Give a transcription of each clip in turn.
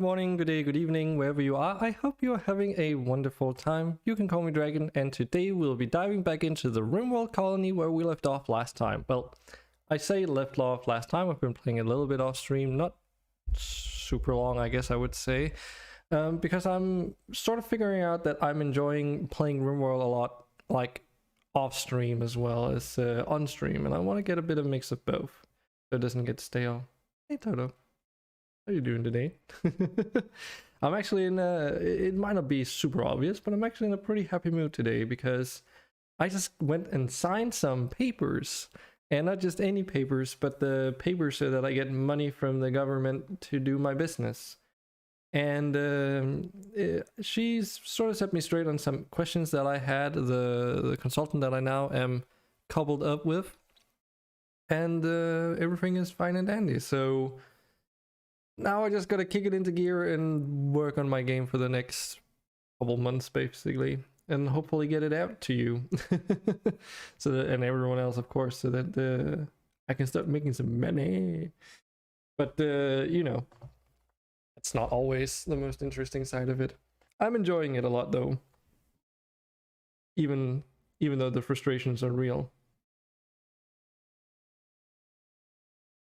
good morning, good day, good evening, wherever you are. I hope you are having a wonderful time. You can call me Dragon, and today we'll be diving back into the RimWorld colony where we left off last time. Well, I say left off last time. I've been playing a little bit off stream, not super long, I guess I would say, because I'm sort of figuring out that I'm enjoying playing RimWorld a lot, like off stream as well as on stream, and I want to get a bit of mix of both so it doesn't get stale. Hey Toto. How are you doing today? I'm actually in it might not be super obvious, but I'm actually in a pretty happy mood today because I just went and signed some papers, and not just any papers, but the papers so that I get money from the government to do my business. And she's sort of set me straight on some questions that I had, the consultant that I now am coupled up with, and everything is fine and dandy. So now I just gotta kick it into gear and work on my game for the next couple months, basically, and hopefully get it out to you, so that, and everyone else, of course, so that I can start making some money. But you know, it's not always the most interesting side of it. I'm enjoying it a lot, though, even though the frustrations are real.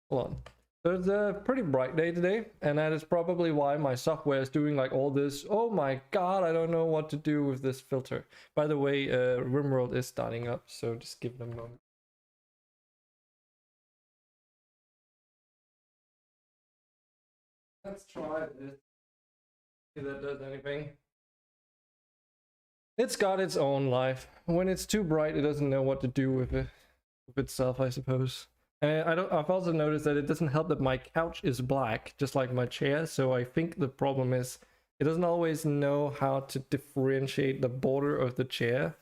Hold on. So it's a pretty bright day today, and that is probably why my software is doing like all this. Oh my god, I don't know what to do with this filter. By the way, RimWorld is starting up, so just give it a moment. Let's try this. See if that does anything. It's got its own life. When it's too bright, it doesn't know what to do with it, with itself, I suppose. And I've also noticed that it doesn't help that my couch is black, just like my chair, so I think the problem is it doesn't always know how to differentiate the border of the chair,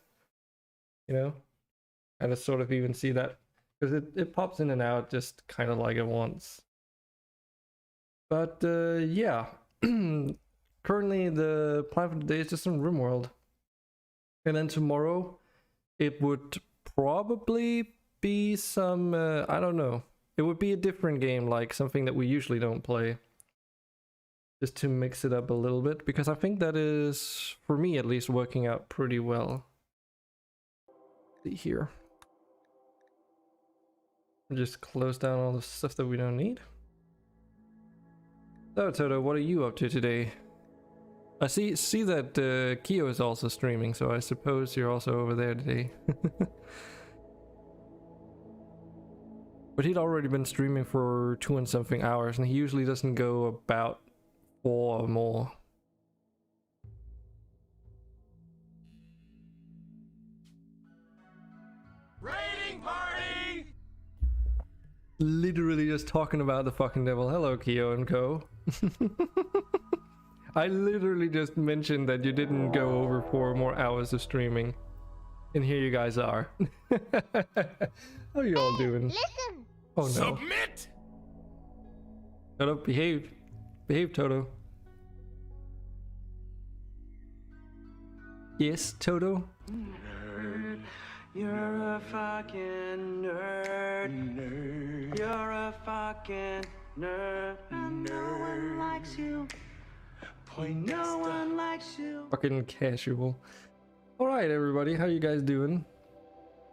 you know? And I sort of even see that, because it pops in and out just kind of like it wants. But yeah, currently the plan for today is just some RimWorld. And then tomorrow it would probably be some I don't know, it would be a different game, like something that we usually don't play, just to mix it up a little bit, because I think that is, for me at least, working out pretty well. See here, just close down all the stuff that we don't need. So Toto, what are you up to today? I see that Kyo is also streaming, so I suppose you're also over there today. But he'd already been streaming for 2 and something hours, and he usually doesn't go about 4 or more. Raiding party! Literally just talking about the fucking devil. Hello, Kyo and Co. I literally just mentioned that you didn't go over 4 more hours of streaming. And here you guys are. How are you all doing? Listen. Oh no. Submit! Toto, behave. Behave, Toto. Yes, Toto? Nerd. You're a fucking nerd. Nerd. You're a fucking nerd. And no one likes you. No one likes you. Fucking casual. Alright everybody, how you guys doing?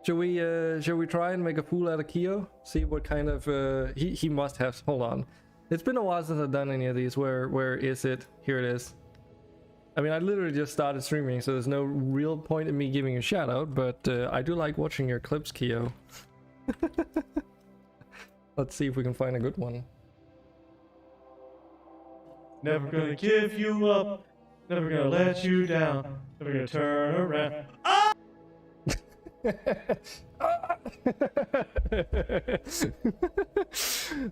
Shall we try and make a fool out of Kyo? See what kind of he must have, hold on. It's been a while since I've done any of these. Where is it? Here it is. I mean, I literally just started streaming, so there's no real point in me giving a shout out, but I do like watching your clips, Kyo. Let's see if we can find a good one. Never gonna give you up, never gonna let you down, never gonna turn around. Ah!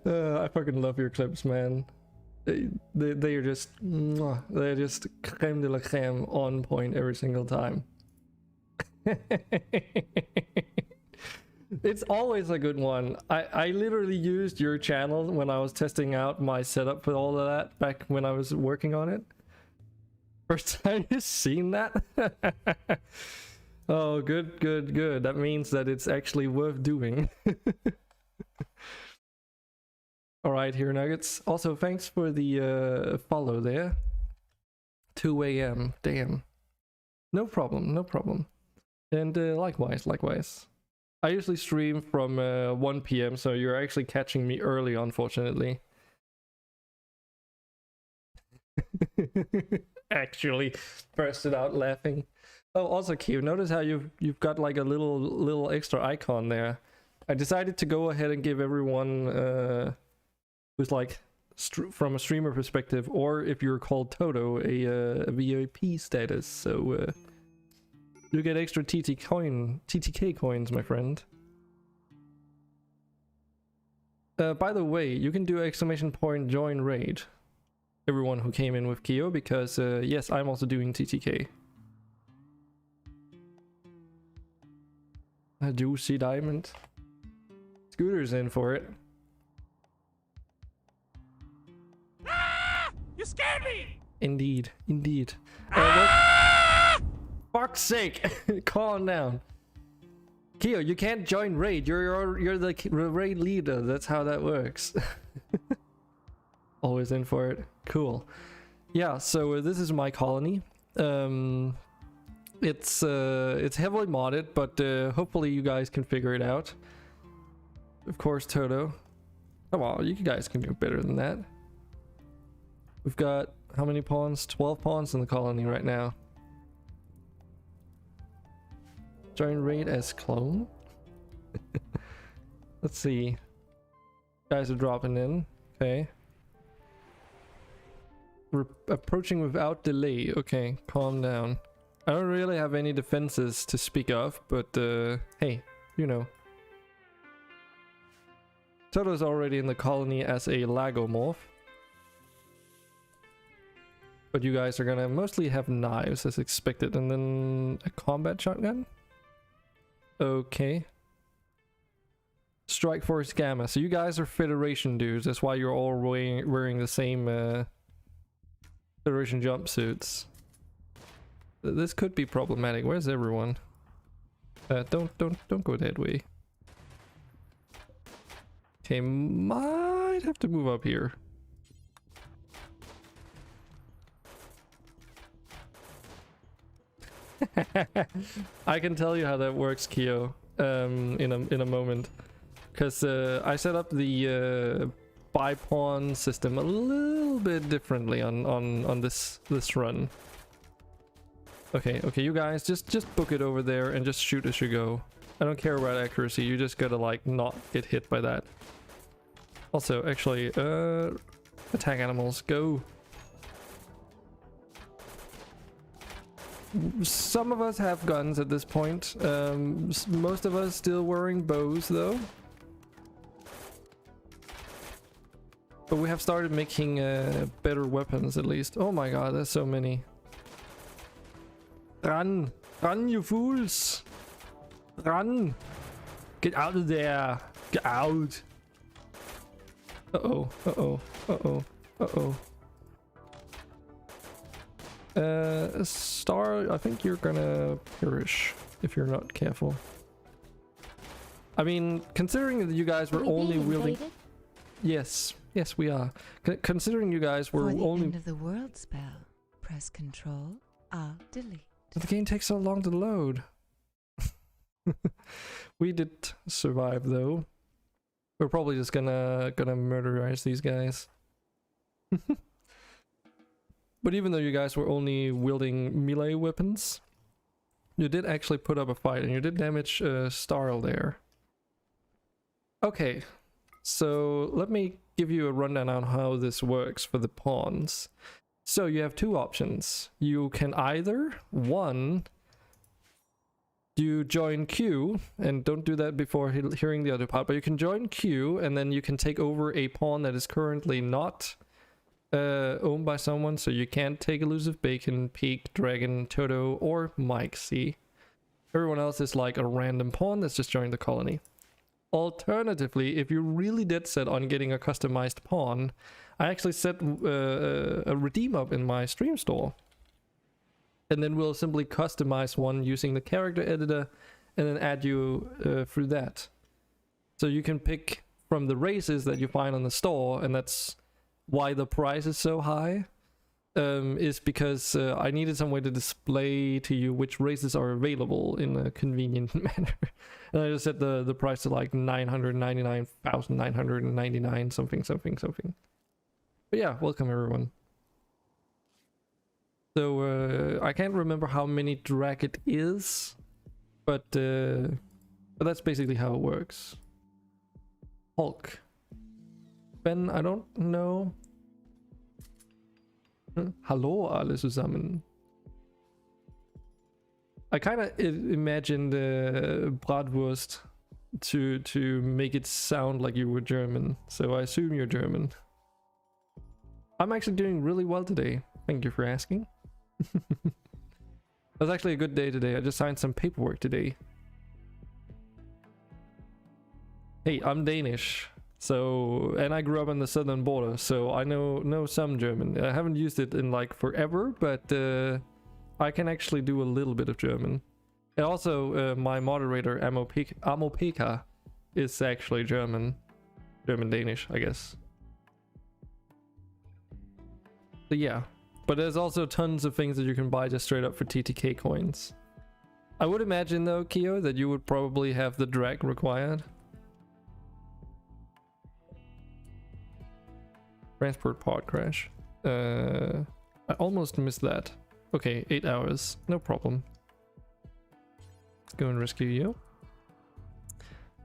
I fucking love your clips, man. They are just, they're just creme de la creme, on point every single time. It's always a good one. I literally used your channel when I was testing out my setup for all of that back when I was working on it. First time you've seen that? Oh, good, good, good. That means that it's actually worth doing. All right, here Nuggets. Also, thanks for the follow there. 2 a.m. Damn. No problem, no problem. And likewise. I usually stream from 1 p.m, so you're actually catching me early, unfortunately. Actually, bursted out laughing. Oh, also Q, notice how you've got like a little extra icon there. I decided to go ahead and give everyone who's like from a streamer perspective, or if you're called Toto, a VIP status. So you get extra TTK coins, my friend. By the way, you can do !join raid. Everyone who came in with Kyo, because yes, I'm also doing TTK. A juicy diamond. Scooter's in for it. You scared me! Indeed. Fuck's sake! Calm down. Kyo, you can't join raid. You're the raid leader. That's how that works. Always in for it. Cool. Yeah, so this is my colony. It's heavily modded, but hopefully you guys can figure it out. Of course, Toto. Come on, you guys can do better than that. We've got how many pawns? 12 pawns in the colony right now. Join raid as clone. Let's see. Guys are dropping in. Okay. We're approaching without delay. Okay, calm down. I don't really have any defenses to speak of, but hey, you know. Toto's already in the colony as a lagomorph. But you guys are gonna mostly have knives as expected, and then a combat shotgun? Okay. Strike Force Gamma. So you guys are Federation dudes, that's why you're all wearing the same Federation jumpsuits. This could be problematic. Where's everyone? Don't go that way. Okay, might have to move up here. I can tell you how that works, Kyo, in a moment, because I set up the buy pawn system a little bit differently on this run. Okay, you guys just book it over there and just shoot as you go. I don't care about accuracy. You just gotta like not get hit by that. Also, actually, attack animals, go. Some of us have guns at this point. Most of us still wearing bows though. But we have started making better weapons at least. Oh my god, there's so many. Run! Run, you fools! Run! Get out of there! Get out! Uh-oh. Star, I think you're gonna perish if you're not careful. I mean, considering that you guys were only wielding... Yes, we are. Considering you guys were only... end of the world spell, press Control, Alt, Delete. The game takes so long to load. We did survive though. We're probably just gonna murderize these guys. But even though you guys were only wielding melee weapons, you did actually put up a fight and you did damage Starl there. Okay, so let me give you a rundown on how this works for the pawns. So you have two options. You can either, one, you join queue, and don't do that before hearing the other part, but you can join queue and then you can take over a pawn that is currently not owned by someone, so you can't take Elusive Bacon, Peak, Dragon, Toto, or Mike, see? Everyone else is like a random pawn that's just joined the colony. Alternatively, if you're really dead set on getting a customized pawn, I actually set a redeem up in my stream store. And then we'll simply customize one using the character editor and then add you through that. So you can pick from the races that you find on the store, and that's why the price is so high, is because I needed some way to display to you which races are available in a convenient manner. And I just set the price to like 999,999 something. But yeah, welcome everyone. So I can't remember how many drag it is, but that's basically how it works. Hulk. Ben, I don't know. Hallo alle zusammen. I kind of imagined Bratwurst to make it sound like you were German, so I assume you're German. I'm actually doing really well today. Thank you for asking. It was actually a good day today. I just signed some paperwork today. Hey, I'm Danish, so, and I grew up on the southern border, so I know some German. I haven't used it in like forever, but I can actually do a little bit of German. And also, my moderator Amopeka is actually German Danish, I guess. So yeah, but there's also tons of things that you can buy just straight up for TTK coins. I would imagine though, Kyo, that you would probably have the drag required. Transport pod crash. I almost missed that. Okay, 8 hours, no problem. Let's go and rescue you.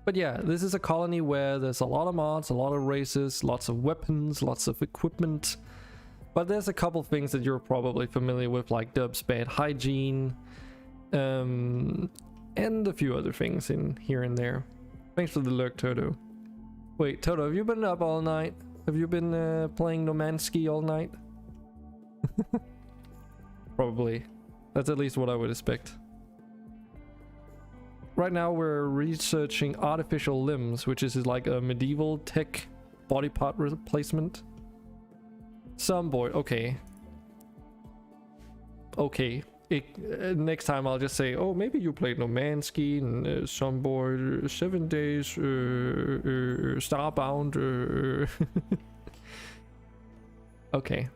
But yeah, this is a colony where there's a lot of mods, a lot of races, lots of weapons, lots of equipment. But there's a couple things that you're probably familiar with, like Dub's bad hygiene, and a few other things in here and there. Thanks for the lurk, Toto. Wait, Toto, have you been up all night? Have you been playing No Man's Sky all night? Probably. That's at least what I would expect. Right now we're researching artificial limbs, which is like a medieval tech body part replacement. Some boy, okay. Okay. Next time I'll just say, oh, maybe you played No Man's Sky and some boy 7 days Starbound. Okay.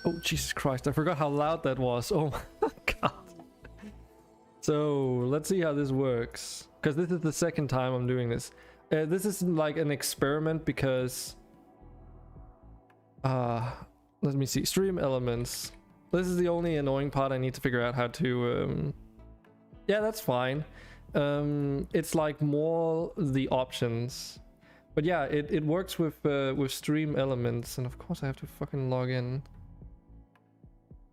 Oh, Jesus Christ, I forgot how loud that was. Oh my god. So, let's see how this works. Because this is the second time I'm doing this. This is like an experiment because... let me see. Stream elements. This is the only annoying part I need to figure out how to... Yeah, that's fine. It's like more the options. But yeah, it works with stream elements. And of course I have to fucking log in.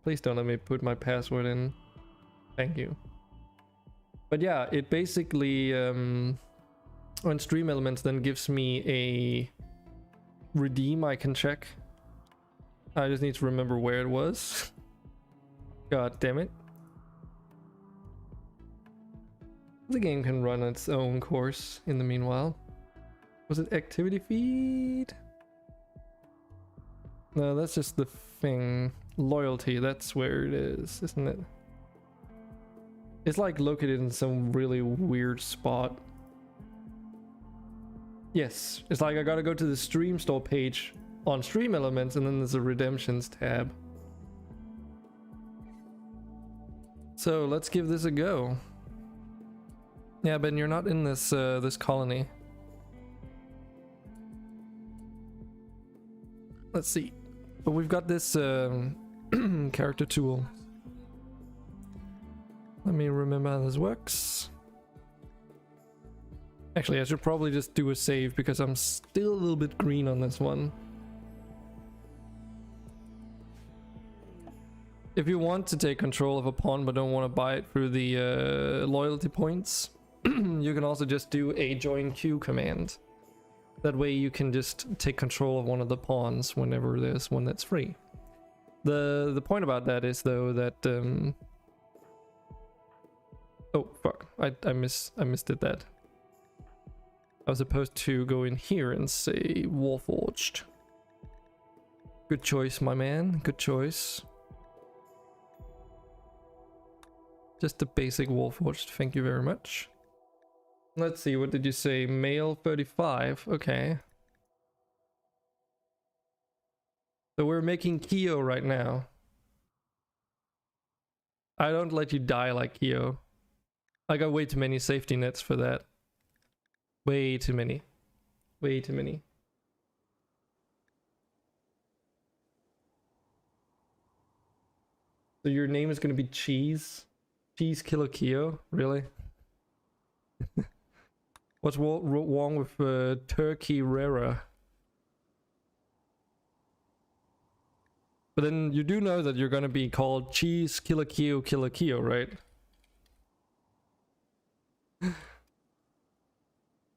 Please don't let me put my password in. Thank you. But yeah, it basically on stream elements then gives me a redeem I can check. I just need to remember where it was. God damn it. The game can run its own course in the meanwhile. Was it activity feed? No, that's just the thing. Loyalty, that's where it is, isn't it? It's like located in some really weird spot. Yes, it's like I gotta go to the stream store page on stream elements and then there's a redemptions tab. So let's give this a go. Yeah, Ben, you're not in this this colony. Let's see. But we've got this character tool. Let me remember how this works. Actually, I should probably just do a save because I'm still a little bit green on this one. If you want to take control of a pawn but don't want to buy it through the loyalty points, you can also just do a join queue command. That way you can just take control of one of the pawns whenever there's one that's free. The point about that is though that oh fuck, I misdid that. I was supposed to go in here and say Warforged. Good choice, my man, good choice. Just the basic Warforged, thank you very much. Let's see, what did you say? Male 35. Okay. So we're making Kyo right now. I don't let you die like Kyo. I got way too many safety nets for that. Way too many. Way too many. So your name is gonna be Cheese? Cheese Killer Kyo? Really? What's wrong with Turkey Rara? But then you do know that you're gonna be called Cheese Killer Kyo, right?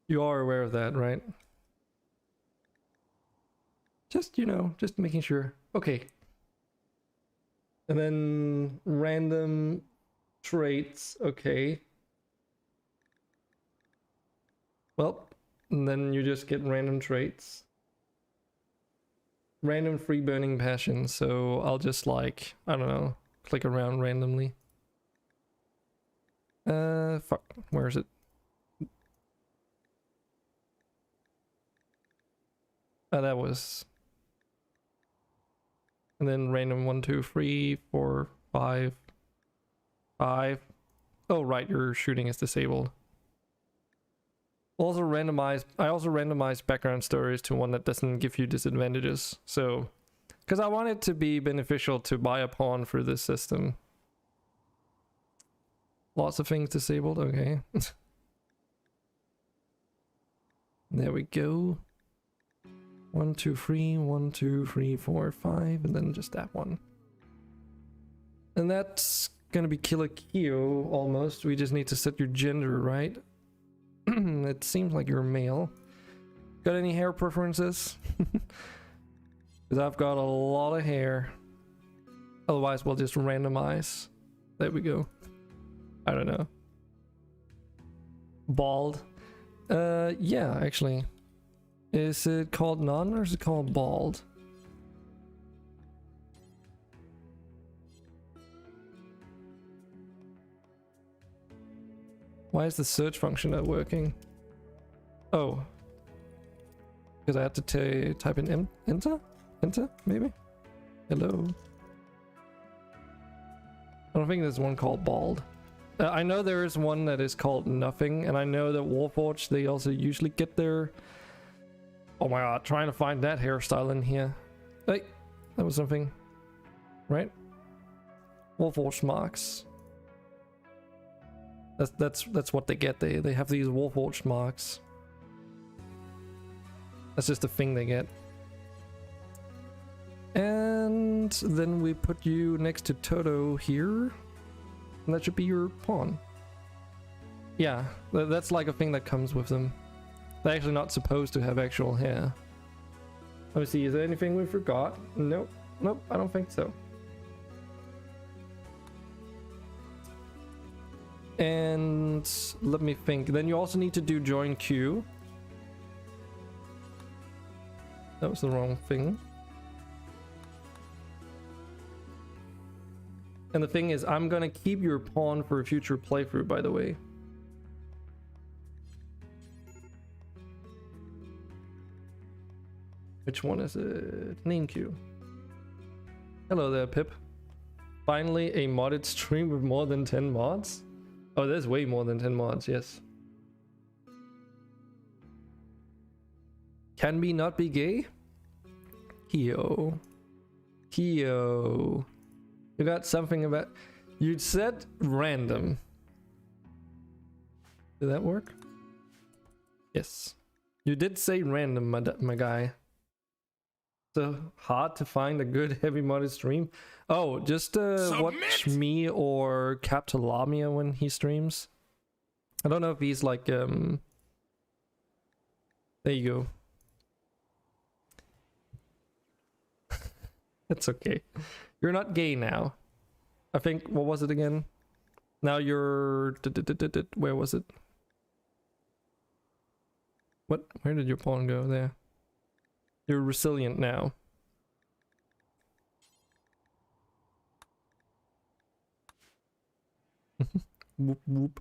You are aware of that, right? Just, you know, just making sure. Okay. And then random traits, okay. Well, and then you just get random traits. Random free burning passion, so I'll just like, I don't know, click around randomly. Fuck, where is it? Oh, that was... And then random 1, 2, 3, 4, 5, 5. Oh right, your shooting is disabled. Also randomized. I also randomized background stories to one that doesn't give you disadvantages. So, because I want it to be beneficial to buy a pawn for this system. Lots of things disabled. Okay. There we go. 1, 2, 3, 1, 2, 3, 4, 5, and then just that one. And that's gonna be Killer Kyo almost. We just need to set your gender right. It seems like you're male. Got any hair preferences? Because I've got a lot of hair. Otherwise, we'll just randomize. There we go. I don't know. Bald. Yeah, actually. Is it called none or is it called bald? Why is the search function not working? Oh. Because I had to type in enter? Enter, maybe? Hello? I don't think there's one called bald. I know there is one that is called nothing, and I know that Warforged, they also usually get their... Oh my god, trying to find that hairstyle in here. Hey, that was something. Right? Warforged marks. That's what they get. They have these Warforged marks. That's just the thing they get. And then we put you next to Toto here. And that should be your pawn. Yeah, that's like a thing that comes with them. They're actually not supposed to have actual hair. Let me see, is there anything we forgot? Nope, nope, I don't think so. And let me think. Then you also need to do join queue. That was the wrong thing. And the thing is, I'm gonna keep your pawn for a future playthrough, by the way. Which one is it? Name queue. Hello there, Pip. Finally, a modded stream with more than 10 mods? Oh, there's way more than 10 mods, yes. Can we not be gay? Kyo. Kyo. You got something about... You said random. Did that work? Yes. You did say random, my guy. So hard to find a good heavy modded stream. Oh, just watch me or Captain Lamia when he streams. I don't know if he's like there you go. That's okay. You're not gay now. I think, what was it again? Now you're where was it? What? Where did your pawn go? There. You're resilient now. Whoop whoop.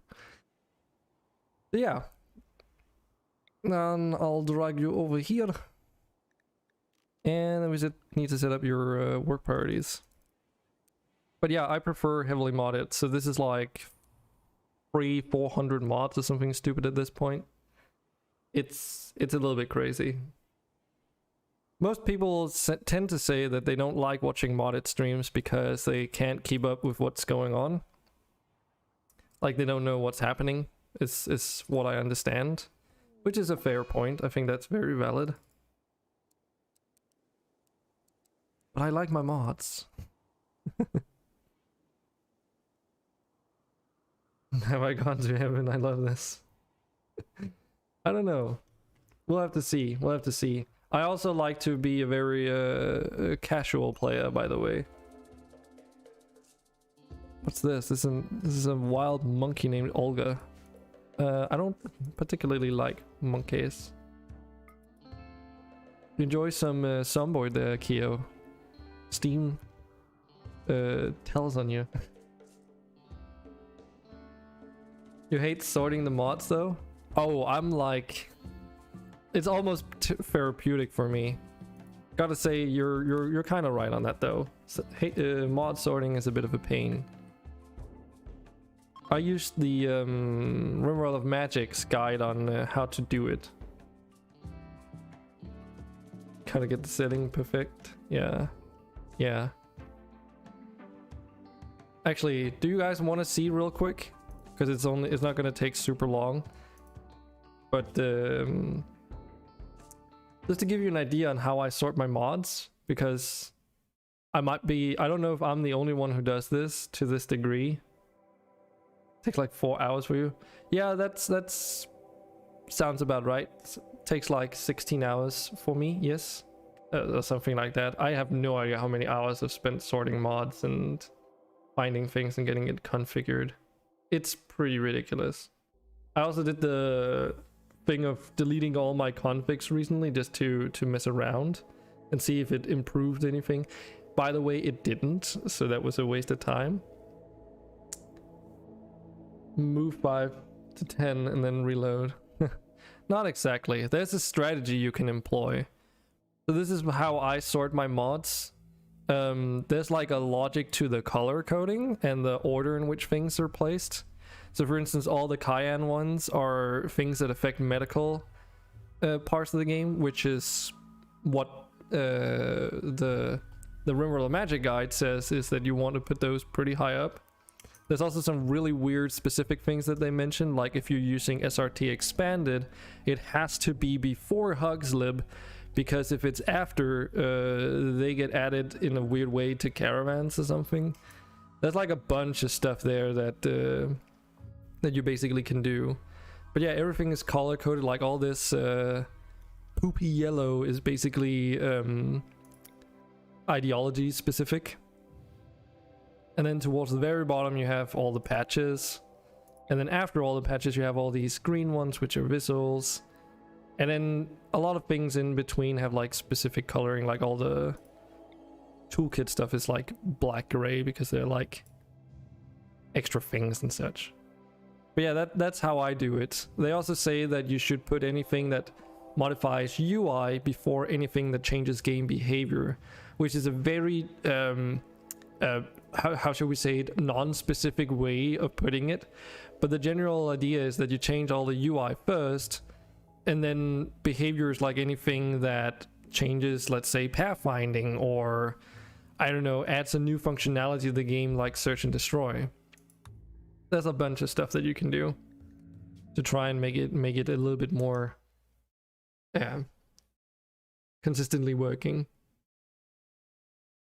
Yeah, Then I'll drag you over here. And then we need to set up your work priorities. But yeah, I prefer heavily modded. So this is like 300-400 mods or something stupid at this point. It's a little bit crazy. Most people tend to say that they don't like watching modded streams because they can't keep up with what's going on. Like they don't know what's happening, is what I understand. Which is a fair point. I think that's very valid. But I like my mods. Have I gone to heaven? I love this. I don't know. We'll have to see. We'll have to see. I also like to be a very casual player, by the way. What's this? This is a wild monkey named Olga. I don't particularly like monkeys. Enjoy some Zomboid there, Keo. Steam tells on you. You hate sorting the mods though? Oh, I'm like, it's almost therapeutic for me. Gotta say, you're kind of right on that though. So, mod sorting is a bit of a pain. I used the Rimworld of Magic's guide on how to do it. Kind of get the setting perfect. Yeah, yeah. Actually, do you guys want to see real quick? Because it's not gonna take super long. But just to give you an idea on how I sort my mods, because I don't know if I'm the only one who does this to this degree. Takes like 4 hours for you. Yeah, that's sounds about right. Takes like 16 hours for me, yes. Or something like that. I have no idea how many hours I've spent sorting mods and finding things and getting it configured. It's pretty ridiculous. I also did the thing of deleting all my configs recently just to mess around and see if it improved anything. By the way, it didn't, so that was a waste of time. Move 5 to 10 and then reload. Not exactly. There's a strategy you can employ. So this is how I sort my mods. There's like a logic to the color coding and the order in which things are placed. So for instance, all the Cayenne ones are things that affect medical parts of the game, which is what the Rimworld of Magic guide says, is that you want to put those pretty high up. There's also some really weird specific things that they mention, like if you're using SRT expanded, it has to be before Hugslib, because if it's after, they get added in a weird way to caravans or something. There's like a bunch of stuff there that that you basically can do. But yeah, everything is color coded. Like all this poopy yellow is basically ideology specific. And then towards the very bottom you have all the patches. And then after all the patches you have all these green ones, which are visuals. And then a lot of things in between have like specific coloring, like all the toolkit stuff is like black gray because they're like extra things and such. But yeah, that's how I do it. They also say that you should put anything that modifies UI before anything that changes game behavior, which is a very how should we say it, non-specific way of putting it. But the general idea is that you change all the UI first, and then behaviors like anything that changes, let's say, pathfinding, or I don't know, adds a new functionality to the game like search and destroy. There's a bunch of stuff that you can do to try and make it a little bit more consistently working.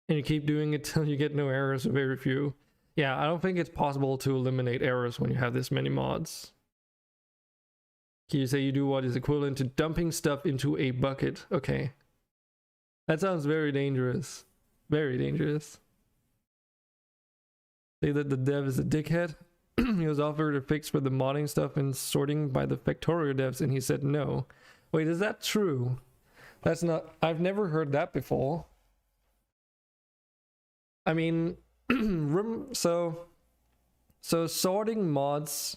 And you keep doing it till you get no errors or very few. Yeah, I don't think it's possible to eliminate errors when you have this many mods. Can you say you do what is equivalent to dumping stuff into a bucket? Okay. That sounds very dangerous. Very dangerous. Say that the dev is a dickhead. He was offered a fix for the modding stuff and sorting by the Factorio devs, and he said no. Wait, is that true? That's not... I've never heard that before. I mean, so sorting mods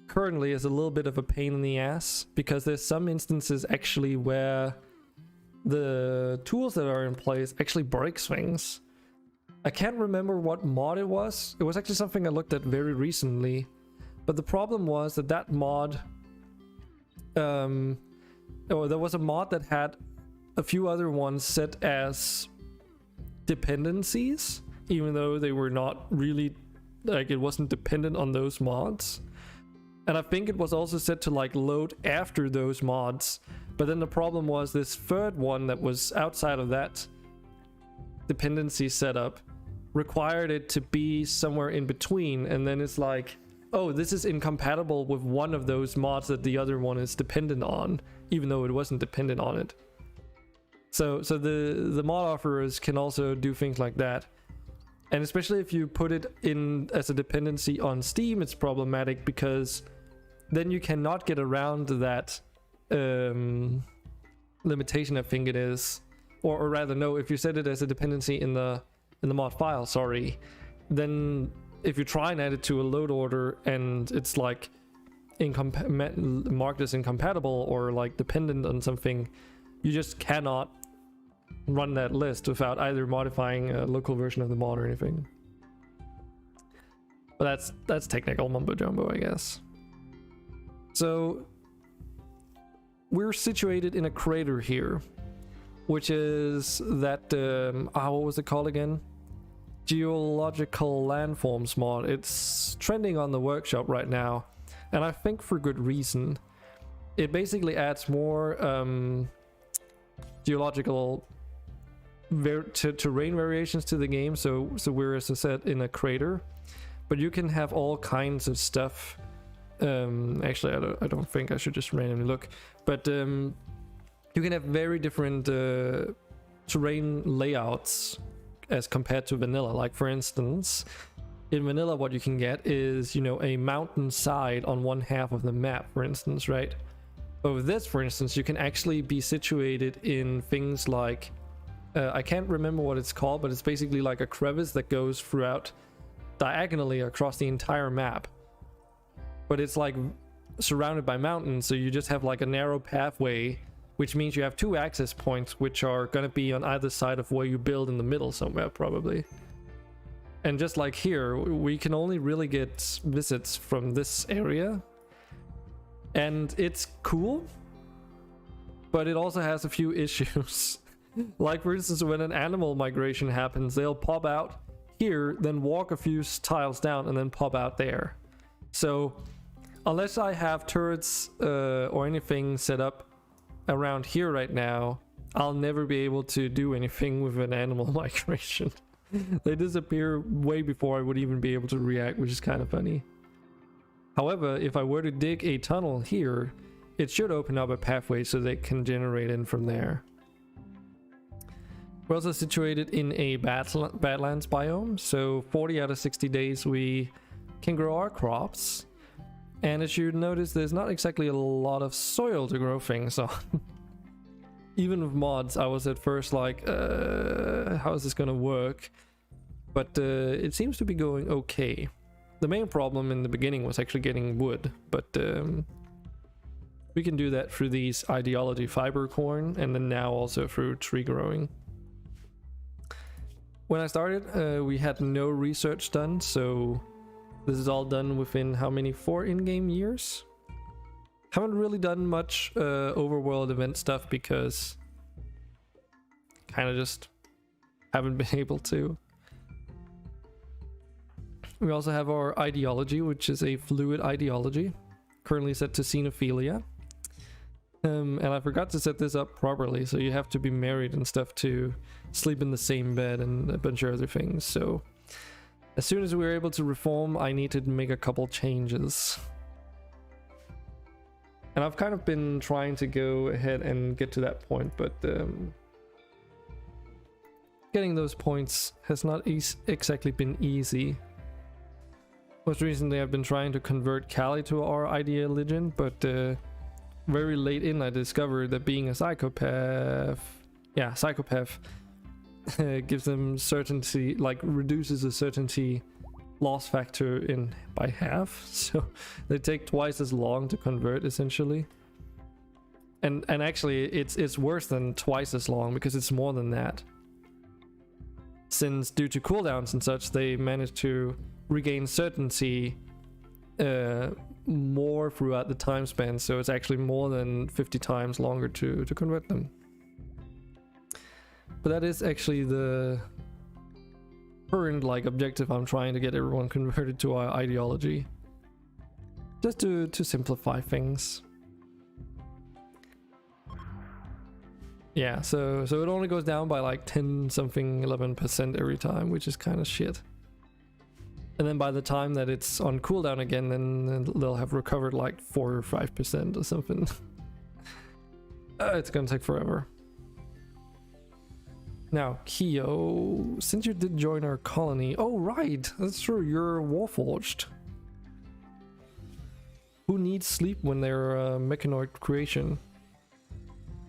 currently is a little bit of a pain in the ass, because there's some instances actually where the tools that are in place actually breaks things. I can't remember what mod it was. It was actually something I looked at very recently, but the problem was that that mod, there was a mod that had a few other ones set as dependencies, even though they were not really, like, it wasn't dependent on those mods. And I think it was also set to like load after those mods, but then the problem was this third one that was outside of that dependency setup required it to be somewhere in between, and then it's like, oh, this is incompatible with one of those mods that the other one is dependent on, even though it wasn't dependent on it. So the mod offerers can also do things like that. And especially if you put it in as a dependency on Steam, it's problematic, because then you cannot get around that limitation, I think it is. Or rather, no, if you set it as a dependency in the mod file, sorry, then if you try and add it to a load order and it's like marked as incompatible or like dependent on something, you just cannot run that list without either modifying a local version of the mod or anything. But that's technical mumbo jumbo, I guess. So we're situated in a crater here, which is that what was it called again? Geological Landforms Mod. It's trending on the workshop right now, and I think for good reason. It basically adds more geological terrain variations to the game. So we're, as I said, in a crater, but you can have all kinds of stuff. Actually, I don't think I should just randomly look, but you can have very different terrain layouts as compared to vanilla. Like, for instance, in vanilla, what you can get is, you know, a mountain side on one half of the map, for instance, right? But with this, for instance, you can actually be situated in things like, I can't remember what it's called, but it's basically like a crevice that goes throughout diagonally across the entire map. But it's like surrounded by mountains, so you just have like a narrow pathway, which means you have two access points, which are going to be on either side of where you build in the middle somewhere, probably. And just like here, we can only really get visits from this area. And it's cool, but it also has a few issues. Like, for instance, when an animal migration happens, they'll pop out here, then walk a few tiles down, and then pop out there. So unless I have turrets or anything set up around here right now, I'll never be able to do anything with an animal migration. They disappear way before I would even be able to react, which is kind of funny. However, if I were to dig a tunnel here, it should open up a pathway so they can generate in from there. We're also situated in a badlands biome, so 40 out of 60 days we can grow our crops. And as you notice, there's not exactly a lot of soil to grow things on. Even with mods, I was at first like, how is this gonna work? But it seems to be going okay. The main problem in the beginning was actually getting wood, but we can do that through these ideology fiber corn, and then now also through tree growing. When I started, we had no research done, so this is all done within how many? 4 in-game years? Haven't really done much overworld event stuff because kind of just haven't been able to. We also have our ideology, which is a fluid ideology, currently set to xenophilia. And I forgot to set this up properly, so you have to be married and stuff to sleep in the same bed and a bunch of other things. So as soon as we're able to reform, I need to make a couple changes. And I've kind of been trying to go ahead and get to that point, but getting those points has not exactly been easy. Most recently I've been trying to convert Callie to our ideology, but very late in I discovered that being a psychopath gives them certainty, like reduces the certainty loss factor in by half, so they take twice as long to convert essentially. And actually it's worse than twice as long because it's more than that. Since due to cooldowns and such, they manage to regain certainty more throughout the time span, so it's actually more than 50 times longer to convert them. But that is actually the current like objective I'm trying to get everyone converted to our ideology. Just to simplify things. Yeah, so it only goes down by like 10 something 11% every time, which is kind of shit. And then by the time that it's on cooldown again, then they'll have recovered like 4 or 5% or something. It's gonna take forever. Now, Kyo, since you did join our colony, oh right, that's true, you're Warforged. Who needs sleep when they're a mechanoid creation?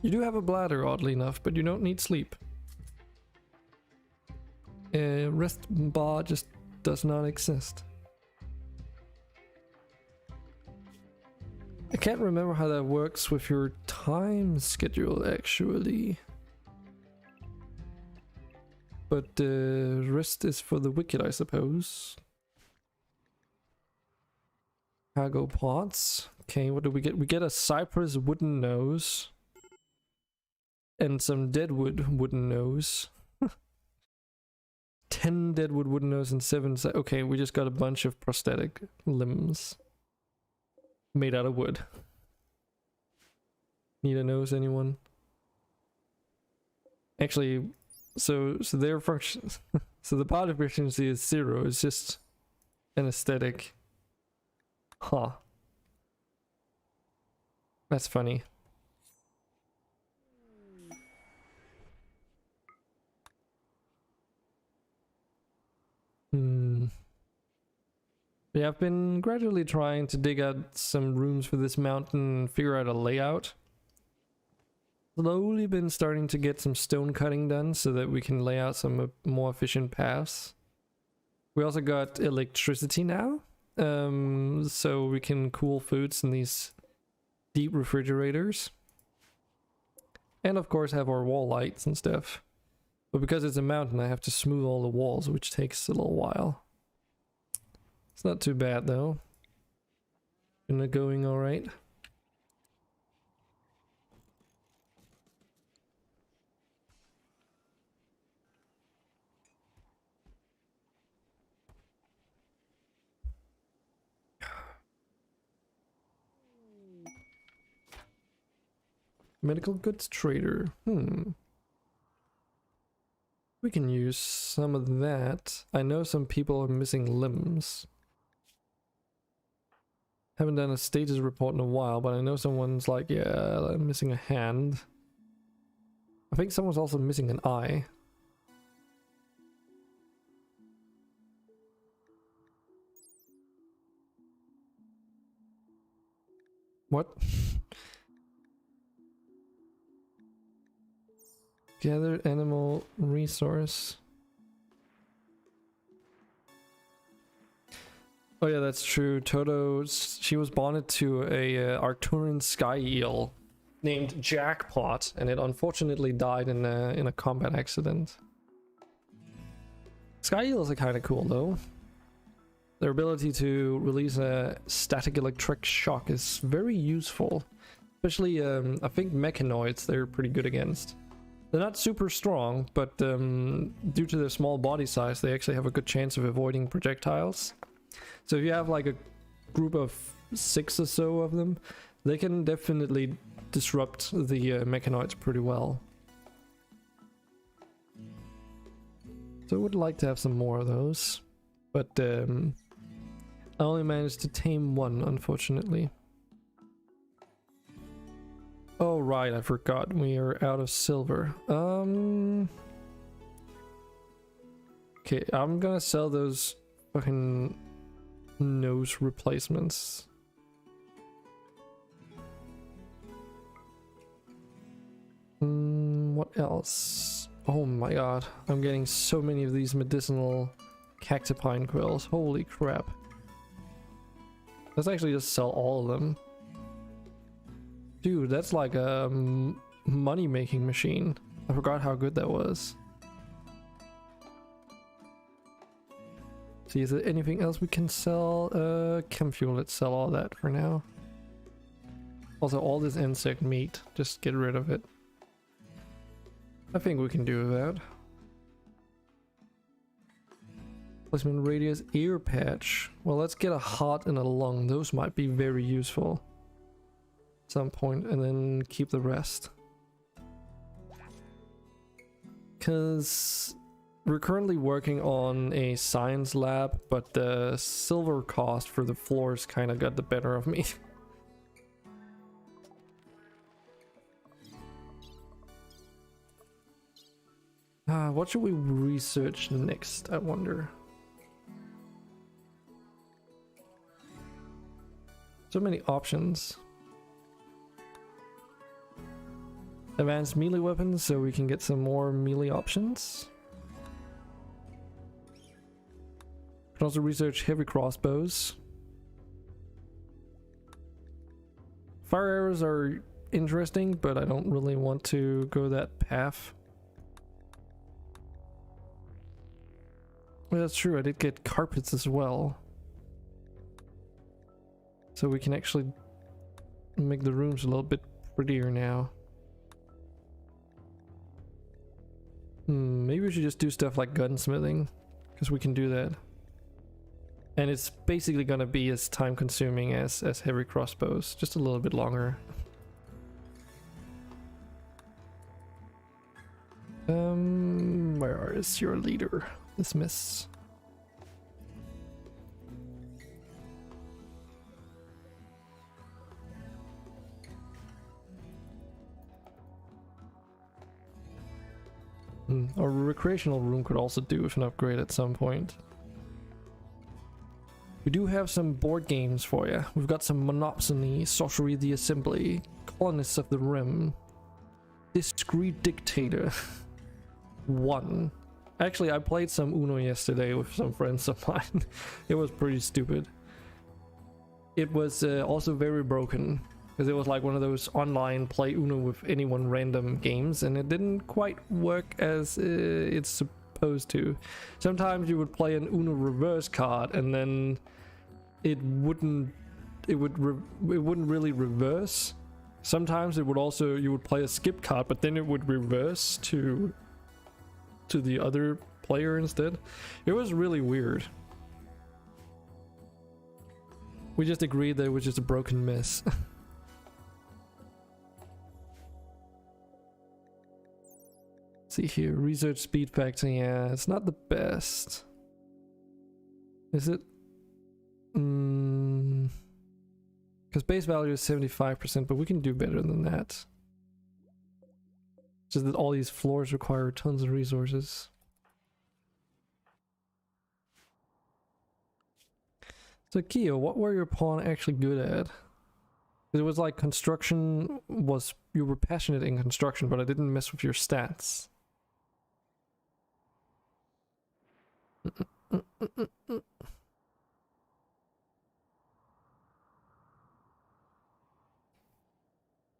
You do have a bladder, oddly enough, but you don't need sleep. Rest bar just does not exist. I can't remember how that works with your time schedule, actually. But rest is for the wicked, I suppose. Cargo pots. Okay, what do we get? We get a cypress wooden nose. And some deadwood wooden nose. 10 deadwood wooden nose and 7... Okay, we just got a bunch of prosthetic limbs. Made out of wood. Need a nose, anyone? Actually, so their function... so the part efficiency is 0. It's just an aesthetic. Huh. That's funny. Yeah, I've been gradually trying to dig out some rooms for this mountain and figure out a layout. Slowly been starting to get some stone cutting done so that we can lay out some more efficient paths. We also got electricity now, so we can cool foods in these deep refrigerators. And of course have our wall lights and stuff. But because it's a mountain, I have to smooth all the walls, which takes a little while. It's not too bad though. Going alright. Medical goods trader. We can use some of that. I know some people are missing limbs. Haven't done a status report in a while, but I know someone's like, yeah, I'm missing a hand. I think someone's also missing an eye. What? Gathered animal resource. Oh yeah, that's true. Toto, she was bonded to a Arcturian sky eel named Jackpot, and it unfortunately died in a combat accident. Sky eels are kind of cool though. Their ability to release a static electric shock is very useful, especially I think mechanoids they're pretty good against. They're not super strong, but due to their small body size, they actually have a good chance of avoiding projectiles. So if you have like a group of 6 or so of them, they can definitely disrupt the mechanoids pretty well. So I would like to have some more of those, but I only managed to tame one, unfortunately. Oh right, I forgot, we are out of silver. Okay, I'm gonna sell those fucking nose replacements. What else? Oh my god, I'm getting so many of these medicinal cactipine quills. Holy crap. Let's actually just sell all of them. Dude, that's like a money-making machine. I forgot how good that was. See, is there anything else we can sell? Chem fuel, let's sell all that for now. Also, all this insect meat, just get rid of it. I think we can do that. Placement radius, ear patch. Well, let's get a heart and a lung. Those might be very useful at some point, and then keep the rest. Because we're currently working on a science lab, but the silver cost for the floors kind of got the better of me. What should we research next, I wonder? So many options. Advanced melee weapons, so we can get some more melee options. Can also research heavy crossbows. Fire arrows are interesting, but I don't really want to go that path. Well, that's true, I did get carpets as well. So we can actually make the rooms a little bit prettier now. Maybe we should just do stuff like gunsmithing, because we can do that. And it's basically gonna be as time consuming as heavy crossbows, just a little bit longer. Where is your leader? Dismiss. Our recreational room could also do with an upgrade at some point. We do have some board games for you. We've got some Monopsony, Sorcery the Assembly, Colonists of the Rim, Discreet Dictator 1. Actually, I played some Uno yesterday with some friends of mine. It was pretty stupid. It was also very broken, because it was like one of those online play Uno with anyone random games, and it didn't quite work as it's supposed to. Sometimes you would play an Uno reverse card, and then it wouldn't really reverse. Sometimes it would also, you would play a skip card, but then it would reverse to the other player instead. It was really weird. We just agreed that it was just a broken mess. See here, research speed factor, yeah, it's not the best. Is it? Because base value is 75%, but we can do better than that. Just that all these floors require tons of resources. So Keo, what were your pawn actually good at? It was like construction was, you were passionate in construction, but I didn't mess with your stats.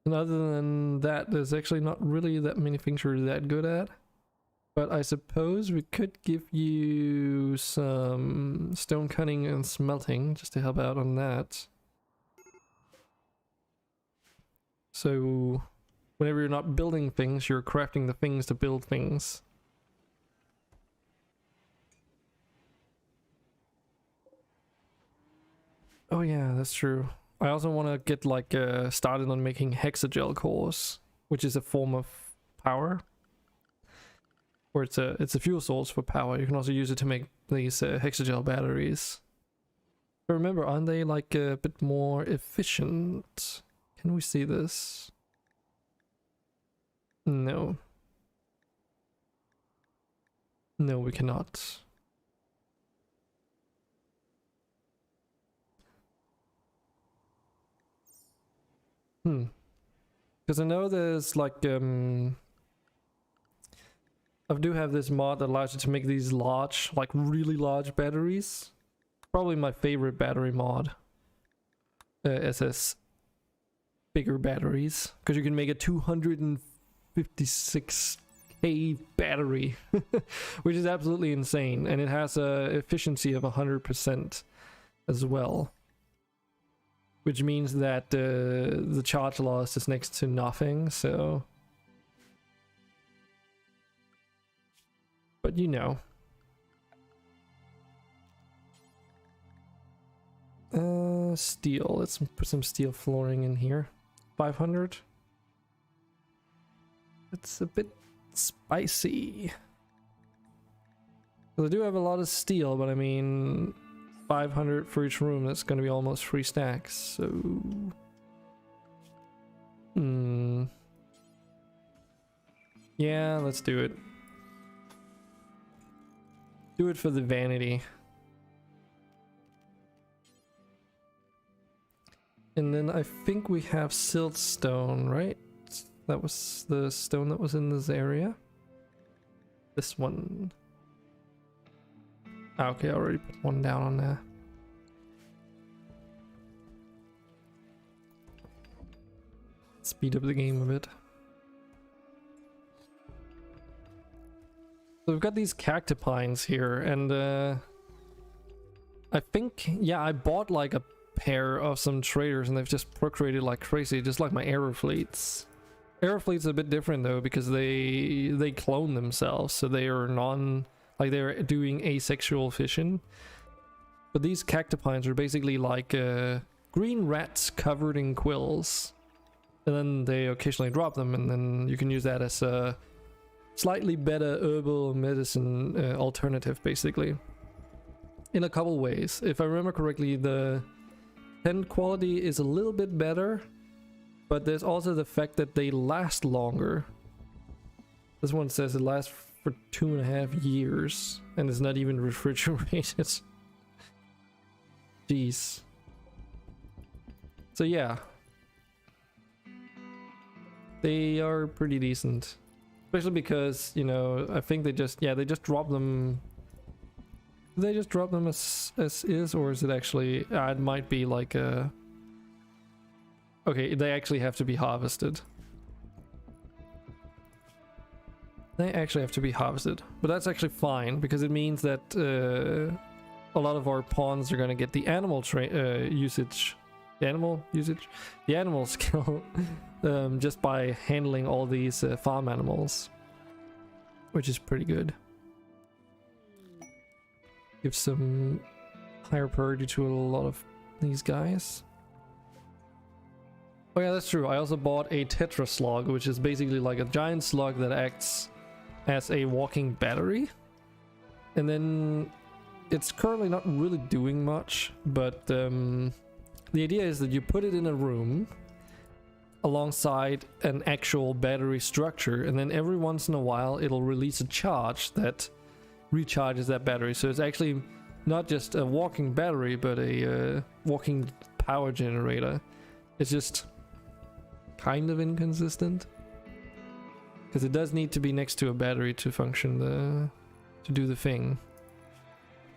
And other than that, there's actually not really that many things you're that good at. But I suppose we could give you some stone cutting and smelting just to help out on that. So whenever you're not building things, you're crafting the things to build things. Oh yeah, that's true. I also want to get like started on making hexagel cores, which is a form of power. Or it's a fuel source for power. You can also use it to make these hexagel batteries. But remember, aren't they like a bit more efficient? Can we see this? No. No, we cannot. Because I know there's like I do have this mod that allows you to make these large, like really large batteries. Probably my favorite battery mod. SS bigger batteries, because you can make a 256k battery, which is absolutely insane, and it has a efficiency of 100% as well, which means that the charge loss is next to nothing. So, but you know. Steel. Let's put some steel flooring in here. 500. It's a bit spicy. Well, I do have a lot of steel, but I mean, 500 for each room. That's going to be almost 3 stacks. So, yeah, let's do it. Do it for the vanity. And then I think we have siltstone, right? That was the stone that was in this area. This one. Okay, I already put one down on there. Speed up the game a bit. So we've got these cactipines here, and I think, yeah, I bought like a pair of some traders and they've just procreated like crazy, just like my Aerofleets. Aerofleets are a bit different though, because they clone themselves, so they are they're doing asexual fission. But these cactipines are basically like green rats covered in quills, and then they occasionally drop them, and then you can use that as a slightly better herbal medicine alternative, basically, in a couple ways. If I remember correctly, the pen quality is a little bit better, but there's also the fact that they last longer. This one says it lasts for 2.5 years and is not even refrigerated. Jeez. So yeah, they are pretty decent, especially because, you know, I think they just drop them. Do they just drop them as is, or is it actually it might be like a, okay, they actually have to be harvested. They actually have to be harvested, but that's actually fine, because it means that a lot of our pawns are going to get the animal usage, the animal skill, just by handling all these farm animals, which is pretty good. Give some higher priority to a lot of these guys. Oh yeah, that's true. I also bought a Tetra Slug, which is basically like a giant slug that acts as a walking battery. And then it's currently not really doing much, but the idea is that you put it in a room alongside an actual battery structure, and then every once in a while it'll release a charge that recharges that battery. So it's actually not just a walking battery, but a walking power generator. It's just kind of inconsistent, because it does need to be next to a battery to function to do the thing.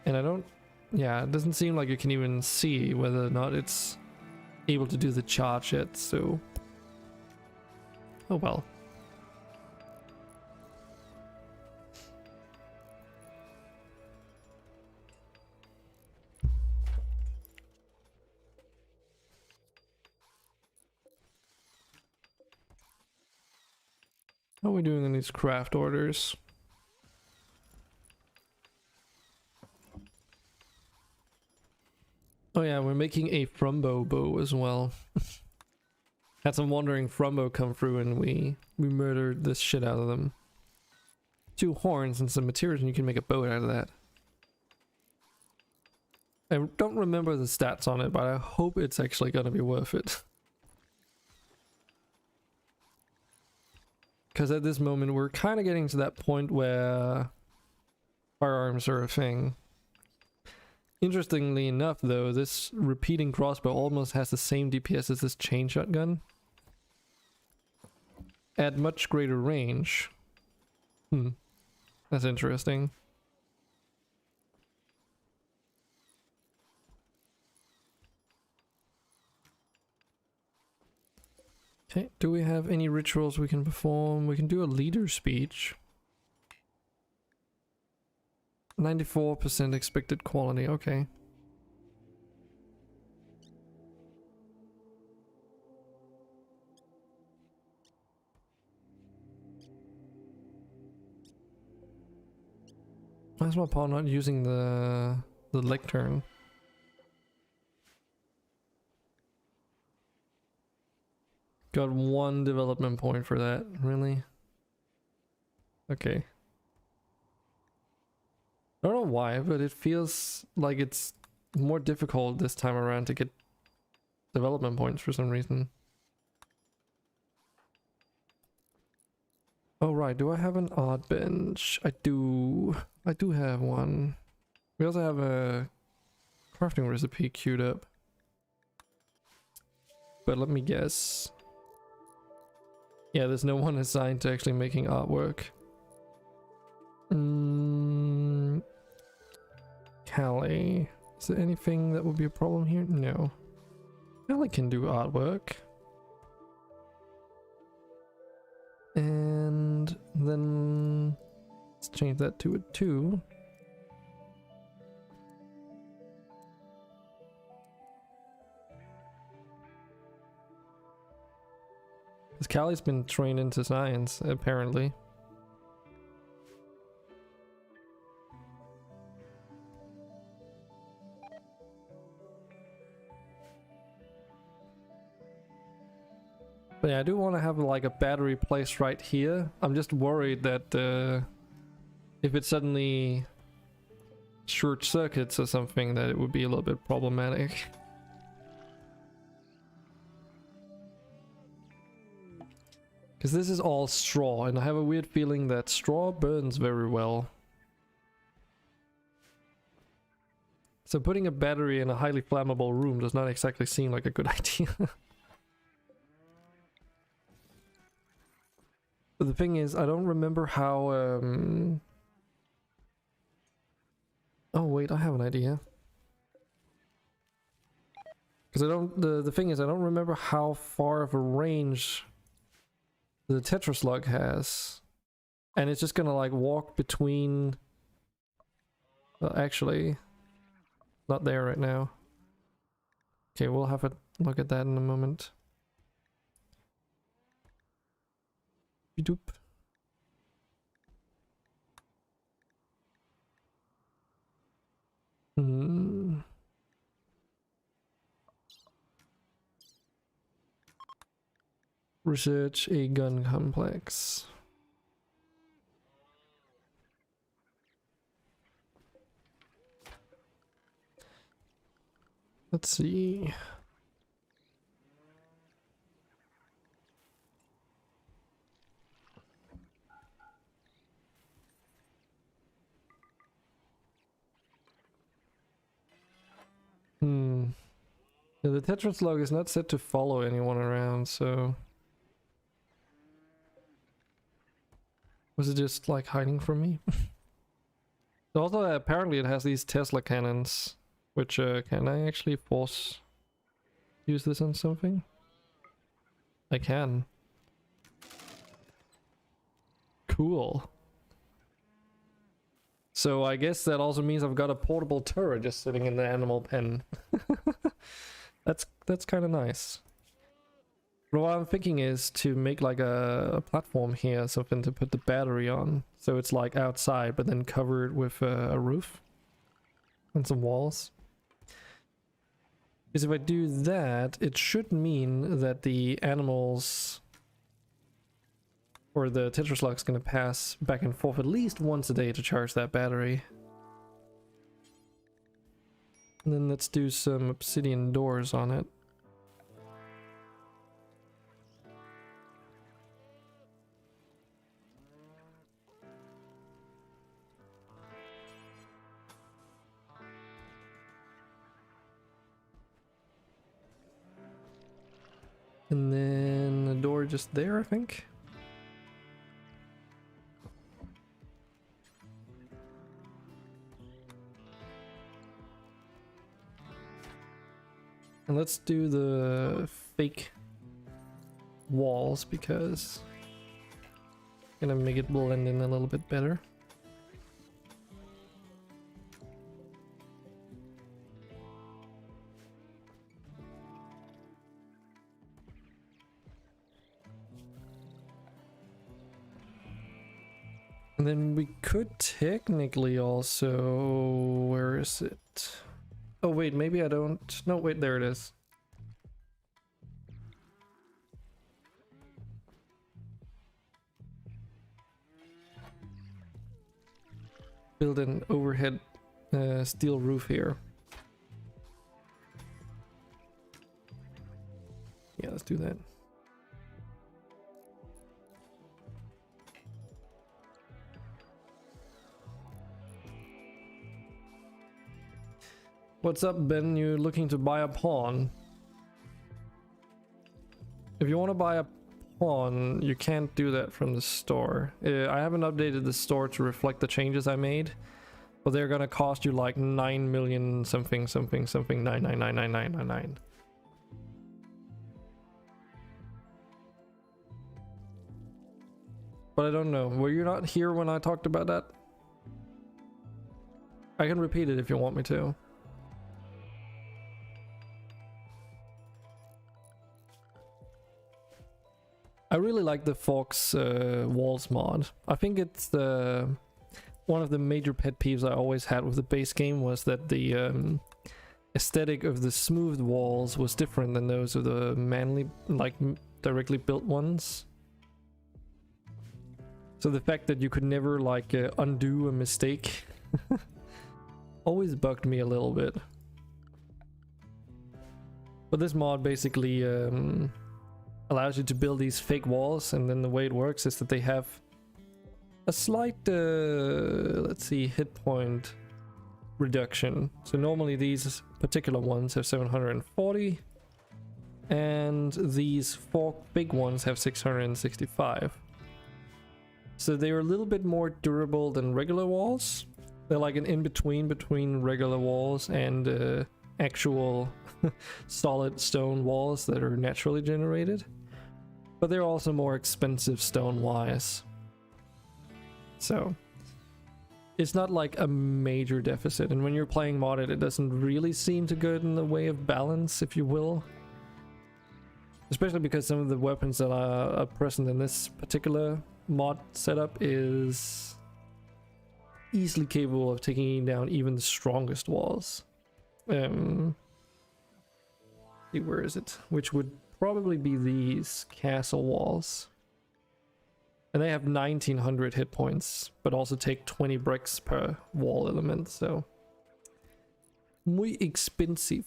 And it doesn't seem like you can even see whether or not it's able to do the charge yet, so oh well. How are we doing on these craft orders? Oh yeah, we're making a Frumbo bow as well. Had some wandering Frumbo come through and we murdered this shit out of them. 2 horns and some materials and you can make a bow out of that. I don't remember the stats on it, but I hope it's actually gonna be worth it. Because at this moment we're kind of getting to that point where firearms are a thing. Interestingly enough though, this repeating crossbow almost has the same DPS as this chain shotgun, at much greater range. That's interesting. Okay, do we have any rituals we can perform? We can do a leader speech. 94% expected quality, okay. Why is my paw not using the lectern? Got 1 development point for that, really? Okay. I don't know why, but it feels like it's more difficult this time around to get development points for some reason. Oh right, do I have an art bench? I do have one. We also have a crafting recipe queued up. But let me guess. Yeah, there's no one assigned to actually making artwork. Callie. Is there anything that would be a problem here? No. Callie can do artwork. And then let's change that to a 2. Because Callie's been trained into science, apparently. But yeah, I do want to have like a battery placed right here. I'm just worried that if it suddenly short circuits or something, that it would be a little bit problematic. Because this is all straw, and I have a weird feeling that straw burns very well. So putting a battery in a highly flammable room does not exactly seem like a good idea. But the thing is, I don't remember how... Oh wait, I have an idea. Because I don't... The thing is, I don't remember how far of a range the Tetraslug has. And it's just gonna like walk between... actually... Not there right now. Okay, we'll have a look at that in a moment. Doop. Research a gun complex. Let's see. Yeah, the Tetraslug is not set to follow anyone around, so... Was it just like hiding from me? Also, apparently it has these Tesla cannons, which can I actually force use this on something? I can. Cool. So I guess that also means I've got a portable turret just sitting in the animal pen. That's kind of nice. But what I'm thinking is to make like a platform here, something to put the battery on, so it's like outside but then covered with a roof and some walls. Because if I do that, it should mean that the animals or the Tetraslug's gonna pass back and forth at least once a day to charge that battery. And then let's do some obsidian doors on it. And then a door just there, I think. And let's do the fake walls because gonna make it blend in a little bit better. And then we could technically also, where is it? Oh wait, maybe I don't, no wait, there it is. Build an overhead steel roof here. Yeah, let's do that. What's up, Ben? You looking to buy a pawn? If you want to buy a pawn, you can't do that from the store. I haven't updated the store to reflect the changes I made, but they're gonna cost you like 9 million something something something 9999999. But I don't know. Were you not here when I talked about that? I can repeat it if you want me to. I really like the Fox Walls mod. I think it's one of the major pet peeves I always had with the base game was that the aesthetic of the smooth walls was different than those of the manually, like, directly built ones. So the fact that you could never like undo a mistake always bugged me a little bit. But this mod basically allows you to build these fake walls, and then the way it works is that they have a slight, let's see, hit point reduction. So normally these particular ones have 740, and these four big ones have 665. So they're a little bit more durable than regular walls. They're like an in-between between regular walls and actual solid stone walls that are naturally generated. But they're also more expensive stone-wise. So it's not like a major deficit. And when you're playing modded, it doesn't really seem to go in the way of balance, if you will. Especially because some of the weapons that are present in this particular mod setup is easily capable of taking down even the strongest walls. See, where is it? Which would probably be these castle walls. And they have 1900 hit points, but also take 20 bricks per wall element, so muy expensive.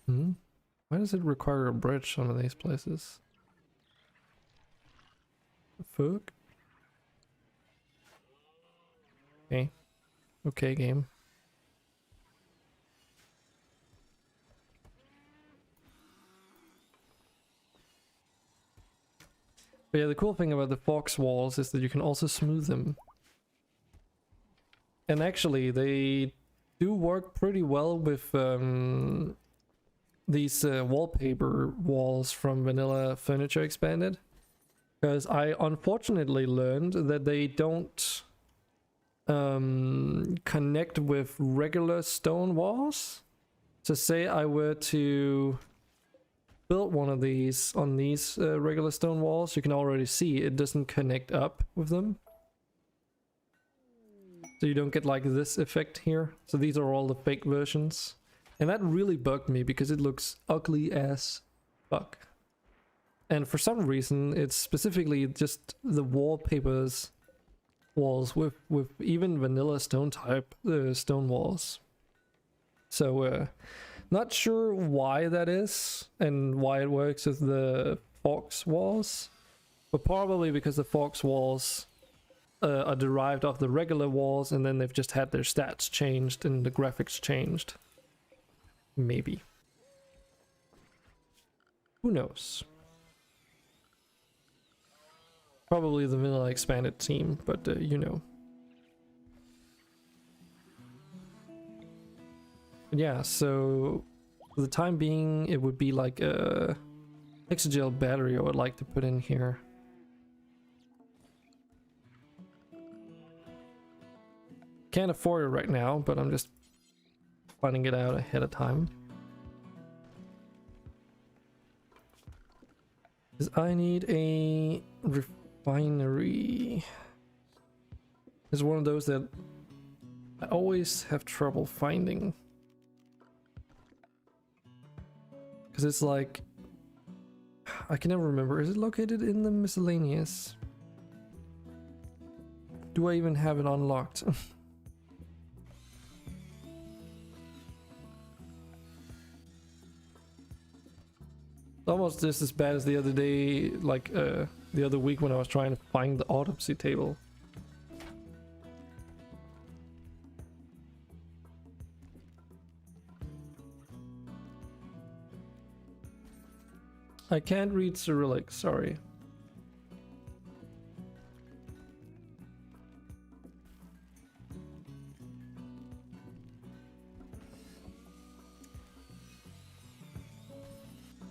Why does it require a bridge on these places? The fuck? Okay. Okay, game. But yeah, the cool thing about the Fox walls is that you can also smooth them. And actually, they do work pretty well with these wallpaper walls from Vanilla Furniture Expanded. Because I unfortunately learned that they don't connect with regular stone walls. So say I were to build one of these on these regular stone walls, you can already see it doesn't connect up with them. So you don't get like this effect here. So these are all the fake versions. And that really bugged me because it looks ugly as fuck. And for some reason, it's specifically just the wallpapers walls with even vanilla stone type stone walls. So not sure why that is and why it works with the Fox walls, but probably because the Fox walls are derived off the regular walls, and then they've just had their stats changed and the graphics changed. Maybe. Who knows? Probably the Vanilla Expanded team, but you know. Yeah, so for the time being, it would be like a hexagel battery I would like to put in here. Can't afford it right now, but I'm just finding it out ahead of time. Because I need a refinery. It's one of those that I always have trouble finding. Because it's like, I can never remember. Is it located in the miscellaneous? Do I even have it unlocked? Almost just as bad as the other day, like the other week when I was trying to find the autopsy table. I can't read Cyrillic, sorry.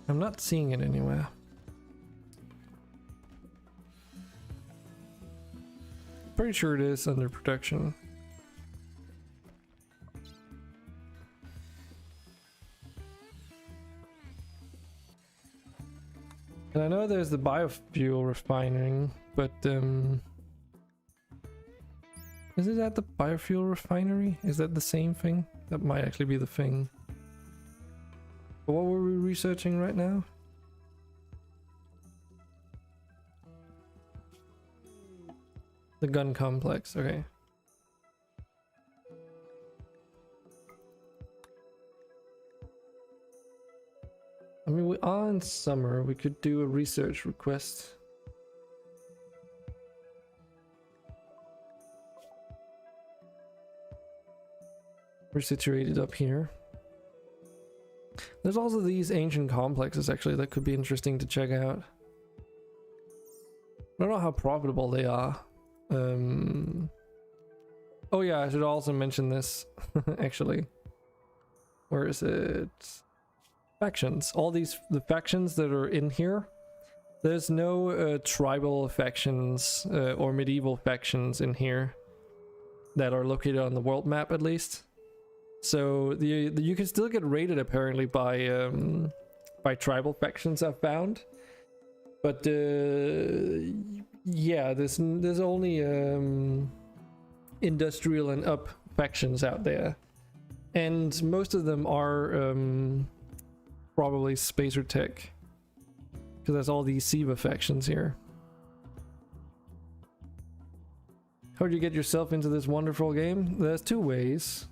I'm not seeing it anywhere. Pretty sure it is under production. And I know there's the biofuel refining, but is it at the biofuel refinery? Is that the same thing? That might actually be the thing. But what were we researching right now? The gun complex, okay. I mean, we are in summer, we could do a research request. We're situated up here. There's also these ancient complexes actually that could be interesting to check out. I don't know how profitable they are. Oh yeah, I should also mention this actually. Where is it? Factions. All the factions that are in here, there's no tribal factions or medieval factions in here that are located on the world map at least. So you can still get raided apparently by tribal factions I've found, but yeah, there's only industrial and up factions out there, and most of them are probably spacer tech, because that's all these SIVA factions here. How did you get yourself into this wonderful game? There's two ways.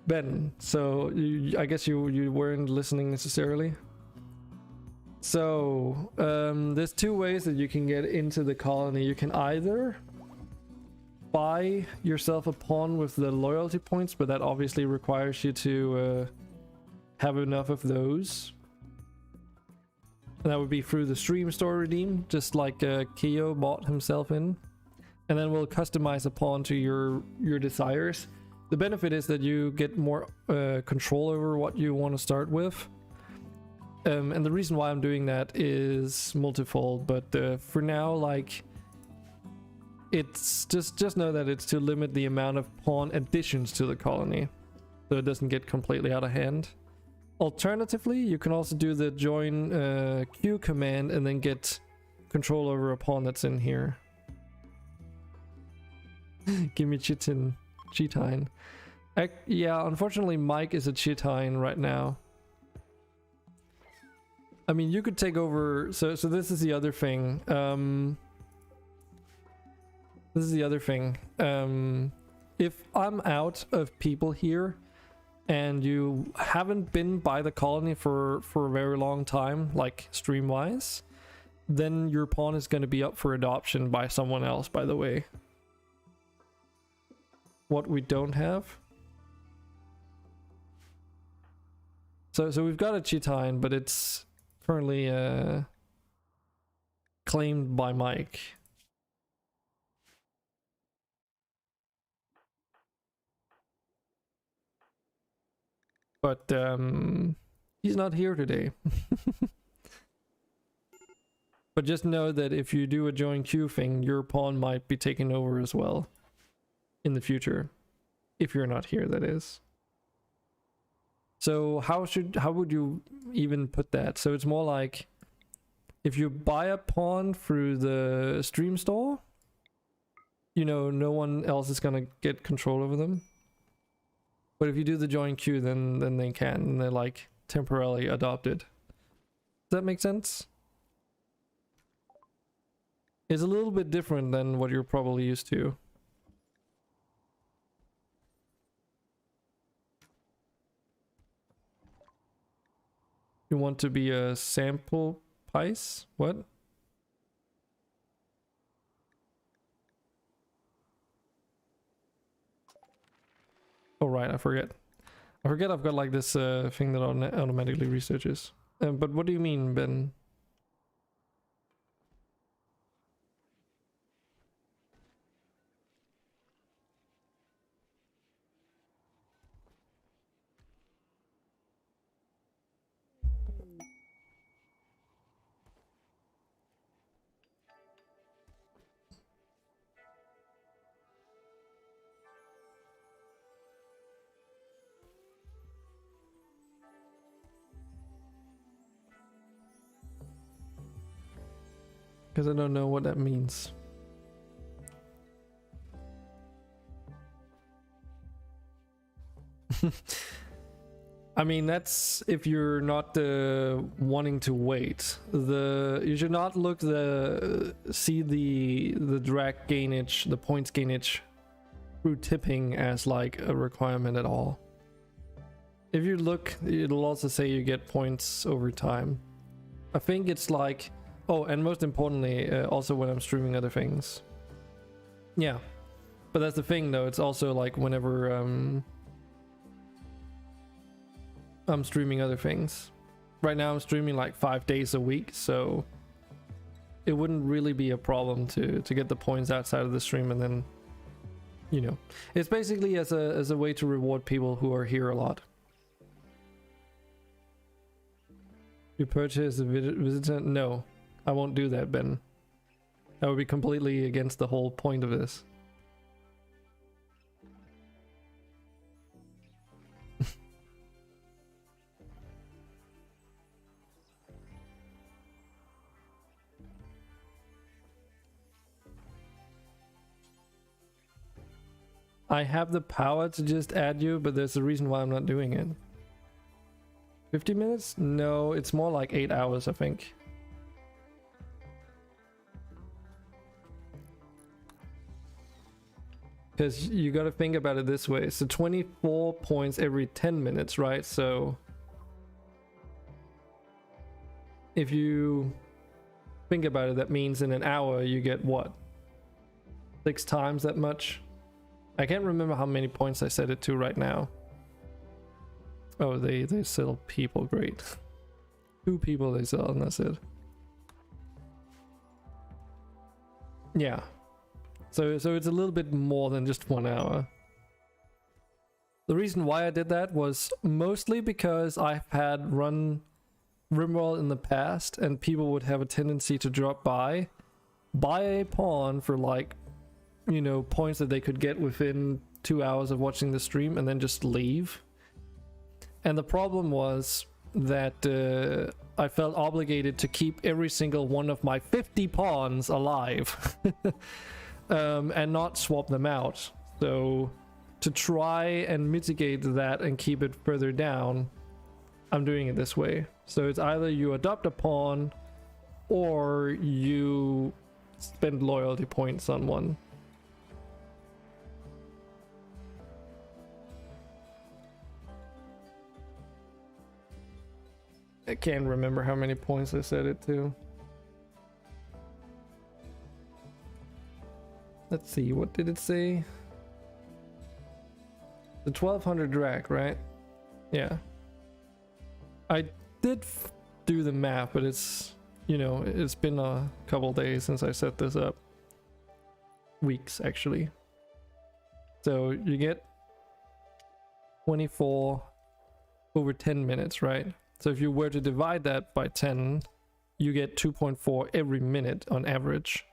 Ben, so I guess you weren't listening necessarily. So there's two ways that you can get into the colony. You can either buy yourself a pawn with the loyalty points, but that obviously requires you to have enough of those. And that would be through the streamstore redeem, just like Keo bought himself in. And then we'll customize a pawn to your desires. The benefit is that you get more control over what you want to start with. And the reason why I'm doing that is multifold, but for now, like, it's just know that it's to limit the amount of pawn additions to the colony, so it doesn't get completely out of hand. Alternatively, you can also do the join Q command and then get control over a pawn that's in here. Give me Chitine. Yeah, unfortunately Mike is a Chitine right now. I mean, you could take over, so this is the other thing. This is the other thing. If I'm out of people here and you haven't been by the colony for a very long time, like stream wise, then your pawn is going to be up for adoption by someone else, by the way. What we don't have. So we've got a Chitine, but it's currently claimed by Mike. But he's not here today. But just know that if you do a join queue thing, your pawn might be taken over as well in the future. If you're not here, that is. So how would you even put that? So it's more like if you buy a pawn through the stream store, you know, no one else is gonna get control over them. But if you do the join queue, then they can, and they're like temporarily adopted. Does that make sense? It's a little bit different than what you're probably used to. You want to be a sample piece? What? Oh right, I forget. I've got like this thing that automatically researches. But what do you mean, Ben? Because I don't know what that means. I mean, that's if you're not wanting to wait. You should not look see the drag gainage, the points gainage through tipping as like a requirement at all. If you look, it'll also say you get points over time. I think it's like, oh, and most importantly, also when I'm streaming other things. Yeah, but that's the thing though, it's also like whenever I'm streaming other things. Right now I'm streaming like 5 days a week, so it wouldn't really be a problem to get the points outside of the stream, and then, you know, it's basically as a way to reward people who are here a lot. You purchase a visitor? No, I won't do that, Ben. That would be completely against the whole point of this. I have the power to just add you, but there's a reason why I'm not doing it. 50 minutes? No, it's more like 8 hours, I think. Because you got to think about it this way. So 24 points every 10 minutes, right? So if you think about it, that means in an hour you get what? 6 times that much? I can't remember how many points I set it to right now. Oh, they sell people, great. 2 people they sell, and that's it. Yeah. So it's a little bit more than just 1 hour. The reason why I did that was mostly because I've had run RimWorld in the past, and people would have a tendency to drop by, buy a pawn for like, you know, points that they could get within 2 hours of watching the stream, and then just leave. And the problem was that I felt obligated to keep every single one of my 50 pawns alive. And not swap them out. So to try and mitigate that and keep it further down, I'm doing it this way. So it's either you adopt a pawn or you spend loyalty points on one. I can't remember how many points I set it to. Let's see, what did it say? The 1200 drag, right? Yeah. I did do the math, but it's, you know, it's been a couple days since I set this up. Weeks, actually. So you get 24 over 10 minutes, right? So if you were to divide that by 10, you get 2.4 every minute on average.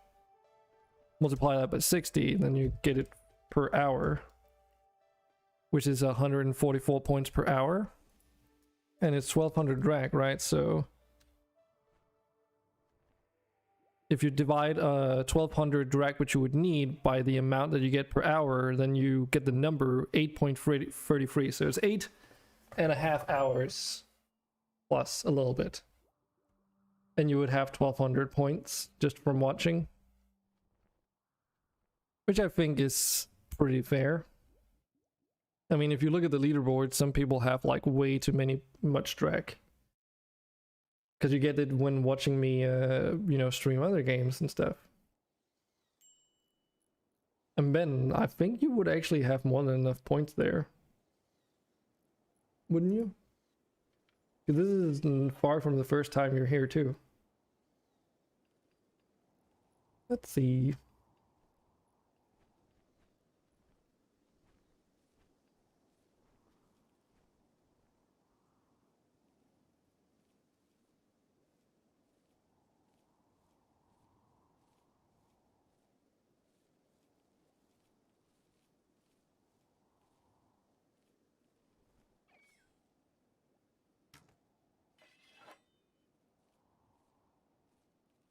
Multiply that by 60, then you get it per hour, which is 144 points per hour. And it's 1200 drag, right? So if you divide 1200 drag, which you would need, by the amount that you get per hour, then you get the number 8.33. So it's 8.5 hours plus a little bit. And you would have 1200 points just from watching. Which I think is pretty fair. I mean, if you look at the leaderboard, some people have like way too much drag. Because you get it when watching me, you know, stream other games and stuff. And Ben, I think you would actually have more than enough points there. Wouldn't you? 'Cause this is far from the first time you're here too. Let's see.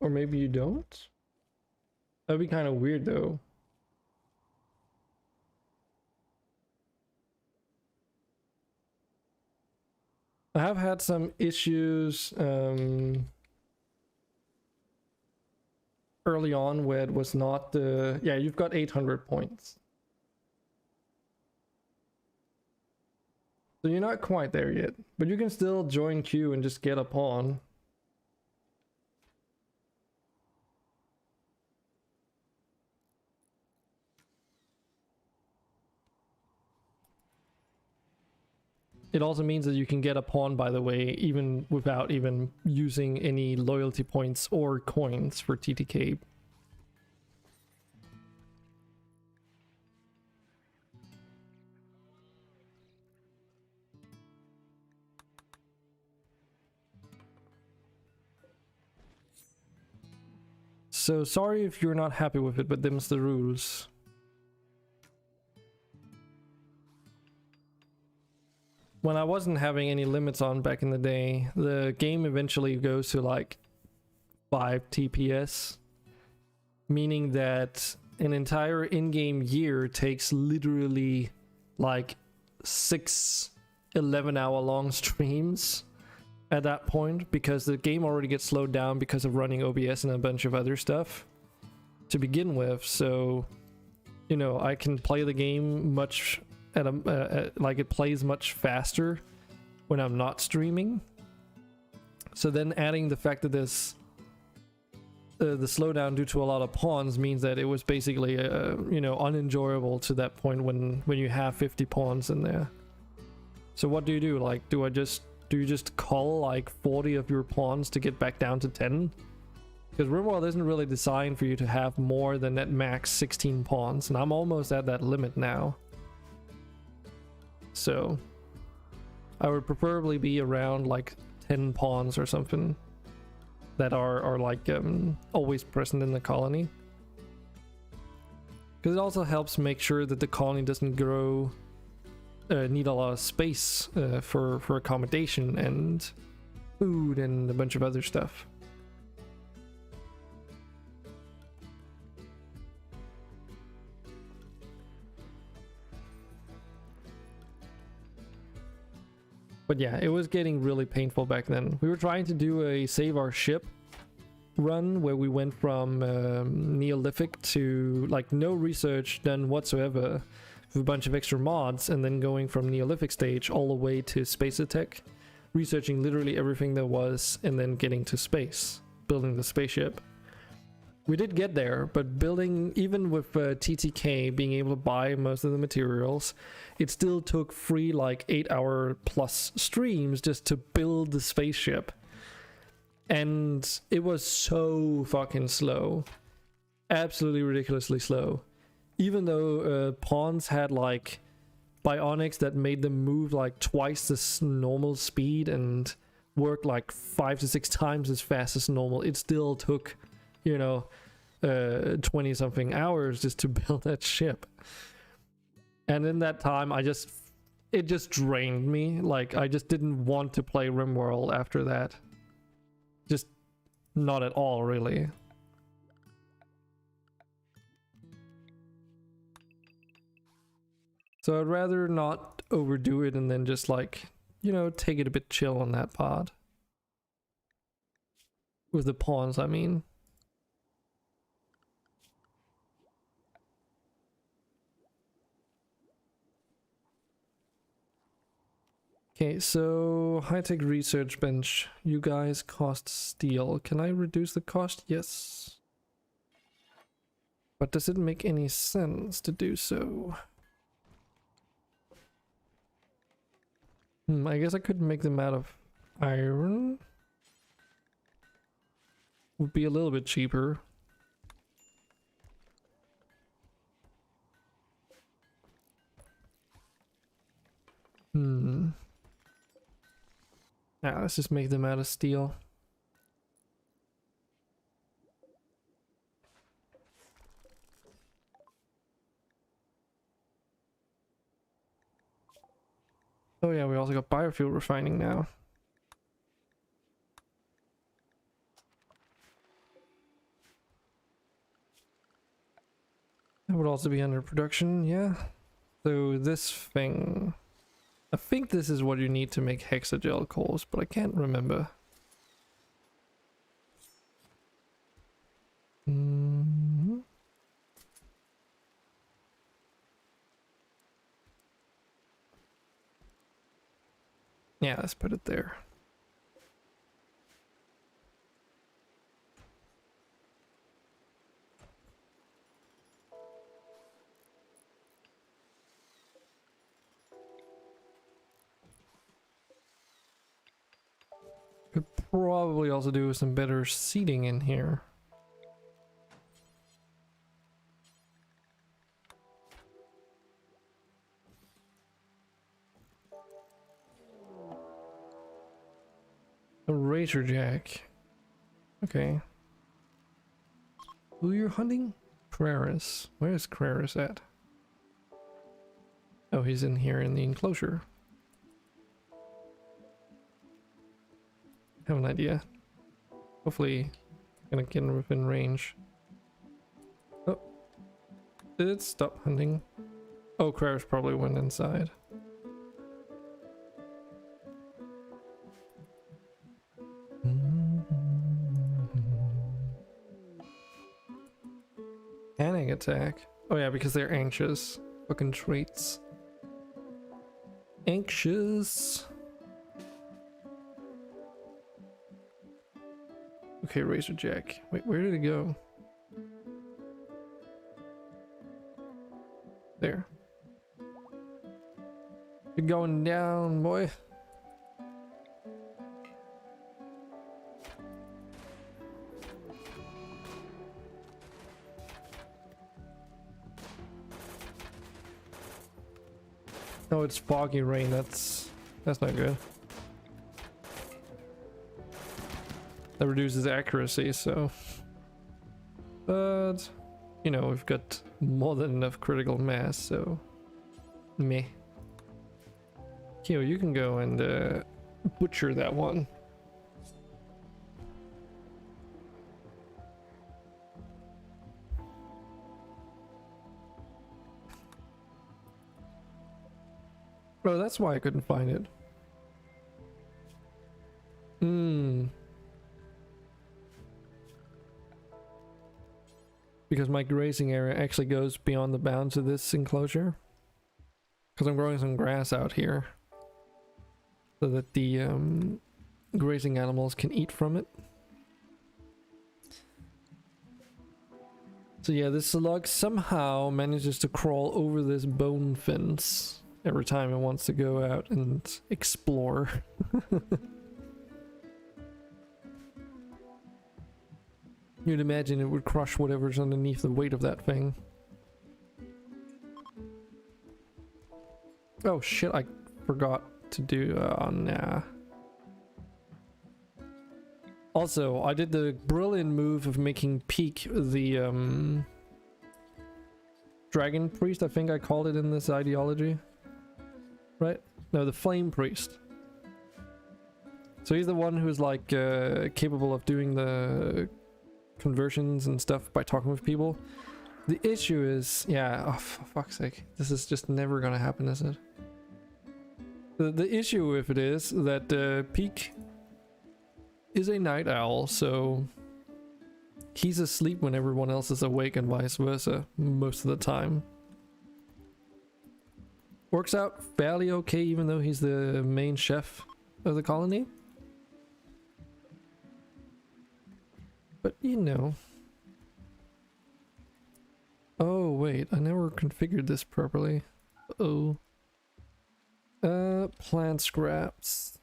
Or maybe you don't? That'd be kind of weird though. I have had some issues early on where it was not the... Yeah, you've got 800 points. So you're not quite there yet, but you can still join queue and just get a pawn. It also means that you can get a pawn, by the way, even without even using any loyalty points or coins for TTK. So sorry if you're not happy with it, but them's the rules. When I wasn't having any limits on back in the day, the game eventually goes to like 5 TPS, meaning that an entire in-game year takes literally like 6 11-hour long streams at that point, because the game already gets slowed down because of running OBS and a bunch of other stuff to begin with. So, you know, I can play the game much at a like it plays much faster when I'm not streaming. So then adding the fact that this the slowdown due to a lot of pawns means that it was basically you know, unenjoyable to that point when you have 50 pawns in there. So what do? Like, do you just cull like 40 of your pawns to get back down to 10? Because RimWorld isn't really designed for you to have more than that max 16 pawns, and I'm almost at that limit now. So I would preferably be around like 10 pawns or something that are like always present in the colony, because it also helps make sure that the colony doesn't grow, need a lot of space for accommodation and food and a bunch of other stuff. But yeah, it was getting really painful back then. We were trying to do a save our ship run where we went from Neolithic to like no research done whatsoever with a bunch of extra mods, and then going from Neolithic stage all the way to Space Attack, researching literally everything there was, and then getting to space, building the spaceship. We did get there, but building, even with TTK being able to buy most of the materials, it still took 3 like 8-hour plus streams just to build the spaceship. And it was so fucking slow. Absolutely ridiculously slow. Even though pawns had like bionics that made them move like twice this normal speed and work like 5 to 6 times as fast as normal, it still took, you know, 20 something hours just to build that ship. And in that time it just drained me. Like, I just didn't want to play RimWorld after that. Just not at all, really. So I'd rather not overdo it and then just, like, you know, take it a bit chill on that part. With the pawns, I mean. Okay, so high-tech research bench. You guys cost steel. Can I reduce the cost? Yes. But does it make any sense to do so? I guess I could make them out of iron. Would be a little bit cheaper. Yeah, let's just make them out of steel. Oh yeah, we also got biofuel refining now. That would also be under production, yeah. So this thing, I think this is what you need to make hexagel cores, but I can't remember. Yeah, let's put it there. Could probably also do some better seating in here. A razor jack. Okay. Who you're hunting? Kraris. Where is Kraris at? Oh, he's in here in the enclosure. I have an idea. Hopefully gonna get within range. Oh. Did it stop hunting? Oh, Kraris probably went inside. Panic attack. Oh yeah, because they're anxious. Fucking traits. Anxious. Okay, Razor Jack. Wait, where did it go? There. You're going down, boy. No, it's foggy rain. That's not good. That reduces accuracy, so. But you know, we've got more than enough critical mass, so meh. Kyo, you can go and butcher that one. Oh, that's why I couldn't find it. Because my grazing area actually goes beyond the bounds of this enclosure. Because I'm growing some grass out here. So that the grazing animals can eat from it. So yeah, this slug somehow manages to crawl over this bone fence every time it wants to go out and explore. You'd imagine it would crush whatever's underneath the weight of that thing. Oh shit, I forgot to do, nah. Also, I did the brilliant move of making Peak the, Dragon Priest, I think I called it in this ideology. Right? No, the Flame Priest. So he's the one who's like, capable of doing the conversions and stuff by talking with people. The issue is, yeah, oh for fuck's sake, this is just never gonna happen, is it? The issue with it is that Peak is a night owl, so he's asleep when everyone else is awake and vice versa most of the time. Works out fairly okay even though he's the main chef of the colony. But you know. Oh wait, I never configured this properly. Uh-oh. Plant scraps.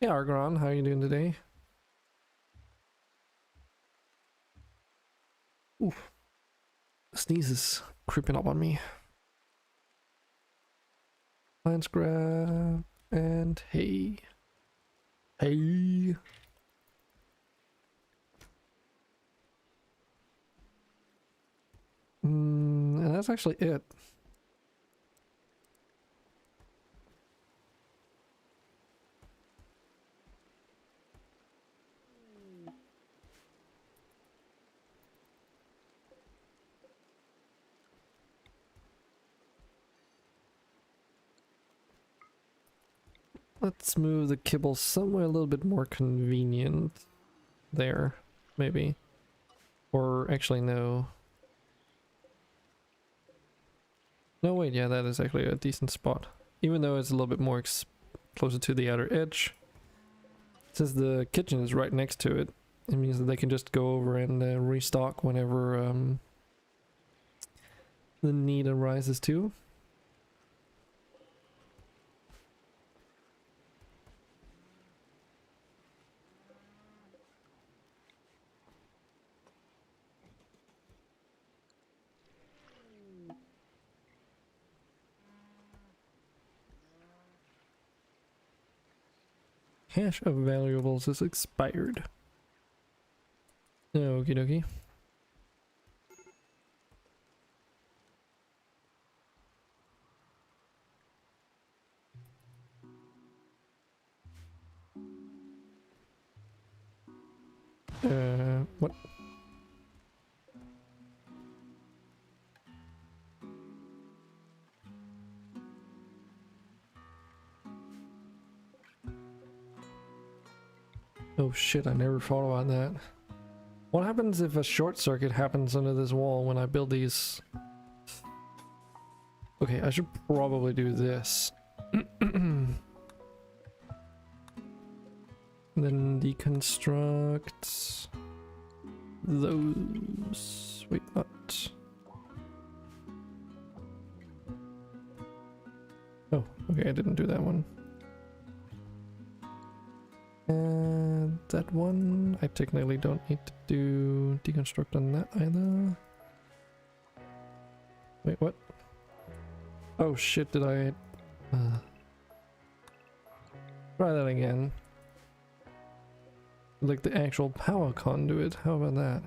Yeah, Argon, how are you doing today? Oof. Sneeze is creeping up on me. Plant scrap and hay. Hay. And that's actually it. Let's move the kibble somewhere a little bit more convenient. There, maybe. Or actually no. No wait, yeah, that is actually a decent spot. Even though it's a little bit more closer to the outer edge. Since the kitchen is right next to it, it means that they can just go over and restock whenever the need arises too. Cache of valuables is expired. Okie dokie. What? Oh shit, I never thought about that. What happens if a short circuit happens under this wall when I build these? Okay, I should probably do this. Then deconstruct those. Wait, what? Oh, okay, I didn't do that one. And that one, I technically don't need to do deconstruct on that either. Wait, what? Oh shit, did I... try that again. Like the actual power conduit, how about that?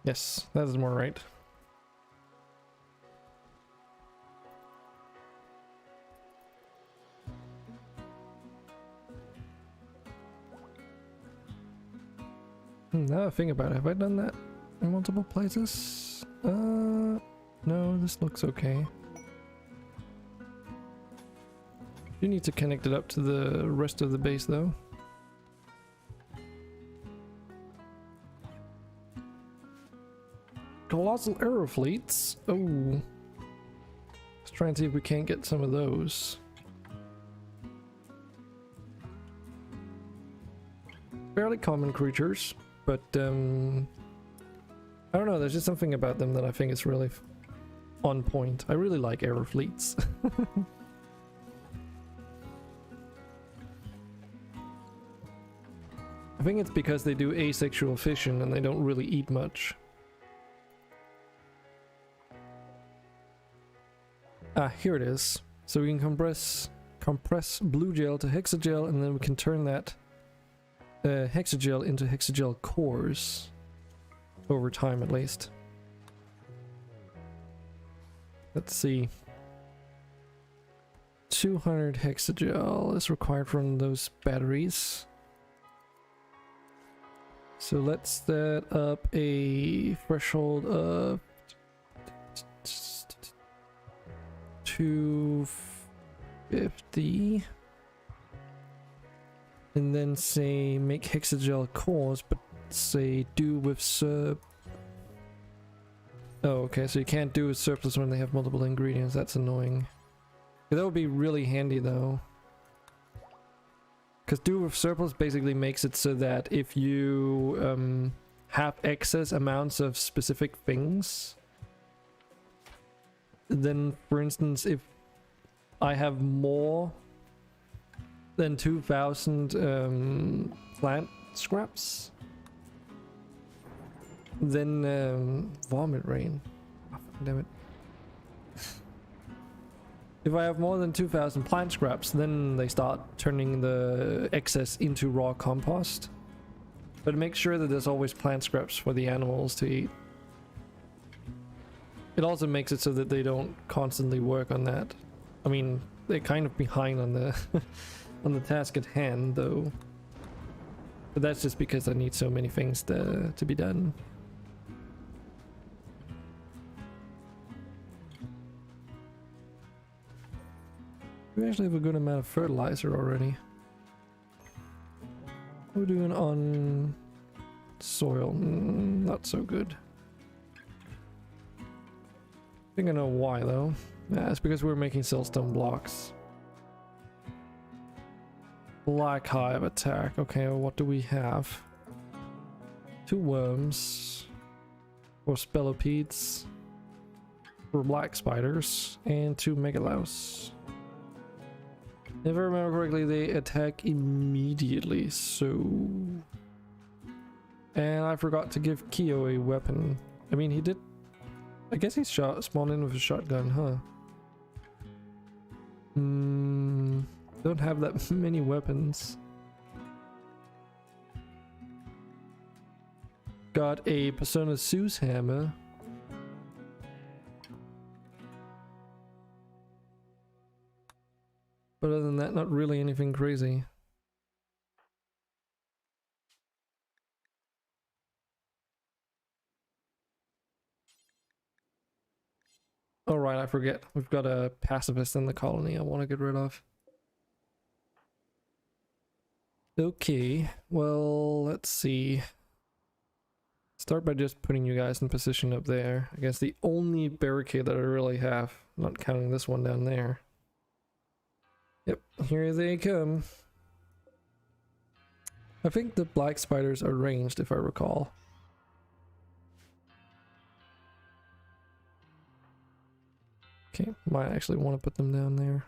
Yes, that is more right. Now I think about it, have I done that in multiple places? No, this looks okay. You need to connect it up to the rest of the base though. Colossal aero fleets. Oh. Let's try and see if we can't get some of those. Fairly common creatures, but I don't know, there's just something about them that I think is really on point. I really like aero fleets. I think it's because they do asexual fission and they don't really eat much. Ah, here it is. So we can compress blue gel to hexagel, and then we can turn that hexagel into hexagel cores over time, at least. Let's see. 200 hexagel is required from those batteries. So let's set up a threshold of 250. And then say make hexagel cores, but say do with Oh, okay, so you can't do with surplus when they have multiple ingredients. That's annoying. That would be really handy though. Because do with surplus basically makes it so that if you have excess amounts of specific things, then for instance, if I have more than 2,000 plant scraps, then vomit rain. Oh, damn it. If I have more than 2,000 plant scraps, then they start turning the excess into raw compost. But make sure that there's always plant scraps for the animals to eat. It also makes it so that they don't constantly work on that. I mean, they're kind of behind on the on the task at hand, though. But that's just because I need so many things to be done. We actually have a good amount of fertilizer already. What are we doing on soil? Not so good. I think I know why though. Yeah, it's because we're making siltstone blocks. Black hive attack. Okay, well, what do we have? 2 worms. 4 spellopedes. 4 black spiders. And 2 megalouse. If I remember correctly, they attack immediately, so... And I forgot to give Kyo a weapon. I mean, he did... I guess he spawned in with a shotgun, huh? Don't have that many weapons. Got a Persona Zeus hammer. But other than that, not really anything crazy. Oh right, I forget. We've got a pacifist in the colony I want to get rid of. Okay, well, let's see. Start by just putting you guys in position up there against the only barricade that I really have, not counting this one down there. Yep, here they come. I think the black spiders are ranged, if I recall. Okay, might actually want to put them down there.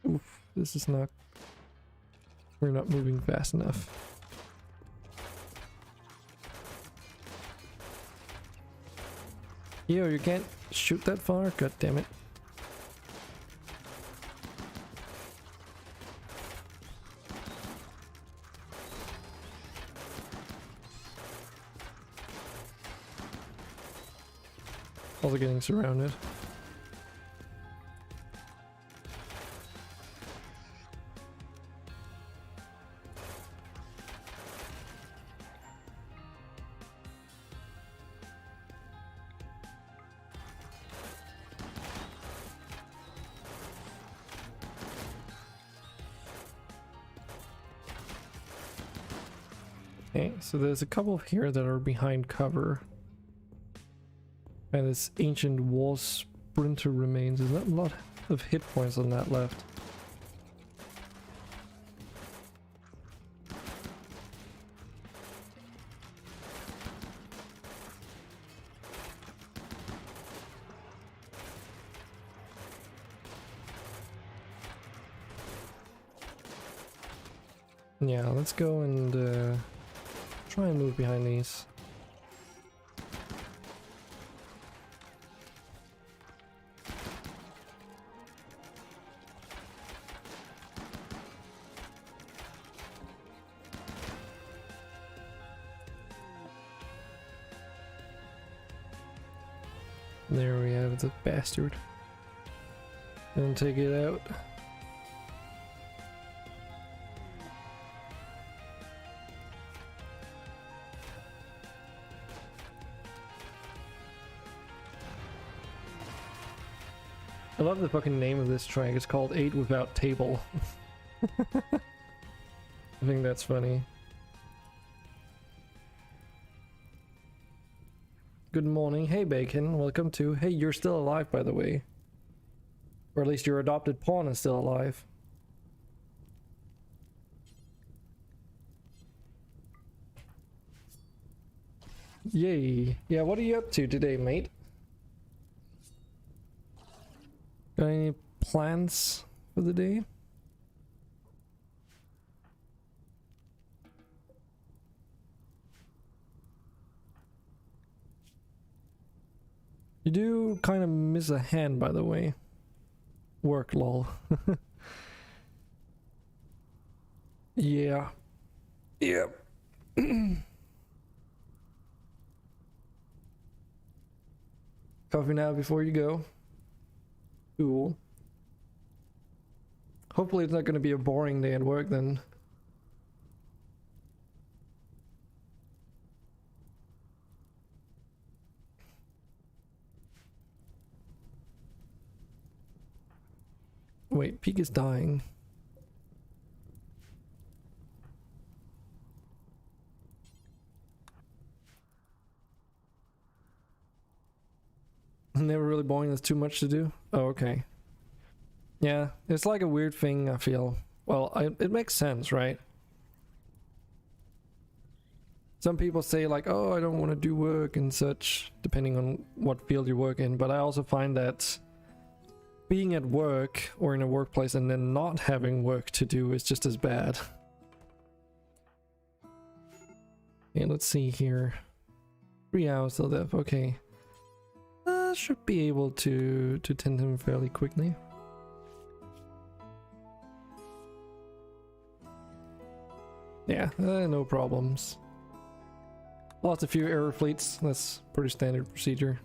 Oof, this is not... We're not moving fast enough. Yo, you can't shoot that far? God damn it. Also getting surrounded. Okay, so there's a couple here that are behind cover. And this ancient wall sprinter remains. There's not a lot of hit points on that left. Yeah, let's go and try and move behind these. There we have the bastard. And take it out. I love the fucking name of this track. It's called 8 Without Table. I think that's funny. Good morning. Hey, Bacon. Welcome to... Hey, you're still alive, by the way. Or at least your adopted pawn is still alive. Yay. Yeah, what are you up to today, mate? Got any plans for the day? You do kind of miss a hand, by the way. Work, lol. Yeah. Yep. Coffee now before you go. Cool. Hopefully it's not going to be a boring day at work then. Wait, Peak is dying. Never really boring, there's too much to do? Oh, okay. Yeah, it's like a weird thing, I feel. Well, it makes sense, right? Some people say like, oh, I don't want to do work and such, depending on what field you work in, but I also find that being at work or in a workplace and then not having work to do is just as bad. Yeah, let's see here. 3 hours till death, okay. Should be able to tend him fairly quickly. Yeah, no problems. Lost a few error fleets, that's pretty standard procedure.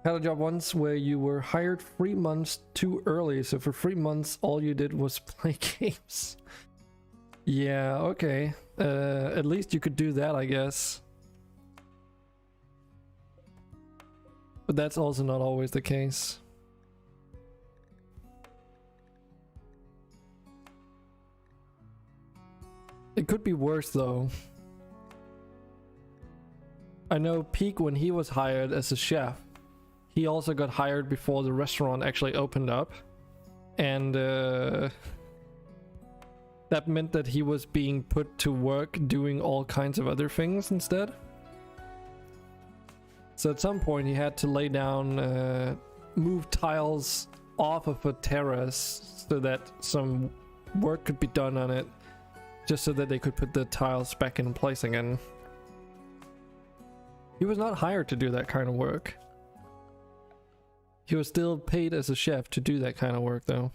Had a job once where you were hired 3 months too early, so for 3 months all you did was play games. Yeah, okay. At least you could do that, I guess. But that's also not always the case. It could be worse though. I know Peak, when he was hired as a chef, he also got hired before the restaurant actually opened up. And that meant that he was being put to work doing all kinds of other things instead. So at some point he had to lay down, move tiles off of a terrace so that some work could be done on it, just so that they could put the tiles back in place again. He was not hired to do that kind of work. He was still paid as a chef to do that kind of work though.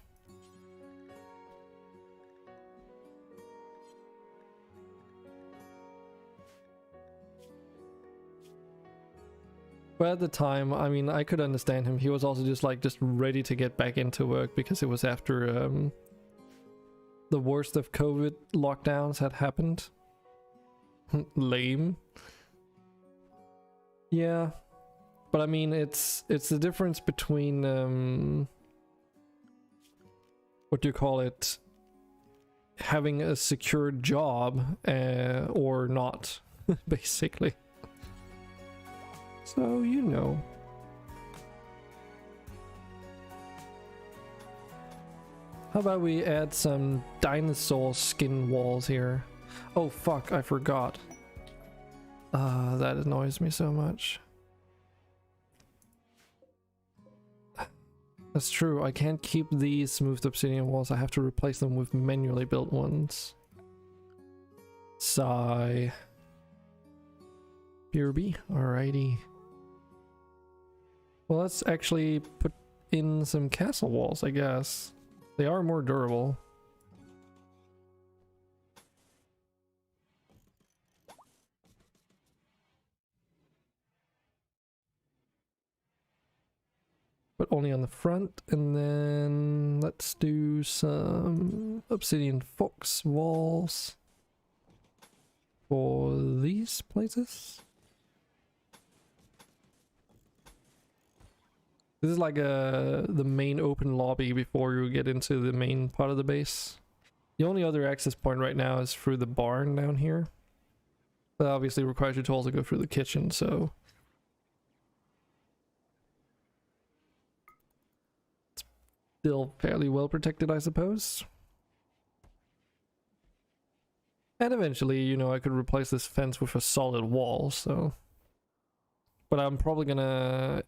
But at the time, I mean, I could understand him. He was also just ready to get back into work because it was after the worst of COVID lockdowns had happened. Lame. Yeah. But I mean, it's the difference between what do you call it? Having a secure job or not, basically. So, you know. How about we add some dinosaur skin walls here? Oh fuck, I forgot. That annoys me so much. That's true. I can't keep these smoothed obsidian walls. I have to replace them with manually built ones. Sigh. BRB. Alrighty. Well, let's actually put in some castle walls, I guess. They are more durable. But only on the front, and then let's do some obsidian fox walls for these places. This is like the main open lobby before you get into the main part of the base. The only other access point right now is through the barn down here. That obviously requires you to also go through the kitchen, so still fairly well protected, I suppose. And eventually, you know, I could replace this fence with a solid wall, so... But I'm probably gonna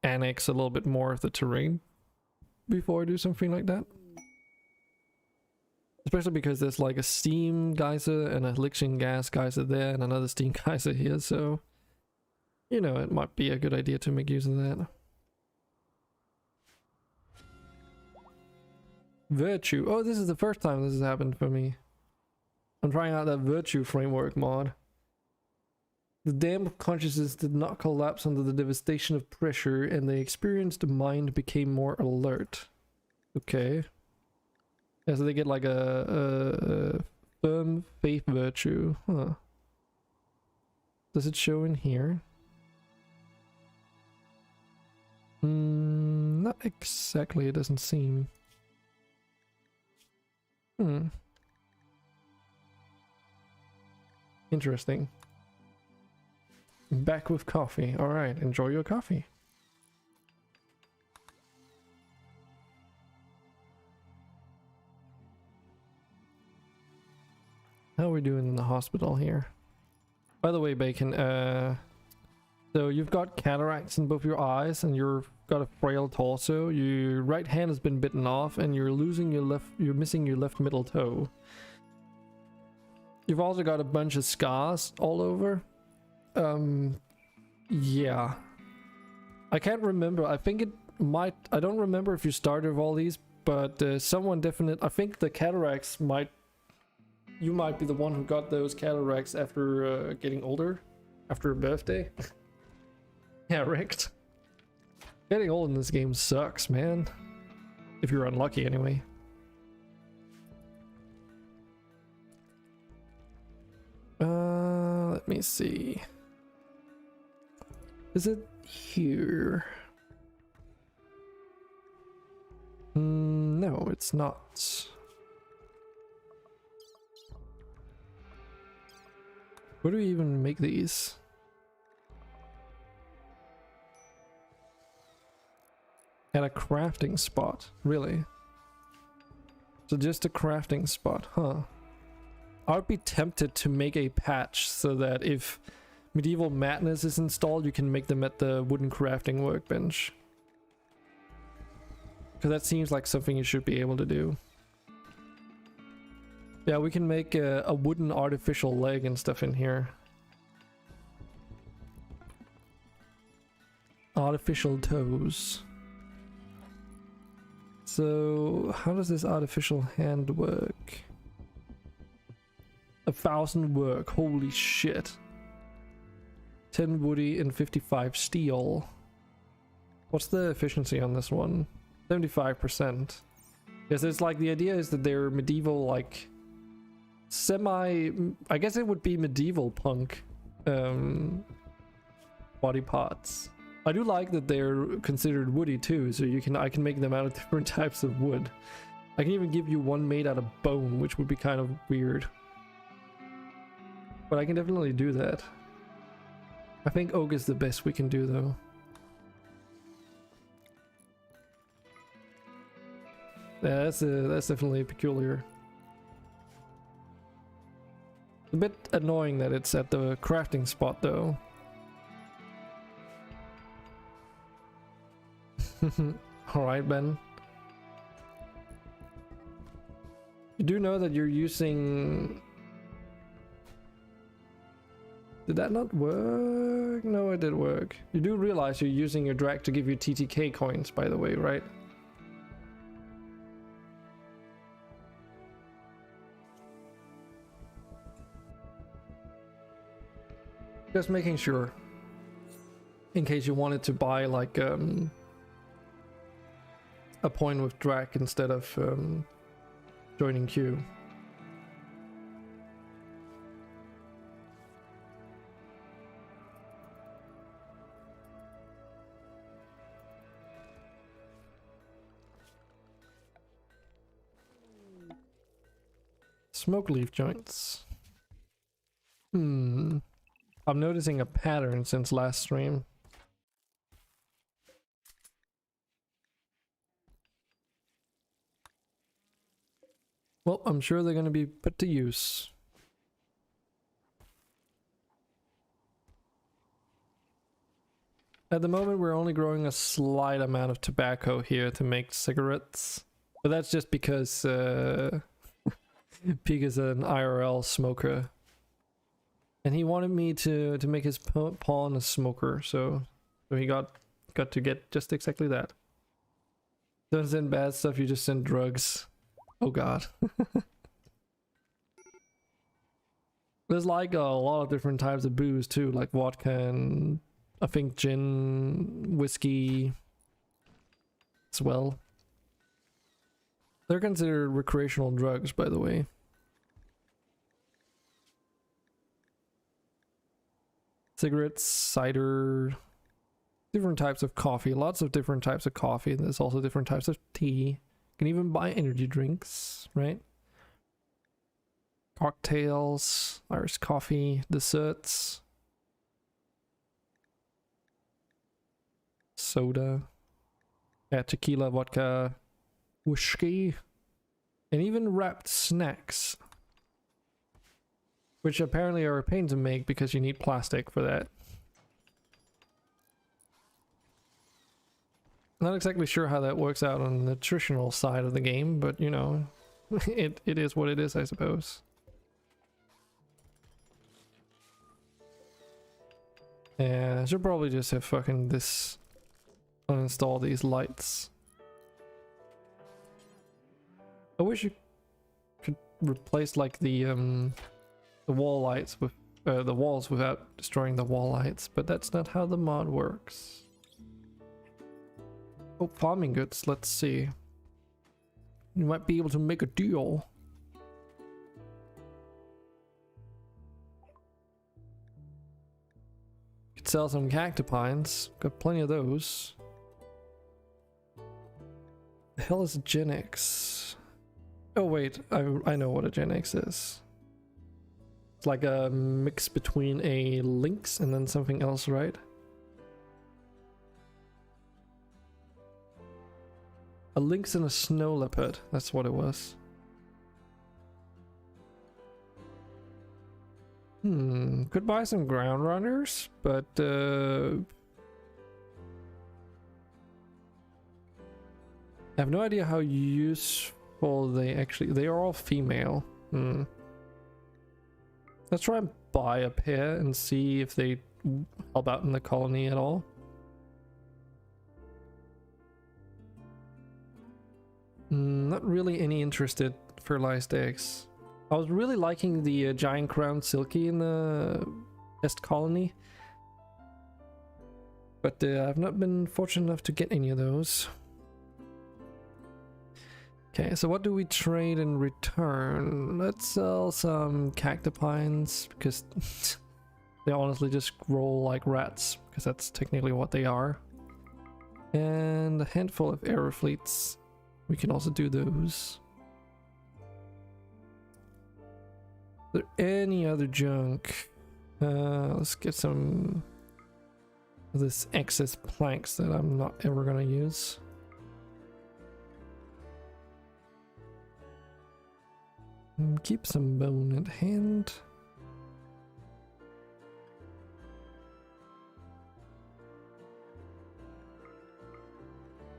annex a little bit more of the terrain before I do something like that. Especially because there's like a steam geyser and a lixion gas geyser there and another steam geyser here, so... You know, it might be a good idea to make use of that. Virtue. Oh, this is the first time this has happened for me. I'm trying out that Virtue framework mod. The dam of consciousness did not collapse under the devastation of pressure, and the experienced mind became more alert. Okay. Yeah, so they get like a firm faith virtue. Huh. Does it show in here? Not exactly, it doesn't seem. Interesting. Back with coffee. Alright, enjoy your coffee. How are we doing in the hospital here? By the way, Bacon, so you've got cataracts in both your eyes and you've got a frail torso. Your right hand has been bitten off and you're missing your left middle toe. You've also got a bunch of scars all over. Yeah. I can't remember. I think it might... I don't remember if you started with all these, but someone definite... I think the cataracts might... You might be the one who got those cataracts after getting older. After a birthday. Yeah, wrecked. Getting old in this game sucks, man. If you're unlucky, anyway. Let me see. Is it here? No, it's not. Where do we even make these? At a crafting spot, really? So just a crafting spot, huh? I would be tempted to make a patch so that if Medieval Madness is installed, you can make them at the wooden crafting workbench. Because that seems like something you should be able to do. Yeah, we can make a wooden artificial leg and stuff in here. Artificial toes. So, how does this artificial hand work? 1,000 work, holy shit. 10 woody and 55 steel. What's the efficiency on this one? 75%. Yes, it's like the idea is that they're medieval, like semi... I guess it would be medieval punk body parts. I do like that they're considered woody too, so I can make them out of different types of wood. I can even give you one made out of bone, which would be kind of weird. But I can definitely do that. I think oak is the best we can do though. Yeah, that's definitely peculiar. A bit annoying that it's at the crafting spot though. Alright, Ben. You do know that you're using... Did that not work? No, it did work. You do realize you're using your drag to give you TTK coins, by the way, right? Just making sure. In case you wanted to buy like a point with drag instead of joining queue. Smoke leaf joints. I'm noticing a pattern since last stream. Well, I'm sure they're going to be put to use. At the moment, we're only growing a slight amount of tobacco here to make cigarettes. But that's just because Pig is an IRL smoker. And he wanted me to make his pawn a smoker, so he got to get just exactly that. Don't send bad stuff, you just send drugs. Oh god. There's like a lot of different types of booze too, like vodka and I think gin, whiskey as well. They're considered recreational drugs, by the way. Cigarettes, cider, different types of coffee, lots of different types of coffee. There's also different types of tea. You can even buy energy drinks, right? Cocktails, Irish coffee, desserts, soda, tequila, vodka, whiskey, and even wrapped snacks. Which apparently are a pain to make because you need plastic for that. Not exactly sure how that works out on the nutritional side of the game, but you know, it is what it is, I suppose. Yeah, I should probably just have fucking this uninstall these lights. I wish you could replace like the wall lights with the walls without destroying the wall lights, but that's not how the mod works. Oh, farming goods, let's see. You might be able to make a deal. Could sell some cactipines, got plenty of those. The hell is a Gen X? Oh wait, I know what a Gen X is. It's like a mix between a lynx and then something else, right? A lynx and a snow leopard, that's what it was. Could buy some ground runners, but I have no idea how useful they are all female. Let's try and buy a pair and see if they help out in the colony at all. Not really any interested fertilized eggs. I was really liking the giant crowned silky in the test colony, but I've not been fortunate enough to get any of those. Okay, so what do we trade in return? Let's sell some cactipines because they honestly just roll like rats, because that's technically what they are. And a handful of aerofleets. We can also do those. Is there any other junk? Let's get some of this excess planks that I'm not ever gonna use. Keep some bone at hand.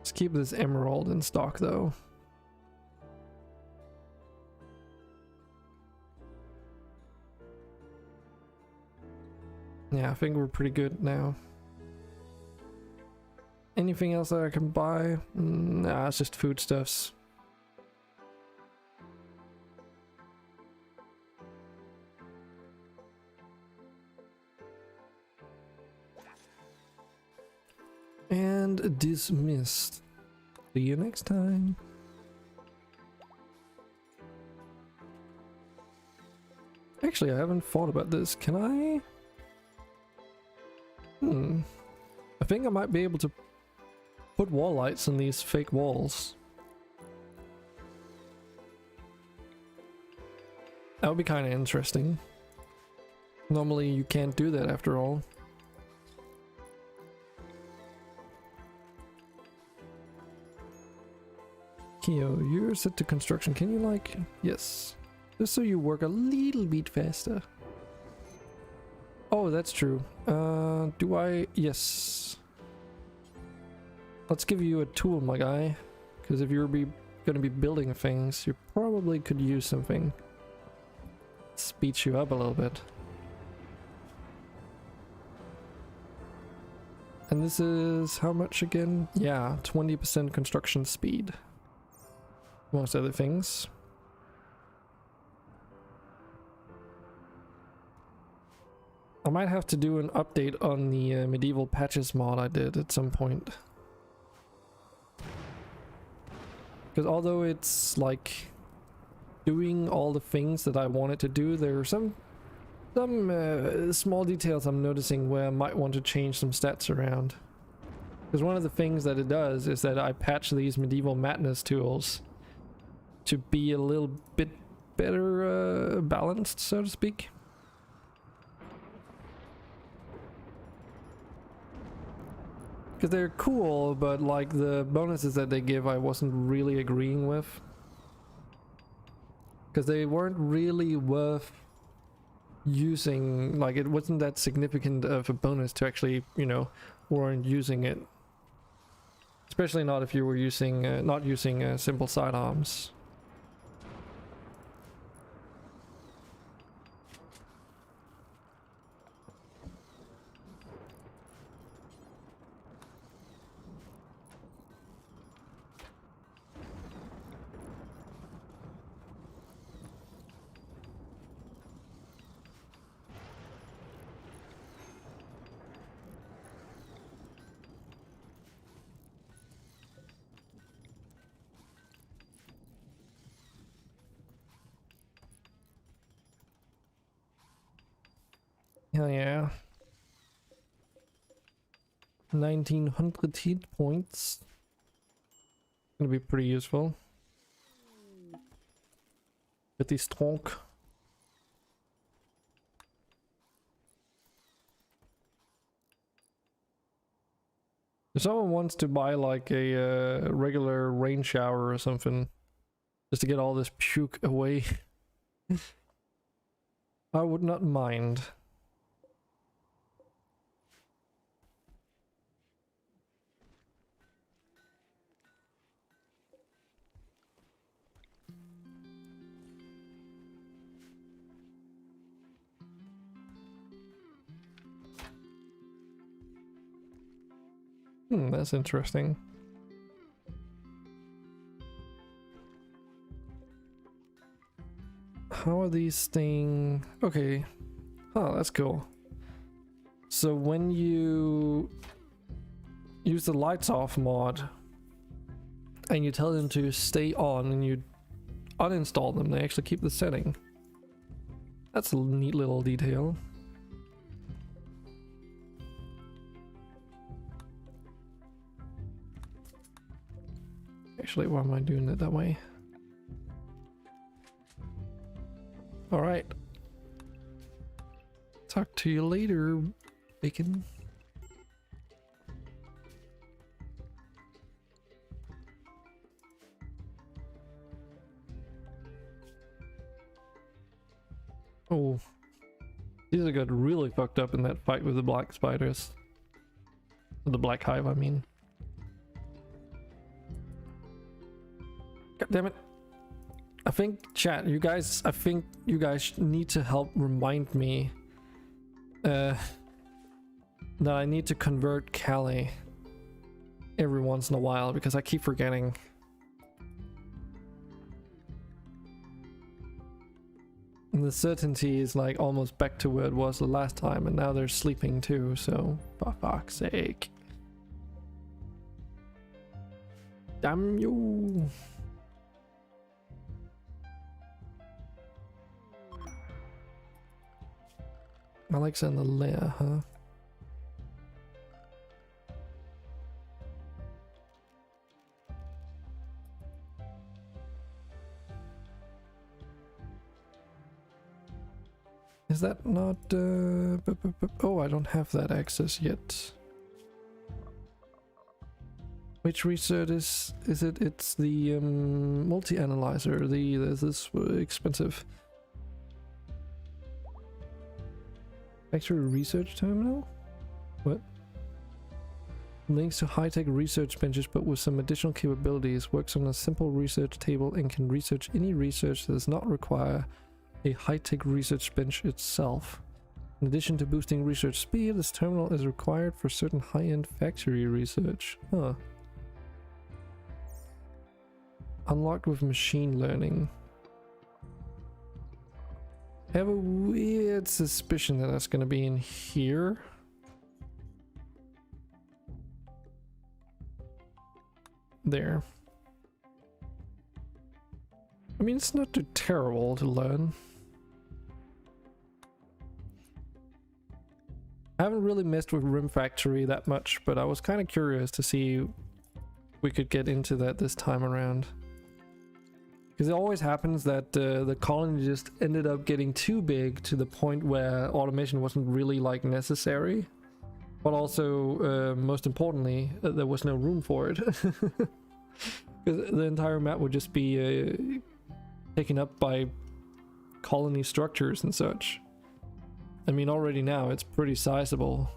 Let's keep this emerald in stock though. Yeah, I think we're pretty good now. Anything else that I can buy? Nah, it's just foodstuffs. And dismissed. See you next time. Actually, I haven't thought about this. Can I? I think I might be able to put wall lights on these fake walls. That would be kind of interesting. Normally you can't do that after all. Kyo, you're set to construction. Can you like... Yes. Just so you work a little bit faster. Oh, that's true. Do I... Yes. Let's give you a tool, my guy. Because if you're gonna be building things, you probably could use something. Speeds you up a little bit. And this is how much again? Yeah, 20% construction speed. Most other things. I might have to do an update on the medieval patches mod I did at some point. Because although it's like doing all the things that I want it to do, there are some small details I'm noticing where I might want to change some stats around. Because one of the things that it does is that I patch these medieval madness tools to be a little bit better balanced, so to speak. Because they're cool, but like the bonuses that they give I wasn't really agreeing with. Because they weren't really worth using, like it wasn't that significant of a bonus to actually, you know, warrant using it. Especially not if you were using, not using simple sidearms. Hell yeah. 1900 hit points. Gonna be pretty useful. Pretty strong. If someone wants to buy like a regular rain shower or something, just to get all this puke away, I would not mind. That's interesting. How are these things? Okay. Oh, that's cool. So when you use the lights off mod and you tell them to stay on and you uninstall them, they actually keep the setting. That's a neat little detail. Actually, why am I doing it that way? All right. Talk to you later, bacon. Oh, these are got really fucked up in that fight with the black spiders. The black hive, I mean. damn it. I think, chat, I think you guys need to help remind me that I need to convert Calais every once in a while because I keep forgetting. And the certainty is like almost back to where it was the last time, and now they're sleeping too, so for fuck's sake. Damn you. Alexander Lair, huh? Is that not oh, I don't have that access yet. Which research is it? It's the multi-analyzer, this expensive factory research terminal? What? Links to high-tech research benches but with some additional capabilities, works on a simple research table and can research any research that does not require a high-tech research bench itself. In addition to boosting research speed, this terminal is required for certain high-end factory research. Huh. Unlocked with machine learning. I have a weird suspicion that that's going to be in here. There. I mean, it's not too terrible to learn. I haven't really messed with Rim Factory that much, but I was kind of curious to see if we could get into that this time around. Because it always happens that the colony just ended up getting too big to the point where automation wasn't really like necessary. But also, most importantly, there was no room for it. Because the entire map would just be taken up by colony structures and such. I mean, already now it's pretty sizable.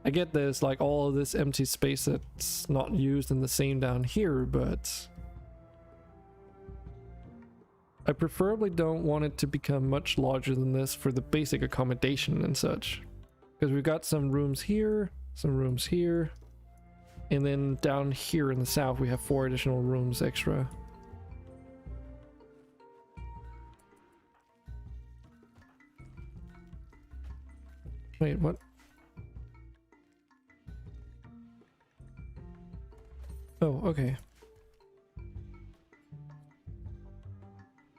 I get there's like all of this empty space that's not used in the same down here, but I preferably don't want it to become much larger than this for the basic accommodation and such. Because we've got some rooms here, and then down here in the south we have 4 additional rooms extra. Wait, what? Oh, okay.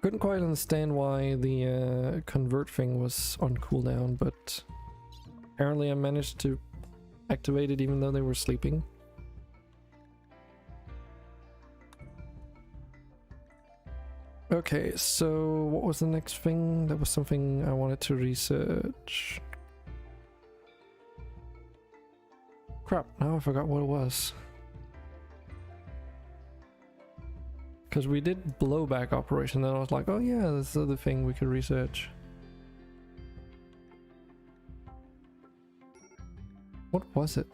Couldn't quite understand why the convert thing was on cooldown, but apparently I managed to activate it even though they were sleeping. Okay, so what was the next thing? That was something I wanted to research. Crap, now I forgot what it was. Because we did blowback operation, then I was like, oh yeah, this is the other thing we could research. What was it?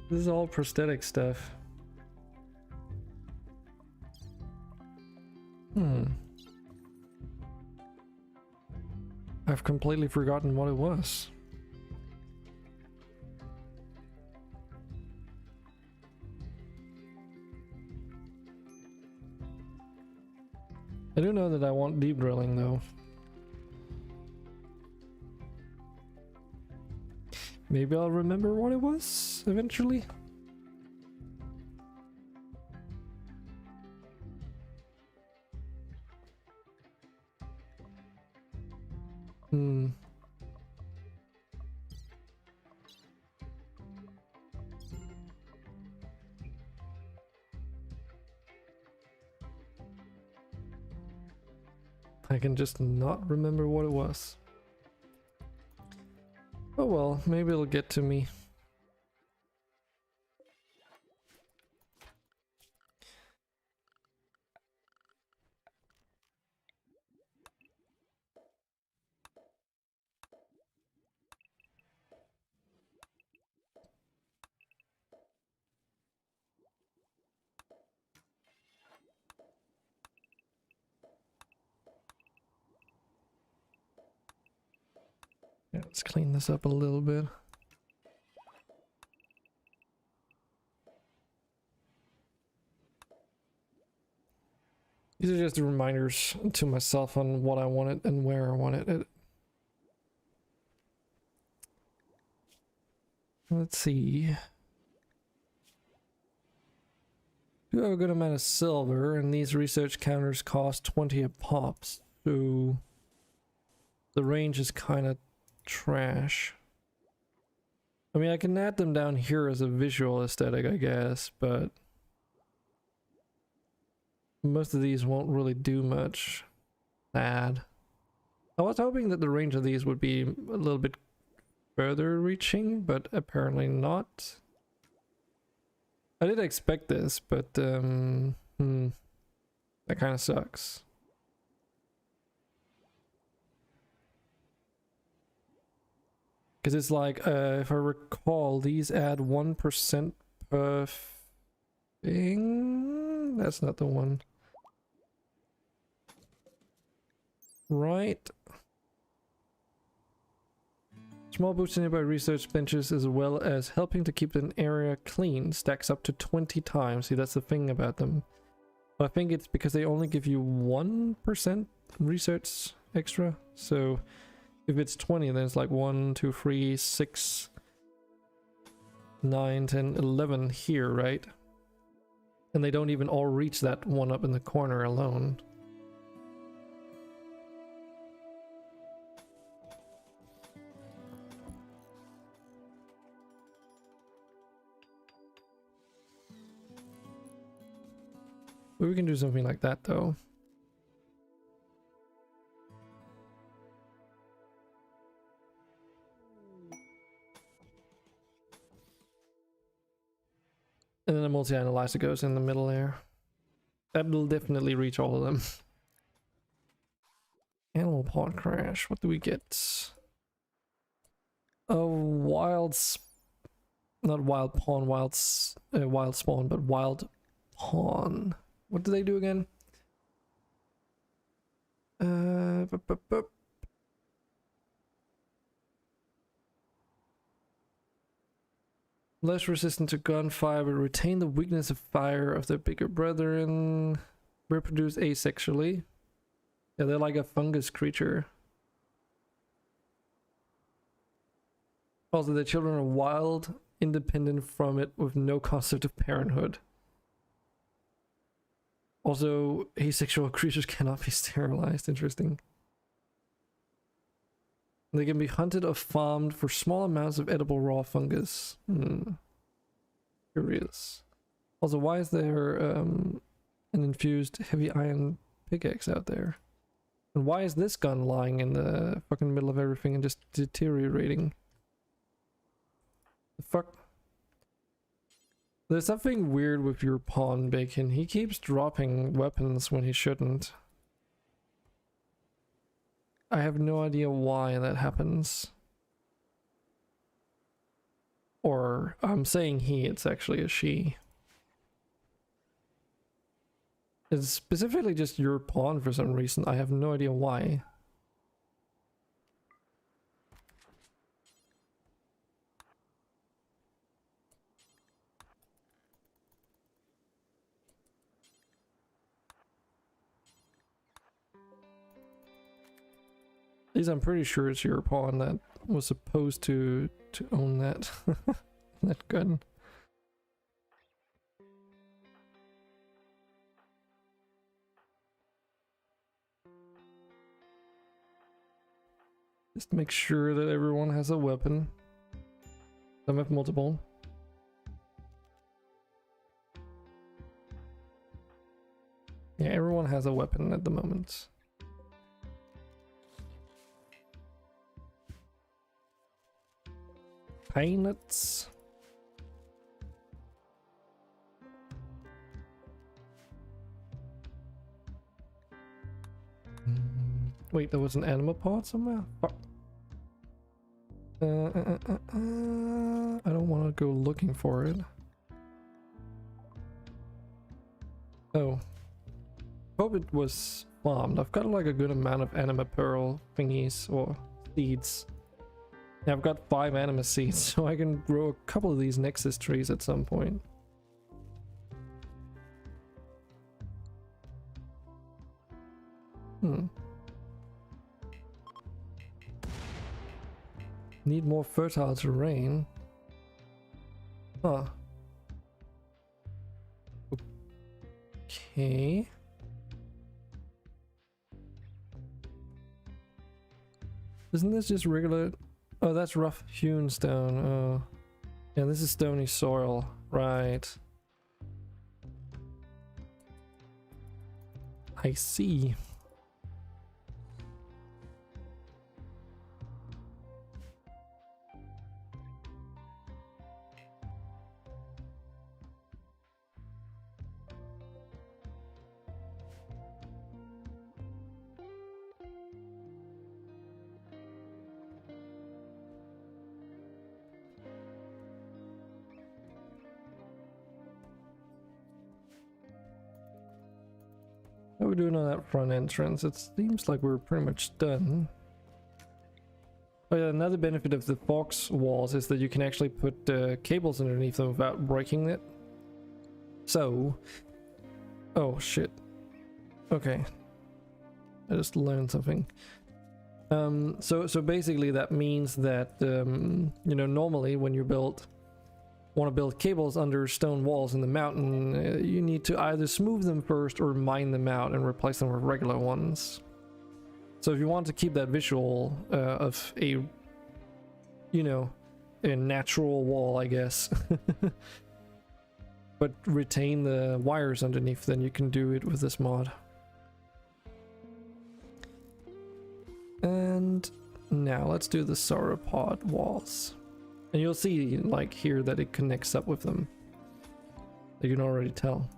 This is all prosthetic stuff. I've completely forgotten what it was. I do know that I want deep drilling though. Maybe I'll remember what it was eventually. I can just not remember what it was. Oh well, maybe it'll get to me. Yeah, let's clean this up a little bit. These are just the reminders to myself on what I want it and where I want it. Let's see. Do have a good amount of silver, and these research counters cost 20 a pop, so the range is kind of trash. I mean, I can add them down here as a visual aesthetic, I guess, but most of these won't really do much. Sad. I was hoping that the range of these would be a little bit further reaching, but apparently not. I did expect this, but that kind of sucks. Because it's like, if I recall, these add 1% per thing. That's not the one. Right. Small boost in nearby research benches as well as helping to keep an area clean stacks up to 20 times. See, that's the thing about them. But I think it's because they only give you 1% research extra. So if it's 20, then it's like 1, 2, 3, 6, 9, 10, 11 here, right? And they don't even all reach that one up in the corner alone. But we can do something like that though. And then the multi-analyzer goes in the middle there. That will definitely reach all of them. Animal pod crash. What do we get? A wild... Not wild pawn, wild spawn, but wild pawn. What do they do again? Less resistant to gunfire, but retain the weakness of fire of their bigger brethren. Reproduce asexually. Yeah, they're like a fungus creature. Also, their children are wild, independent from it, with no concept of parenthood. Also, asexual creatures cannot be sterilized. Interesting. They can be hunted or farmed for small amounts of edible raw fungus. Curious. Also, why is there an infused heavy iron pickaxe out there? And why is this gun lying in the fucking middle of everything and just deteriorating? The fuck? There's something weird with your pawn, Bacon. He keeps dropping weapons when he shouldn't. I have no idea why that happens. Or, I'm saying he, it's actually a she. It's specifically just your pawn for some reason. I have no idea why. At least I'm pretty sure it's your pawn that was supposed to own that that gun. Just make sure that everyone has a weapon. Some have multiple. Yeah, everyone has a weapon at the moment. Painlets. Wait, there was an animal part somewhere? Fuck. I don't want to go looking for it. Oh. Hope it was farmed. I've got like a good amount of anima pearl thingies or seeds. Yeah, I've got 5 anima seeds, so I can grow a couple of these nexus trees at some point. Need more fertile terrain. Huh. Okay. Isn't this just regular? Oh, that's rough hewn stone. Oh. Yeah, this is stony soil. Right. I see. How are we doing on that front entrance? It seems like we're pretty much done. Oh yeah, another benefit of the box walls is that you can actually put cables underneath them without breaking it. So... oh shit. Okay. I just learned something. So basically that means that, you know, normally when you want to build cables under stone walls in the mountain, you need to either smooth them first or mine them out and replace them with regular ones. So if you want to keep that visual of a, you know, a natural wall, I guess, but retain the wires underneath, then you can do it with this mod. And now let's do the Sauropod Walls. And you'll see, like, here that it connects up with them. You can already tell.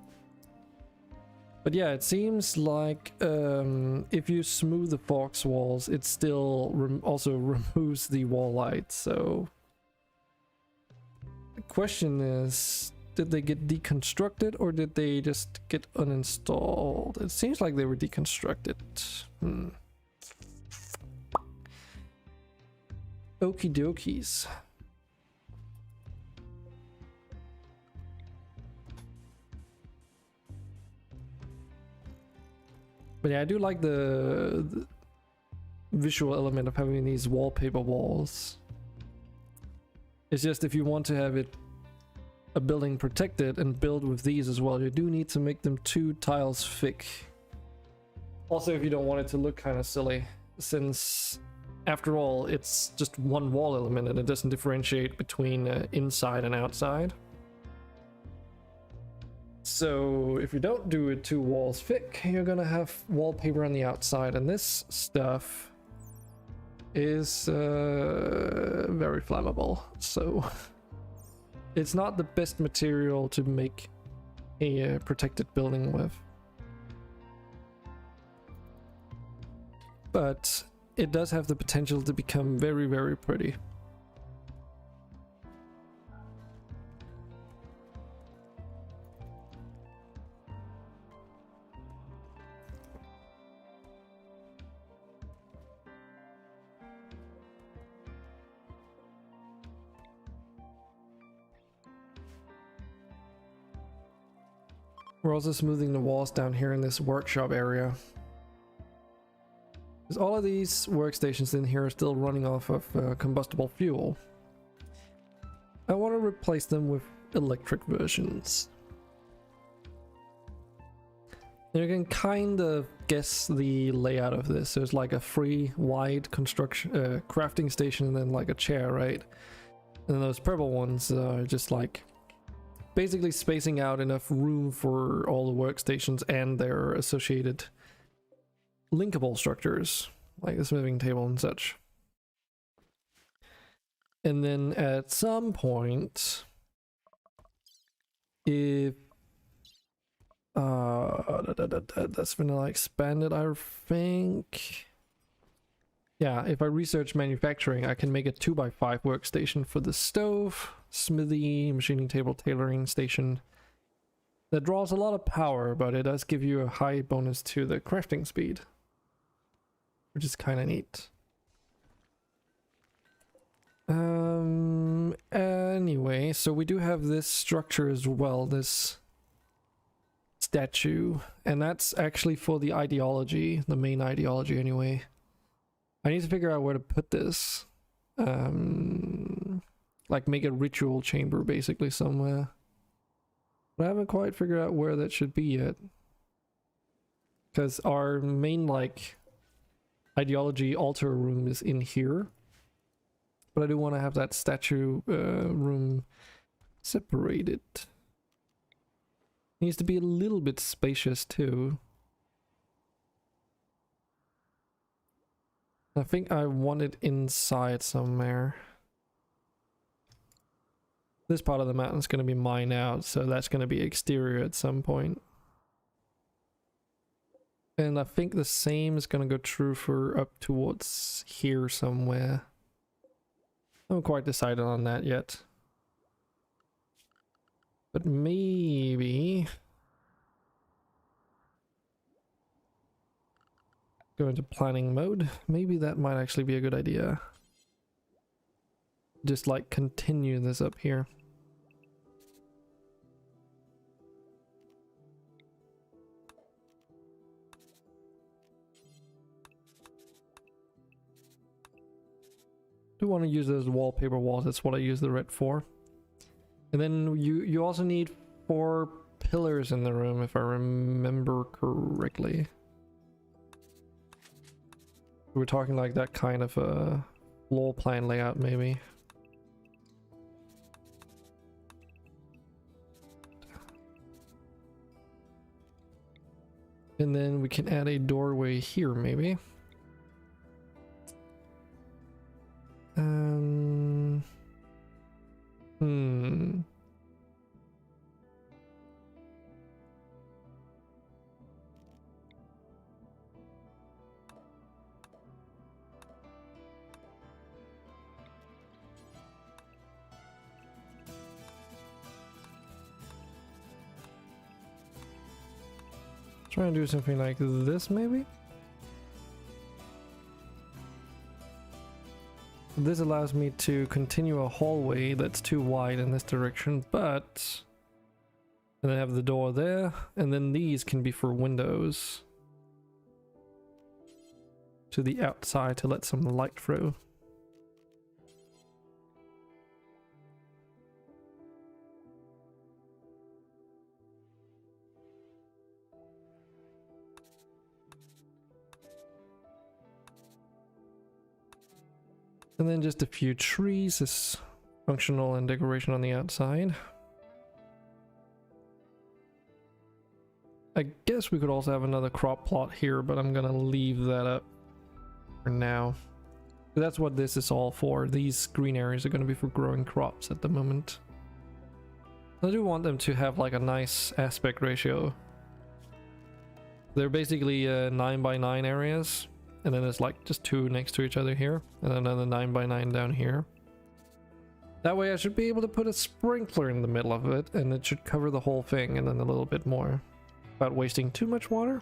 But yeah, it seems like if you smooth the box walls, it still also removes the wall light, so... the question is, did they get deconstructed or did they just get uninstalled? It seems like they were deconstructed. Okie dokies. But yeah, I do like the visual element of having these wallpaper walls. It's just if you want to have a building protected and build with these as well, you do need to make them 2 tiles thick. Also, if you don't want it to look kind of silly, since after all, it's just one wall element and it doesn't differentiate between inside and outside. So if you don't do it 2 walls thick, you're gonna have wallpaper on the outside, and this stuff is very flammable, so it's not the best material to make a protected building with. But it does have the potential to become very, very pretty. We're also smoothing the walls down here in this workshop area. Because all of these workstations in here are still running off of combustible fuel. I want to replace them with electric versions. You can kind of guess the layout of this. There's like a free wide construction crafting station and then like a chair, right? And those purple ones are just like basically spacing out enough room for all the workstations and their associated linkable structures, like the smithing table and such. And then at some point, if that's vanilla expanded, I think. Yeah, if I research manufacturing, I can make a 2x5 workstation for the stove, smithy, machining table, tailoring station. That draws a lot of power, but it does give you a high bonus to the crafting speed, which is kind of neat. Anyway, so we do have this structure as well, this statue, and that's actually for the ideology, the main ideology anyway. I need to figure out where to put this. Like make a ritual chamber basically somewhere. But I haven't quite figured out where that should be yet. Because our main like ideology altar room is in here. But I do want to have that statue room separated. Needs to be a little bit spacious too. I think I want it inside somewhere. This part of the mountain is going to be mined out, so that's going to be exterior at some point. And I think the same is going to go true for up towards here somewhere. I haven't quite decided on that yet. But maybe go into planning mode. Maybe that might actually be a good idea. Just like continue this up here. Do want to use those wallpaper walls. That's what I use the red for. And then you also need 4 pillars in the room, if I remember correctly. We're talking like that kind of a floor plan layout, maybe. And then we can add a doorway here, maybe. Try and do something like this, maybe? This allows me to continue a hallway that's too wide in this direction, but... And then have the door there, and then these can be for windows. To the outside to let some light through. And then just a few trees is functional and decoration on the outside. I guess we could also have another crop plot here, but I'm gonna leave that up for now. That's what this is all for. These green areas are gonna be for growing crops at the moment. I do want them to have like a nice aspect ratio. They're basically 9x9 areas. And then there's like just 2 next to each other here, and another 9x9 down here. That way I should be able to put a sprinkler in the middle of it, and it should cover the whole thing, and then a little bit more. Without wasting too much water.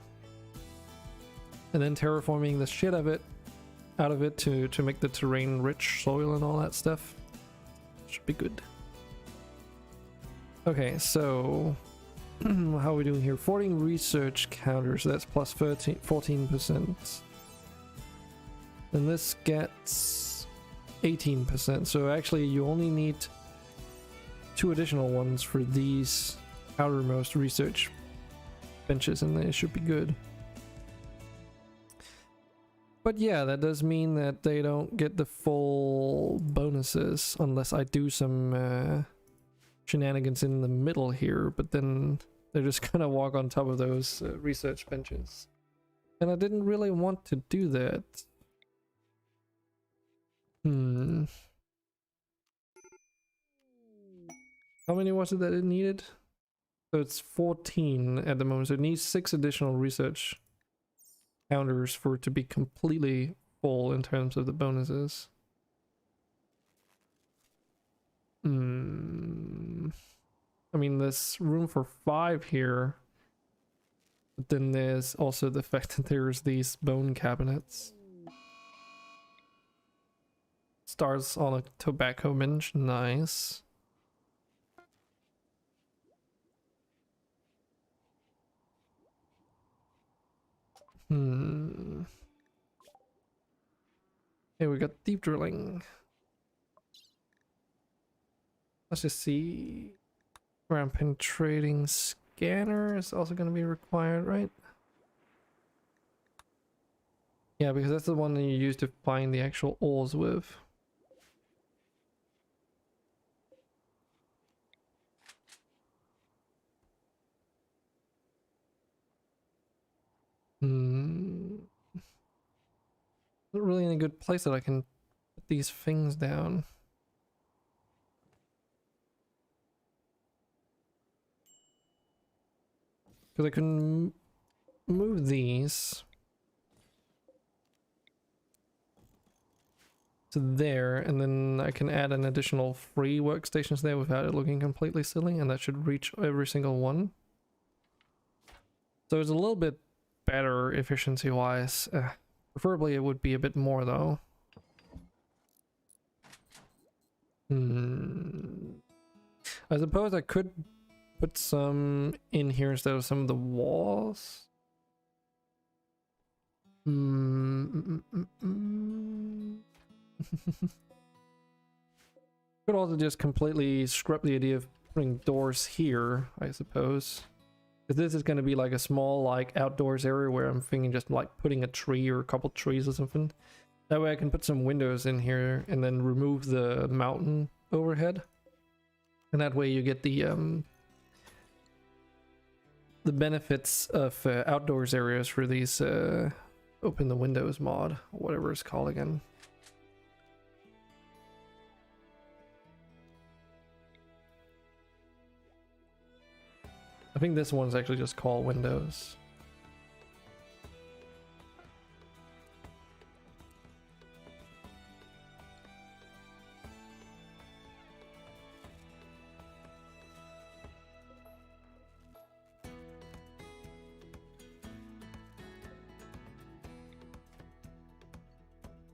And then terraforming the shit out of it to make the terrain rich soil and all that stuff. Should be good. Okay, so how are we doing here? 14 research counters, so that's plus 14%. And this gets 18%, so actually you only need 2 additional ones for these outermost research benches, and they should be good. But yeah, that does mean that they don't get the full bonuses unless I do some shenanigans in the middle here, but then they're just gonna walk on top of those research benches. And I didn't really want to do that. How many was it that it needed? So it's 14 at the moment, so it needs 6 additional research counters for it to be completely full in terms of the bonuses. I mean, there's room for 5 here, but then there's also the fact that there's these bone cabinets. Starts on a tobacco bench, nice. Here we got deep drilling. Let's just see. Ground penetrating scanner is also going to be required, right? Yeah, because that's the one that you use to find the actual ores with. Not really in a good place that I can put these things down. Because I can move these to there, and then I can add an additional 3 workstations there without it looking completely silly, and that should reach every single one. So it's a little bit better efficiency-wise. Preferably it would be a bit more though. I suppose I could put some in here instead of some of the walls. Could also just completely scrap the idea of putting doors here, I suppose. Because this is going to be like a small like outdoors area where I'm thinking just like putting a tree or a couple trees or something. That way I can put some windows in here and then remove the mountain overhead. And that way you get the benefits of outdoors areas for these open the windows mod, or whatever it's called again. I think this one's actually just called windows.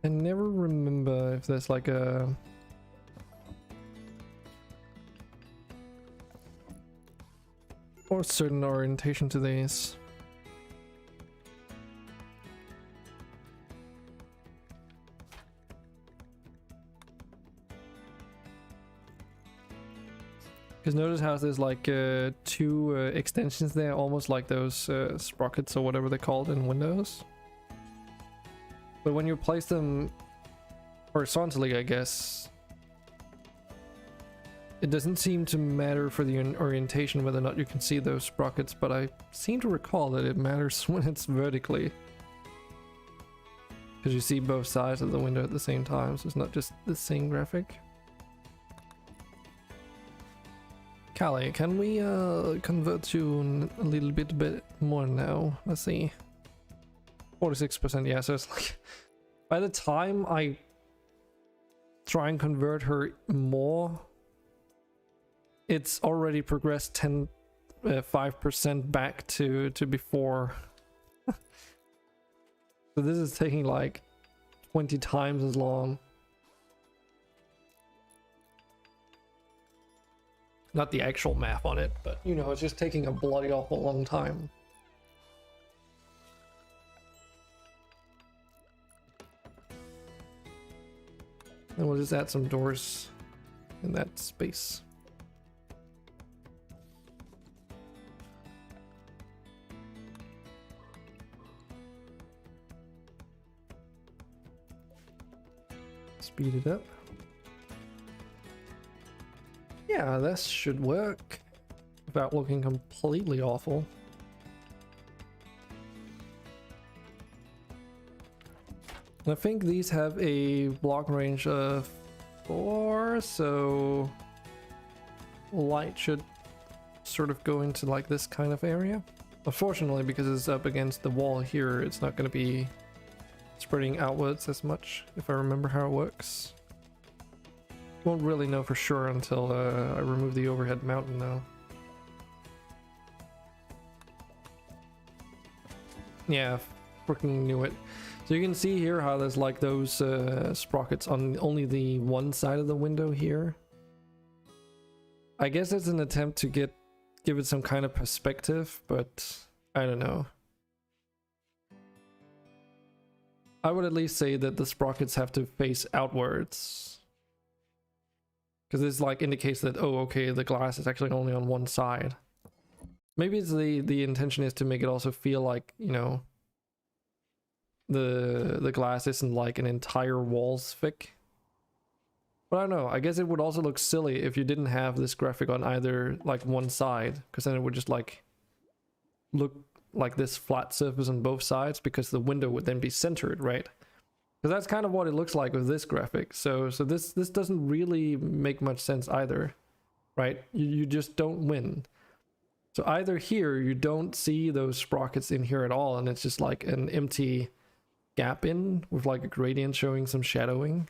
I never remember if there's like a or certain orientation to these. Because notice how there's like 2 extensions there, almost like those sprockets or whatever they're called in Windows. But when you place them horizontally, I guess, it doesn't seem to matter for the orientation whether or not you can see those sprockets, but I seem to recall that it matters when it's vertically. Because you see both sides of the window at the same time, so it's not just the same graphic. Callie, can we convert you a little bit more now? Let's see. 46%, yeah, so it's like by the time I try and convert her more, it's already progressed 5% back to before. So this is taking like 20 times as long. Not the actual math on it, but you know, it's just taking a bloody awful long time. And we'll just add some doors in that space. Speed it up. Yeah, this should work without looking completely awful. And I think these have a block range of 4, so light should sort of go into like this kind of area. Unfortunately, because it's up against the wall here, it's not going to be spreading outwards as much, if I remember how it works. Won't really know for sure until I remove the overhead mountain now. Yeah, freaking knew it. So you can see here how there's like those sprockets on only the one side of the window here. I guess it's an attempt to give it some kind of perspective, but I don't know. I would at least say that the sprockets have to face outwards. Because this like indicates that, oh, okay, the glass is actually only on one side. Maybe it's the intention is to make it also feel like, you know, the glass isn't like an entire wall's thick. But I don't know, I guess it would also look silly if you didn't have this graphic on either like one side, because then it would just like look like this flat surface on both sides, because the window would then be centered, right? Because that's kind of what it looks like with this graphic. So this doesn't really make much sense either, right? You just don't win. So either here you don't see those sprockets in here at all, and it's just like an empty gap in with like a gradient showing some shadowing,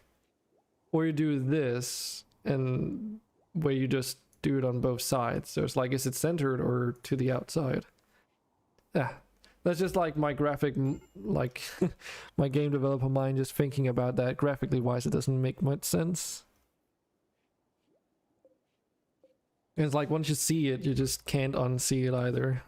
or you do this and where you just do it on both sides. So it's like, is it centered or to the outside? Yeah, that's just like my graphic, like my game developer mind just thinking about that. Graphically wise, it doesn't make much sense. And it's like once you see it, you just can't unsee it either.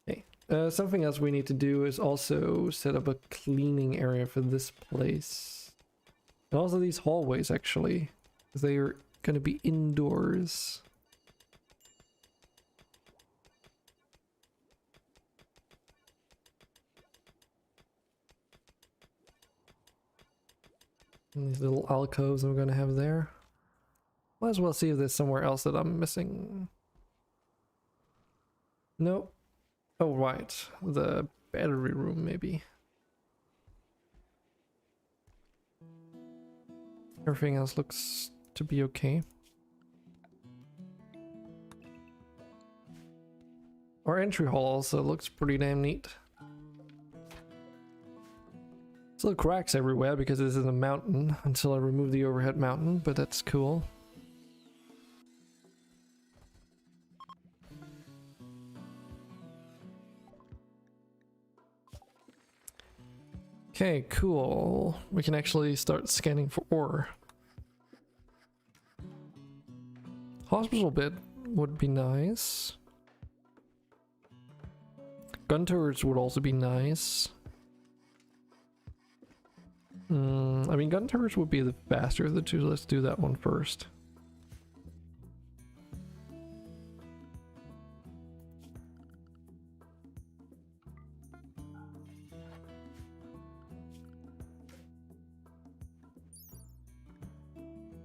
Okay. Something else we need to do is also set up a cleaning area for this place. And also these hallways, actually, because they are going to be indoors. And these little alcoves I'm going to have there. Might as well see if there's somewhere else that I'm missing. Nope. Oh, right. The battery room, maybe. Everything else looks to be okay. Our entry hall also looks pretty damn neat. Still cracks everywhere because this is a mountain until I remove the overhead mountain, but that's cool. Okay, cool. We can actually start scanning for ore. Hospital bed would be nice. Gun turrets would also be nice. I mean, gun turrets would be the faster of the two. Let's do that one first.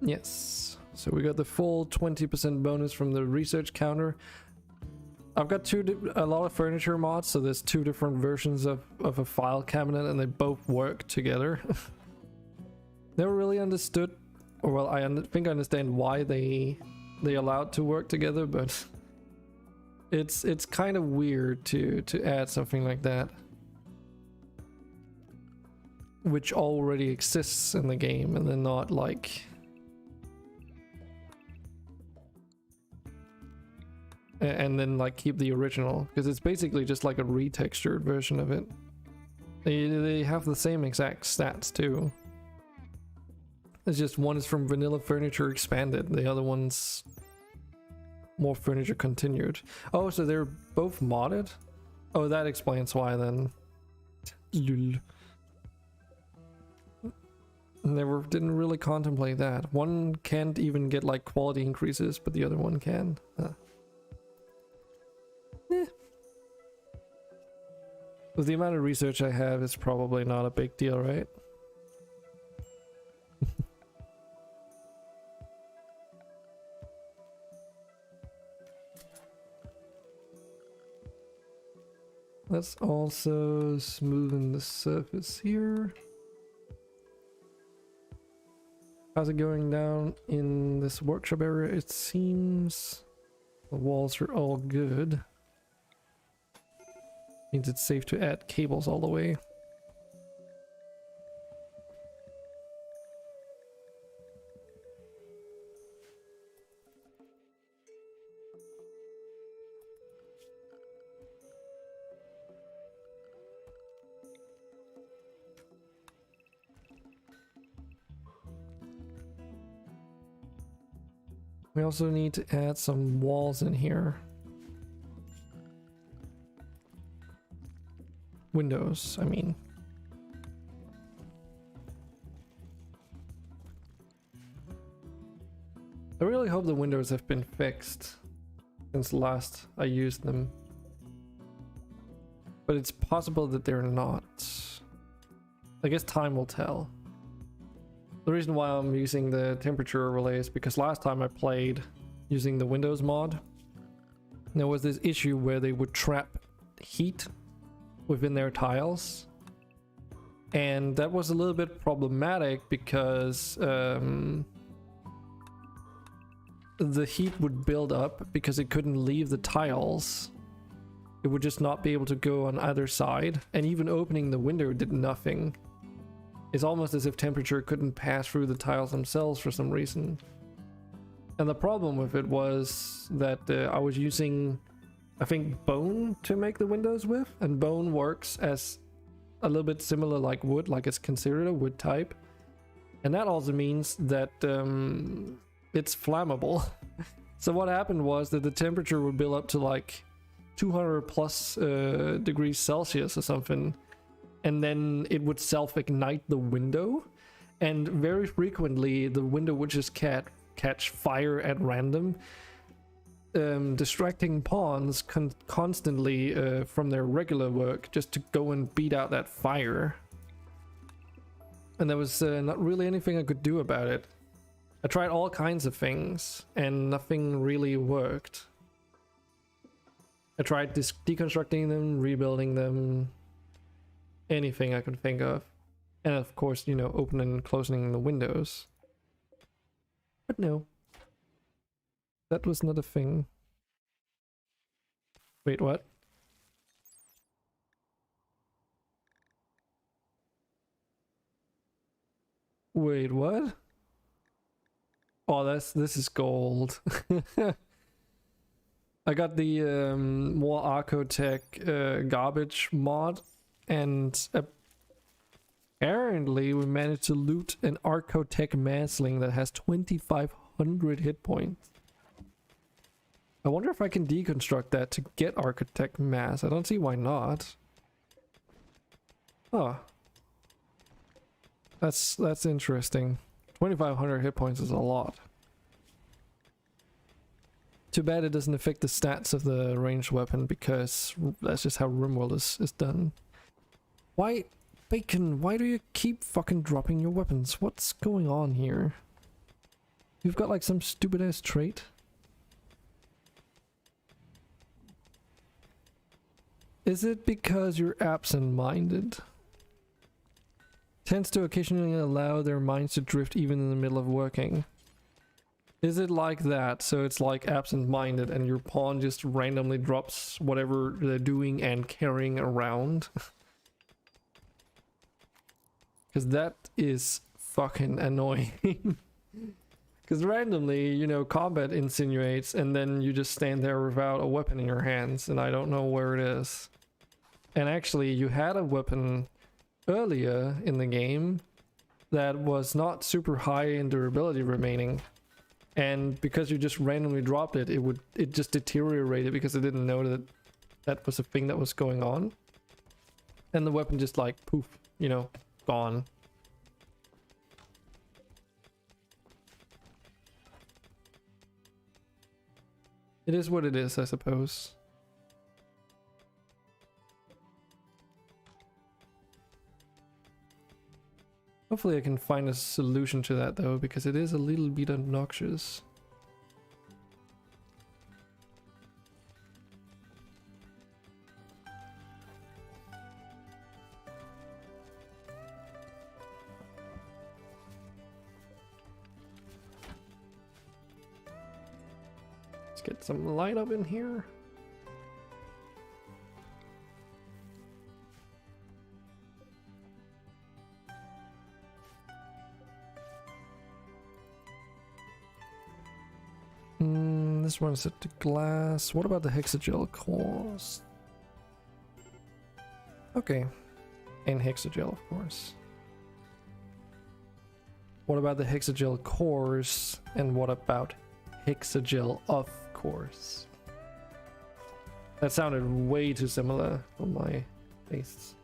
Yes, so we got the full 20% bonus from the research counter. I've got a lot of furniture mods, so there's two different versions of a file cabinet, and they both work together. Never really understood, or well, I think I understand why they allowed to work together, but it's kind of weird to add something like that, which already exists in the game, and then not like. And then like keep the original, because it's basically just like a retextured version of it. They have the same exact stats too. It's just one is from vanilla furniture expanded, the other one's more furniture continued. Oh, so they're both modded? Oh, that explains why then. Lul. Didn't really contemplate that. One can't even get like quality increases, but the other one can. With the amount of research I have, it's probably not a big deal, right? Let's also smoothen the surface here. How's it going down in this workshop area? It seems the walls are all good. Means it's safe to add cables all the way. We also need to add some walls in here. Windows, I mean. I really hope the windows have been fixed since last I used them. But it's possible that they're not. I guess time will tell. The reason why I'm using the temperature relay is because last time I played using the Windows mod, there was this issue where they would trap heat within their tiles, and that was a little bit problematic because the heat would build up because it couldn't leave the tiles. It would just not be able to go on either side, and even opening the window did nothing. It's almost as if temperature couldn't pass through the tiles themselves for some reason. And the problem with it was that I was using, I think, bone to make the windows with, and bone works as a little bit similar like wood, like it's considered a wood type. And that also means that it's flammable. So what happened was that the temperature would build up to like 200 plus degrees Celsius or something, and then it would self-ignite the window, and very frequently the window would just catch fire at random, distracting pawns constantly from their regular work just to go and beat out that fire. And there was not really anything I could do about it. I tried all kinds of things and nothing really worked. I tried deconstructing them, rebuilding them, anything I could think of. And of course, you know, opening and closing the windows. But no. That was not a thing. Wait, what? Wait, what? Oh, this is gold. I got the more Archotech garbage mod, and apparently we managed to loot an Archotech Mansling that has 2,500 hit points. I wonder if I can deconstruct that to get Architect Mass. I don't see why not. Oh. That's interesting. 2,500 hit points is a lot. Too bad it doesn't affect the stats of the ranged weapon, because that's just how RimWorld is done. Why, Bacon, why do you keep fucking dropping your weapons? What's going on here? You've got like some stupid ass trait? Is it because you're absent-minded? Tends to occasionally allow their minds to drift even in the middle of working. Is it like that? So it's like absent-minded and your pawn just randomly drops whatever they're doing and carrying around? Because that is fucking annoying. Because randomly, you know, combat insinuates and then you just stand there without a weapon in your hands and I don't know where it is. And actually you had a weapon earlier in the game that was not super high in durability remaining, and because you just randomly dropped it, it just deteriorated because it didn't know that that was a thing that was going on, and the weapon just like poof, you know, gone. It is what it is, I suppose. Hopefully I can find a solution to that though, because it is a little bit obnoxious. Let's get some light up in here. This one's set to glass. What about the hexagel cores? Okay. And hexagel, of course. What about the hexagel cores? And what about hexagel of course? That sounded way too similar for my tastes.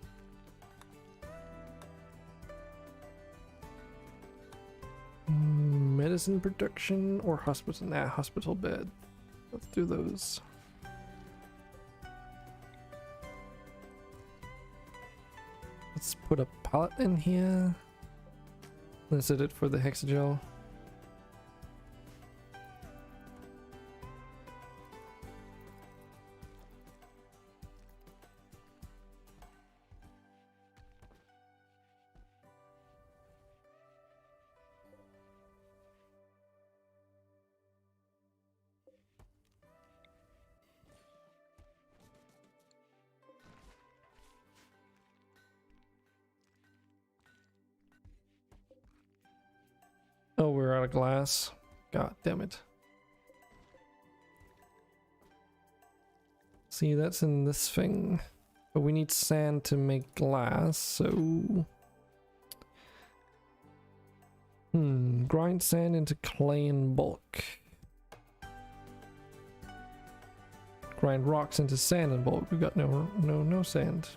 Medicine production or hospital? Nah, hospital bed. Let's do those. Let's put a pallet in here. Let's set it for the hexagel. Oh, we're out of glass. God damn it. See, that's in this thing. But we need sand to make glass, so... grind sand into clay in bulk. Grind rocks into sand in bulk. We've got no sand.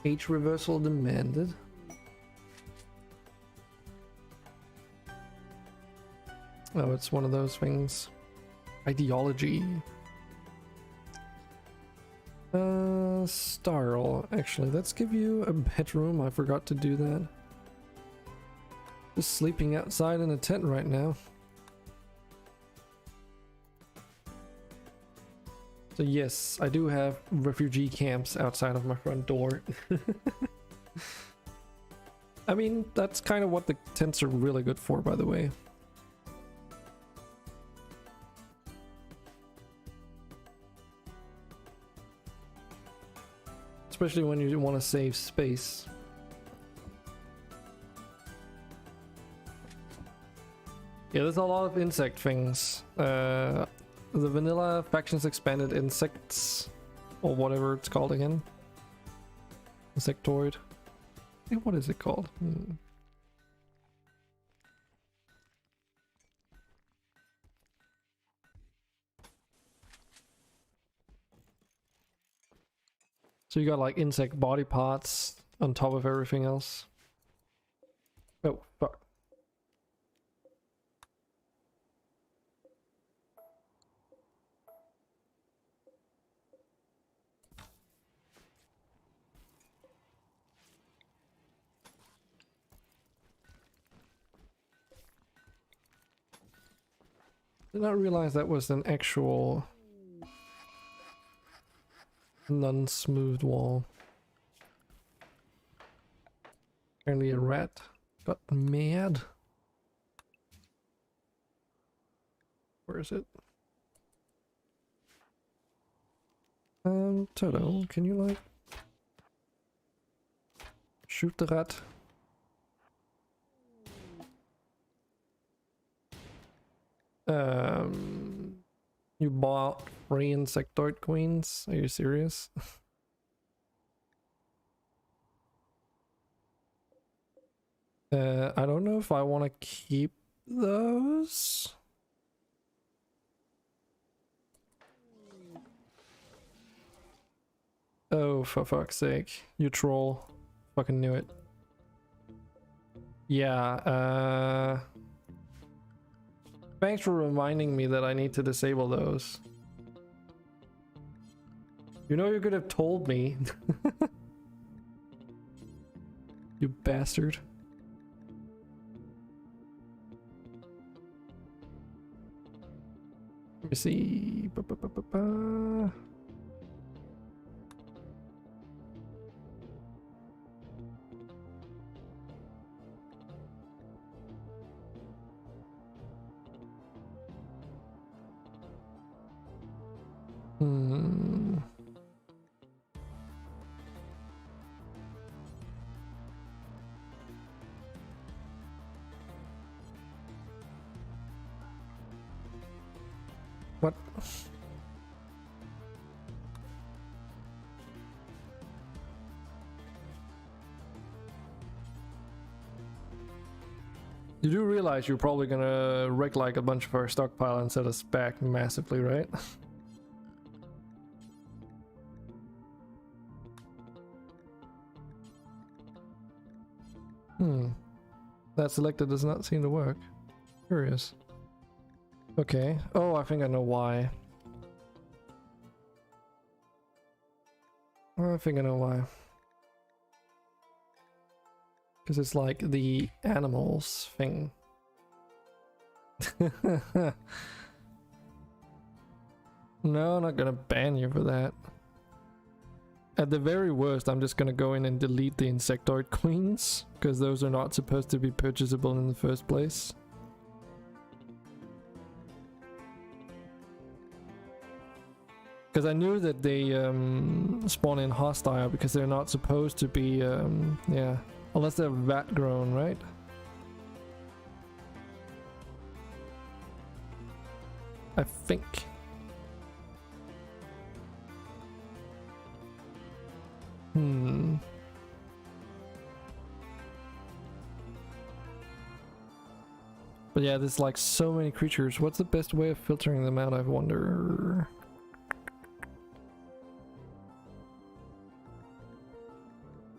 H reversal demanded. Oh, it's one of those things. Ideology. Starl. Actually, let's give you a bedroom. I forgot to do that. Just sleeping outside in a tent right now. So yes, I do have refugee camps outside of my front door. I mean, that's kind of what the tents are really good for, by the way. Especially when you want to save space. Yeah, there's a lot of insect things. The vanilla factions expanded insects, or whatever it's called again. Insectoid. Hey, what is it called? So you got like insect body parts on top of everything else. Oh, fuck. Did not realize that was an actual non-smooth wall. Apparently a rat got mad. Where is it? Toto, can you like shoot the rat? You bought 3 insectoid queens? Are you serious? I don't know if I want to keep those. Oh, for fuck's sake. You troll. Fucking knew it. Yeah, thanks for reminding me that I need to disable those. You know you could have told me. You bastard. Let me see. What? You do realize you're probably gonna wreck like a bunch of our stockpile and set us back massively, right? That selector does not seem to work. Curious. Okay. Oh, I think I know why. I think I know why. Because it's like the animals thing. No, I'm not gonna ban you for that. At the very worst, I'm just gonna go in and delete the insectoid queens, because those are not supposed to be purchasable in the first place. Because I knew that they spawn in hostile because they're not supposed to be, yeah, unless they're vat grown, right? I think. But yeah, there's like so many creatures. What's the best way of filtering them out, I wonder?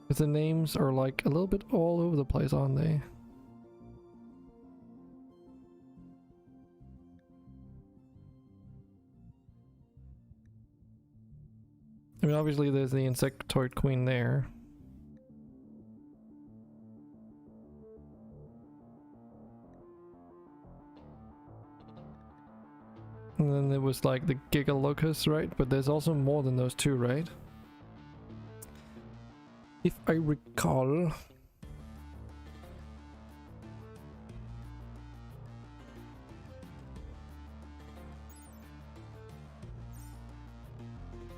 Because the names are like a little bit all over the place, aren't they? I mean, obviously there's the insectoid queen there. And then there was like the Giga Locust, right? But there's also more than those two, right? If I recall.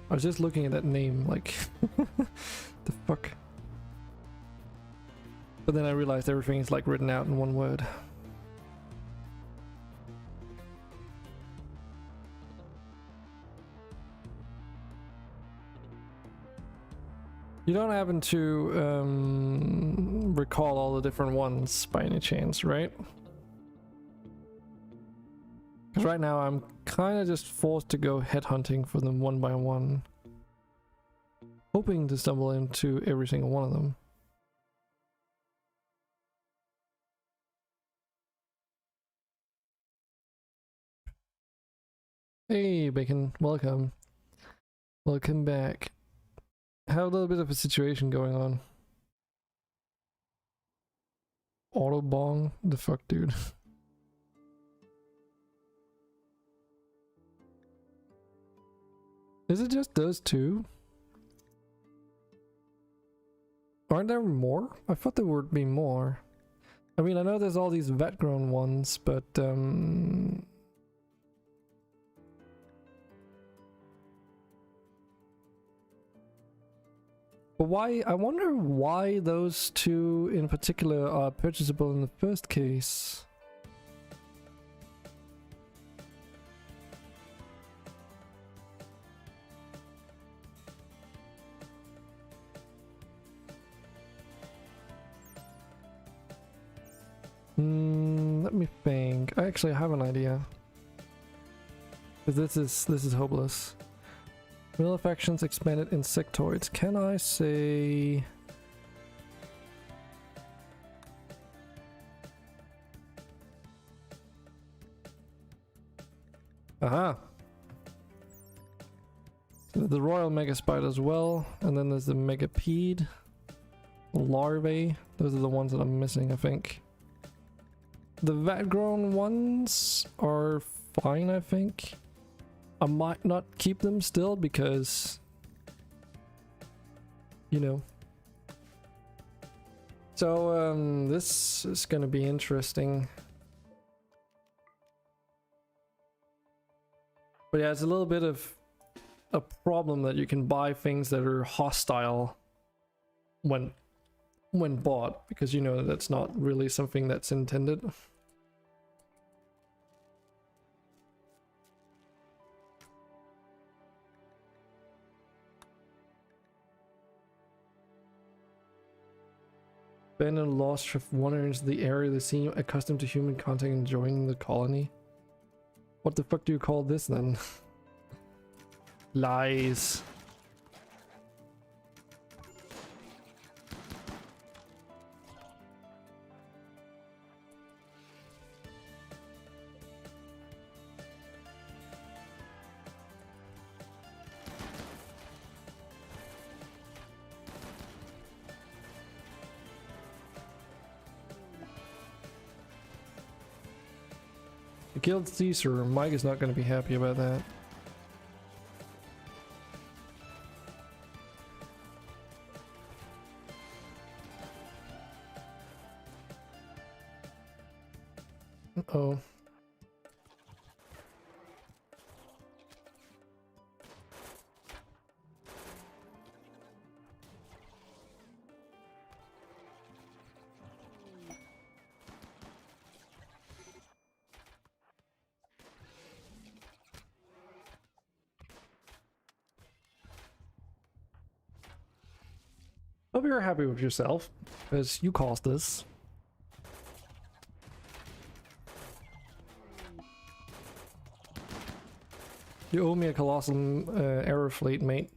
I was just looking at that name, like, the fuck. But then I realized everything is like written out in one word. You don't happen to recall all the different ones by any chance, right? Because right now I'm kind of just forced to go headhunting for them one by one, hoping to stumble into every single one of them. Hey Bacon, welcome. Welcome back. Have a little bit of a situation going on. Autobong? The fuck, dude? Is it just those two? Aren't there more? I thought there would be more. I mean, I know there's all these vet-grown ones, but why? I wonder why those two in particular are purchasable in the first case. Let me think. I actually have an idea. Because this is hopeless. Mill affections expanded insectoids. Can I say... Aha! So the royal mega spider as well, and then there's the megapede, larvae. Those are the ones that I'm missing, I think. The vat-grown ones are fine, I think. I might not keep them still because, you know. So this is gonna be interesting. But yeah, it's a little bit of a problem that you can buy things that are hostile when bought, because you know that's not really something that's intended. Abandoned lost ship wanderers in the area. They seem accustomed to human contact and joining the colony. What the fuck do you call this then? Lies. I killed Caesar. Mike is not going to be happy about that. Uh-oh. Hope you're happy with yourself, because you caused this. You owe me a colossal arrow fleet, mate.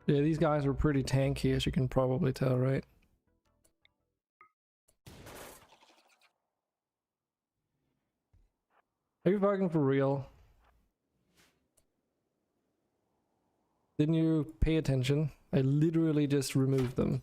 Yeah, these guys are pretty tanky, as you can probably tell, right? Are you fucking for real? Didn't you pay attention? I literally just removed them.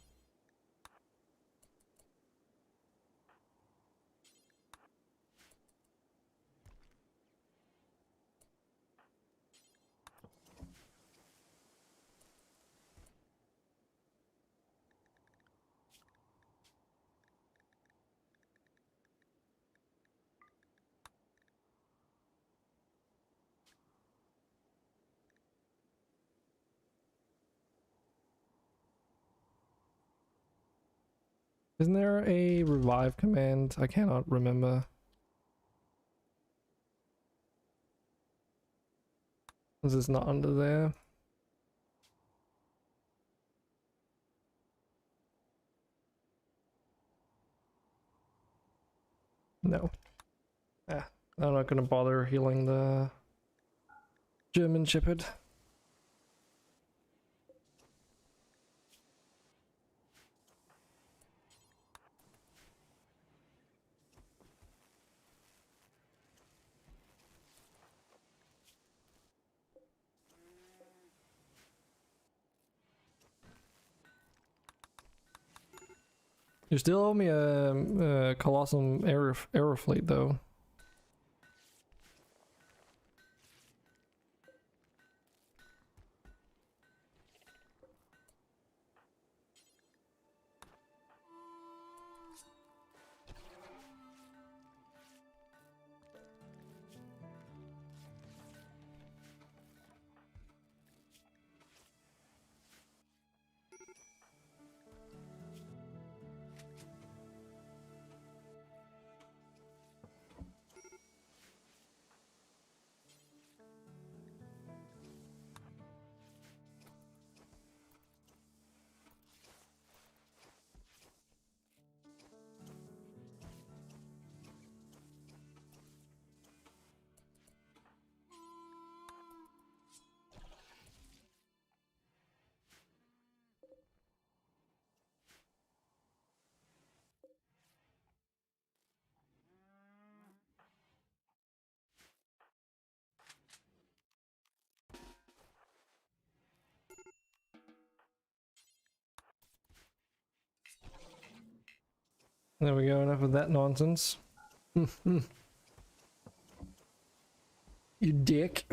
Isn't there a revive command? I cannot remember. Is this not under there? No. Ah, I'm not gonna bother healing the German shepherd. You still owe me a colossal arrow fleet though. There we go, enough of that nonsense. You dick.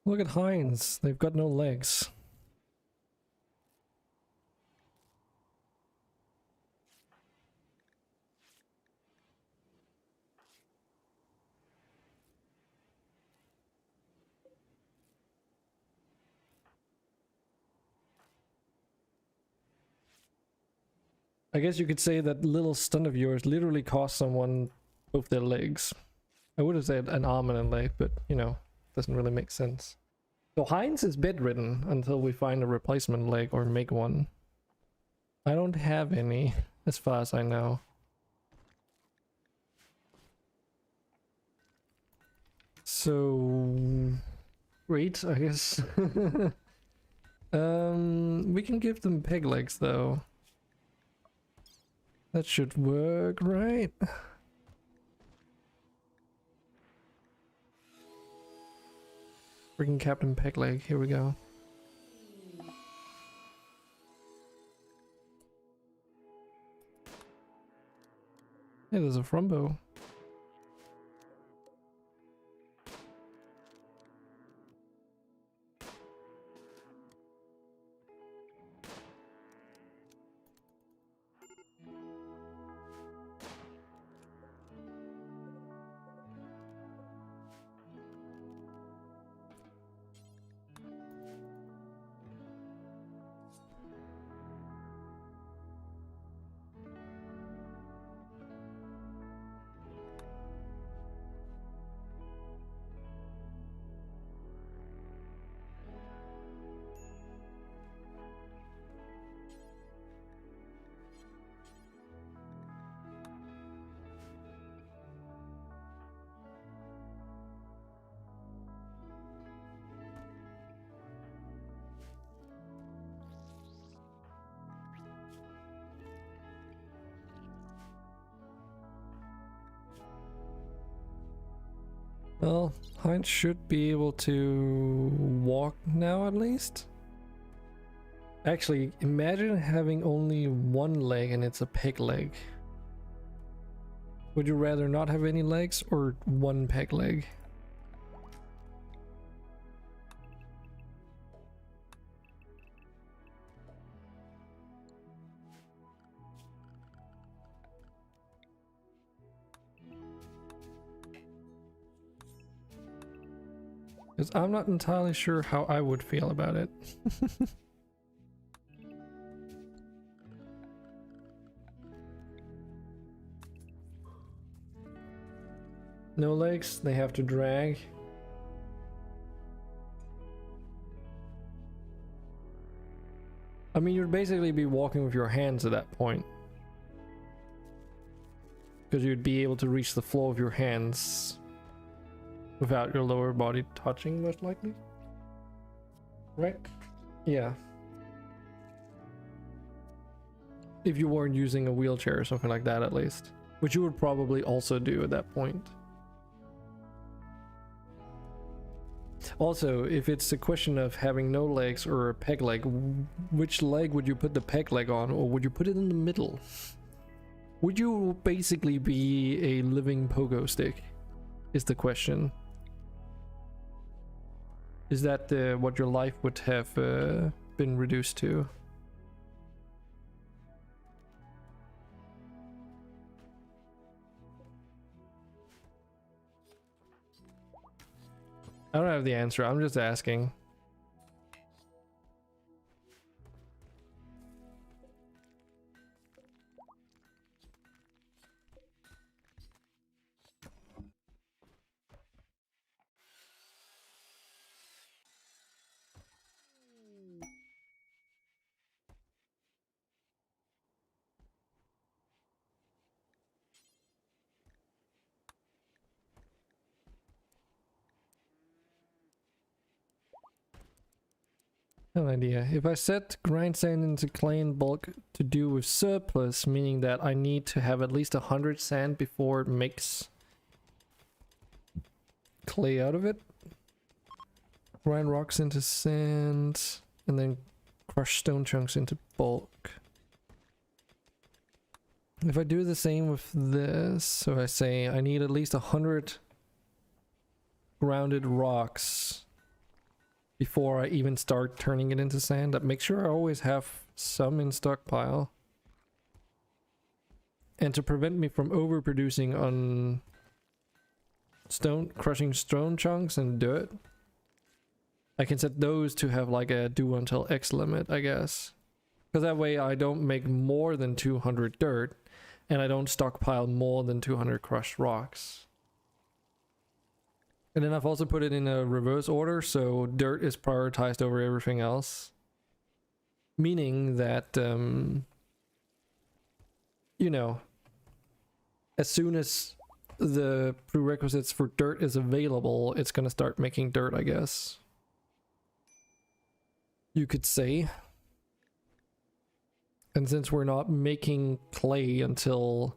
Look at hinds. They've got no legs. I guess you could say that little stunt of yours literally cost someone both their legs. I would have said an arm and a leg, but you know, doesn't really make sense. So Heinz is bedridden until we find a replacement leg or make one. I don't have any, as far as I know. So great, I guess. We can give them peg legs though. That should work, right? Freaking Captain Pegleg, here we go. Hey, there's a Frumbo. Well, Heinz should be able to walk now at least. Actually, imagine having only one leg and it's a peg leg. Would you rather not have any legs or one peg leg? Because I'm not entirely sure how I would feel about it. No legs, they have to drag. I mean, you'd basically be walking with your hands at that point. Because you'd be able to reach the floor of your hands without your lower body touching, most likely. Right? Yeah. If you weren't using a wheelchair or something like that, at least. Which you would probably also do at that point. Also, if it's a question of having no legs or a peg leg, which leg would you put the peg leg on, or would you put it in the middle? Would you basically be a living pogo stick? Is the question. Is that what your life would have been reduced to? I don't have the answer, I'm just asking. No idea. If I set grind sand into clay in bulk to do with surplus, meaning that I need to have at least 100 sand before it makes clay out of it. Grind rocks into sand and then crush stone chunks into bulk. If I do the same with this, so I say I need at least 100 grounded rocks before I even start turning it into sand. Make sure I always have some in stockpile. And to prevent me from overproducing on crushing stone chunks and dirt, I can set those to have like a do until X limit, I guess. Because that way I don't make more than 200 dirt, and I don't stockpile more than 200 crushed rocks. And then I've also put it in a reverse order, so dirt is prioritized over everything else. Meaning that, you know, as soon as the prerequisites for dirt is available, it's gonna start making dirt, I guess. You could say. And since we're not making clay until,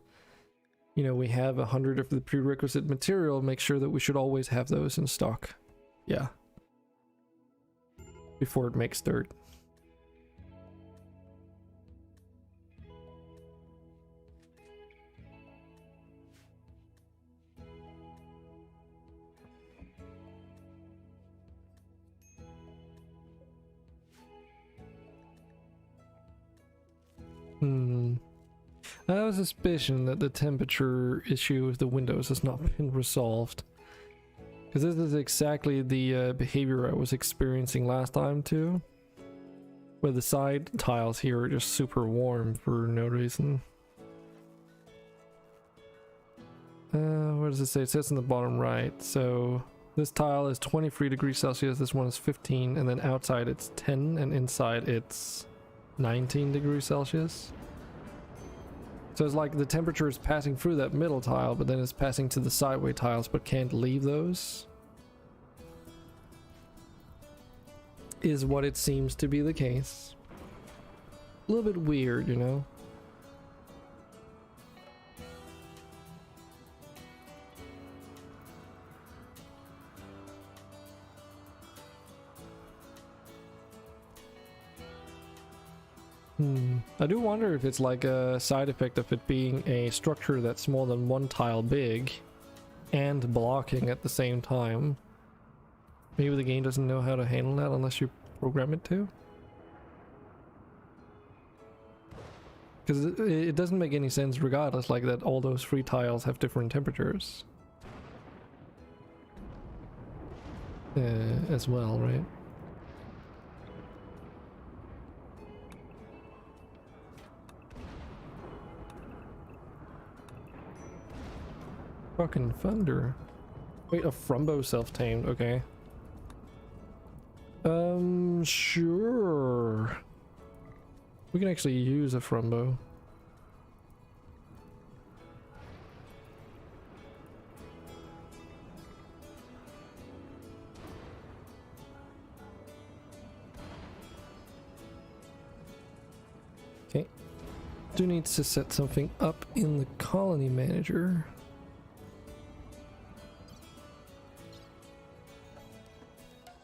you know, we have 100 of the prerequisite material, make sure that we should always have those in stock. Yeah. Before it makes dirt. I have a suspicion that the temperature issue with the windows has not been resolved. Because this is exactly the behavior I was experiencing last time too. Where the side tiles here are just super warm for no reason. What does it say? It says in the bottom right. So this tile is 23 degrees Celsius, this one is 15, and then outside it's 10, and inside it's 19 degrees Celsius. So it's like the temperature is passing through that middle tile, but then it's passing to the sideway tiles, but can't leave those. Is what it seems to be the case. A little bit weird, you know? I do wonder if it's like a side effect of it being a structure that's more than one tile big and blocking at the same time. Maybe the game doesn't know how to handle that unless you program it to. Because it doesn't make any sense regardless, like that all those three tiles have different temperatures. As well, right? Fucking thunder. Wait, a Frumbo self-tamed, okay. Sure. We can actually use a Frumbo. Okay. Do need to set something up in the colony manager.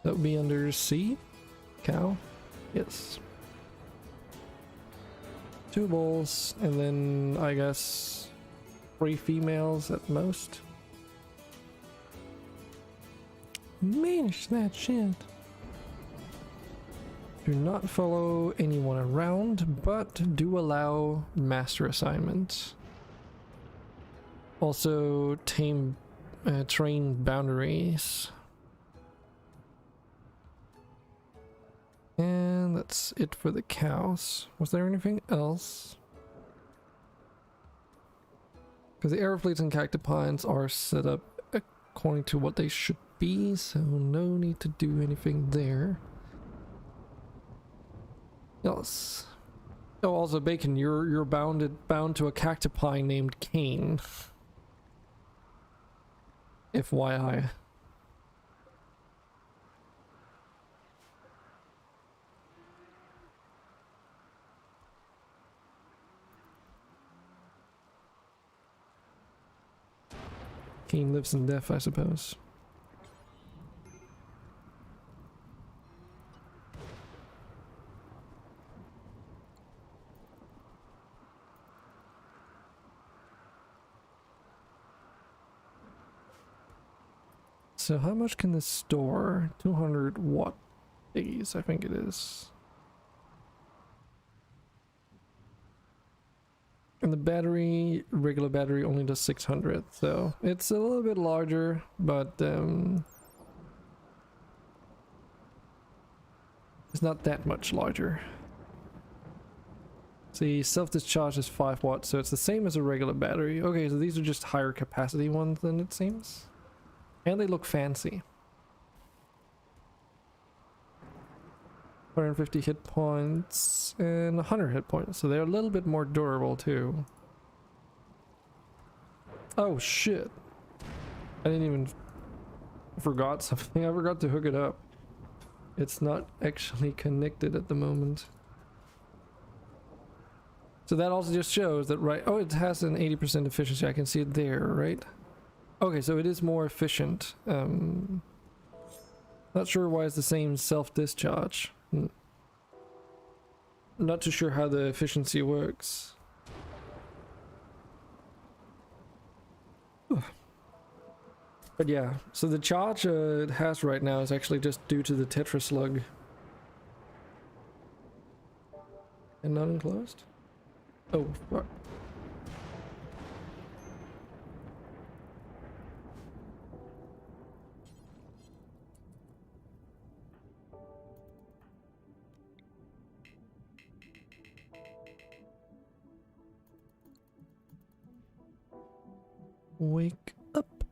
That would be under C. Cow. Yes. 2 bulls, and then I guess 3 females at most. Manage that shit. Do not follow anyone around, but do allow master assignments. Also train boundaries. And that's it for the cows. Was there anything else? Because the air fleets and cactipines are set up according to what they should be, so no need to do anything there. Else. Oh, also Bacon, you're bound to a cactipine named Cain. FYI. Cain lives in death, I suppose. So how much can this store? 200 watt days, I think it is. And the battery, regular battery, only does 600, so it's a little bit larger, but it's not that much larger. See, self-discharge is 5 watts, so it's the same as a regular battery. Okay, so these are just higher capacity ones than it seems. And they look fancy. 150 hit points and 100 hit points, so they're a little bit more durable too. Oh shit. I didn't even... forgot something. I forgot to hook it up. It's not actually connected at the moment. So that also just shows that, right? Oh, it has an 80% efficiency. I can see it there, right? Okay, so it is more efficient. Not sure why it's the same self-discharge. Not too sure how the efficiency works. But yeah, so the charge it has right now is actually just due to the Tetra Slug. And not enclosed? Oh, fuck. Wake up,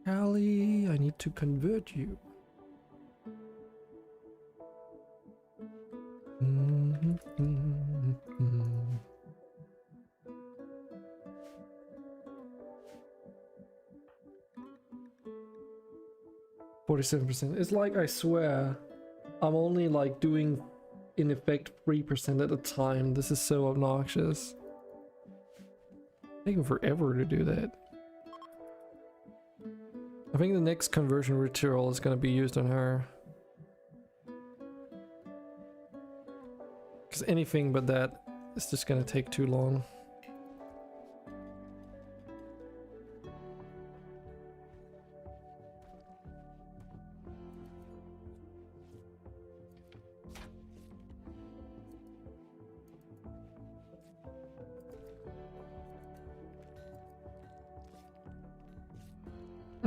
Callie. I need to convert you. 47%. It's like, I swear, I'm only like doing in effect 3% at a time. This is so obnoxious. Taking forever to do that. I think the next conversion ritual is going to be used on her. Because anything but that is just going to take too long.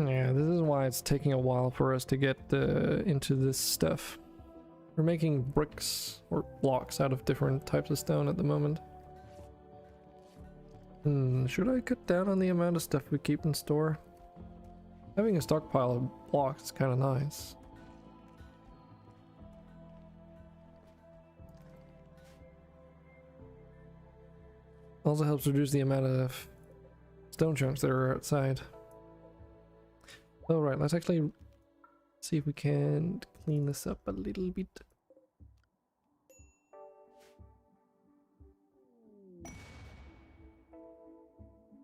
Yeah, this is why it's taking a while for us to get into this stuff. We're making bricks or blocks out of different types of stone at the moment. Should I cut down on the amount of stuff we keep in store? Having a stockpile of blocks is kind of nice. Also helps reduce the amount of stone chunks that are outside. Alright, let's actually see if we can clean this up a little bit.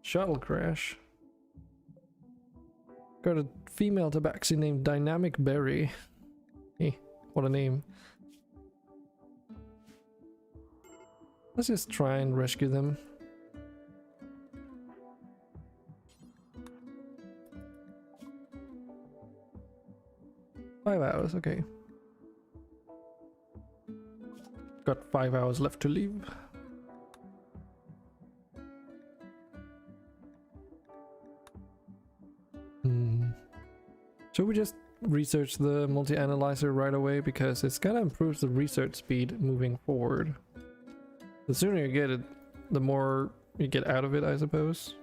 Shuttle crash. Got a female tabaxi named Dynamic Berry. Hey, what a name. Let's just try and rescue them. $5 hours, okay. Got 5 hours left to leave. Should we just research the multi-analyzer right away, because it's gonna improve the research speed moving forward. The sooner you get it, the more you get out of it, I suppose.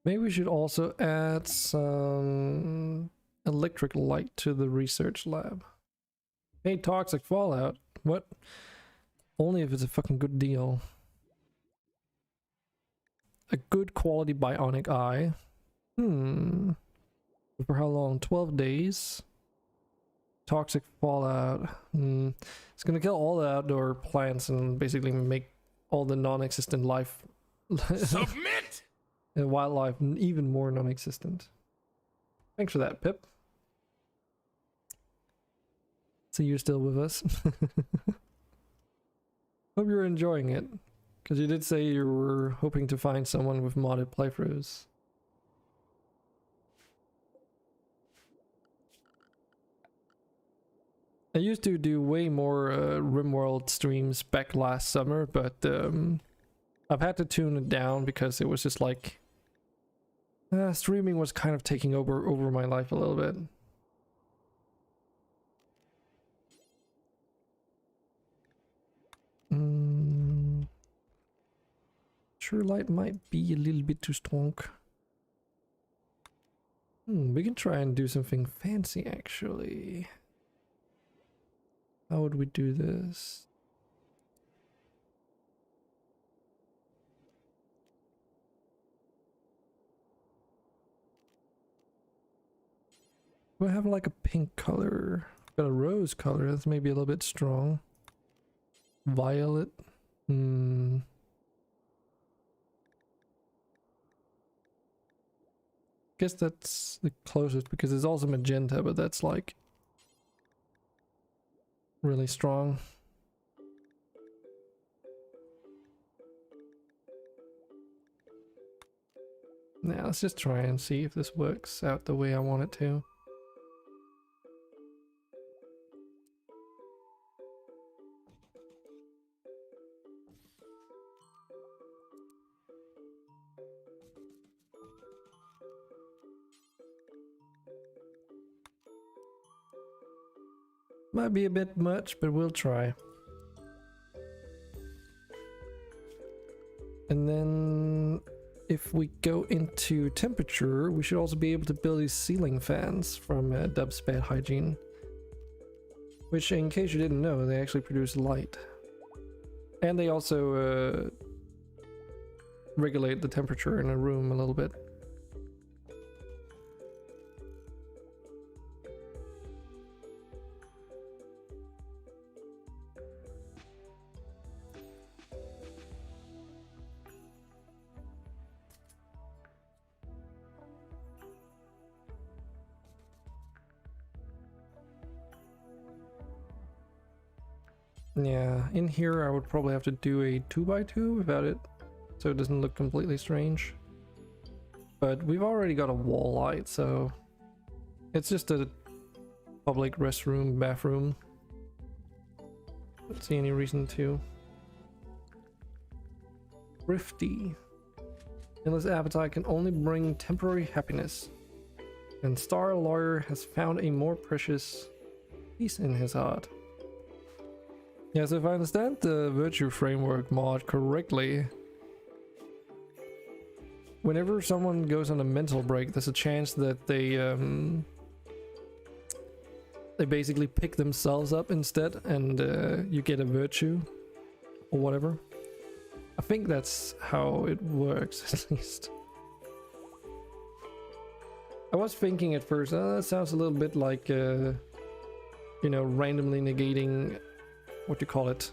Maybe we should also add some electric light to the research lab. Hey, toxic fallout. What? Only if it's a fucking good deal. a good quality bionic eye. For how long? 12 days. Toxic fallout. It's gonna kill all the outdoor plants and basically make all the non-existent life Submit! and wildlife even more non-existent. Thanks for that, Pip. So you're still with us. Hope you're enjoying it, because you did say you were hoping to find someone with modded playthroughs. I used to do way more RimWorld streams back last summer, but I've had to tune it down because it was just like streaming was kind of taking over my life a little bit. Sure, light might be a little bit too strong. We can try and do something fancy actually. How would we do this? We have like a pink color. Got a rose color, that's maybe a little bit strong. Violet. Guess that's the closest because there's also magenta, but that's like really strong. Now let's just try and see if this works out the way I want it to. Might be a bit much, but we'll try. And then if we go into temperature, we should also be able to build these ceiling fans from Dubspad Hygiene. Which, in case you didn't know, they actually produce light. And they also regulate the temperature in a room a little bit. Yeah, in here I would probably have to do a 2x2 without it, so it doesn't look completely strange. But we've already got a wall light, so it's just a public restroom, bathroom. Don't see any reason to. Thrifty. Endless appetite can only bring temporary happiness. And Star Lawyer has found a more precious peace in his heart. Yes, if I understand the Virtue Framework mod correctly, whenever someone goes on a mental break, there's a chance that they basically pick themselves up instead, and you get a virtue or whatever. I think that's how it works, at least. I was thinking at first, that sounds a little bit like, you know, randomly negating, what do you call it,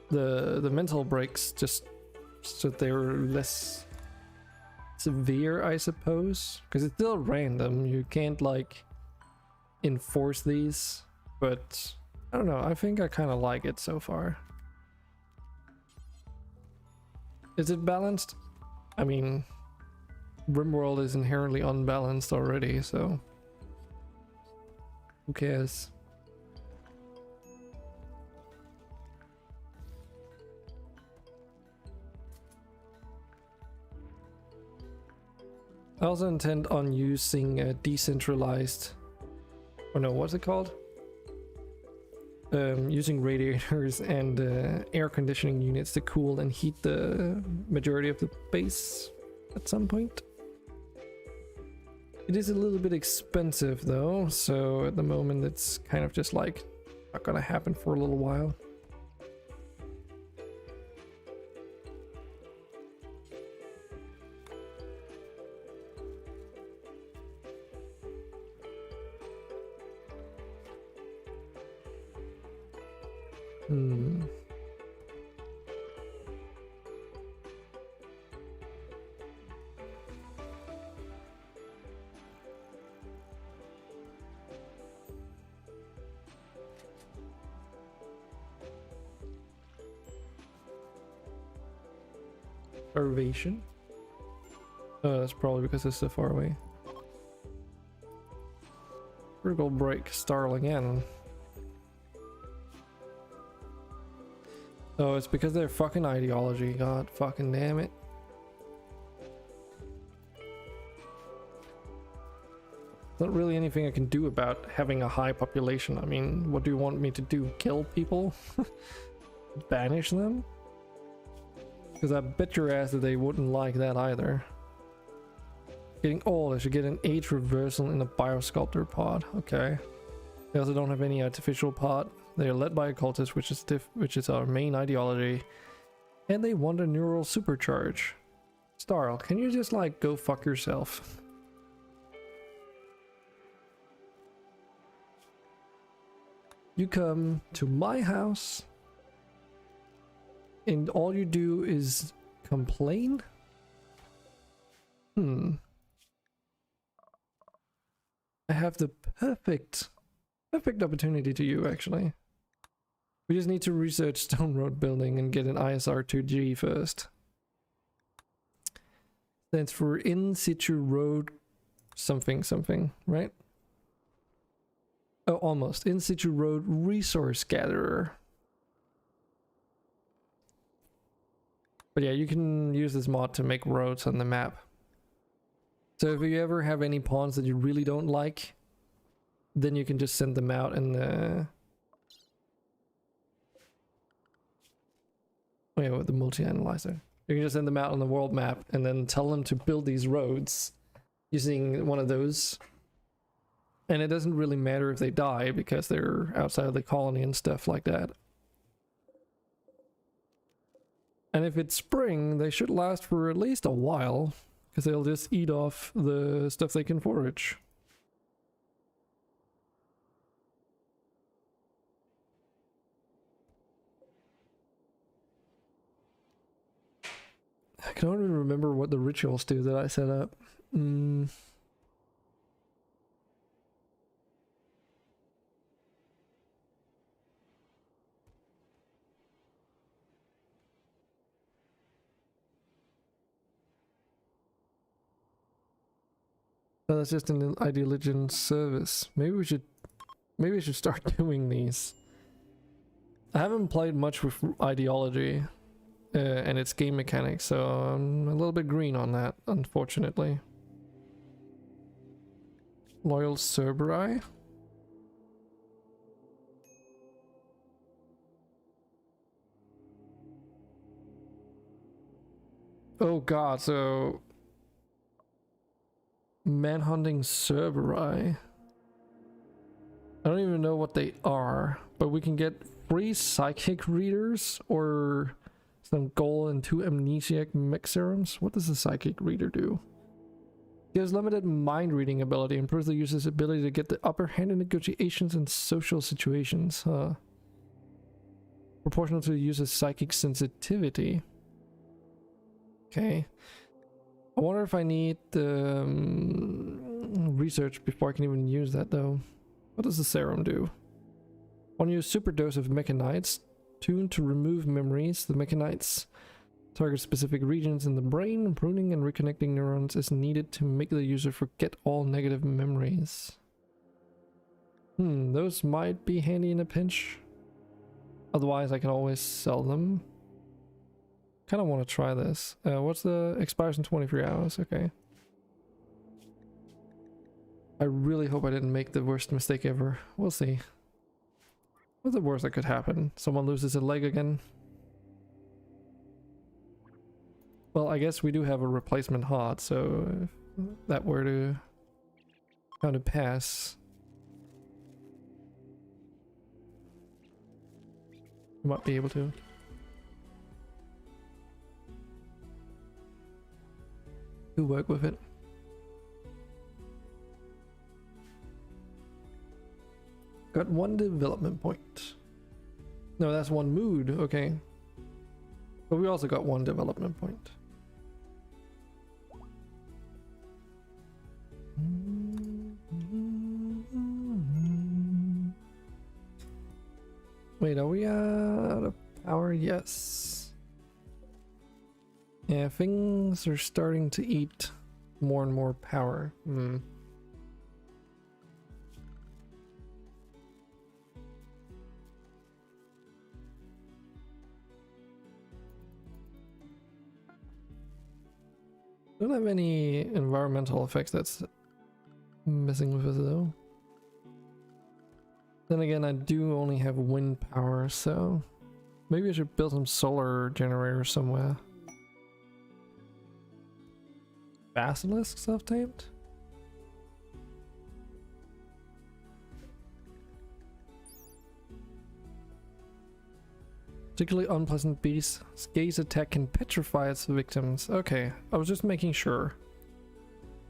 the mental breaks, just so they're less severe, I suppose, because it's still random. You can't like enforce these, but I don't know, I think I kind of like it so far. Is it balanced? I mean, RimWorld is inherently unbalanced already, so who cares? I also intend on using a decentralized, or no, what's it called? Using radiators and air conditioning units to cool and heat the majority of the base at some point. It is a little bit expensive though, so at the moment it's kind of just like not gonna happen for a little while. Hmm. Starvation? That's probably because it's so far away. Critical break, Starling in. Oh, it's because of their fucking ideology. God fucking damn it. Not really anything I can do about having a high population. I mean, what do you want me to do? Kill people? Banish them? Because I bet your ass that they wouldn't like that either. Getting old, I should get an age reversal in a biosculptor pod. Okay. They also don't have any artificial pod. They are led by a cultist, which is our main ideology. And they want a neural supercharge. Starl, can you just like go fuck yourself? You come to my house and all you do is complain? I have the perfect opportunity to you, actually. We just need to research stone road building and get an ISR 2G first. Stands for in situ road something, right? Oh, almost. In situ road resource gatherer. But yeah, you can use this mod to make roads on the map. So if you ever have any pawns that you really don't like, then you can just send them out and with the multi-analyzer. You can just send them out on the world map and then tell them to build these roads using one of those. And it doesn't really matter if they die because they're outside of the colony and stuff like that. And if it's spring, they should last for at least a while, because they'll just eat off the stuff they can forage. I can only remember what the rituals do that I set up. Oh, that's just an ideology service. Maybe we should start doing these. I haven't played much with ideology and its game mechanics, so I'm a little bit green on that, unfortunately. Loyal Cerberi? Oh god, so manhunting Cerberi. I don't even know what they are, but we can get free psychic readers or some gold and 2 amnesiac mech serums. What does a psychic reader do? Gives limited mind reading ability, improves the user's ability to get the upper hand in negotiations and social situations. Proportional to the user's psychic sensitivity. Okay. I wonder if I need research before I can even use that though. What does the serum do? When you use super dose of mechanites, tuned to remove memories, the mechanites target specific regions in the brain. Pruning and reconnecting neurons is needed to make the user forget all negative memories. Those might be handy in a pinch. Otherwise, I can always sell them. Kind of want to try this. What's the expires in 23 hours? Okay. I really hope I didn't make the worst mistake ever. We'll see. What's the worst that could happen? Someone loses a leg again? Well, I guess we do have a replacement heart, so if that were to kind of pass, we might be able to. To work with it. Got 1 development point. No, that's one mood, okay. But we also got one development point. Wait, are we out of power? Yes. Yeah, things are starting to eat more and more power. Don't have any environmental effects that's messing with us though. Then again, I do only have wind power, so maybe I should build some solar generators somewhere. Basilisk self-tamed? Particularly unpleasant beast. Gaze attack can petrify its victims. Okay, I was just making sure.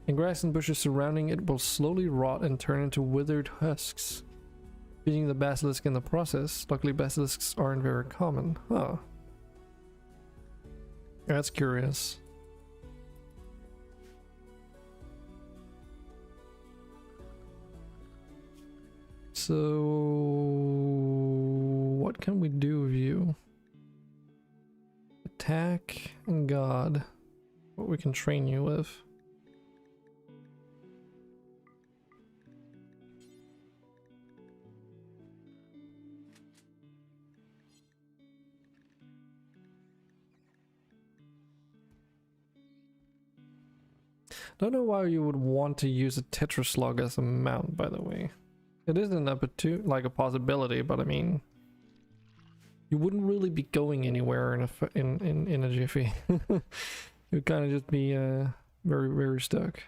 And grass and bushes surrounding it will slowly rot and turn into withered husks, feeding the basilisk in the process. Luckily, basilisks aren't very common. Huh. That's curious. So, what can we do with you? Attack and God. What we can train you with. Don't know why you would want to use a tetraslug as a mount, by the way. It isn't like a possibility, but I mean, you wouldn't really be going anywhere in a jiffy. You'd kind of just be very stuck.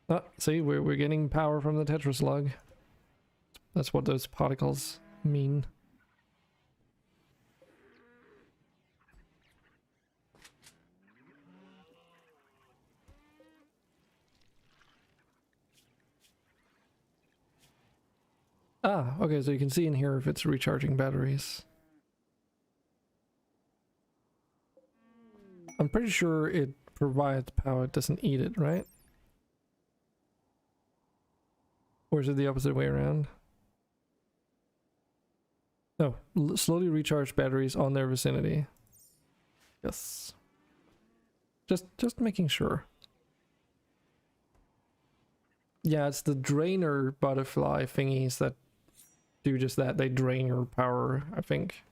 Ah, see, we're getting power from the tetraslug. That's what those particles mean. Ah, okay, so you can see in here if it's recharging batteries. I'm pretty sure it provides power, it doesn't eat it, right? Or is it the opposite way around? No, slowly recharge batteries on their vicinity. Yes. Just making sure. Yeah, it's the drainer butterfly thingies that do just that. They drain your power, I think.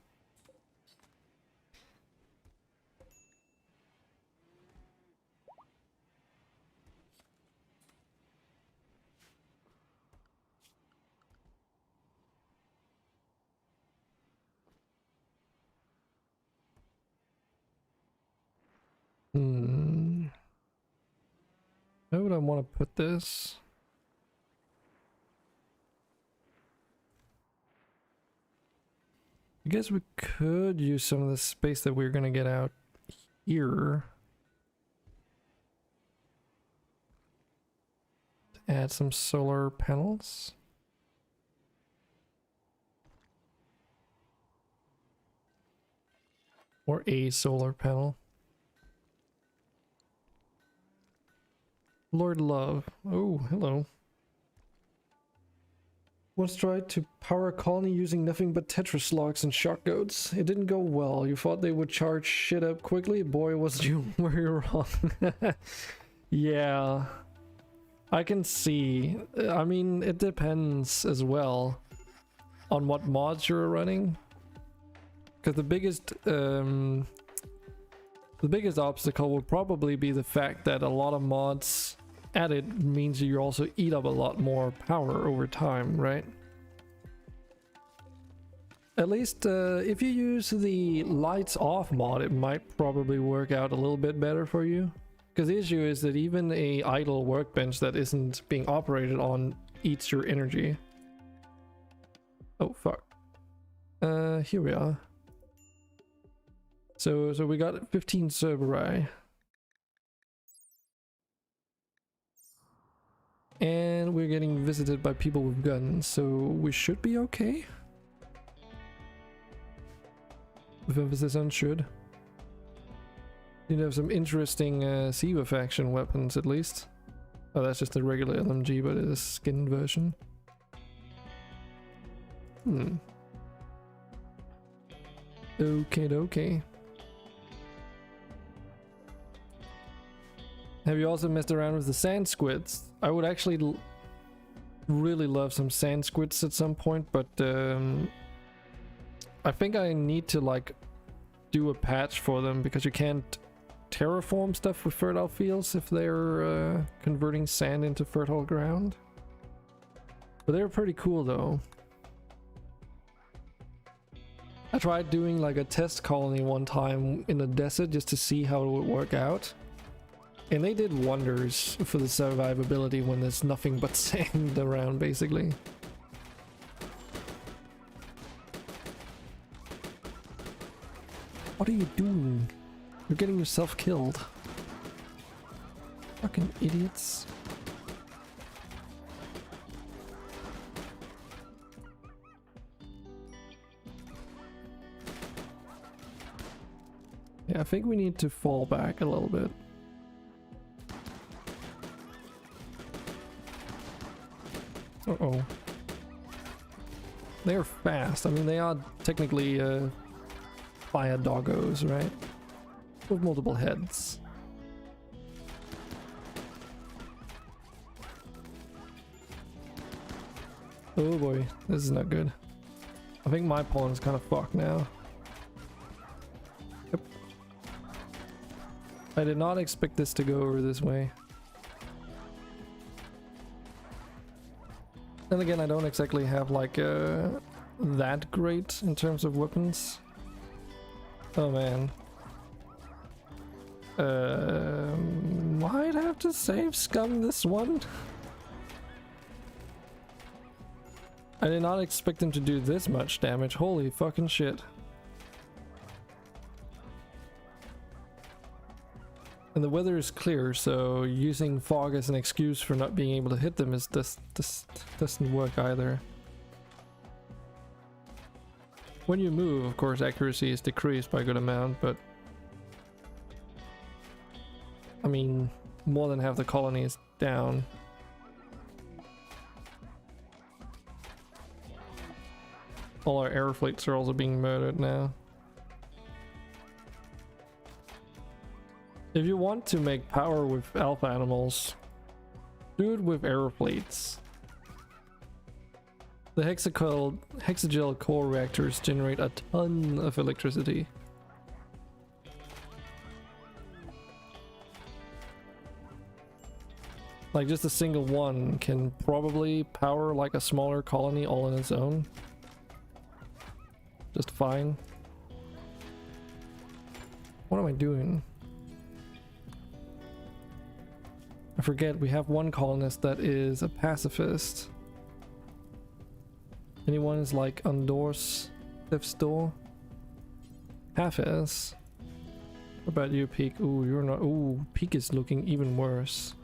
Where would I want to put this? I guess we could use some of the space that we're gonna get out here to add some solar panels. Or a solar panel. Lord Love. Oh, hello. Once tried to power a colony using nothing but tetraslogs and shock goats. It didn't go well. You thought they would charge shit up quickly? Boy, was you very wrong. Yeah. I can see. I mean, it depends as well on what mods you're running. Because the biggest obstacle will probably be the fact that a lot of mods added means you also eat up a lot more power over time, right? At least if you use the lights off mod, it might probably work out a little bit better for you. Because the issue is that even a idle workbench that isn't being operated on eats your energy. Oh fuck. Here we are. So we got 15 Cerberus. And we're getting visited by people with guns, so we should be okay. With emphasis on should. You have some interesting Siva faction weapons at least. Oh, that's just a regular LMG, but it's a skinned version. Okay. Have you also messed around with the sand squids? I would actually really love some sand squids at some point, but I think I need to like do a patch for them because you can't terraform stuff with fertile fields if they're converting sand into fertile ground. But they're pretty cool though. I tried doing like a test colony one time in the desert just to see how it would work out. And they did wonders for the survivability when there's nothing but sand around basically. What are you doing? You're getting yourself killed. Fucking idiots. Yeah, I think we need to fall back a little bit. Uh-oh. They're fast. I mean, they are technically fire doggos, right? With multiple heads. Oh boy, this is not good. I think my pawn is kind of fucked now. Yep. I did not expect this to go over this way. Then again, I don't exactly have like that great in terms of weapons. Oh man. Might have to save scum this one. I did not expect him to do this much damage. Holy fucking shit. And the weather is clear, so using fog as an excuse for not being able to hit them is this doesn't work either. When you move, of course, accuracy is decreased by a good amount, but I mean, more than half the colony is down. All our air fleets are also being murdered now. If you want to make power with alpha animals, do it with air fleets. The hexagel core reactors generate a ton of electricity. Like just a single one can probably power like a smaller colony all on its own. Just fine. What am I doing? I forget, we have one colonist that is a pacifist. Anyone is like Undor's Fifth Door? Half-is. What about you, Peak? Ooh, you're not. Ooh, Peak is looking even worse.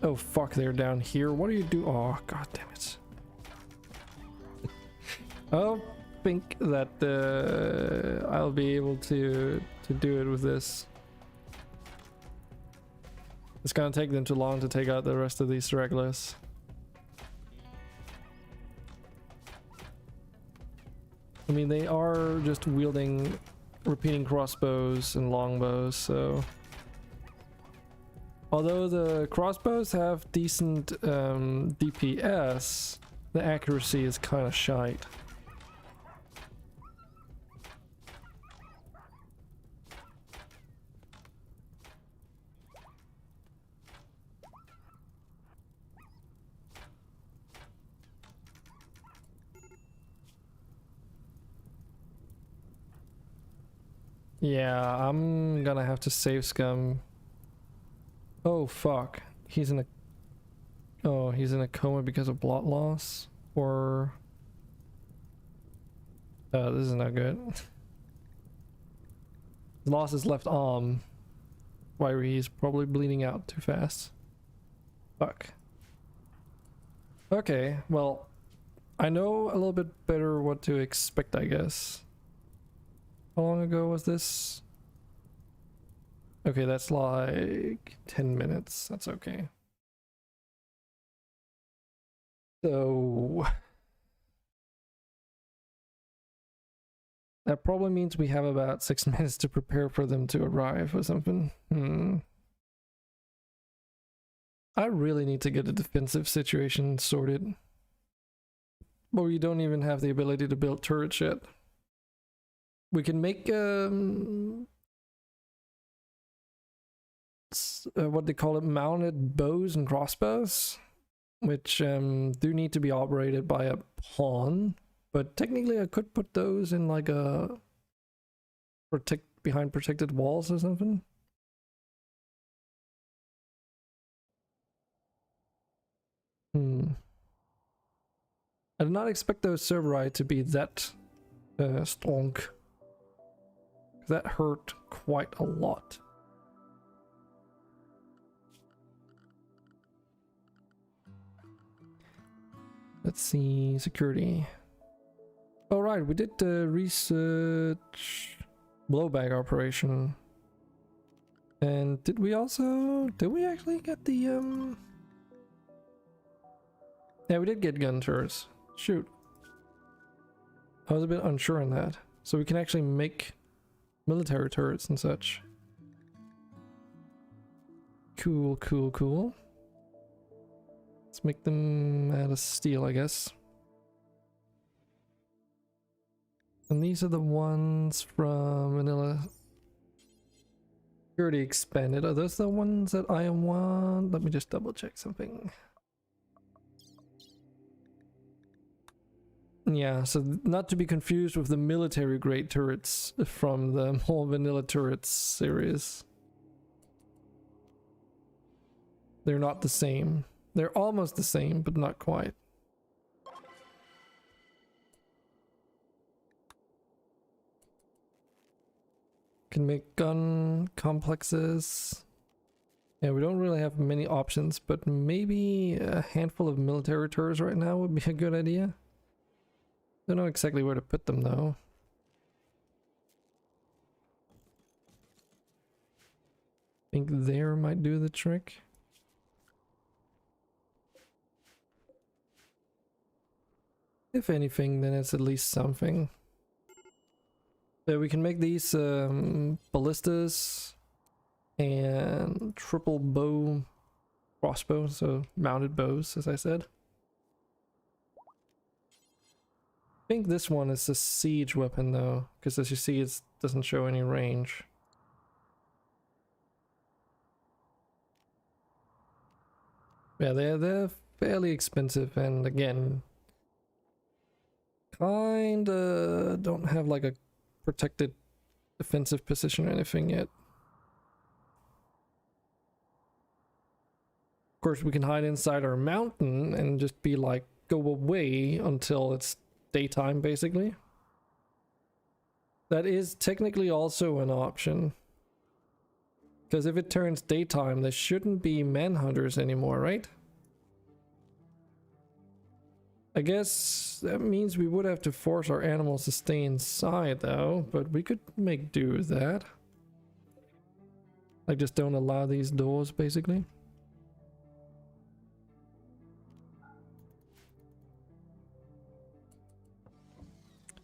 Oh fuck, they're down here. What do you do? Oh, god damn it. I think that I'll be able to do it with this. It's gonna take them too long to take out the rest of these regulars. I mean, they are just wielding repeating crossbows and longbows, so... Although the crossbows have decent DPS, the accuracy is kind of shite. Yeah, I'm gonna have to save scum. Oh fuck, he's in a... Oh, he's in a coma because of blot loss? Or... this is not good. Lost his left arm. Why he's probably bleeding out too fast. Fuck. Okay, well, I know a little bit better what to expect, I guess. How long ago was this? Okay, that's like 10 minutes. That's okay. So that probably means we have about 6 minutes to prepare for them to arrive or something. I really need to get a defensive situation sorted. But we don't even have the ability to build turrets yet. We can make what they call it, mounted bows and crossbows, which do need to be operated by a pawn. But technically I could put those in like a behind protected walls or something. I did not expect those serveri to be that strong. That hurt quite a lot. Let's see, security. All right, we did the research blowback operation. And did we actually get the yeah, we did get gun turrets. Shoot. I was a bit unsure on that. So we can actually make military turrets and such. Cool, cool, cool. Let's make them out of steel, I guess. And these are the ones from Vanilla Security Expanded. Are those the ones that I want? Let me just double check something. Yeah, so not to be confused with the military grade turrets from the more vanilla turrets series. They're not the same. They're almost the same, but not quite. Can make gun complexes. Yeah, we don't really have many options, but maybe a handful of military turrets right now would be a good idea. Don't know exactly where to put them though. Think there might do the trick. If anything, then it's at least something. So we can make these ballistas and triple bow crossbow, so mounted bows, as I said. I think this one is a siege weapon though, because as you see it doesn't show any range. Yeah, they're fairly expensive, and again, kinda don't have like a protected defensive position or anything yet. Of course, we can hide inside our mountain and just be like, go away until it's daytime, basically. That is technically also an option. Because if it turns daytime, there shouldn't be manhunters anymore, right? I guess that means we would have to force our animals to stay inside though, but we could make do with that. Like just don't allow these doors, basically.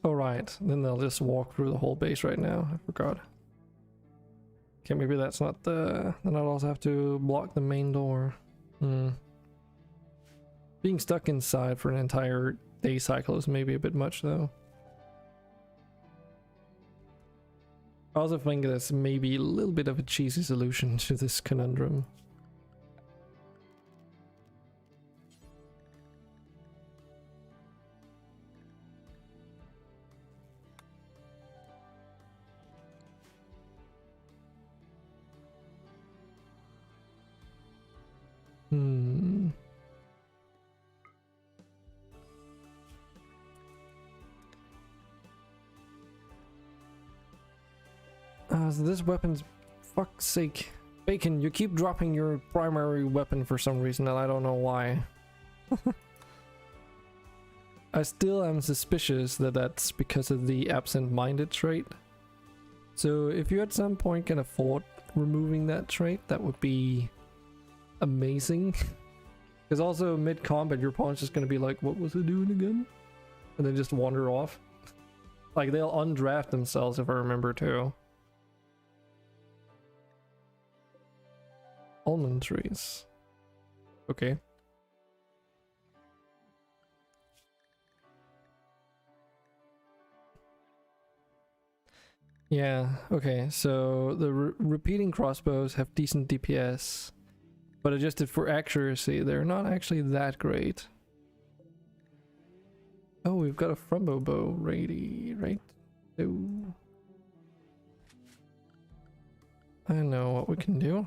Alright, then they'll just walk through the whole base right now. I forgot. Okay, maybe that's not the... Then I'll also have to block the main door. Being stuck inside for an entire day cycle is maybe a bit much though. I also think that's maybe a little bit of a cheesy solution to this conundrum. So this weapon's... Fuck's sake. Bacon, you keep dropping your primary weapon for some reason and I don't know why. I still am suspicious that that's because of the absent-minded trait. So if you at some point can afford removing that trait, that would be amazing. Because also mid-combat your opponent's just going to be like, what was it doing again? And then just wander off. Like they'll undraft themselves if I remember too. Almond trees. Okay. Yeah, okay, so the repeating crossbows have decent DPS, but adjusted for accuracy, they're not actually that great. Oh, we've got a Frumbo bow ready, right? So I know what we can do.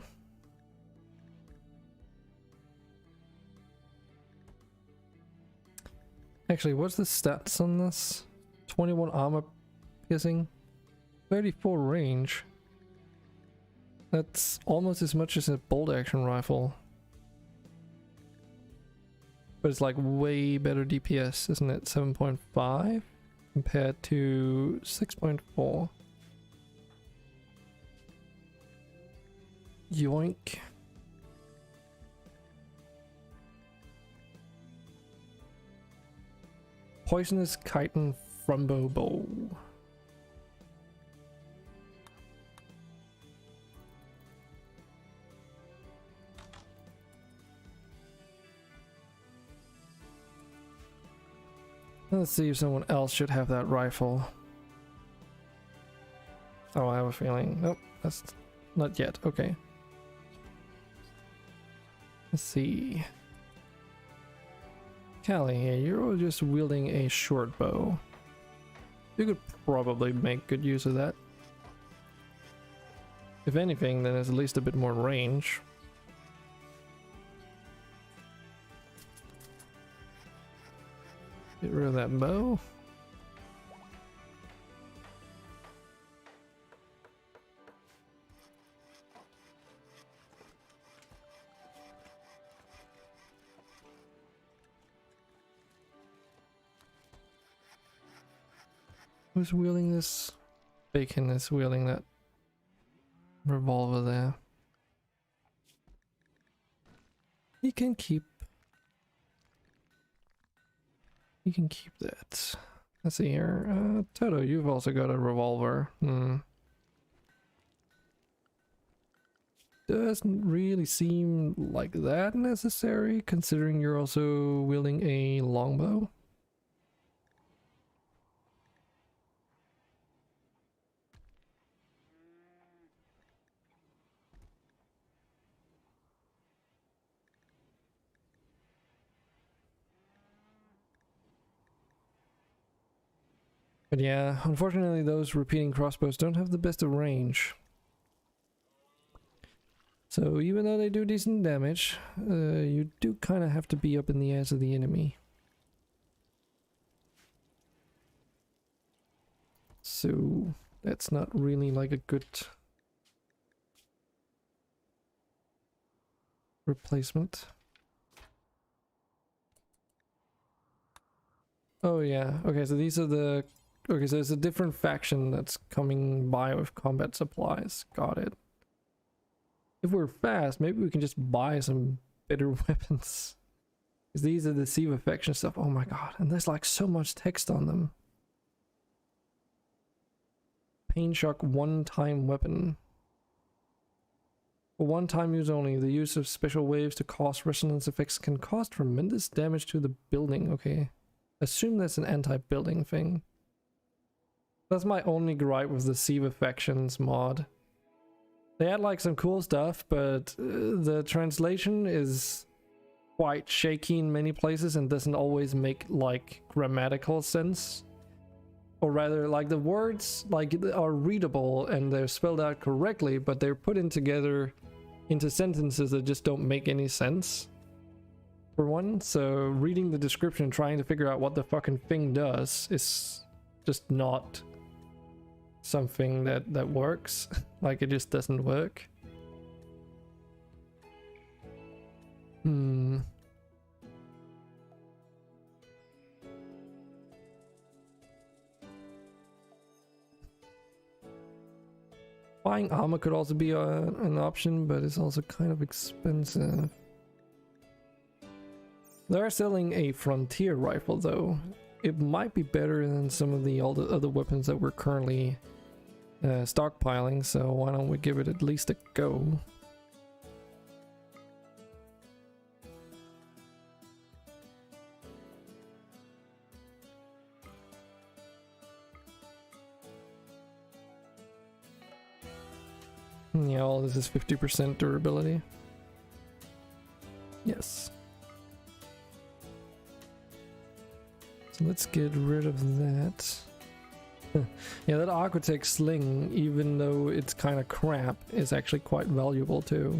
Actually, what's the stats on this? 21 armor piercing, 34 range. That's almost as much as a bolt action rifle. But it's like way better DPS, isn't it? 7.5 compared to 6.4. Yoink. Poisonous chitin Frumbo bow. Let's see if someone else should have that rifle. Oh, I have a feeling. Nope, that's not yet. Okay. Let's see. Callie, you're just wielding a short bow. You could probably make good use of that. If anything, then there's at least a bit more range. Get rid of that bow. Who's wielding this? Bacon is wielding that revolver there. He can keep that. Let's see here. Toto, you've also got a revolver. Doesn't really seem like that necessary, considering you're also wielding a longbow. But yeah, unfortunately those repeating crossbows don't have the best of range. So even though they do decent damage, you do kind of have to be up in the ass of the enemy. So that's not really like a good replacement. Oh yeah, okay, so these are the... Okay, so there's a different faction that's coming by with combat supplies. Got it. If we're fast, maybe we can just buy some better weapons. Because these are the Siva faction stuff. Oh my god, and there's like so much text on them. Pain Shock one-time weapon. For one-time use only, the use of special waves to cause resonance effects can cause tremendous damage to the building. Okay. Assume that's an anti-building thing. That's my only gripe with the Siva Factions mod. They had like some cool stuff, but the translation is quite shaky in many places and doesn't always make like grammatical sense. Or rather, like the words like are readable and they're spelled out correctly, but they're put in together into sentences that just don't make any sense. For one, so reading the description and trying to figure out what the fucking thing does is just not something that works. Like it just doesn't work. Buying armor could also be an option, but it's also kind of expensive. They're selling a frontier rifle though. It might be better than some of the other weapons that we're currently stockpiling, so why don't we give it at least a go? Yeah, all this is 50% durability. Yes. So let's get rid of that. Yeah, that Aquatech sling, even though it's kind of crap, is actually quite valuable too.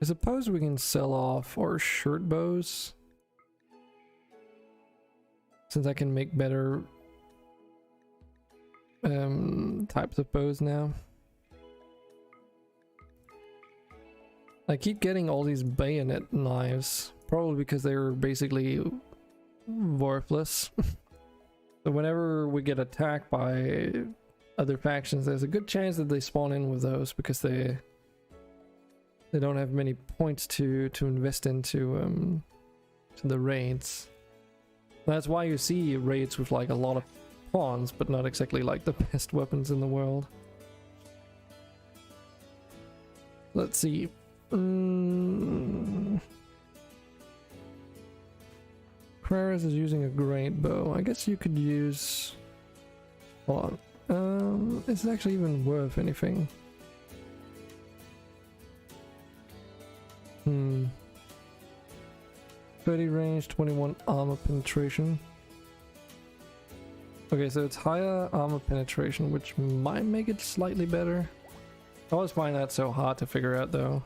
I suppose we can sell off our shirt bows, since I can make better types of bows now. I keep getting all these bayonet knives, probably because they're basically worthless. So whenever we get attacked by other factions, there's a good chance that they spawn in with those, because they don't have many points to invest into to the raids. That's why you see raids with like a lot of pawns, but not exactly like the best weapons in the world. Let's see. Kraris is using a great bow. I guess you could use... Hold on. Is it actually even worth anything? 30 range, 21 armor penetration. Okay, so it's higher armor penetration, which might make it slightly better. I always find that so hard to figure out though.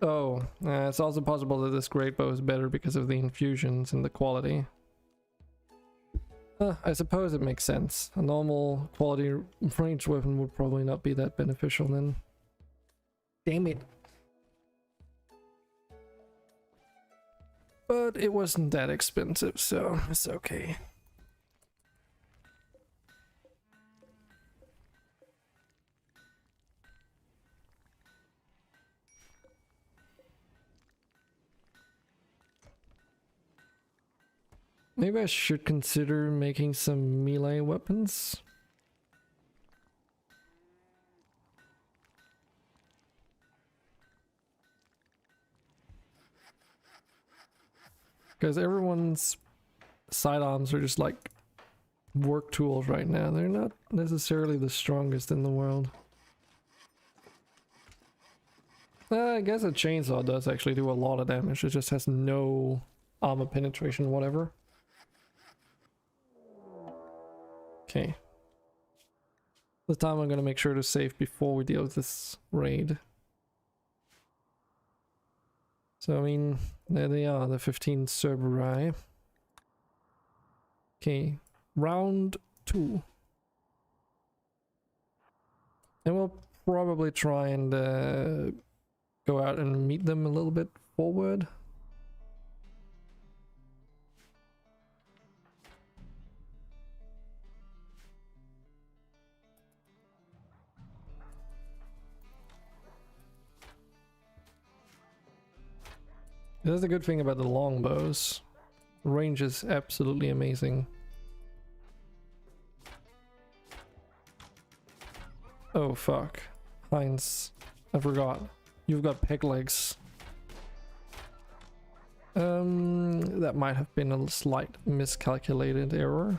Oh, it's also possible that this great bow is better because of the infusions and the quality. I suppose it makes sense. A normal quality ranged weapon would probably not be that beneficial then. Damn it. But it wasn't that expensive, so it's okay. Maybe I should consider making some melee weapons. Because everyone's sidearms are just like work tools right now. They're not necessarily the strongest in the world. I guess a chainsaw does actually do a lot of damage. It just has no armor penetration, whatever. Okay. This time I'm gonna make sure to save before we deal with this raid. So I mean, there they are, the 15 Cerberus. Okay, round 2. And we'll probably try and go out and meet them a little bit forward. That's the good thing about the longbows. Range is absolutely amazing. Oh fuck. Heinz, I forgot. You've got peg legs. That might have been a slight miscalculated error.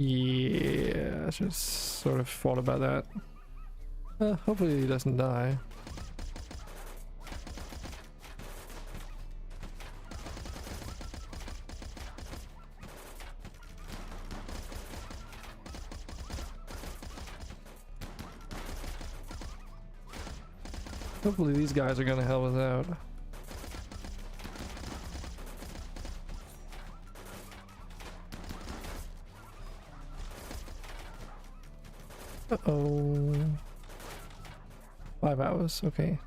Yeah, I should sort of thought about that. Hopefully he doesn't die. Hopefully these guys are gonna help us out. Uh-oh. 5 hours, okay.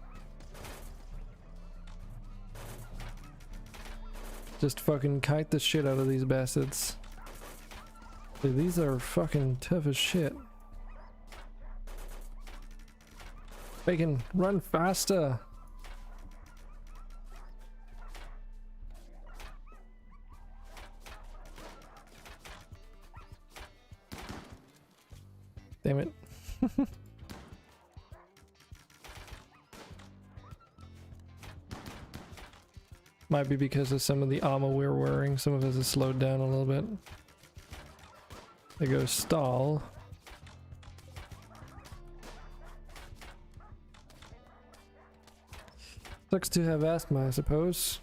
Just fucking kite the shit out of these bastards. Dude, these are fucking tough as shit. Bacon, run faster! Damn it. Might be because of some of the armor we're wearing. Some of us has slowed down a little bit. There goes stall. Sucks to have asthma, I suppose.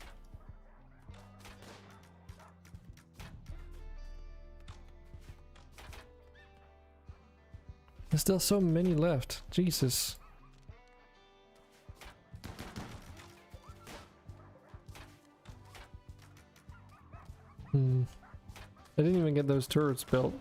There's still so many left. Jesus. I didn't even get those turrets built.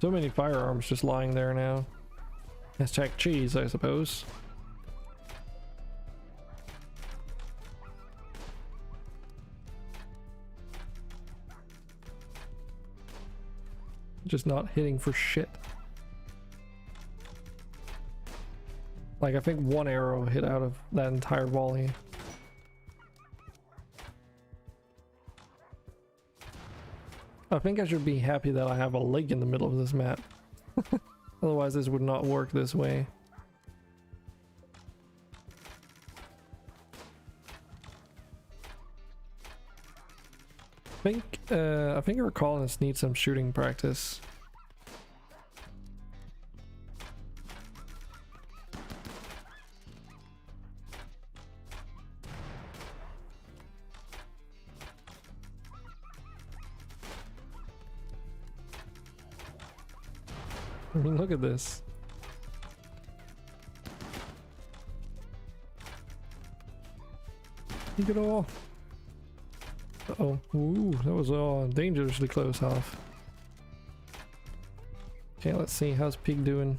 So many firearms just lying there now. Hashtag cheese, I suppose. Just not hitting for shit. Like, I think one arrow hit out of that entire volley. I think I should be happy that I have a lake in the middle of this map. Otherwise this would not work this way. I think our colonists need some shooting practice. I mean, look at this. Take it all. Uh-oh. Ooh, that was dangerously close half. Okay, let's see. How's Pig doing?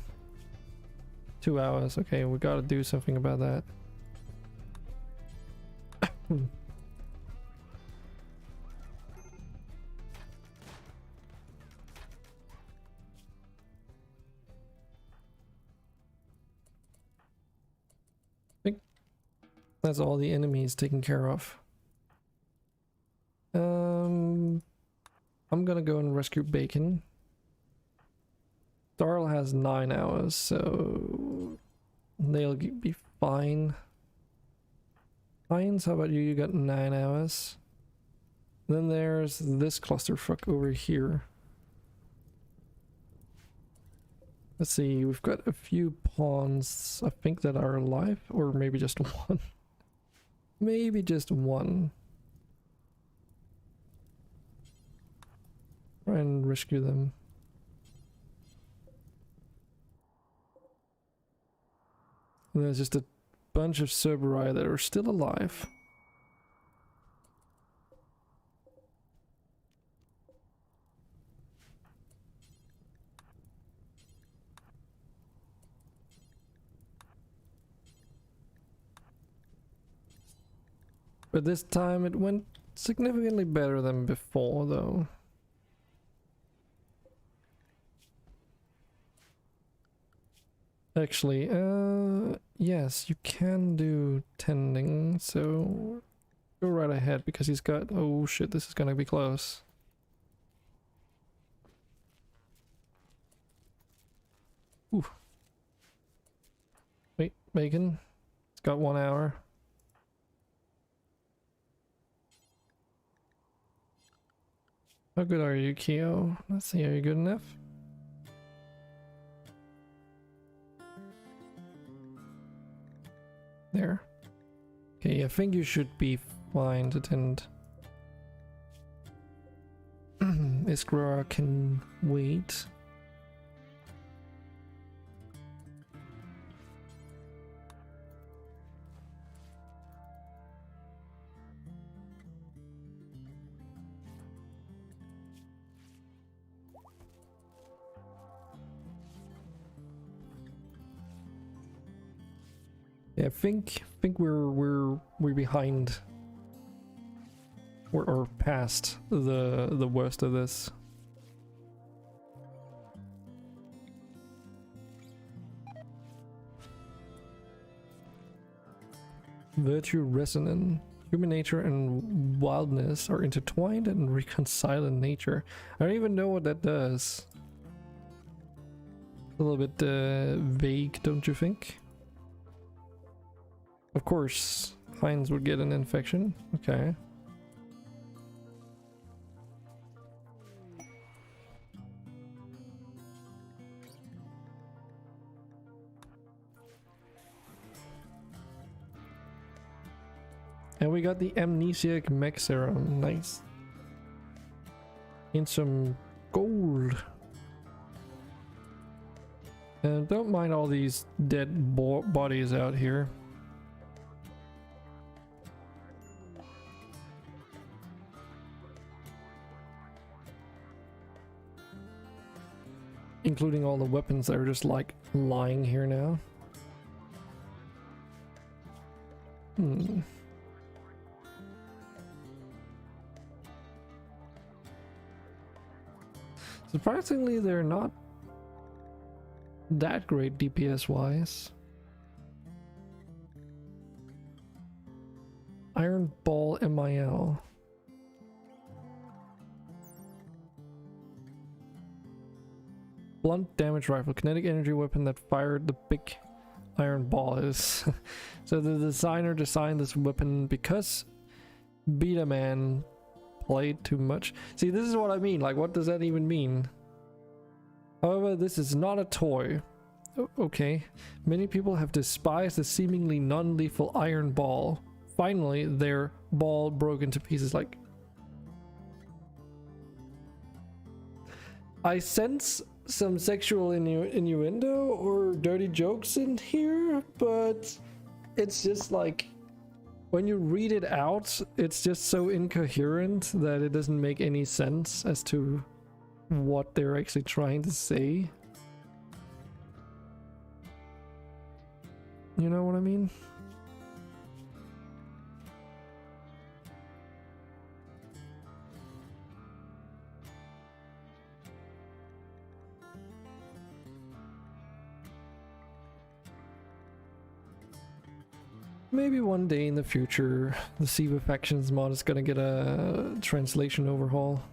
2 hours. Okay, we gotta do something about that. I think that's all the enemies taken care of. I'm gonna go and rescue Bacon. Darl has 9 hours, so they'll be fine. Lions, how about you? You got 9 hours. Then there's this clusterfuck over here. Let's see, we've got a few pawns, I think, that are alive, or maybe just one. Maybe just one. Try and rescue them. And there's just a bunch of Cerberus that are still alive. But this time it went significantly better than before, though. Actually, yes, you can do tending, so go right ahead because he's got, oh shit, this is gonna be close. Ooh. Wait, Bacon, it's got 1 hour. How good are you, Keo? Let's see, are you good enough? There. Okay, I think you should be fine to tend. Iskra can wait. Yeah, I think we're behind or past the worst of this. Virtue resonant. Human nature and wildness are intertwined and reconcile in nature. I don't even know what that does. A little bit vague, don't you think? Of course, Heinz would get an infection. Okay. And we got the amnesiac mech serum. Nice. And some gold. And don't mind all these dead bodies out here. Including all the weapons that are just like lying here now. Surprisingly, they're not that great DPS wise. Iron Ball MIL. Blunt damage rifle, kinetic energy weapon that fired the big iron ball is. So the designer designed this weapon because Beta Man played too much. See, this is what I mean. Like, what does that even mean? However, this is not a toy. Okay. Many people have despised the seemingly non-lethal iron ball. Finally, their ball broke into pieces. Like, I sense some sexual innuendo or dirty jokes in here, but it's just like, when you read it out, it's just so incoherent that it doesn't make any sense as to what they're actually trying to say. You know what I mean? Maybe one day in the future, the Siva Factions mod is gonna get a translation overhaul.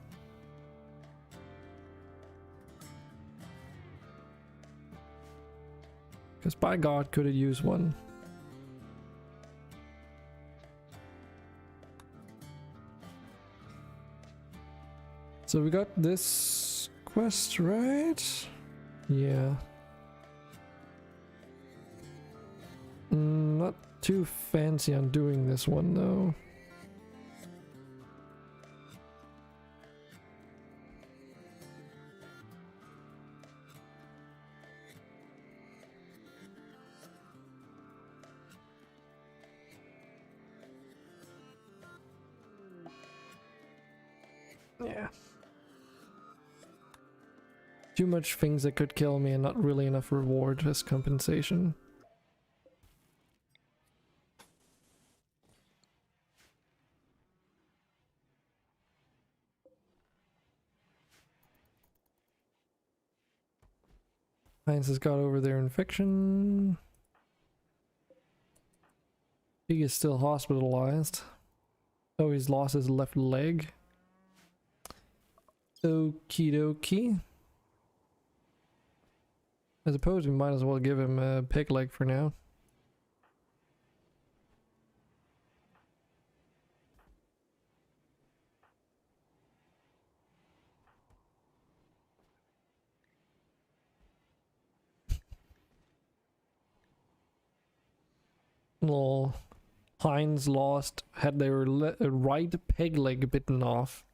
Because by God, could it use one? So we got this quest, right? Yeah. Not too fancy on doing this one though. Yeah. Too much things that could kill me and not really enough reward as compensation. Heinz has got over their infection. He is still hospitalized. Oh, he's lost his left leg. Okie dokie. I suppose we might as well give him a peg leg for now. Lol. Heinz lost, had their right peg leg bitten off.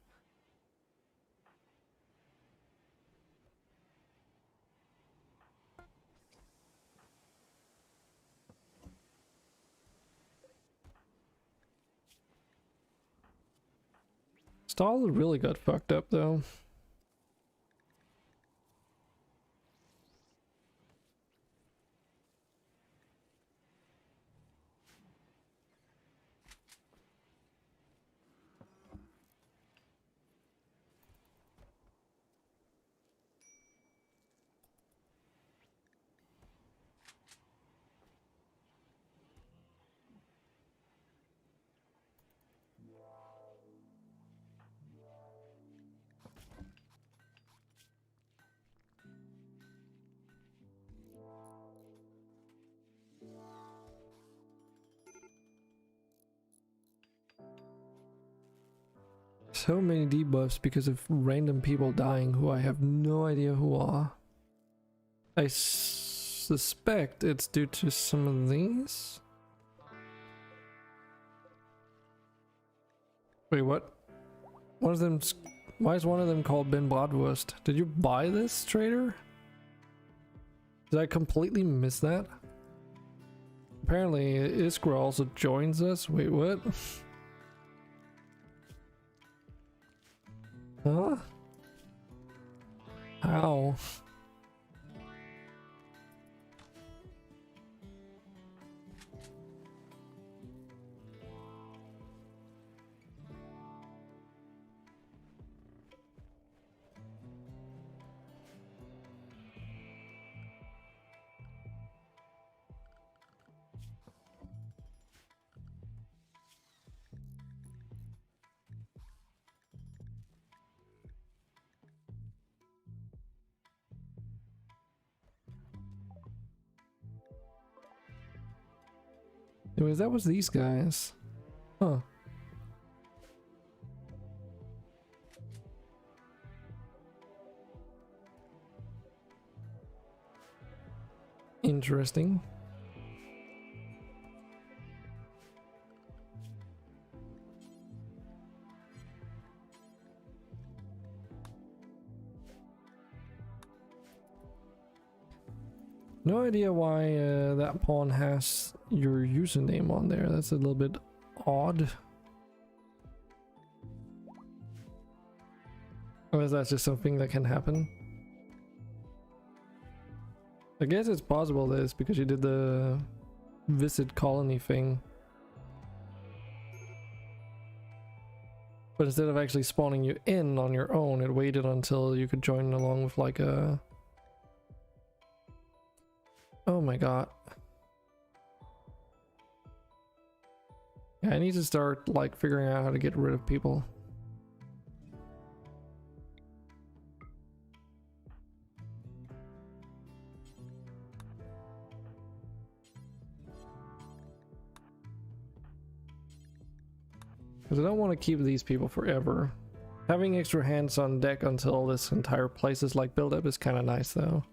Stahl really got fucked up though. so many debuffs because of random people dying who I have no idea who are. I suspect it's due to some of these. Wait, what? One of them. Why is one of them called Ben Bratwurst? Did you buy this, trader? Did I completely miss that? Apparently, Iskra also joins us. Wait, what? Huh? How? Anyways, that was these guys. Huh. Interesting. No idea why that pawn has your username on there. That's a little bit odd. Or is that just something that can happen? I guess it's possible that it's because you did the visit colony thing. But instead of actually spawning you in on your own, it waited until you could join along with like a... Oh my god. Yeah, I need to start like figuring out how to get rid of people. Because I don't want to keep these people forever. Having extra hands on deck until this entire place is like built up is kind of nice though.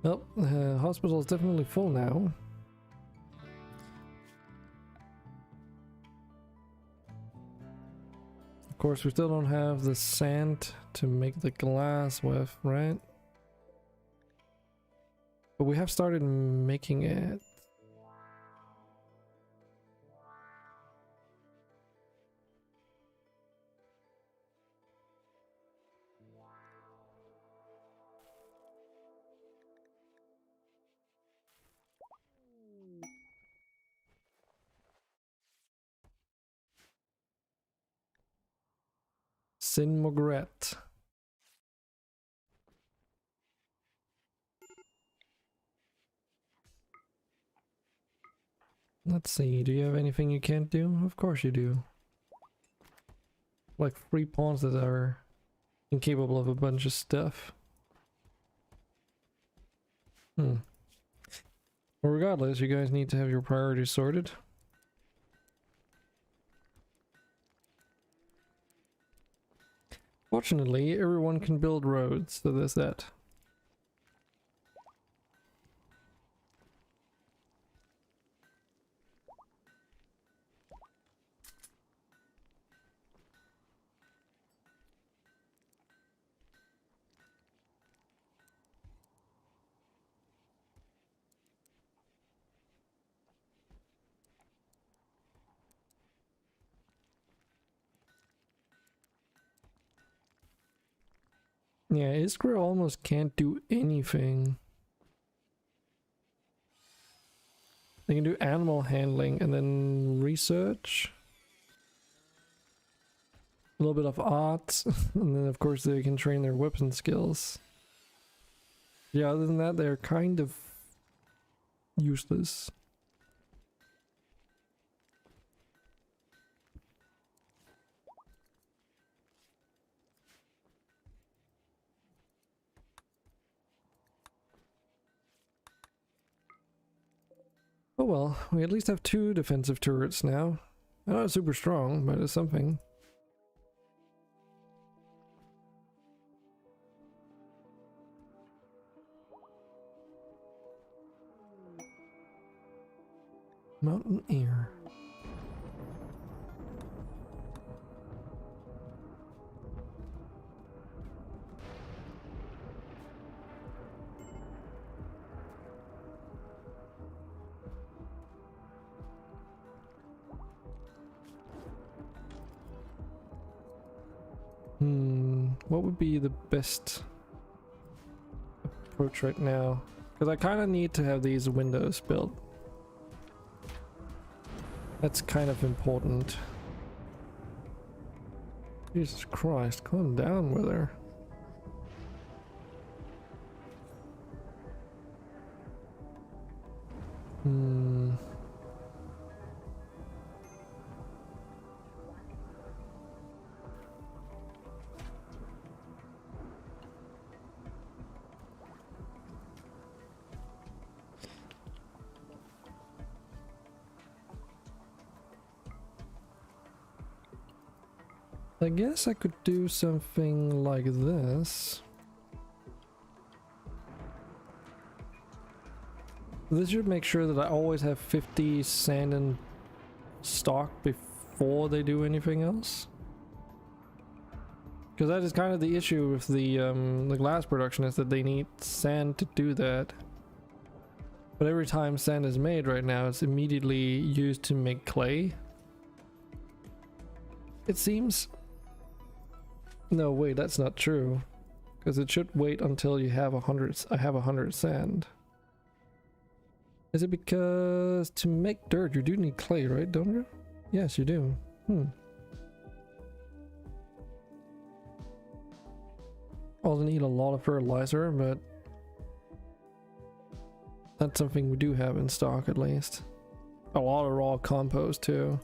Well, the hospital is definitely full now. Of course, we still don't have the sand to make the glass with, right? But we have started making it. Sin Mogret. Let's see, do you have anything you can't do? Of course you do. Like 3 pawns that are incapable of a bunch of stuff. Well, regardless, you guys need to have your priorities sorted. Fortunately, everyone can build roads, so there's that. Yeah, Iskra almost can't do anything. They can do animal handling and then research. A little bit of art. And then of course they can train their weapon skills. Yeah, other than that they're kind of useless. Oh well, we at least have 2 defensive turrets now. They're not super strong, but it's something. Mountain air. What would be the best approach right now? Because I kind of need to have these windows built. That's kind of important. Jesus Christ, calm down with her. I guess I could do something like this. This should make sure that I always have 50 sand in stock before they do anything else. Because that is kind of the issue with the glass production, is that they need sand to do that. But every time sand is made right now, it's immediately used to make clay. It seems. No, wait, that's not true. Because it should wait until you have 100. I have 100 sand. Is it because to make dirt you do need clay, right? Don't you? Yes, you do. Also need a lot of fertilizer, but that's something we do have in stock at least. A lot of raw compost too.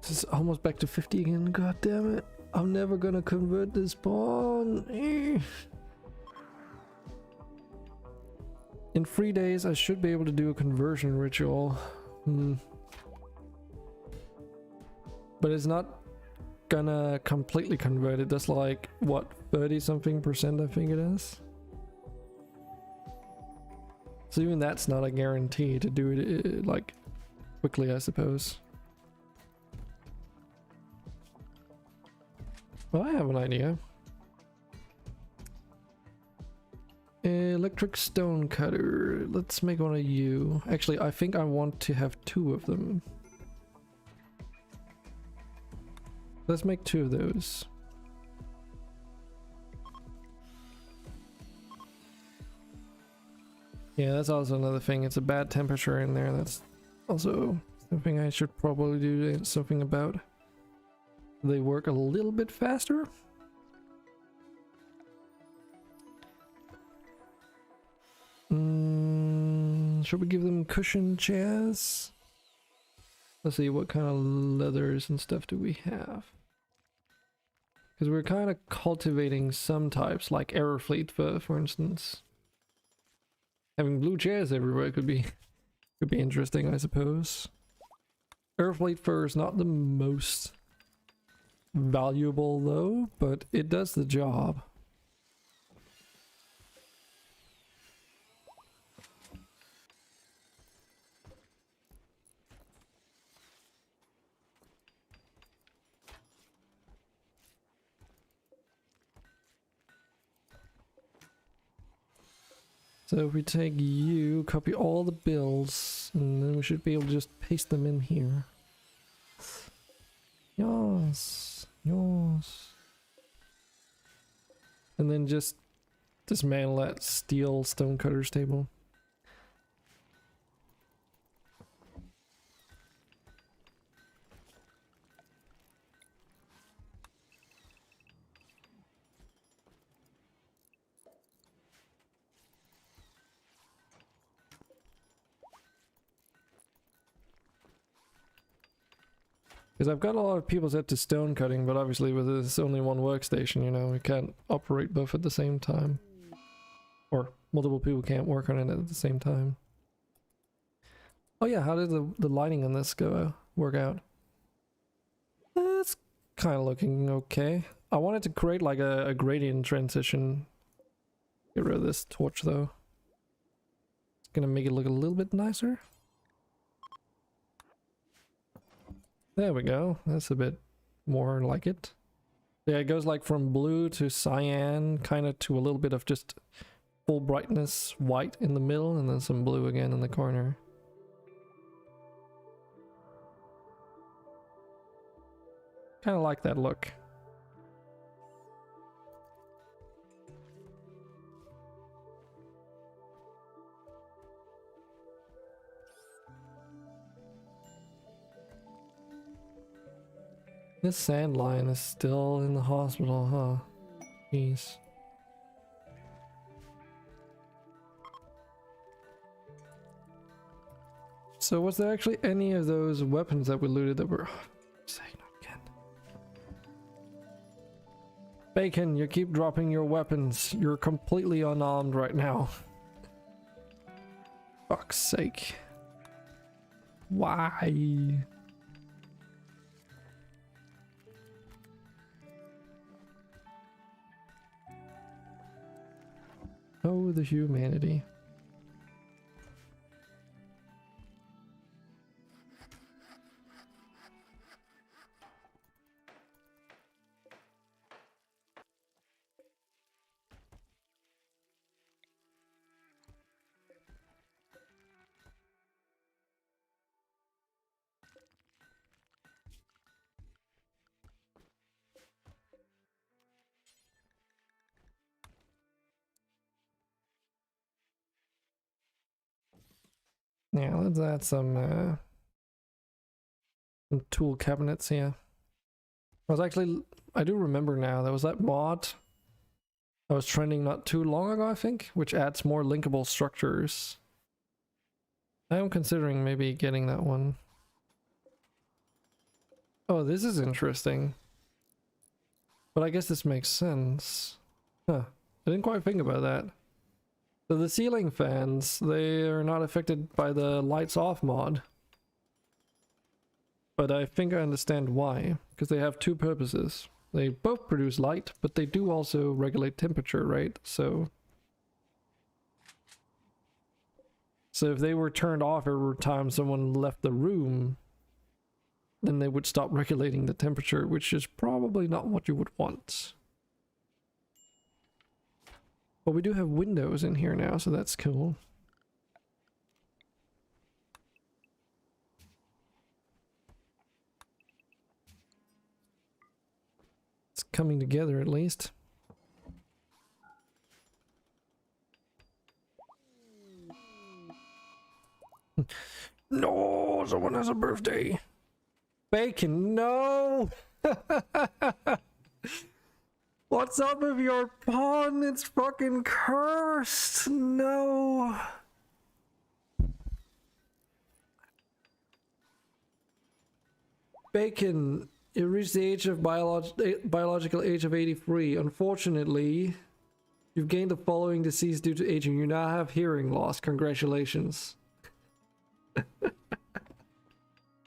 This is almost back to 50 again. God damn it. I'm never gonna convert this spawn. In 3 days I should be able to do a conversion ritual. But it's not gonna completely convert it. That's like, what, 30 something percent I think it is? So even that's not a guarantee to do it like quickly, I suppose. Well, I have an idea. Electric stone cutter. Let's make one of you. Actually, I think I want to have 2 of them. Let's make 2 of those. Yeah, that's also another thing. It's a bad temperature in there. That's also something I should probably do something about. They work a little bit faster. Should we give them cushion chairs? Let's see, what kind of leathers and stuff do we have? Because we're kind of cultivating some types, like Aerofleet for instance. Having blue chairs everywhere could be interesting, I suppose. Aerofleet fur is not the most valuable though, but it does the job. So if we take you, copy all the bills, and then we should be able to just paste them in here. Yes, yes. And then just dismantle that steel stonecutter's table. Because I've got a lot of people set to stone cutting, but obviously with this only one workstation, you know, we can't operate both at the same time. Or multiple people can't work on it at the same time. Oh yeah, how did the lighting on this work out? It's kind of looking okay. I wanted to create like a gradient transition. Get rid of this torch though. It's gonna make it look a little bit nicer. There we go. That's a bit more like it. Yeah, it goes like from blue to cyan, kind of to a little bit of just full brightness white in the middle, and then some blue again in the corner. Kind of like that look. This sand lion is still in the hospital, huh? Jeez. So was there actually any of those weapons that we looted that were... Saying not again. Bacon, you keep dropping your weapons. You're completely unarmed right now. Fuck's sake. Why? Oh, the humanity. Yeah, let's add some tool cabinets here. I do remember now, there was that mod that was trending not too long ago, I think, which adds more linkable structures. I am considering maybe getting that one. Oh, this is interesting. But I guess this makes sense. Huh, I didn't quite think about that. So the ceiling fans, they are not affected by the lights off mod. But I think I understand why, because they have two purposes. They both produce light, but they do also regulate temperature, right? So if they were turned off every time someone left the room, then they would stop regulating the temperature, which is probably not what you would want. But we do have windows in here now, so that's cool. It's coming together at least. No, someone has a birthday. Bacon, no! What's up with your pawn? It's fucking cursed. No. Bacon, you reached the age of biological age of 83. Unfortunately, you've gained the following disease due to aging. You now have hearing loss. Congratulations.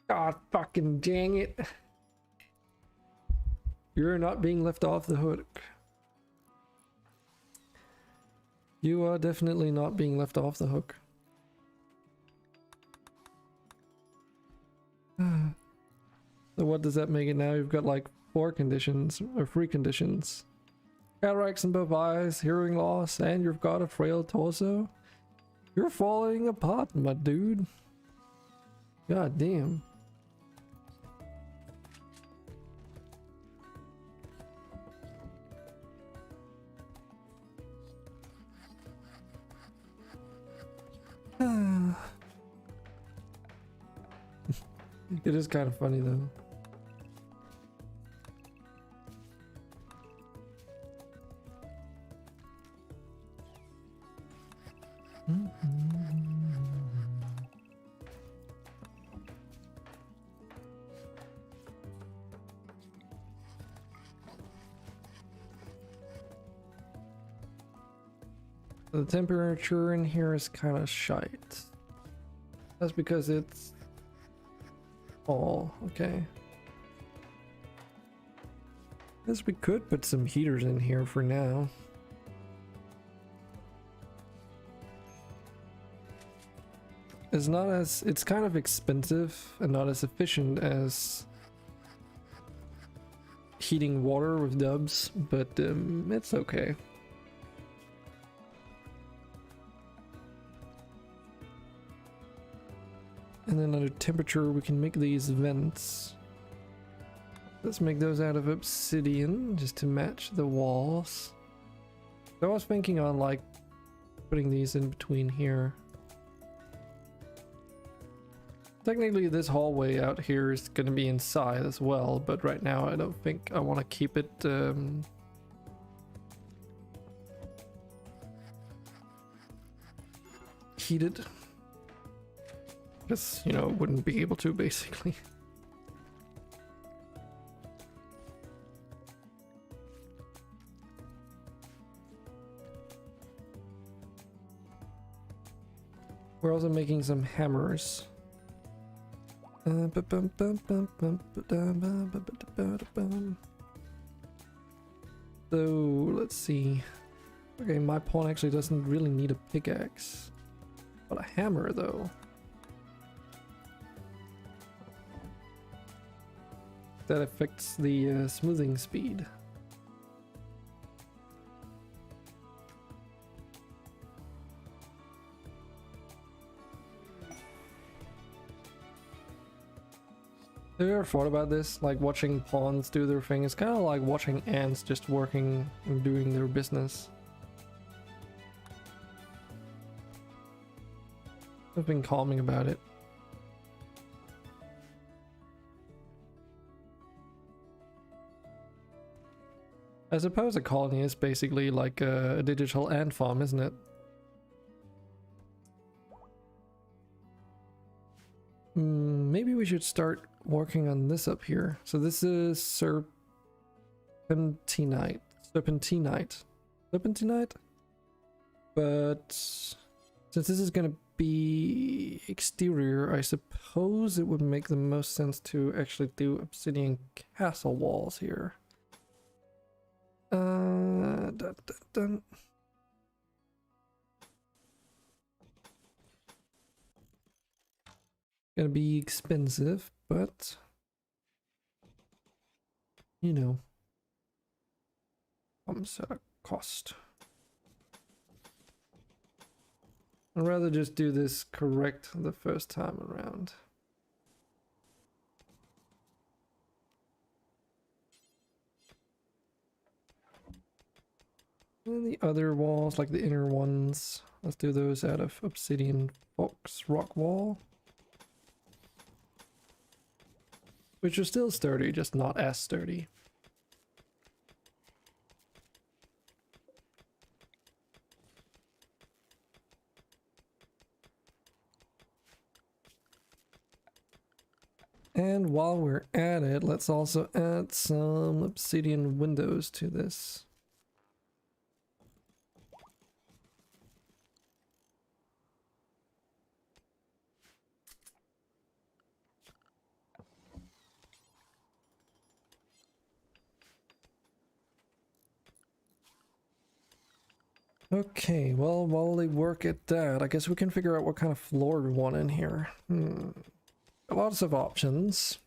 God fucking dang it. You're not being left off the hook. You are definitely not being left off the hook. So what does that make it now? You've got like 4 conditions, or 3 conditions. Cataracts in both eyes, hearing loss, and you've got a frail torso. You're falling apart, my dude. God damn. It is kind of funny though. The temperature in here is kind of shite. That's because it's all okay. Guess we could put some heaters in here for now. It's kind of expensive and not as efficient as heating water with dubs, but it's okay. And then under temperature we can make these vents. Let's make those out of obsidian just to match the walls. So I was thinking on like putting these in between here. Technically this hallway out here is going to be inside as well, but right now I don't think I want to keep it heated. Because, you know, wouldn't be able to basically. We're also making some hammers. So let's see. Okay, my pawn actually doesn't really need a pickaxe, but a hammer though. That affects the smoothing speed. Have you ever thought about this? Like watching pawns do their thing? It's kind of like watching ants just working and doing their business. I've been calming about it. I suppose a colony is basically like a digital ant farm, isn't it? Maybe we should start working on this up here. So this is serpentinite. But since this is gonna be exterior, I suppose it would make the most sense to actually do obsidian castle walls here. Dun. Gonna be expensive, but you know, comes at a cost. I'd rather just do this correct the first time around. And the other walls, like the inner ones, let's do those out of obsidian box rock wall. Which are still sturdy, just not as sturdy. And while we're at it, let's also add some obsidian windows to this. Okay, well, while they work at that, I guess we can figure out what kind of floor we want in here. Lots of options.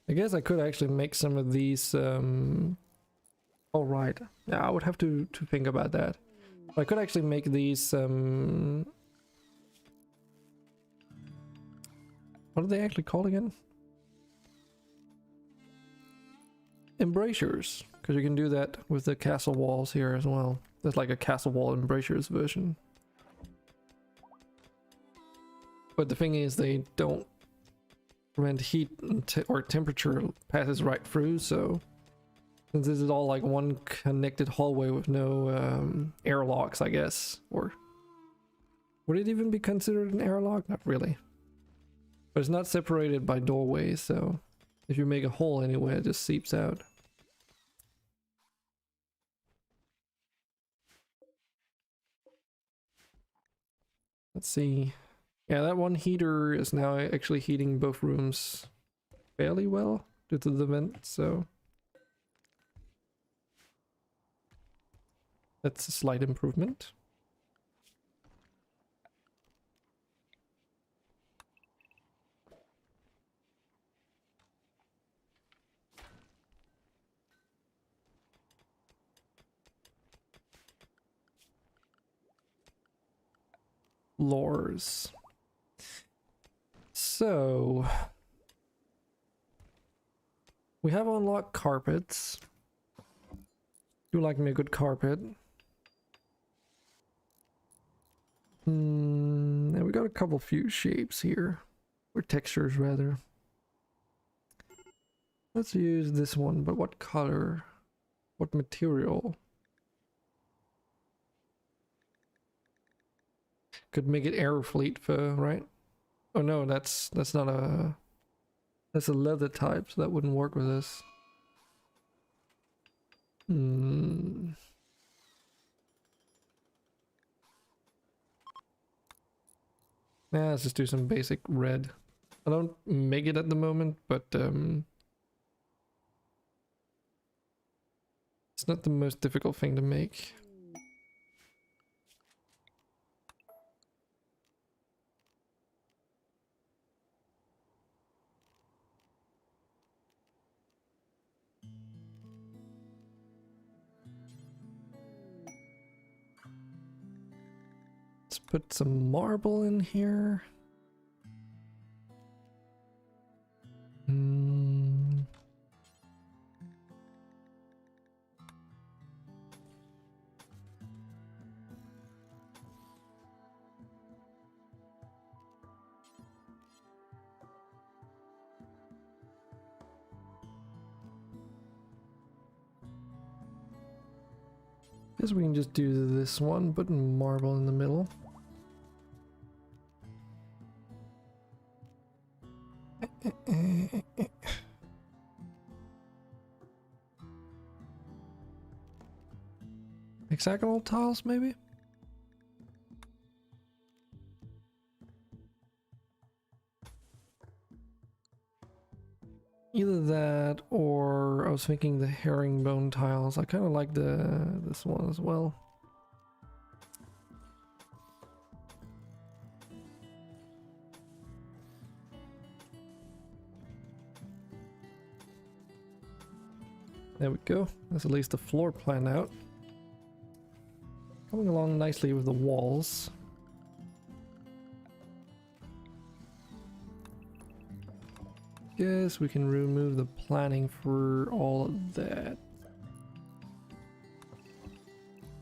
I guess I could actually make some of these. Oh right, yeah, I would have to think about that. I could actually make these. What are they actually called again? Embrasures, because you can do that with the castle walls here as well. There's like a castle wall embrasures version. But the thing is, they don't prevent heat or temperature passes right through, so since this is all like one connected hallway with no airlocks, I guess, or would it even be considered an airlock? Not really. But it's not separated by doorways, so if you make a hole anywhere, it just seeps out. Let's see. Yeah, that one heater is now actually heating both rooms fairly well due to the vent, so that's a slight improvement. Floors. So we have unlocked carpets. Do like me a good carpet. And we got a couple few shapes here, or textures rather. Let's use this one, but what color? What material? Could make it Aerofleet fur, right? Oh no, that's not a... That's a leather type, so that wouldn't work with this. Nah, let's just do some basic red. I don't make it at the moment, but it's not the most difficult thing to make. Let's put some marble in here. Guess we can just do this one, put marble in the middle. Hexagonal tiles, maybe? Either that, or I was thinking the herringbone tiles. I kind of like this one as well. There we go. That's at least the floor plan out. Coming along nicely with the walls. Guess we can remove the planning for all of that.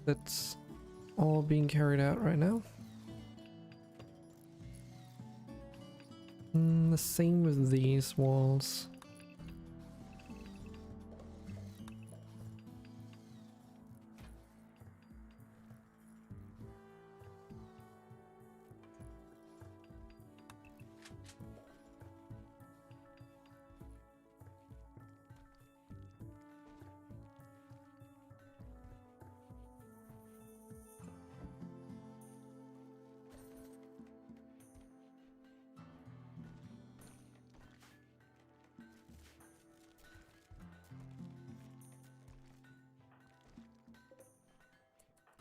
That's all being carried out right now. The same with these walls.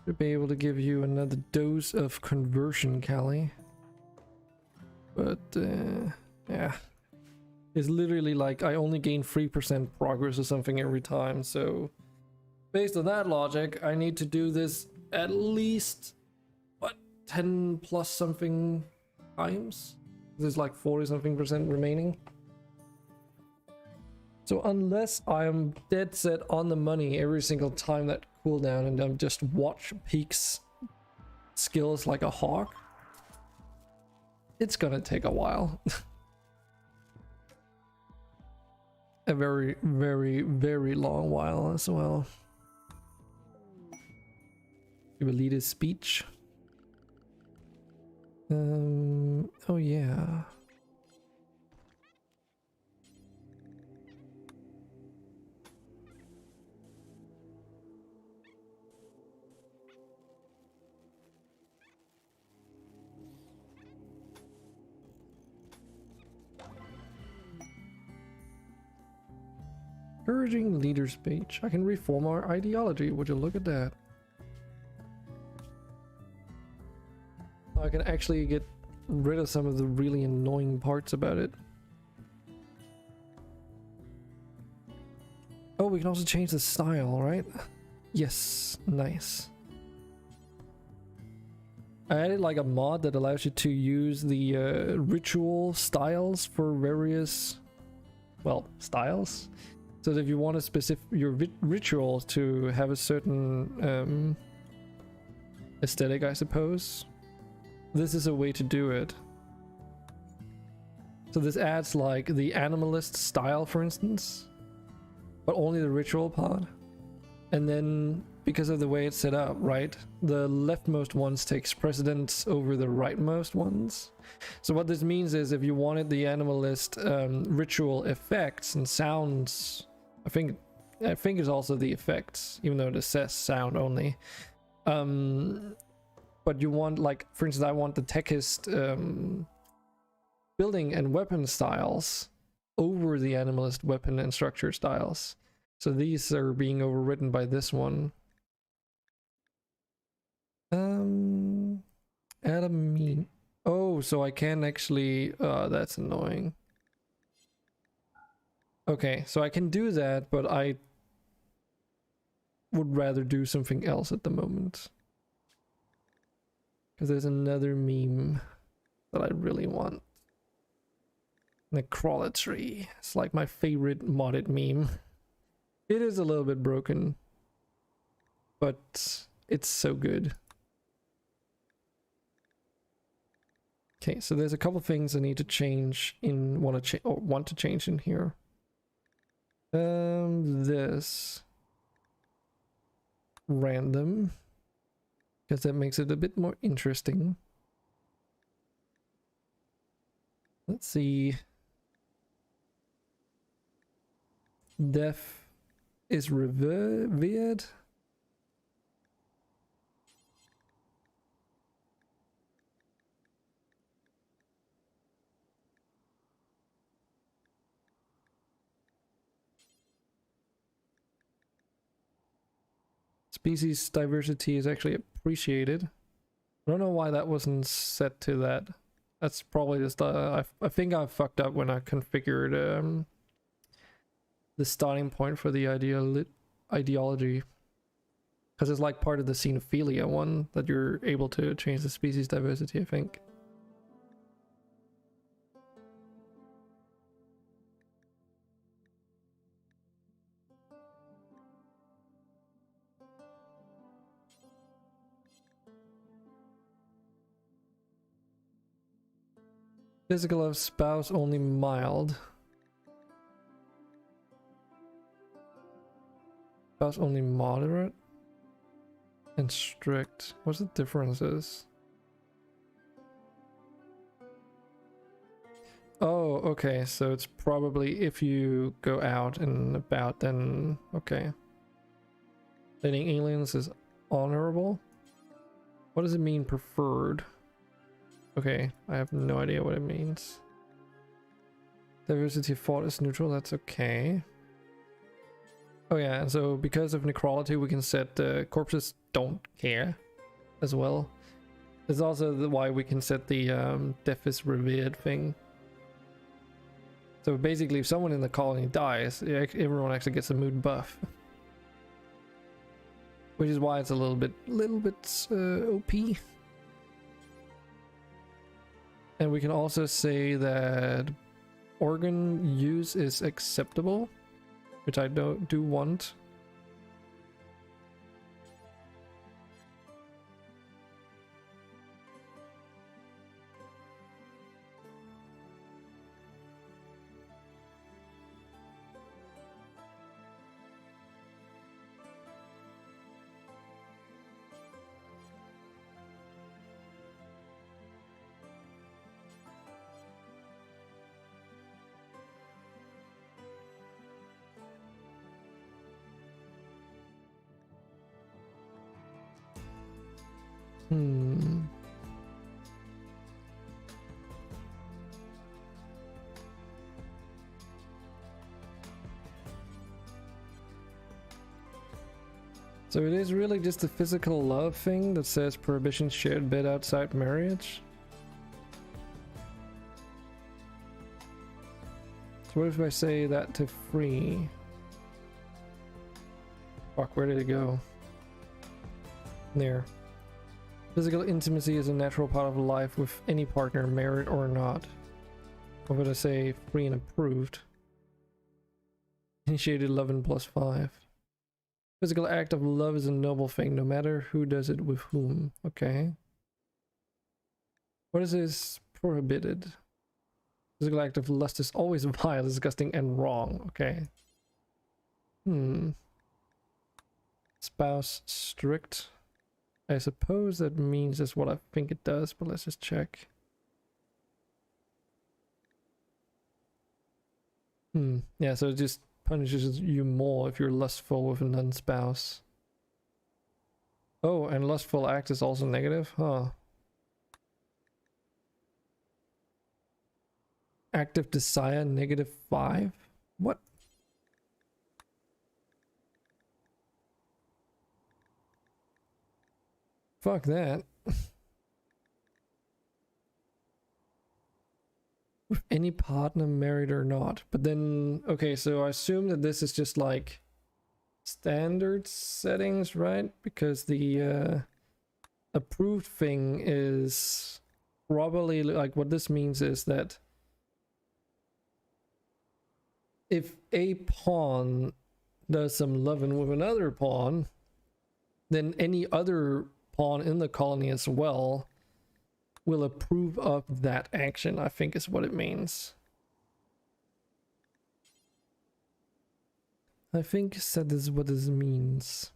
Should be able to give you another dose of conversion, Callie. But, yeah. It's literally like I only gain 3% progress or something every time. So based on that logic, I need to do this at least, what, 10 plus something times? There's like 40 something percent remaining. So unless I'm dead set on the money every single time that cooldown and I'm just watch Peak's skills like a hawk, it's gonna take a while. A very, very, very long while as well. Give a leader's speech. Oh yeah. Encouraging leader speech. I can reform our ideology. Would you look at that? I can actually get rid of some of the really annoying parts about it. Oh, we can also change the style, right? Yes, nice. I added like a mod that allows you to use the ritual styles for various, well, styles. So that if you want a specific your ritual to have a certain aesthetic, I suppose, this is a way to do it. So this adds like the animalist style, for instance, but only the ritual part. And then because of the way it's set up, right, the leftmost ones takes precedence over the rightmost ones. So what this means is if you wanted the animalist ritual effects and sounds, I think it's also the effects, even though it says sound only. But you want, like, for instance, I want the techist building and weapon styles over the animalist weapon and structure styles. So these are being overridden by this one. Add a meme. Oh, so I can actually, that's annoying. Okay, so I can do that, but I would rather do something else at the moment. Because there's another meme that I really want. Necrolatry. It's like my favorite modded meme. It is a little bit broken, but it's so good. Okay, so there's a couple things I need to change in want to change in here. This random, because that makes it a bit more interesting. Let's see. Death is revered. Species diversity is actually appreciated. I don't know why that wasn't set to that. That's probably just I think I fucked up when I configured the starting point for the ideology, because it's like part of the xenophilia one that you're able to change the species diversity, I think. Physical of spouse only mild. Spouse only moderate. And strict. What's the differences? Oh, okay, so it's probably if you go out and about, then okay. Dating aliens is honorable. What does it mean, preferred? Okay, I have no idea what it means. Diversity of thought is neutral, that's okay. Oh yeah, and so because of necrolatry we can set corpses don't care as well. There's also why we can set the death is revered thing. So basically, if someone in the colony dies, everyone actually gets a mood buff. Which is why it's a little bit OP. And we can also say that organ use is acceptable, which I do want. So it is really just the physical love thing that says prohibition shared bed outside marriage. So what if I say that to free? Fuck, where did it go? There. Physical intimacy is a natural part of life with any partner, married or not. What would I say? Free and approved. Initiated love in +5. Physical act of love is a noble thing, no matter who does it with whom. Okay. What is this? Prohibited. Physical act of lust is always vile, disgusting, and wrong. Okay. Spouse strict. I suppose that means that's what I think it does, but let's just check. Yeah, so it just punishes you more if you're lustful with a non-spouse. Oh, and lustful act is also negative? Huh. Active desire, -5? What? Fuck that. With any partner, married or not. But then, okay, so I assume that this is just like standard settings, right? Because the approved thing is probably like, what this means is that if a pawn does some loving with another pawn, then any other pawn in the colony as well will approve of that action, I think is what it means. I think that is what this means.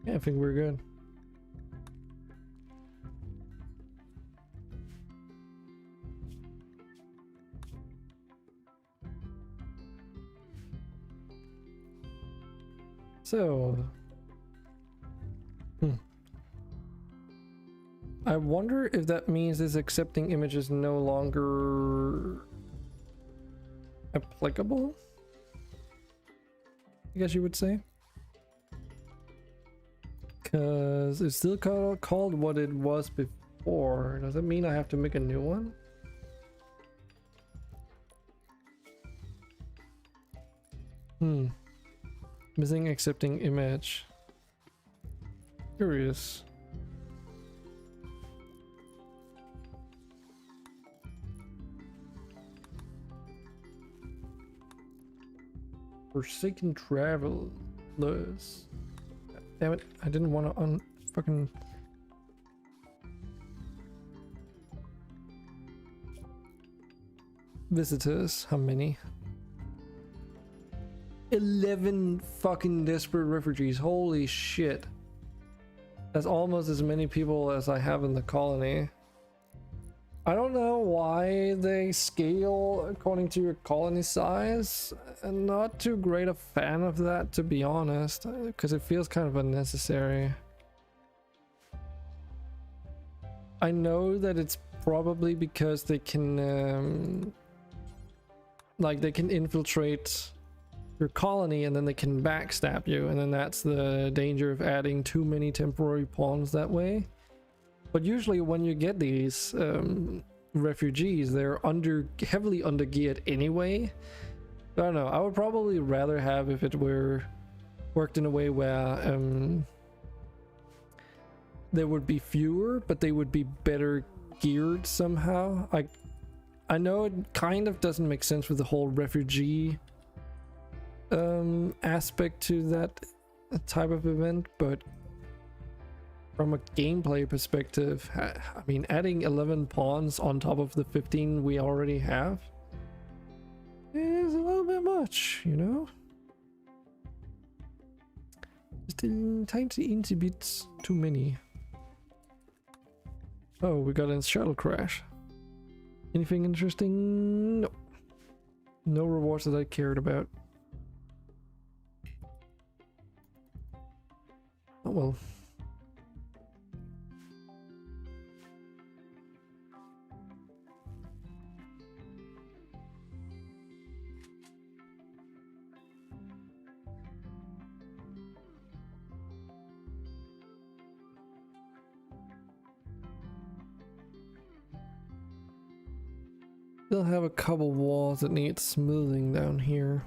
Yeah, I think we're good. So, I wonder if that means this accepting image is no longer applicable, I guess you would say. Because it's still called what it was before. Does that mean I have to make a new one? Missing accepting image. Curious. Forsaken travelers. Damn it, I didn't want to fucking... Visitors, how many? 11 fucking desperate refugees, holy shit. That's almost as many people as I have in the colony. I don't know why they scale according to your colony size. I'm not too great a fan of that, to be honest, because it feels kind of unnecessary. I know that it's probably because they can like they can infiltrate your colony and then they can backstab you, and then that's the danger of adding too many temporary pawns that way. But usually when you get these refugees, they're heavily under geared anyway. I don't know, I would probably rather have if it were worked in a way where there would be fewer, but they would be better geared somehow. I know it kind of doesn't make sense with the whole refugee aspect to that type of event, but from a gameplay perspective, I mean, adding 11 pawns on top of the 15 we already have is a little bit much, you know? Just a tiny bit too many. Oh, we got a shuttle crash. Anything interesting? No. No rewards that I cared about. Oh well. Still have a couple walls that need smoothing down here.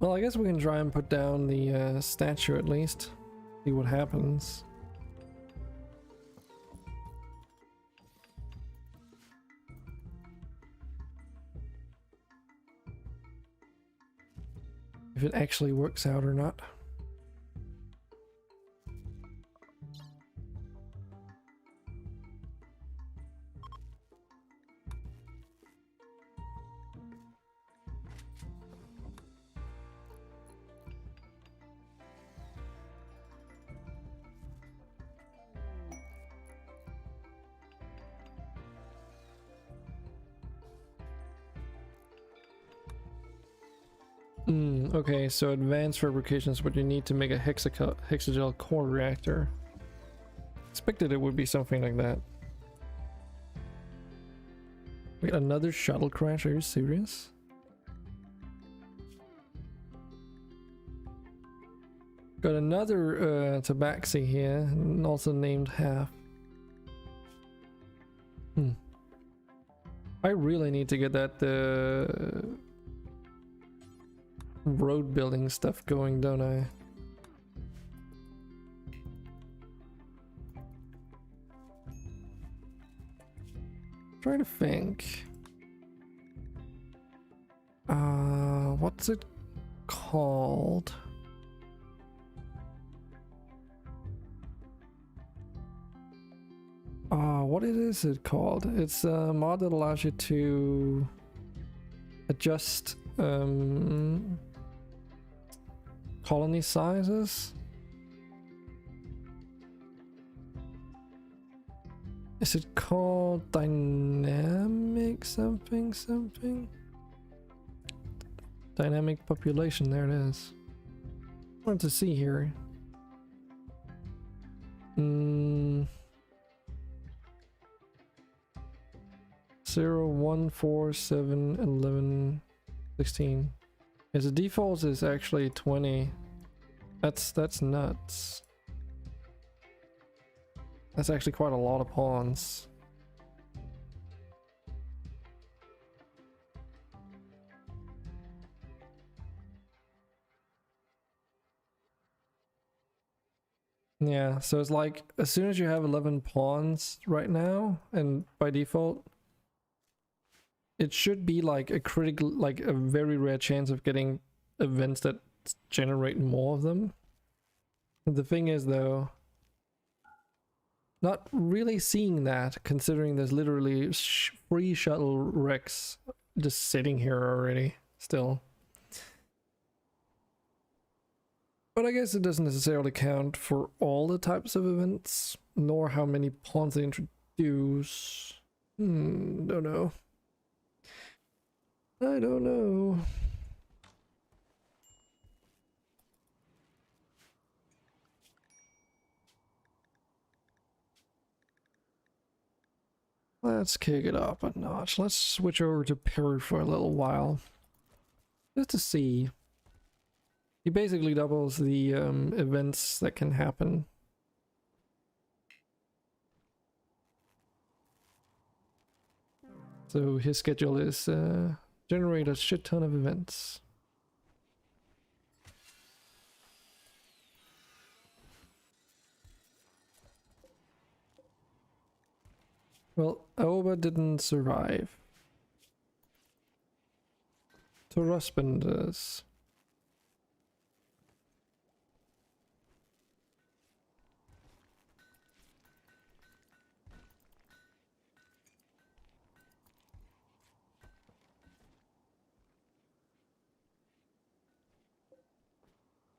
Well, I guess we can try and put down the statue at least. See what happens. If it actually works out or not. Okay, so advanced fabrication is what you need to make a hexagel core reactor. Expected it would be something like that. Wait, another shuttle crash? Are you serious? Got another tabaxi here, and also named half. I really need to get that road building stuff going, don't I? Try to think. What's it called? What is it called? It's a mod that allows you to adjust colony sizes. Is it called dynamic something? Dynamic population, there it is. I want to see here. 0, 1, 4, 7, 11, 16. As the default is actually 20. That's nuts. That's actually quite a lot of pawns. Yeah, so it's like as soon as you have 11 pawns right now, and by default it should be like a critical, like a very rare chance of getting events that generate more of them. The thing is though, Not really seeing that, considering there's literally 3 shuttle wrecks just sitting here already, still. But I guess it doesn't necessarily count for all the types of events, nor how many pawns they introduce. Don't know. I don't know. Let's kick it up a notch. Let's switch over to Perry for a little while. Just to see. He basically doubles the events that can happen. So his schedule is generate a shit ton of events. Well, Aoba didn't survive. Torospen does.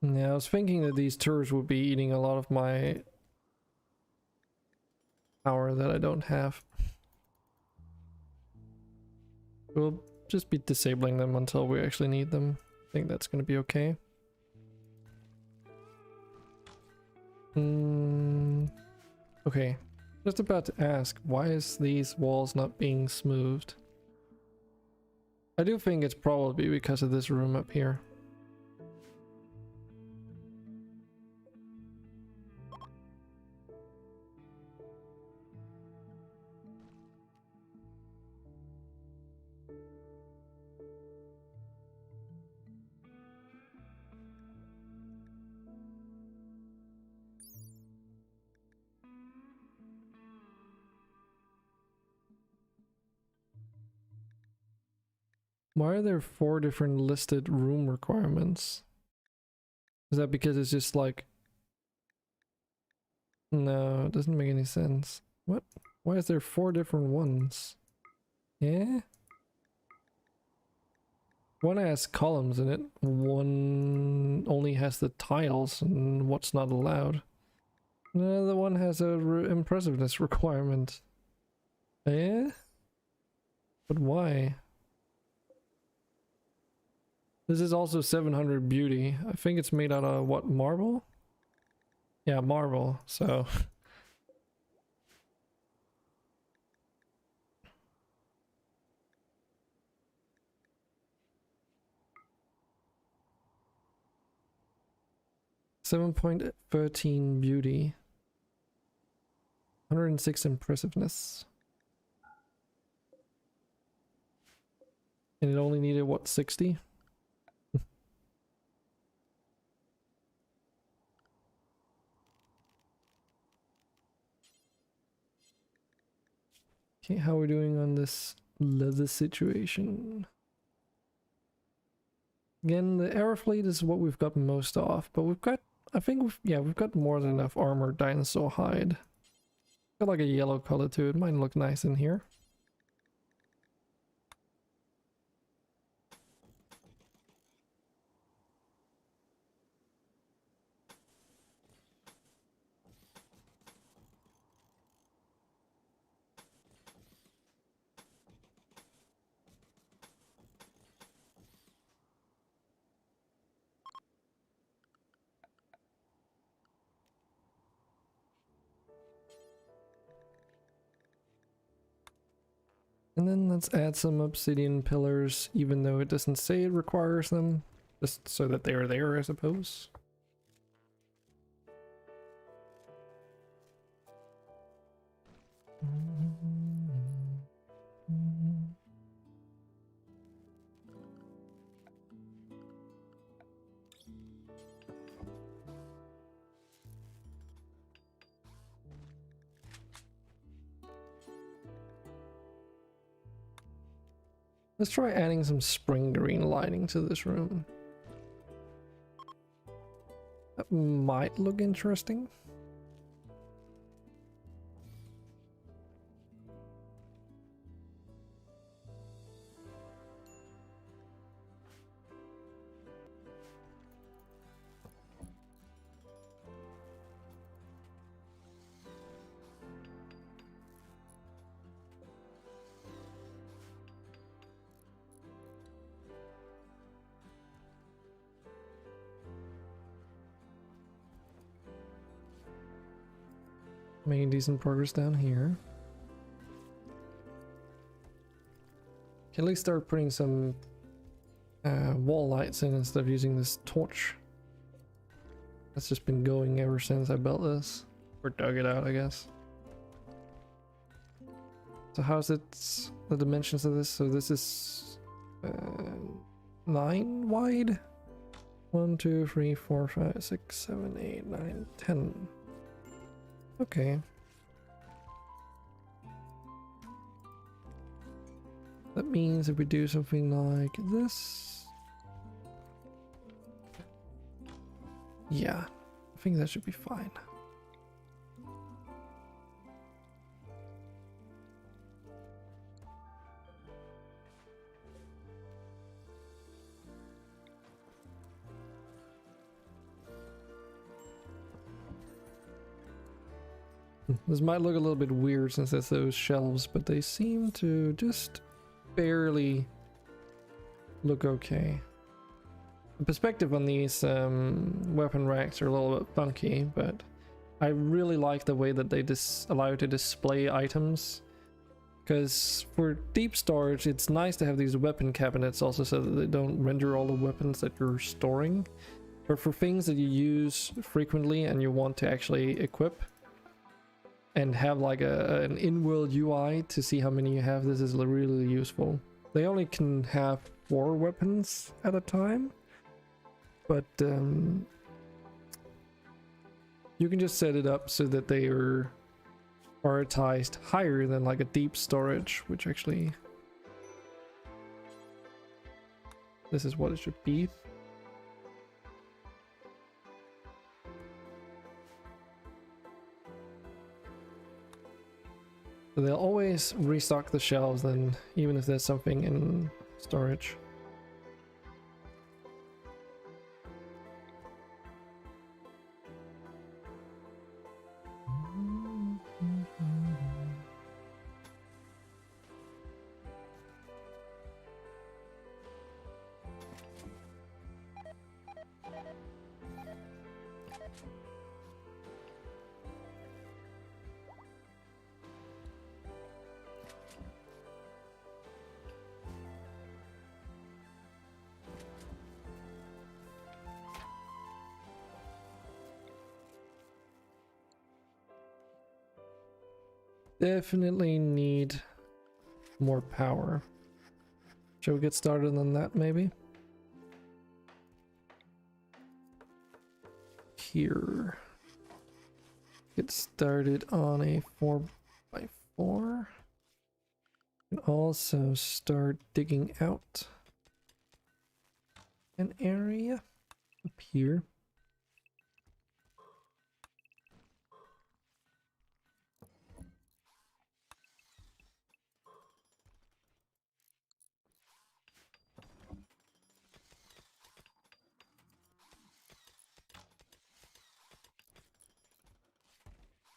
Yeah, I was thinking that these tours would be eating a lot of my power that I don't have. We'll just be disabling them until we actually need them. I think that's going to be okay. Okay, just about to ask, why is these walls not being smoothed? I do think it's probably because of this room up here. Why are there 4 different listed room requirements? Is that because it's just like... No, it doesn't make any sense. What? Why is there 4 different ones? Yeah? One has columns in it, one only has the tiles and what's not allowed. The other one has a impressiveness requirement. Yeah? But why? This is also 700 beauty. I think it's made out of what, marble? Yeah, marble, so... .13 beauty. 106 impressiveness. And it only needed what, 60? Okay, how are we doing on this leather situation? Again, the air fleet is what we've got most of, but we've got, I think we've got more than enough armored dinosaur hide. Got like a yellow color to it, might look nice in here. And then let's add some obsidian pillars, even though it doesn't say it requires them, just so that they're there, I suppose. Let's try adding some spring green lighting to this room. That might look interesting. Making decent progress down here. Can at least start putting some wall lights in instead of using this torch. That's just been going ever since I built this. Or dug it out, I guess. So how's it, the dimensions of this? So this is 9 wide. 1, 2, 3, 4, 5, 6, 7, 8, 9, 10. Okay. That means if we do something like this. Yeah, I think that should be fine. This might look a little bit weird since there's those shelves, but they seem to just barely look okay. The perspective on these weapon racks are a little bit funky, but I really like the way that they allow you to display items. Because for deep storage, it's nice to have these weapon cabinets also so that they don't render all the weapons that you're storing. But for things that you use frequently and you want to actually equip, and have like an in-world UI to see how many you have, this is really useful. They only can have 4 weapons at a time, but you can just set it up so that they are prioritized higher than like a deep storage, which actually this is what it should be. So they'll always restock the shelves then, even if there's something in storage. Definitely need more power. Shall we get started on that maybe? Here. Get started on a 4x4. And also start digging out an area up here.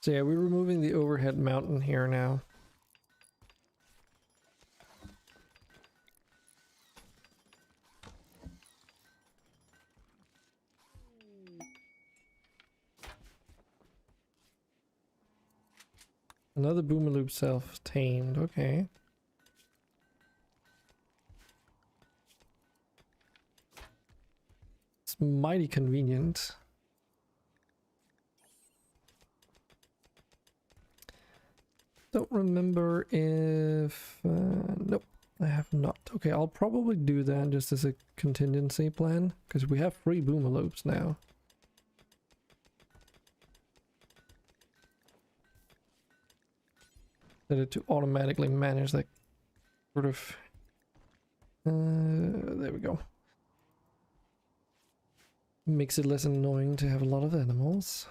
So yeah, we're removing the overhead mountain here now. Another Boomaloo self-tamed, okay. It's mighty convenient. Don't remember if... nope, I have not. Okay, I'll probably do that just as a contingency plan, because we have 3 Boomaloos now. Set it to automatically manage that sort of... there we go. Makes it less annoying to have a lot of animals.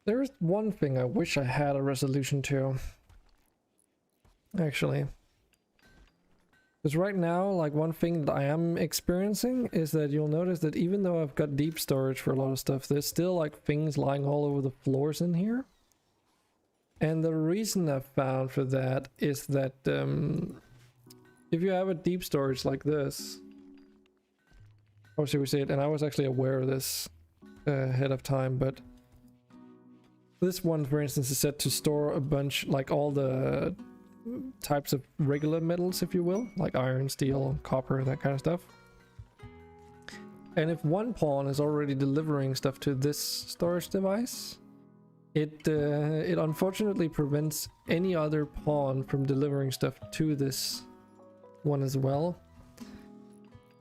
There's one thing I wish I had a resolution to. Actually. Because right now, like one thing that I am experiencing is that you'll notice that even though I've got deep storage for a lot of stuff, there's still like things lying all over the floors in here. And the reason I've found for that is that if you have a deep storage like this, or should we say it, and I was actually aware of this ahead of time, but this one, for instance, is set to store a bunch, like all the types of regular metals, if you will, like iron, steel, copper, that kind of stuff. And if one pawn is already delivering stuff to this storage device, it unfortunately prevents any other pawn from delivering stuff to this one as well.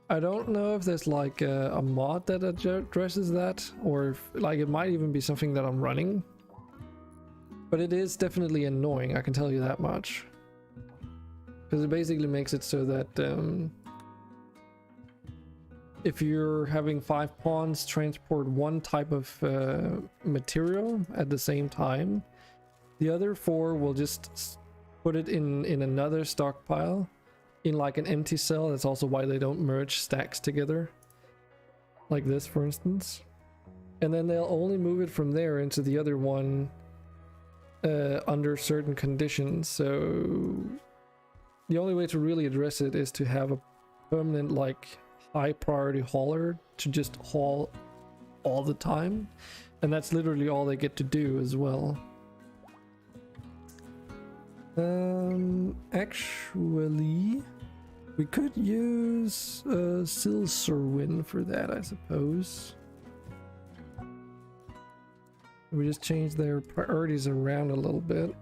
I don't know if there's like a mod that addresses that, or if, like, it might even be something that I'm running. But it is definitely annoying, I can tell you that much. Because it basically makes it so that if you're having 5 pawns transport one type of material at the same time, the other 4 will just put it in another stockpile in like an empty cell. That's also why they don't merge stacks together, like this for instance. And then they'll only move it from there into the other one under certain conditions. So the only way to really address it is to have a permanent, like, high priority hauler to just haul all the time, and that's literally all they get to do as well. Actually, we could use Silserwin for that, I suppose. We just change their priorities around a little bit.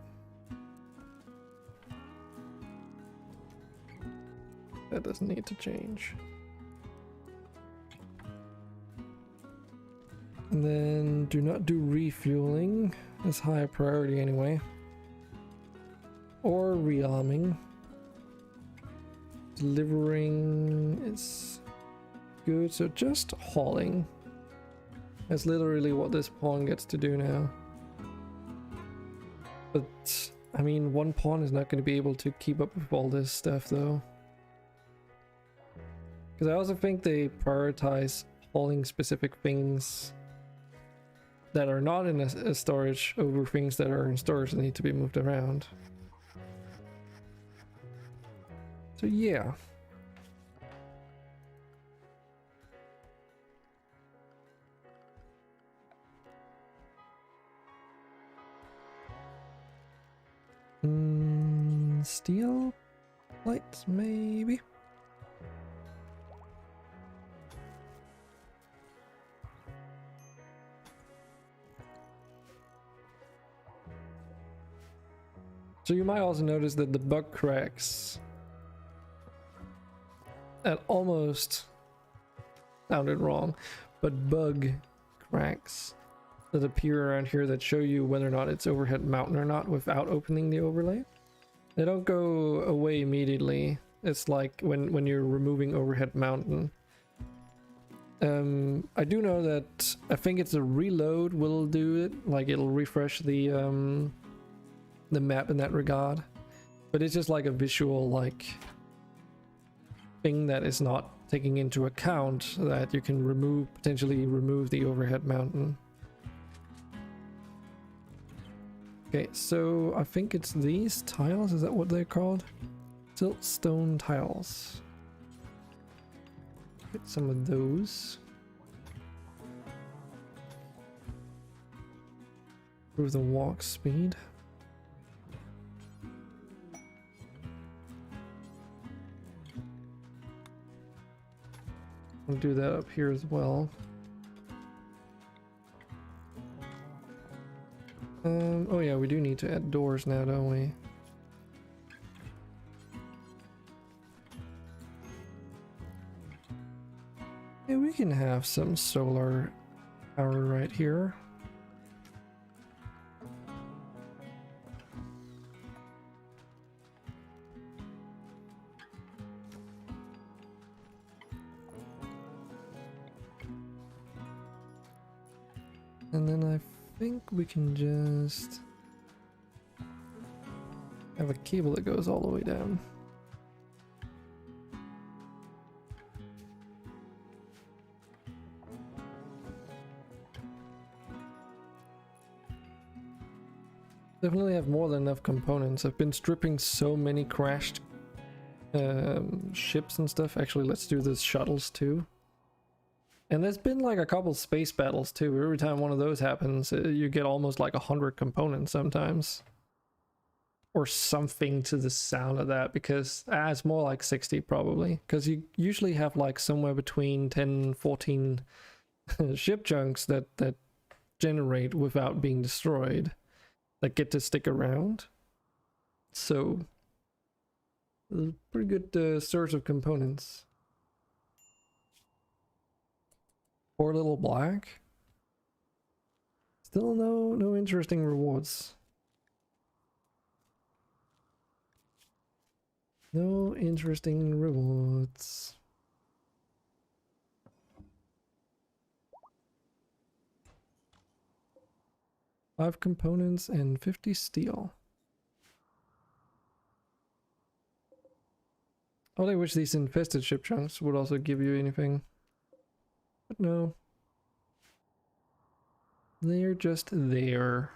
That doesn't need to change. And then do not do refueling as high a priority anyway. Or rearming. Delivering is good, so just hauling. That's literally what this pawn gets to do now. But, I mean, one pawn is not going to be able to keep up with all this stuff though. Because I also think they prioritize hauling specific things that are not in a storage over things that are in storage that need to be moved around. So yeah. Steel plates, maybe. So you might also notice that the bug cracks that almost sounded wrong, but bug cracks that appear around here that show you whether or not it's overhead mountain or not without opening the overlay. They don't go away immediately. It's like when you're removing overhead mountain. I do know that I think it's a reload will do it, like it'll refresh the map in that regard, but it's just like a visual like thing that is not taking into account that you can potentially remove the overhead mountain. Okay, so I think it's these tiles, is that what they're called? Siltstone tiles. Get some of those. Improve the walk speed. I'll do that up here as well. Oh yeah, we do need to add doors now, don't we? Yeah, we can have some solar power right here. And then I think we can just have a cable that goes all the way down. Definitely have more than enough components. I've been stripping so many crashed ships and stuff. Actually, let's do the shuttles too. And there's been like a couple space battles too. Every time one of those happens, you get almost like 100 components sometimes. Or something to the sound of that, because it's more like 60 probably. Because you usually have like somewhere between 10 and 14 ship chunks that generate without being destroyed, that get to stick around. So, pretty good source of components. Poor little black. Still no interesting rewards. No interesting rewards. Five components and 50 steel. Oh, I wish these infested ship chunks would also give you anything. But no. They're just there.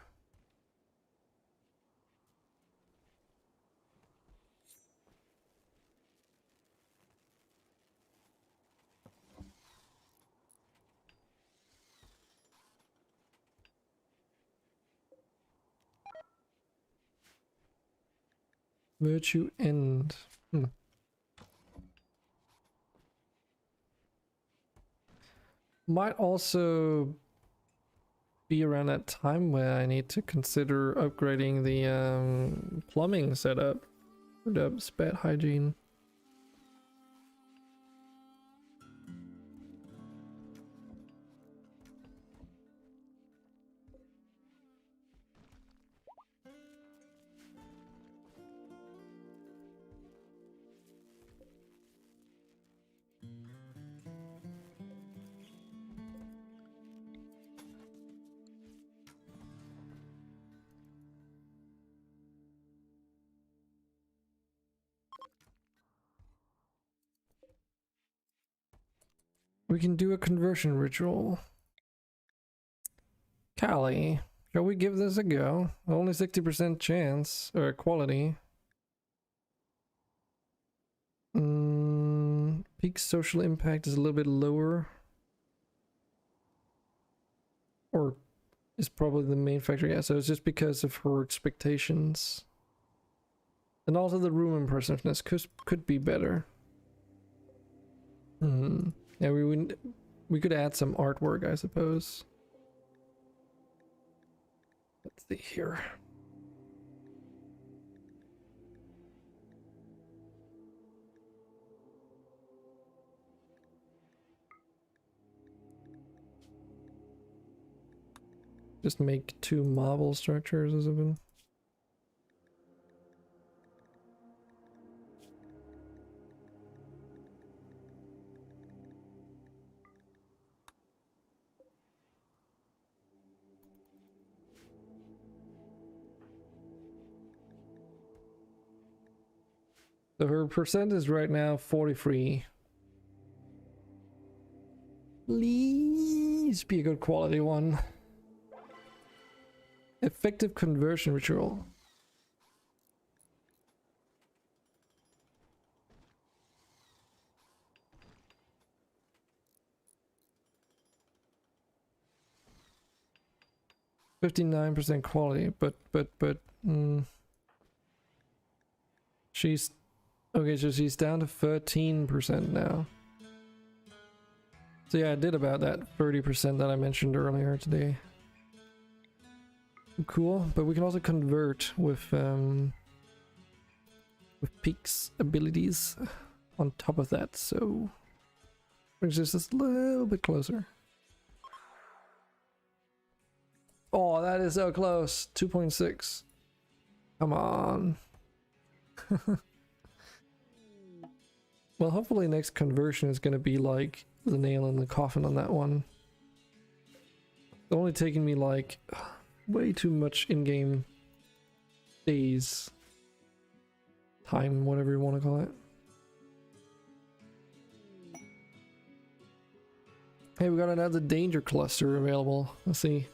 Virtue end. Might also be around that time where I need to consider upgrading the plumbing setup for the spat hygiene. We can do a conversion ritual. Callie, shall we give this a go? Only 60% chance, or quality. Peak social impact is a little bit lower. Or is probably the main factor. Yeah, so it's just because of her expectations. And also the room impressiveness could be better. Yeah, we could add some artwork, I suppose. Let's see here. Just make 2 marble structures or something. So her percent is right now 43. Please be a good quality one. Effective conversion ritual. %59 quality, but she's okay, so she's down to 13% now. So yeah, I did about that 30% that I mentioned earlier today. Cool, but we can also convert with Peak's abilities on top of that, so brings us just a little bit closer. Oh, that is so close. 2.6. Come on. Well, hopefully next conversion is going to be like the nail in the coffin on that one. It's only taking me like way too much in-game days. Time, whatever you want to call it. Hey, we got another danger cluster available. Let's see.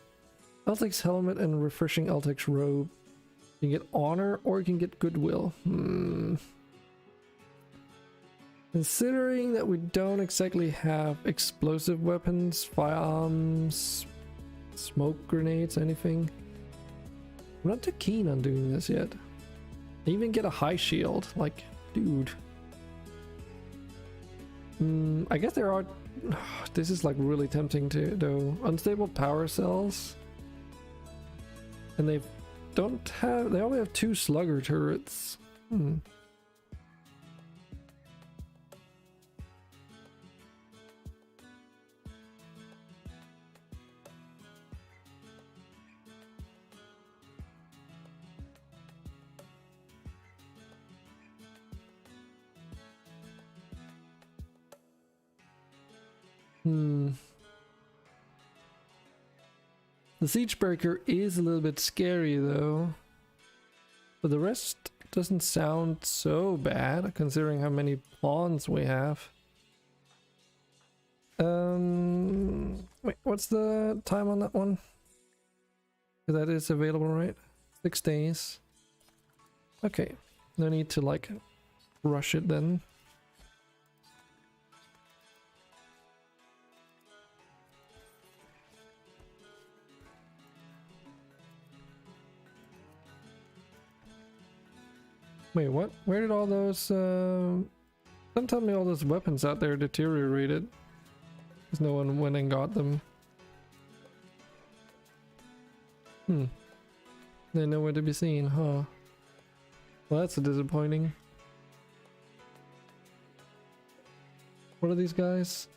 Altec's helmet and refreshing Altec's robe. You can get honor or you can get goodwill. Considering that we don't exactly have explosive weapons, firearms, smoke grenades, anything, I'm not too keen on doing this yet. Even get a high shield, like, dude. I guess there are... This is like really tempting to though. Unstable power cells. And they only have 2 slugger turrets. The siege breaker is a little bit scary though, but the rest doesn't sound so bad considering how many pawns we have. Wait, what's the time on that one? That is available, right? 6 days. Okay, no need to like rush it then. Wait, what? Where did all those, don't tell me all those weapons out there deteriorated. Because no one went and got them. They're nowhere to be seen, huh? Well, that's disappointing. What are these guys?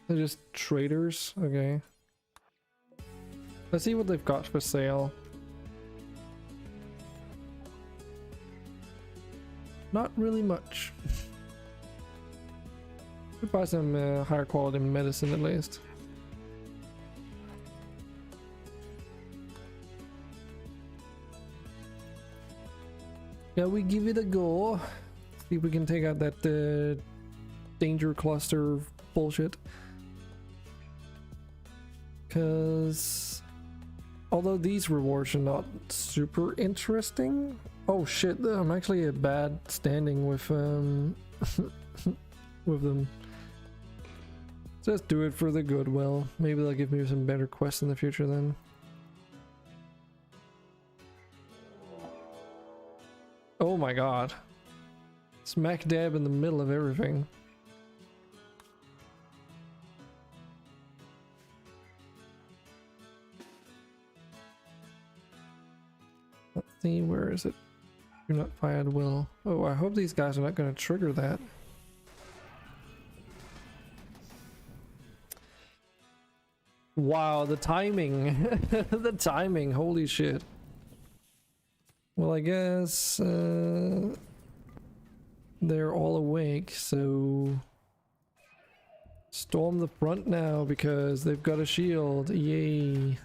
They're just traders? Okay. Let's see what they've got for sale. Not really much. Could buy some higher quality medicine at least. Yeah, we give it a go. See if we can take out that danger cluster bullshit. Because although these rewards are not super interesting. Oh shit, I'm actually a bad standing with with them. Just do it for the goodwill. Maybe they'll give me some better quests in the future then. Oh my god. Smack dab in the middle of everything. Let's see, where is it? Do not fire at will. Oh, I hope these guys are not going to trigger that. Wow, the timing. The timing, holy shit. Well, I guess they're all awake, so storm the front now because they've got a shield. Yay.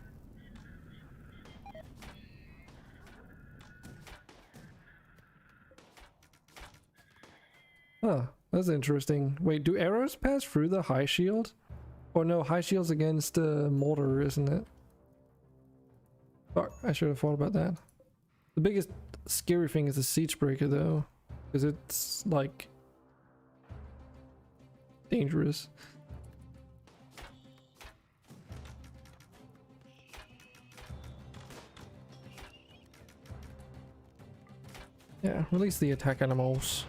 Huh, that's interesting. Wait, do arrows pass through the high shield? Or no, high shield's against mortar, isn't it? Fuck, I should have thought about that. The biggest scary thing is the siege breaker though, because it's like dangerous. Yeah, release the attack animals.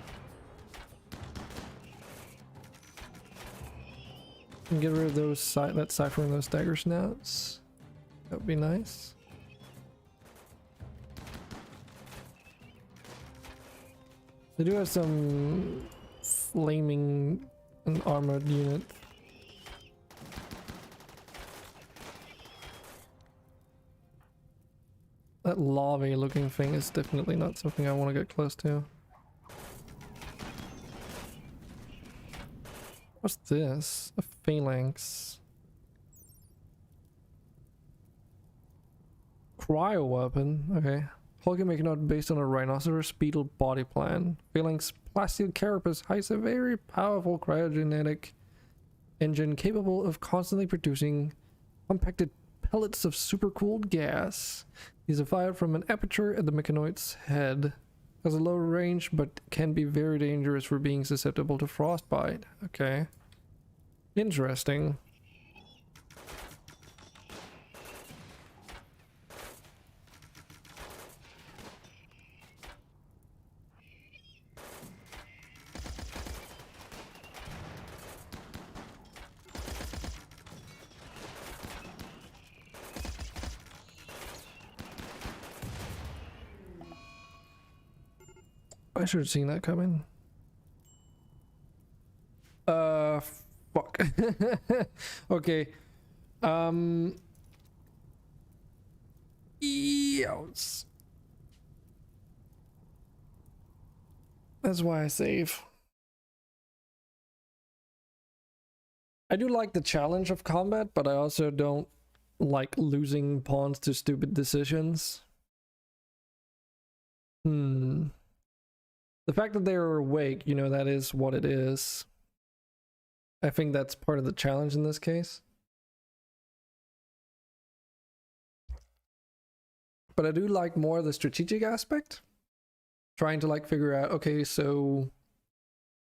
And get rid of those that cipher and those dagger snouts. That would be nice. They do have some flaming and armored unit. That lava looking thing is definitely not something I want to get close to. What's this? A phalanx. Cryo weapon. Okay. Hulking Mechanoid based on a rhinoceros beetle body plan. Phalanx plasteel carapace hides a very powerful cryogenetic engine capable of constantly producing compacted pellets of supercooled gas. These are fired from an aperture at the mechanoid's head. Has a low range, but can be very dangerous for being susceptible to frostbite. Okay. Interesting. I should have seen that coming. Fuck. Okay. Yes. That's why I save. I do like the challenge of combat, but I also don't like losing pawns to stupid decisions. The fact that they're awake, you know, that is what it is. I think that's part of the challenge in this case. But I do like more the strategic aspect. Trying to like figure out, okay, so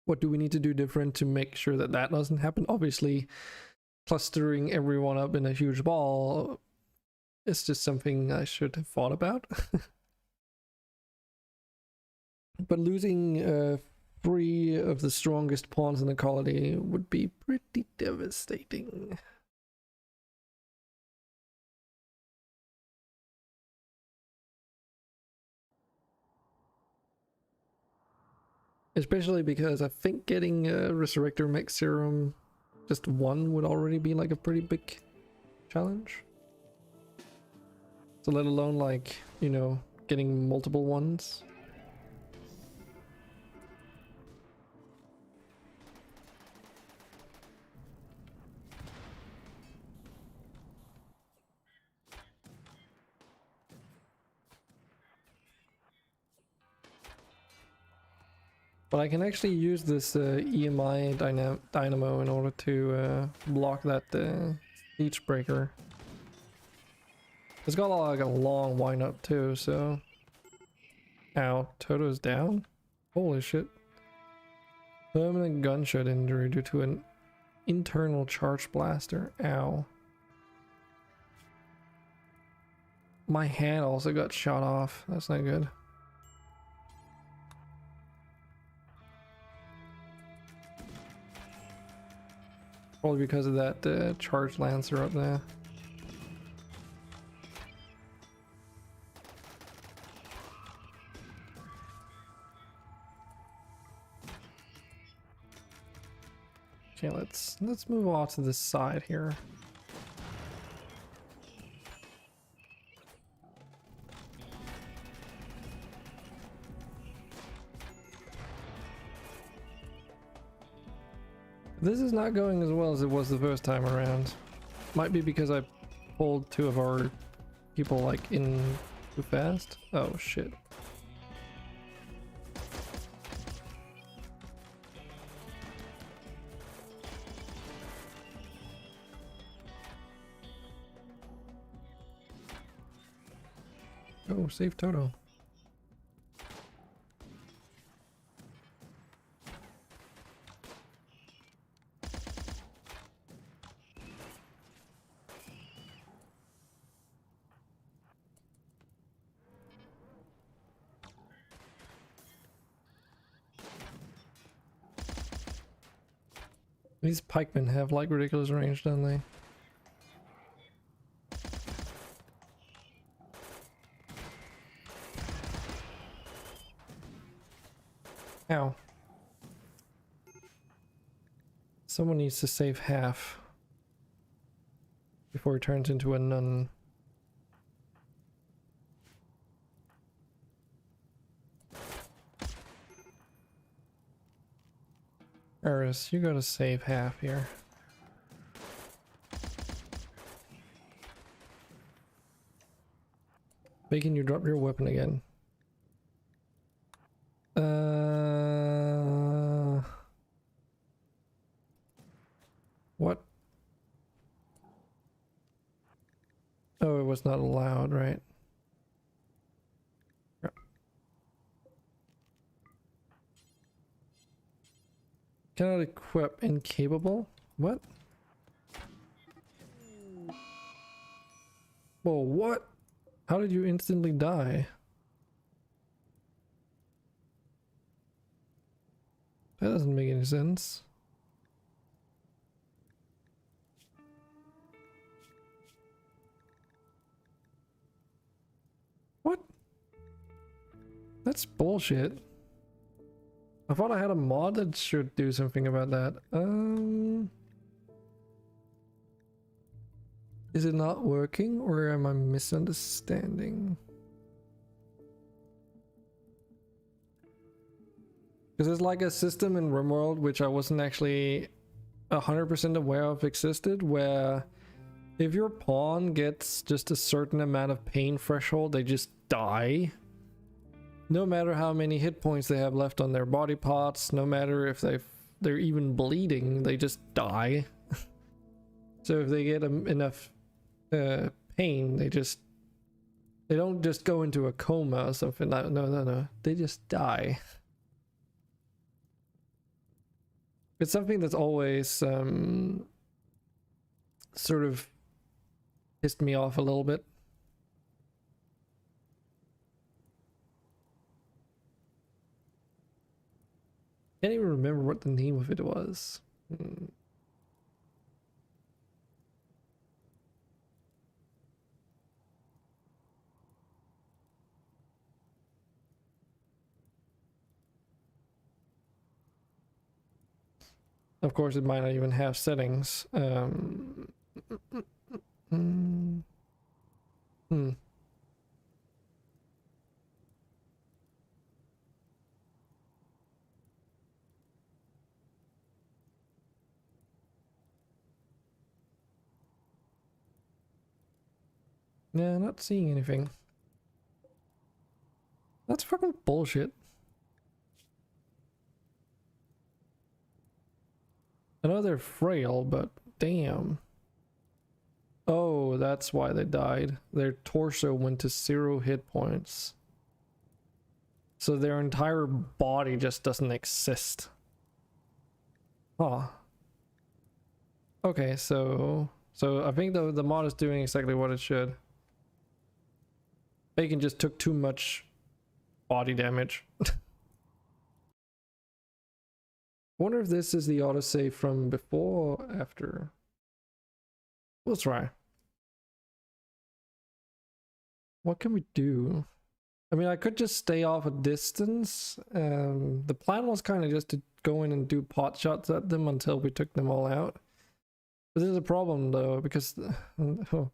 what do we need to do different to make sure that that doesn't happen? Obviously, clustering everyone up in a huge ball is just something I should have thought about. But losing 3 of the strongest pawns in the colony would be pretty devastating. Especially because I think getting a Resurrector Mech Serum, just one would already be like a pretty big challenge. So let alone like, you know, getting multiple ones. But I can actually use this EMI dynamo in order to block that siege breaker. It's got like a long wind up too, so... Ow, Toto's down? Holy shit. Permanent gunshot injury due to an internal charge blaster. Ow. My hand also got shot off. That's not good. Probably because of that charge lancer up there. Okay, let's move off to this side here. This is not going as well as it was the first time around. Might be because I pulled 2 of our people like in too fast. Oh shit. Oh, save Toto. These pikemen have like ridiculous range, don't they? Ow. Someone needs to save half before he turns into a nun. Eris, you gotta save half here. Bacon, you drop your weapon again. What? was not allowed, right? Yeah. Cannot equip incapable? What? Whoa, what? How did you instantly die? That doesn't make any sense. What? That's bullshit. I thought I had a mod that should do something about that. Is it not working or am I misunderstanding? Because there's like a system in RimWorld which I wasn't actually 100% aware of existed, where if your pawn gets just a certain amount of pain threshold, they just die. No matter how many hit points they have left on their body parts, no matter if they're even bleeding, they just die. So if they get enough pain, they don't just go into a coma or something. No. They just die. It's something that's always sort of pissed me off a little bit. Can't even remember what the name of it was. Of course, it might not even have settings. Yeah, not seeing anything. That's fucking bullshit. I know they're frail, but damn. Oh, that's why they died. Their torso went to 0 hit points. So their entire body just doesn't exist. Huh. Okay, so I think the mod is doing exactly what it should. Bacon just took too much body damage. I wonder if this is the autosave from before or after. We'll try. What can we do? I mean, I could just stay off a distance. The plan was kind of just to go in and do pot shots at them until we took them all out. But this is a problem though, because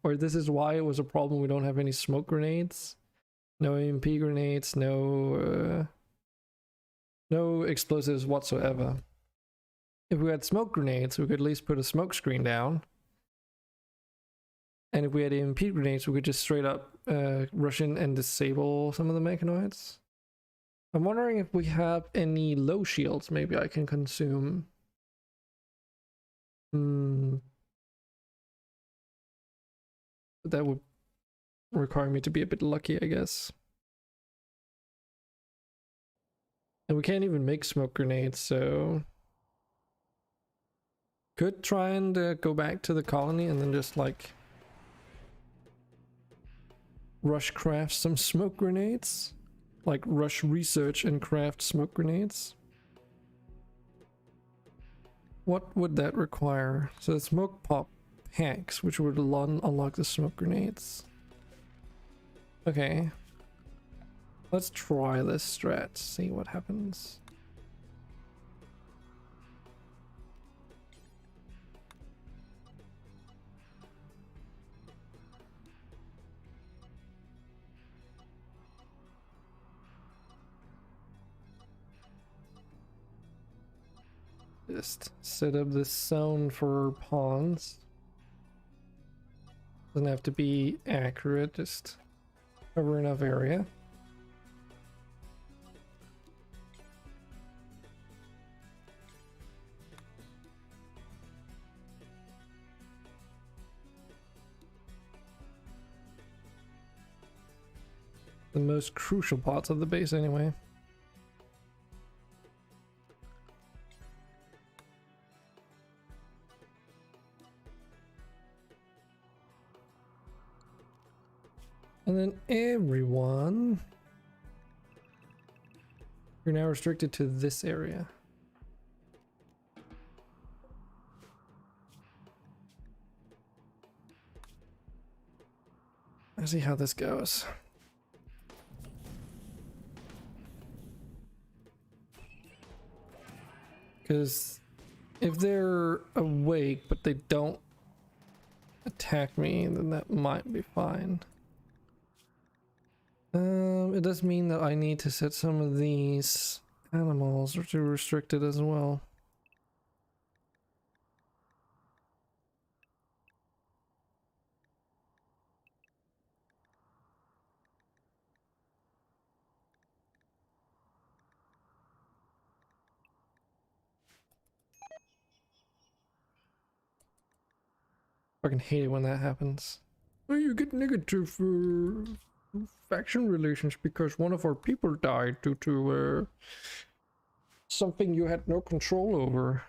or this is why it was a problem. We don't have any smoke grenades, no EMP grenades, no explosives whatsoever. If we had smoke grenades, we could at least put a smoke screen down. And if we had EMP grenades, we could just straight up rush in and disable some of the mechanoids. I'm wondering if we have any low shields maybe I can consume. That would require me to be a bit lucky, I guess. And we can't even make smoke grenades, so could try and go back to the colony and then just like rush craft some smoke grenades, like rush research and craft smoke grenades. What would that require? So smoke pop packs, which would unlock the smoke grenades. Okay, let's try this strat, see what happens. Just set up this zone for pawns. Doesn't have to be accurate, just cover enough area. The most crucial parts of the base anyway. And then everyone, you're now restricted to this area. Let's see how this goes. Because if they're awake but they don't attack me, then that might be fine. It does mean that I need to set some of these animals to restricted as well. Fucking hate it when that happens. Oh, you get negative faction relations because one of our people died due to something you had no control over.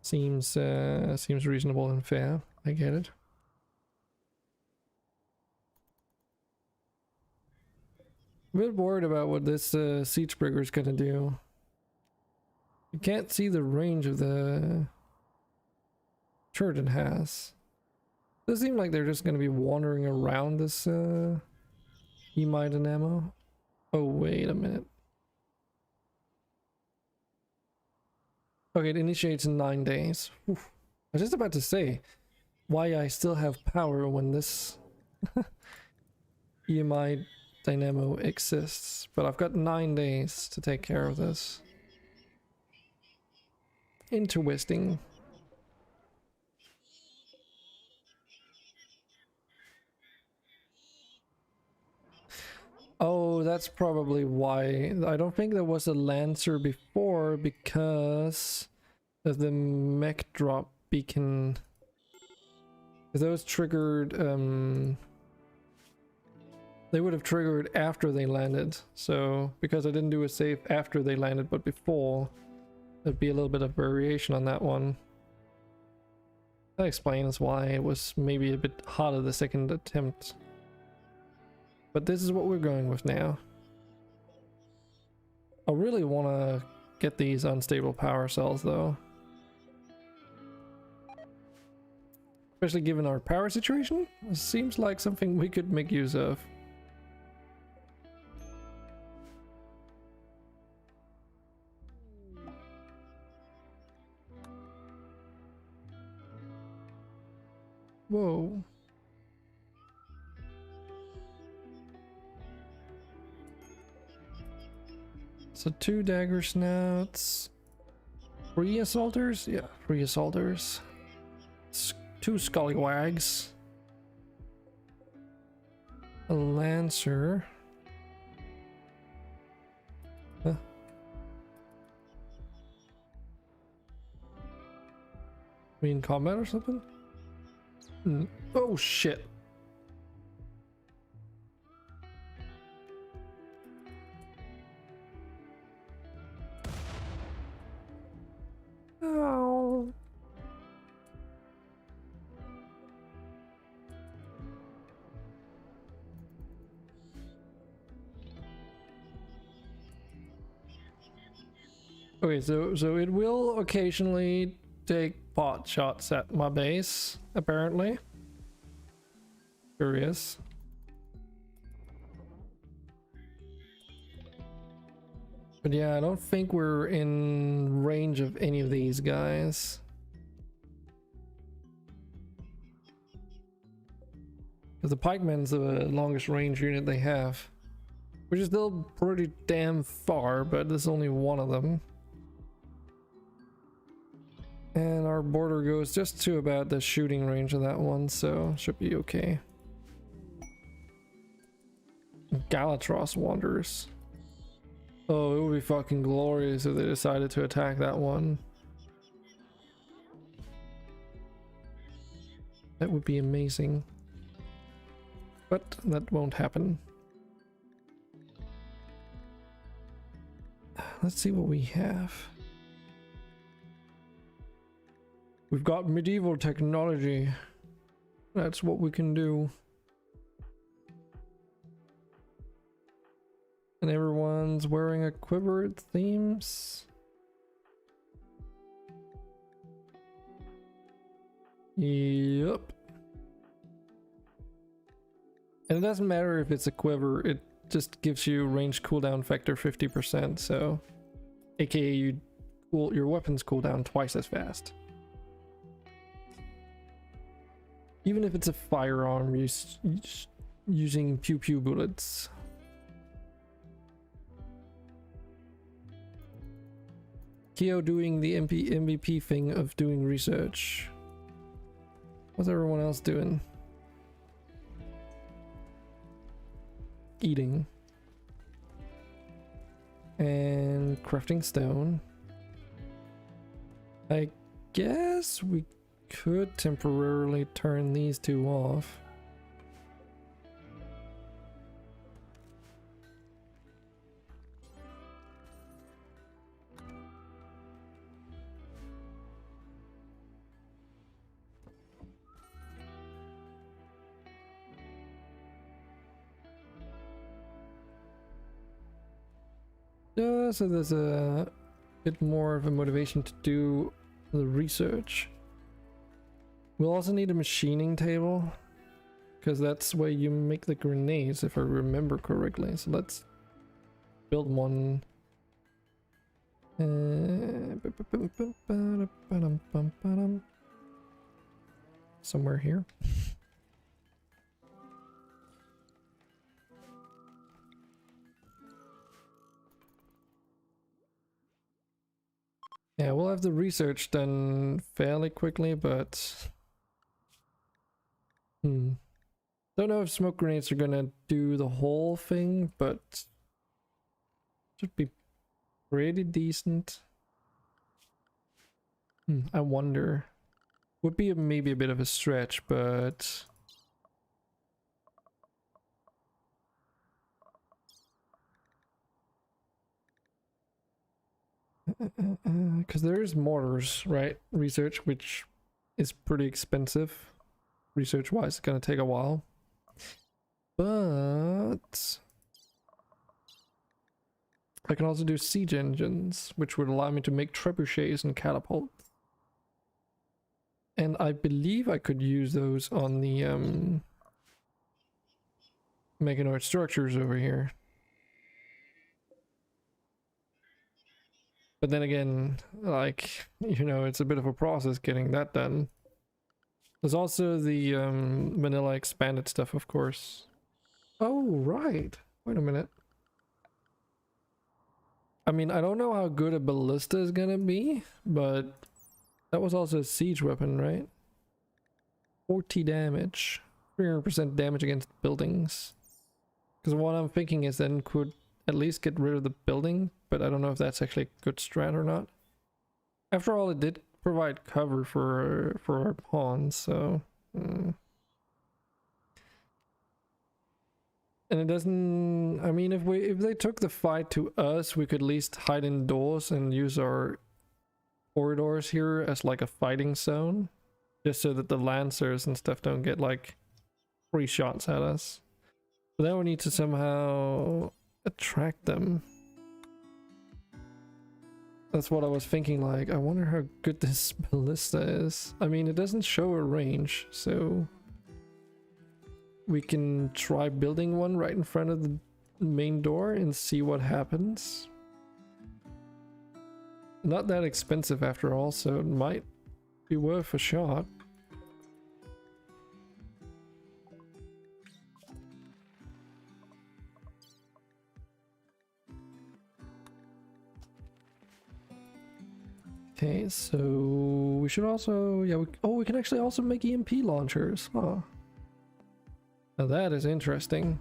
Seems reasonable and fair. I get it. I'm a bit worried about what this siege breaker is gonna do. You can't see the range of the turret it has. Does seem like they're just gonna be wandering around this Emite and ammo. Oh, wait a minute. Okay, it initiates in 9 days. Oof. I was just about to say why I still have power when this Emite dynamo exists, but I've got 9 days to take care of this. Interesting. Oh, that's probably why. I don't think there was a Lancer before because of the mech drop beacon. Those triggered, they would have triggered after they landed. So, because I didn't do a save after they landed, but before, there'd be a little bit of variation on that one. That explains why it was maybe a bit harder the second attempt. But this is what we're going with now. I really want to get these unstable power cells though. Especially given our power situation, it seems like something we could make use of. Whoa. So 2 dagger snouts. 3 assaulters? Yeah, 3 assaulters. 2 scallywags. A lancer. Huh. We in combat or something? Oh shit. Oh. Okay, so it will occasionally take pot shots at my base, apparently. Curious. But yeah, I don't think we're in range of any of these guys. Because the pikeman's the longest range unit they have. Which is still pretty damn far, but there's only one of them. And our border goes just to about the shooting range of that one, so should be okay. Galatros Wanderers. Oh, it would be fucking glorious if they decided to attack that one. That would be amazing. But that won't happen. Let's see what we have. We've got medieval technology. That's what we can do. And everyone's wearing a quiver, it seems. Yep. And it doesn't matter if it's a quiver, it just gives you range cooldown factor 50%, so aka your weapons cool down twice as fast. Even if it's a firearm using pew pew bullets. Keo doing the MVP thing of doing research. What's everyone else doing? Eating. And crafting stone. I guess we could temporarily turn these two off. So there's a bit more of a motivation to do the research. We'll also need a machining table, because that's where you make the grenades, if I remember correctly. So let's build one. Somewhere here. Yeah, we'll have the research done fairly quickly, but don't know if smoke grenades are gonna do the whole thing, but should be pretty decent. I wonder. Would be maybe a bit of a stretch, but because there is mortars, right? Research, which is pretty expensive. Research wise, it's gonna take a while. But I can also do siege engines, which would allow me to make trebuchets and catapults. And I believe I could use those on the mechanoid structures over here. But then again, like, you know, it's a bit of a process getting that done. There's also the vanilla expanded stuff, of course. Oh, right. Wait a minute. I mean, I don't know how good a ballista is gonna be, but that was also a siege weapon, right? 40 damage. 300% damage against buildings. Because what I'm thinking is then could at least get rid of the building, but I don't know if that's actually a good strat or not. After all, it did provide cover for our pawns, so and it doesn't, I mean, if they took the fight to us, we could at least hide indoors and use our corridors here as like a fighting zone, just so that the lancers and stuff don't get like free shots at us. But then we need to somehow attract them. That's what I was thinking, like, I wonder how good this ballista is. I mean, it doesn't show a range, so we can try building one right in front of the main door and see what happens. Not that expensive after all, so it might be worth a shot. Okay, so we should also, yeah, we can actually also make EMP launchers. Huh. Now that is interesting,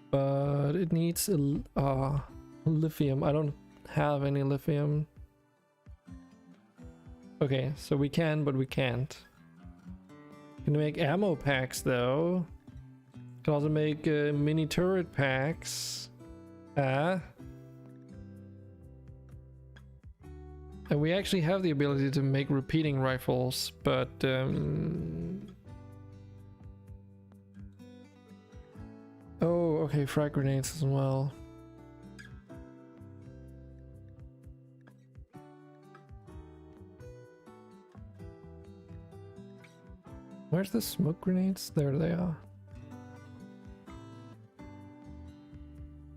but it needs lithium. I don't have any lithium. Okay, so we can, but we can't. Can make ammo packs though. Can also make mini turret packs. And we actually have the ability to make repeating rifles, but oh, okay, frag grenades as well. Where's the smoke grenades? There they are.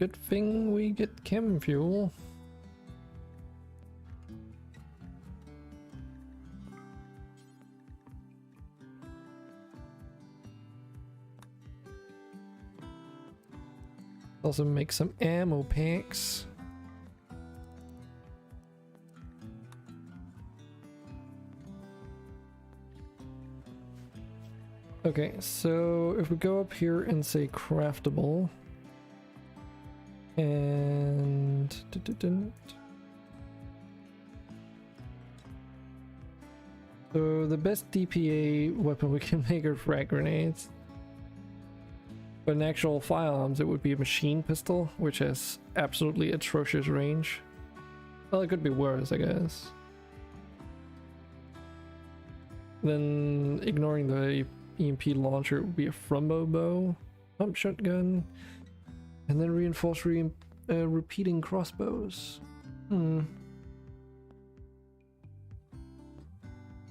Good thing we get chem fuel. Also make some ammo packs. Okay, so if we go up here and say craftable and so the best DPA weapon we can make are frag grenades. But in actual firearms, it would be a machine pistol, which has absolutely atrocious range. Well, it could be worse, I guess. Then, ignoring the EMP launcher, it would be a Frumbo bow, pump shotgun, and then reinforced repeating crossbows. They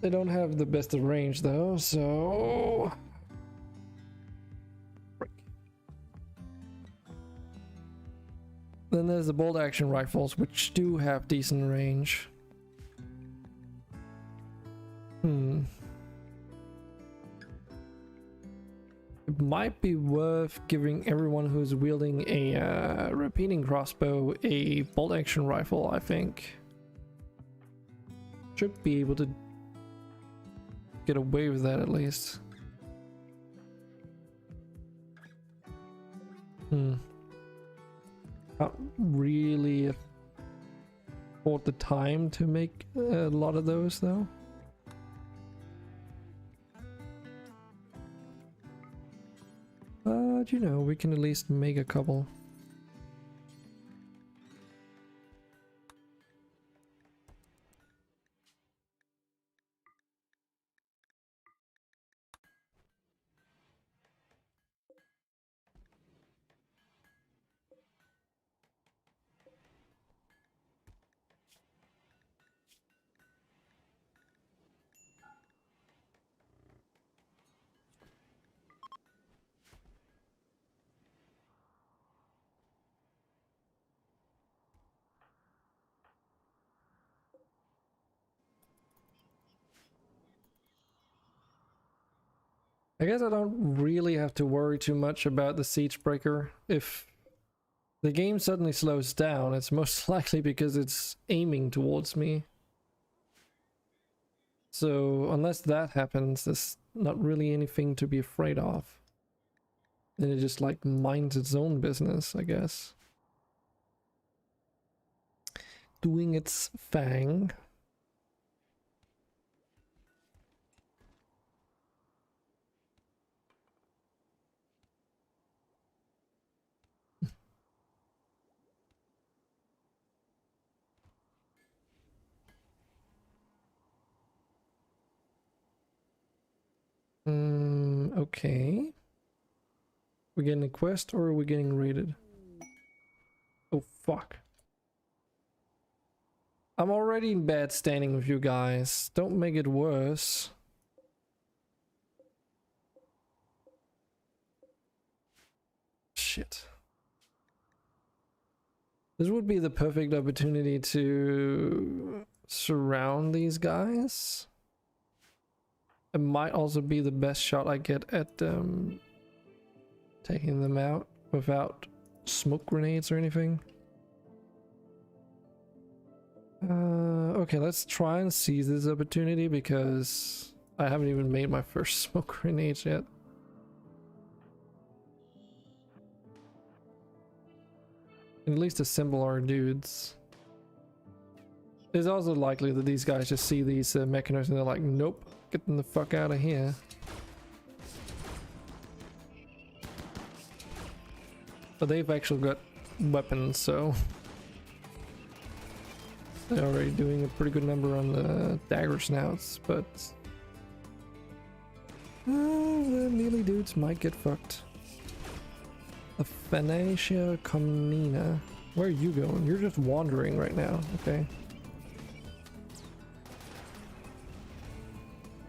don't have the best of range, though, so... Then there's the bolt action rifles, which do have decent range. It might be worth giving everyone who's wielding a repeating crossbow a bolt action rifle, I think. Should be able to get away with that at least. Not really afford the time to make a lot of those though. But you know, we can at least make a couple. I guess I don't really have to worry too much about the siege breaker. If the game suddenly slows down, it's most likely because it's aiming towards me. So unless that happens, there's not really anything to be afraid of. Then it just like minds its own business, I guess. Doing its thing. Okay. We getting a quest or are we getting raided? Oh fuck. I'm already in bad standing with you guys. Don't make it worse. Shit. This would be the perfect opportunity to surround these guys. It might also be the best shot I get at taking them out without smoke grenades or anything. Okay, let's try and seize this opportunity because I haven't even made my first smoke grenades yet. At least assemble our dudes. It's also likely that these guys just see these mechanizers and they're like, nope, get them the fuck out of here. But they've actually got weapons, so they're already doing a pretty good number on the dagger snouts, but the melee dudes might get fucked. A Phanasia Comnina. Where are you going? You're just wandering right now. Okay.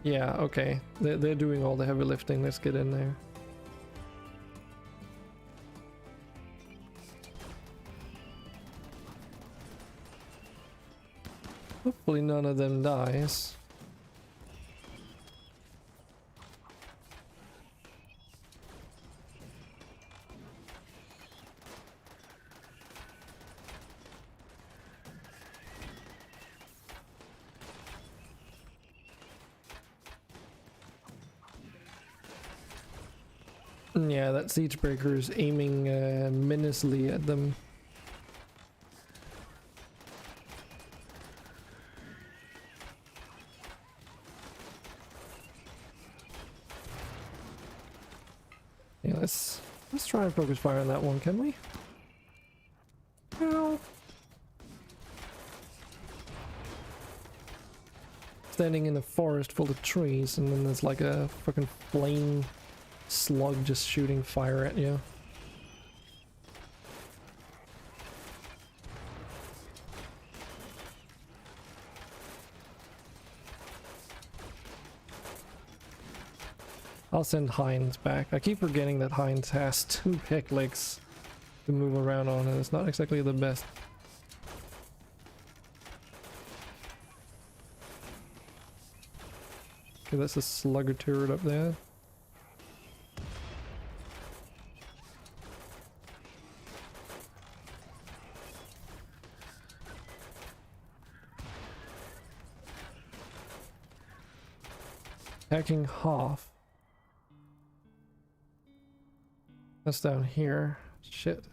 Yeah, okay. They're doing all the heavy lifting. Let's get in there. Hopefully none of them dies. Yeah, that siege breaker is aiming menacingly at them. Yeah, let's try and focus fire on that one, can we? No. Standing in a forest full of trees, and then there's like a fucking flame slug just shooting fire at you. I'll send Heinz back. I keep forgetting that Heinz has 2 peg legs to move around on, and it's not exactly the best. Okay, that's a slugger turret up there. Attacking Hoff. That's down here. Shit.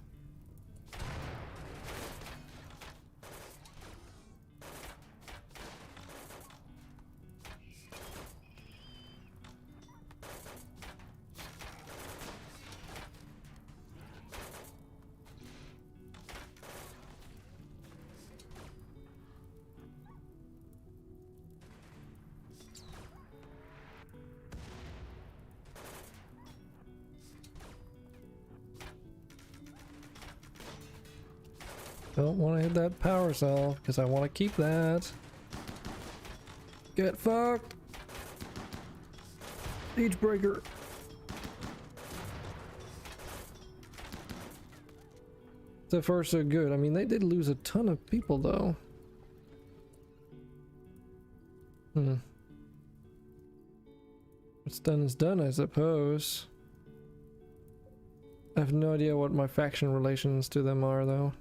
Don't want to hit that power cell because I want to keep that. Get fucked. Siege breaker. So far so good. I mean, they did lose a ton of people though. What's done is done, I suppose. I have no idea what my faction relations to them are though.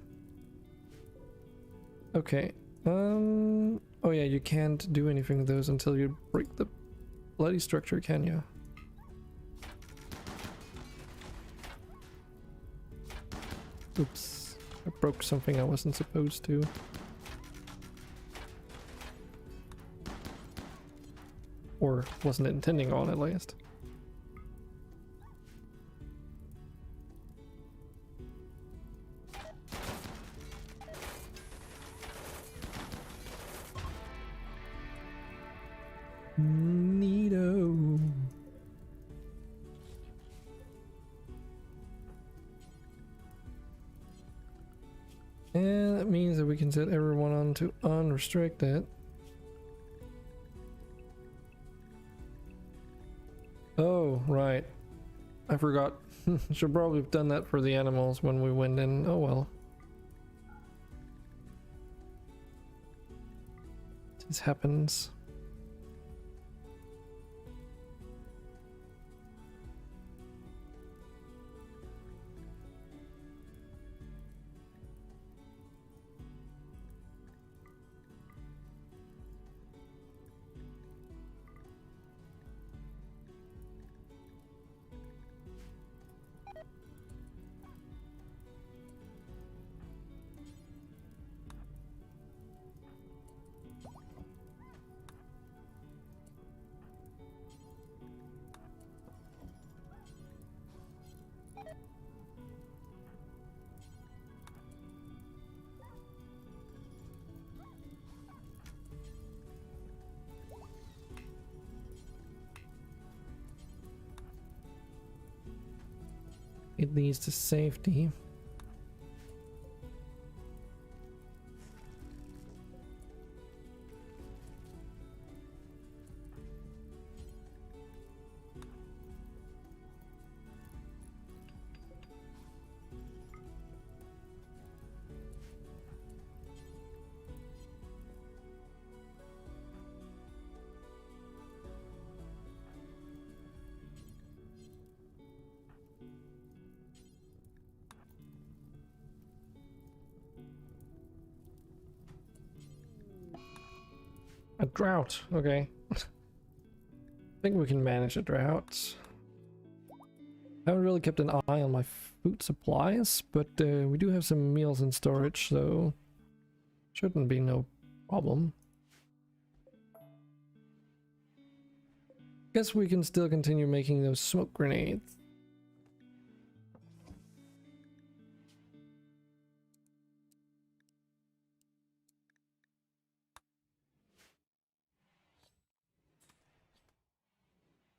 Okay, oh yeah, you can't do anything with those until you break the bloody structure, can you? Oops, I broke something I wasn't supposed to. Or wasn't intending on, at least. Neato. And that means that we can set everyone on to unrestricted. Oh, right. I forgot. Should probably have done that for the animals when we went in. Oh well. This happens. it needs to safety. A drought, okay. I think we can manage a drought. I haven't really kept an eye on my food supplies, but we do have some meals in storage, so shouldn't be no problem. Guess we can still continue making those smoke grenades.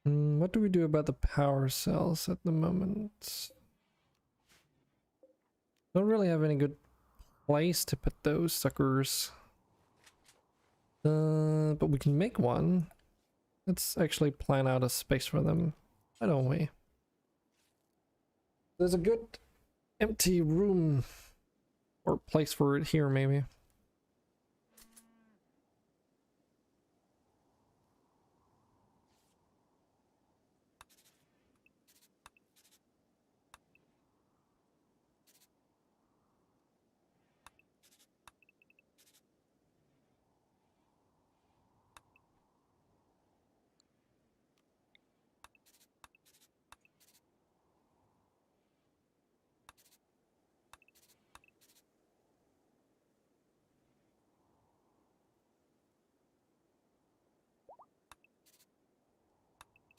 What do we do about the power cells at the moment? Don't really have any good place to put those suckers. But we can make one. Let's actually plan out a space for them. Why don't we? There's a good empty room or place for it here, maybe.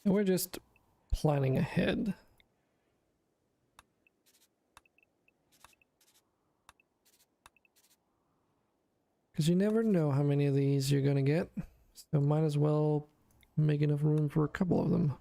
And we're just planning ahead. Because you never know how many of these you're gonna get. So might as well make enough room for a couple of them.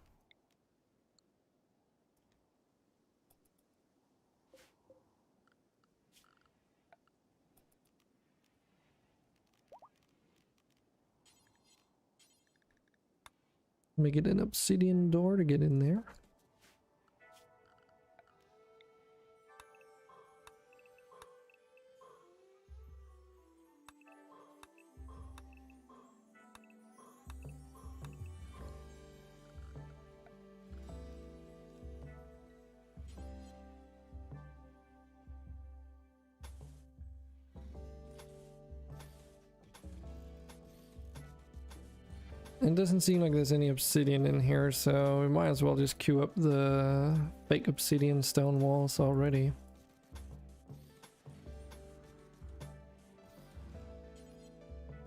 Make it an obsidian door to get in there. It doesn't seem like there's any obsidian in here, so we might as well just queue up the fake obsidian stone walls already.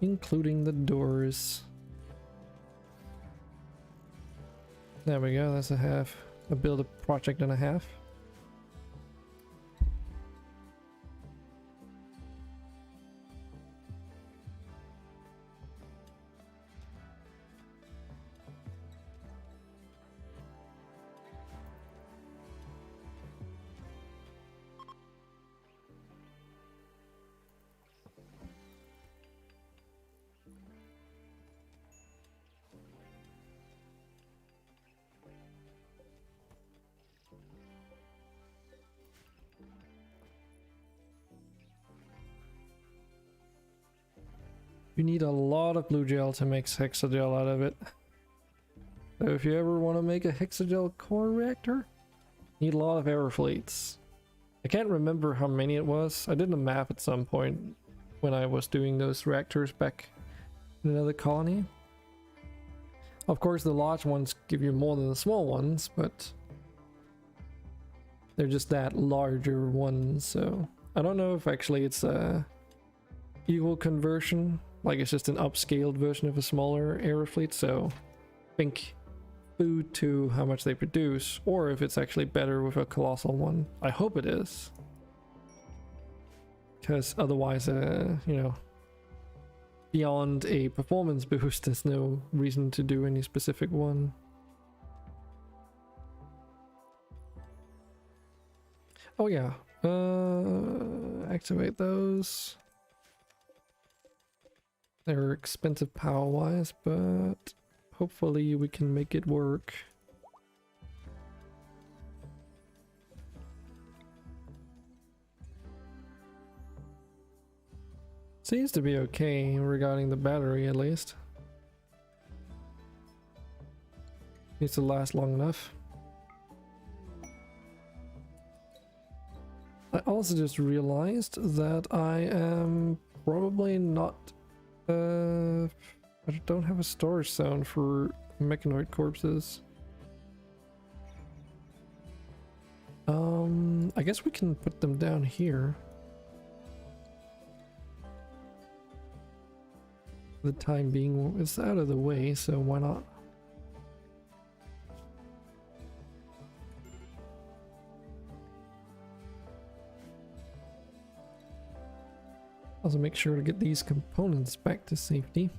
Including the doors. There we go, that's a half. A build a project and a half. You need a lot of blue gel to make hexagel out of it. So if you ever want to make a hexagel core reactor, you need a lot of air fleets. I can't remember how many it was. I did a map at some point when I was doing those reactors back in another colony. Of course the large ones give you more than the small ones, but they're just that larger ones, so I don't know if actually it's a equal conversion. Like it's just an upscaled version of a smaller air fleet, so think food to how much they produce, or if it's actually better with a colossal one. I hope it is. Because otherwise, you know, beyond a performance boost, there's no reason to do any specific one. Oh yeah. Activate those. They're expensive power-wise, but hopefully we can make it work. Seems to be okay regarding the battery, at least. Needs to last long enough. I also just realized that I am probably not... I don't have a storage zone for mechanoid corpses. I guess we can put them down here. For the time being, it's out of the way, so why not? Also make sure to get these components back to safety.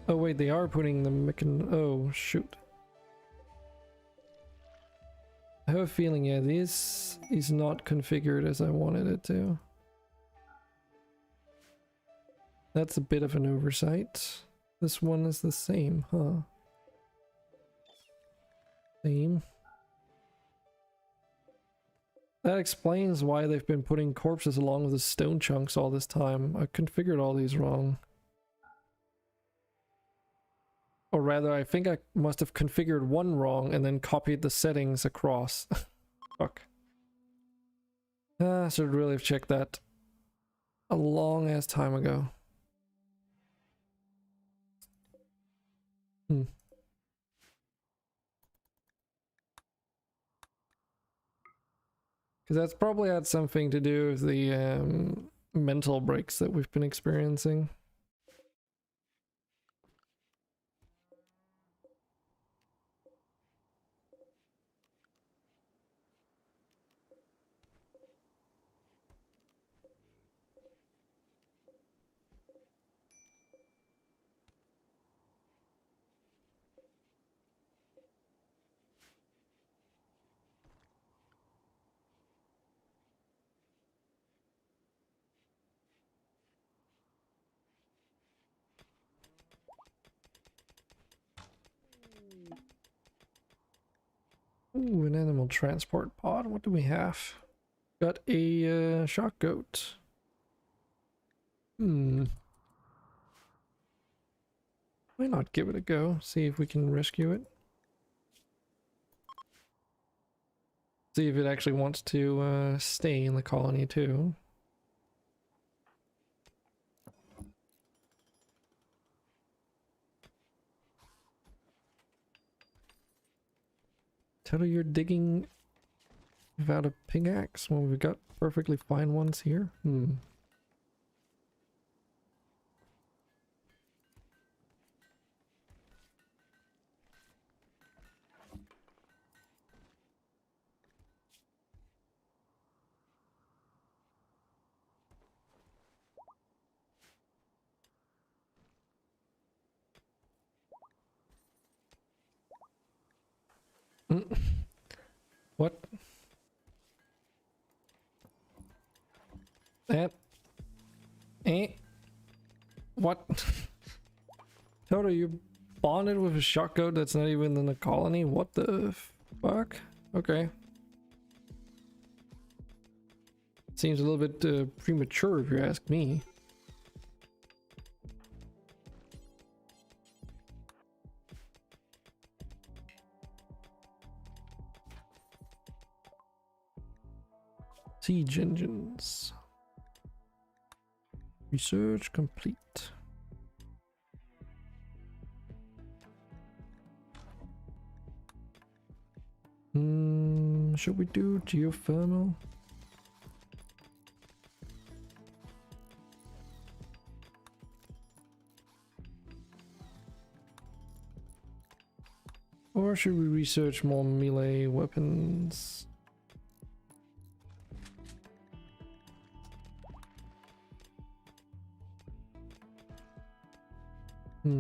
Oh wait, they are putting the oh shoot. I have a feeling, yeah, this is not configured as I wanted it to. That's a bit of an oversight. This one is the same, huh? Same. That explains why they've been putting corpses along with the stone chunks all this time. I configured all these wrong. Or rather, I think I must have configured one wrong and then copied the settings across. Fuck. I should really have checked that a long ass time ago. Because that's probably had something to do with the mental breaks that we've been experiencing. Ooh, an animal transport pod. What do we have? Got a shock goat. Why not give it a go? See if we can rescue it. See if it actually wants to stay in the colony too. Tell her you're digging without a pickaxe when we've got perfectly fine ones here. What? That? What? Toto, you bonded with a shock goat that's not even in the colony? What the fuck? Okay. Seems a little bit premature if you ask me. Siege engines. Research complete. Should we do geothermal? Or should we research more melee weapons?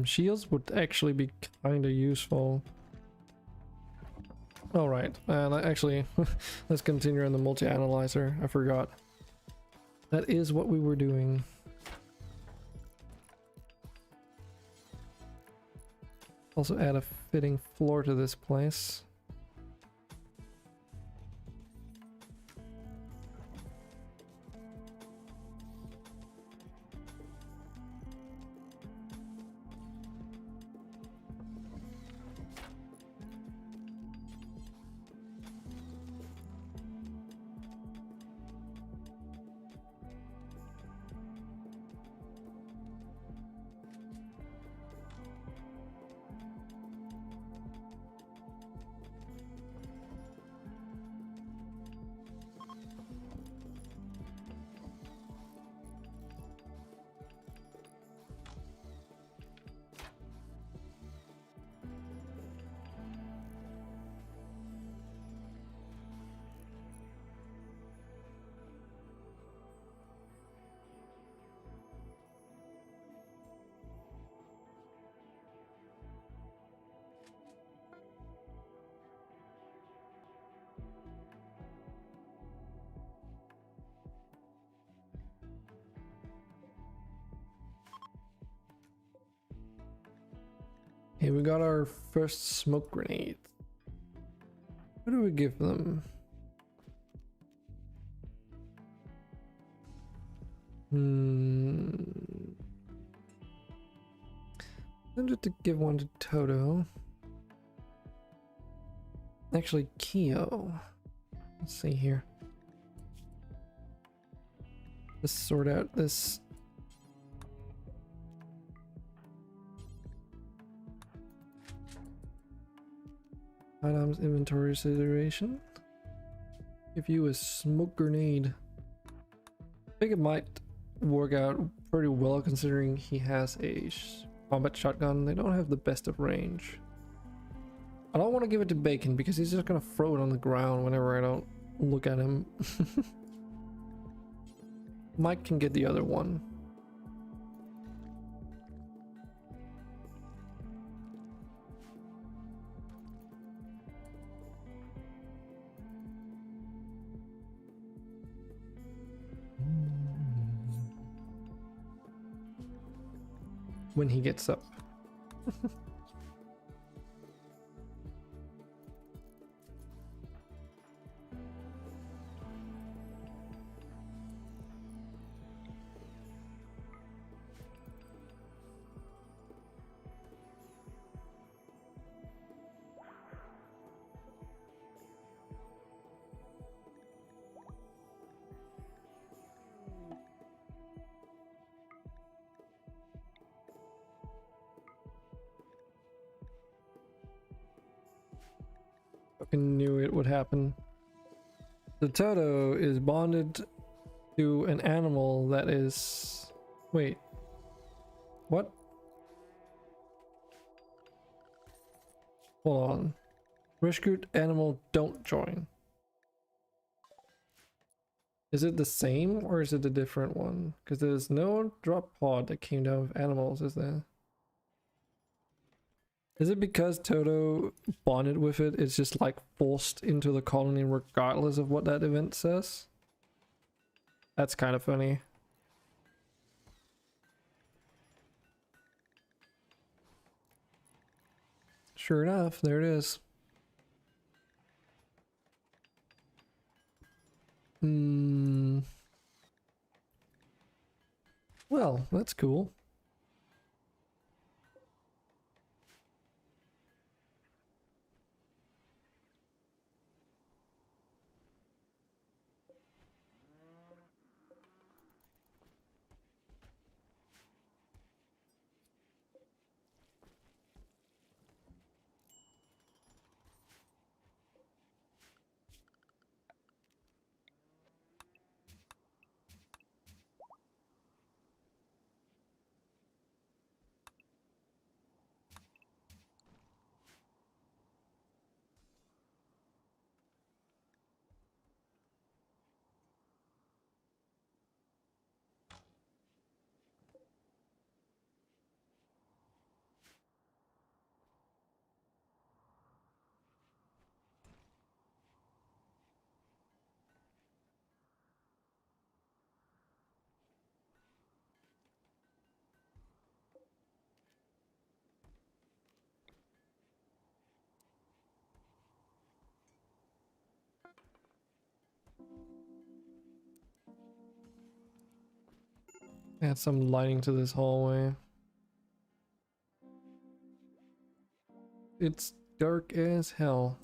Shields would actually be kind of useful. All right, actually, let's continue on the multi-analyzer. I forgot. That is what we were doing. Also add a fitting floor to this place. Hey, we got our first smoke grenade. What do we give them? I'm just to give one to Toto. Actually, Keo. Let's see here. Let's sort out this. Items inventory situation. Give you a smoke grenade. I think it might work out pretty well considering he has a combat shotgun. They don't have the best of range. I don't want to give it to Bacon because he's just gonna throw it on the ground whenever I don't look at him. Mike can get the other one. When he gets up. Fucking knew it would happen. The Toto is bonded to an animal that is... Wait. What? Hold on. Rescued animal don't join. Is it the same or is it a different one? Because there's no drop pod that came down with animals, is there? Is it because Toto bonded with it, it's just like forced into the colony regardless of what that event says? That's kind of funny. Sure enough, there it is. Well, that's cool. Add some lighting to this hallway. It's dark as hell.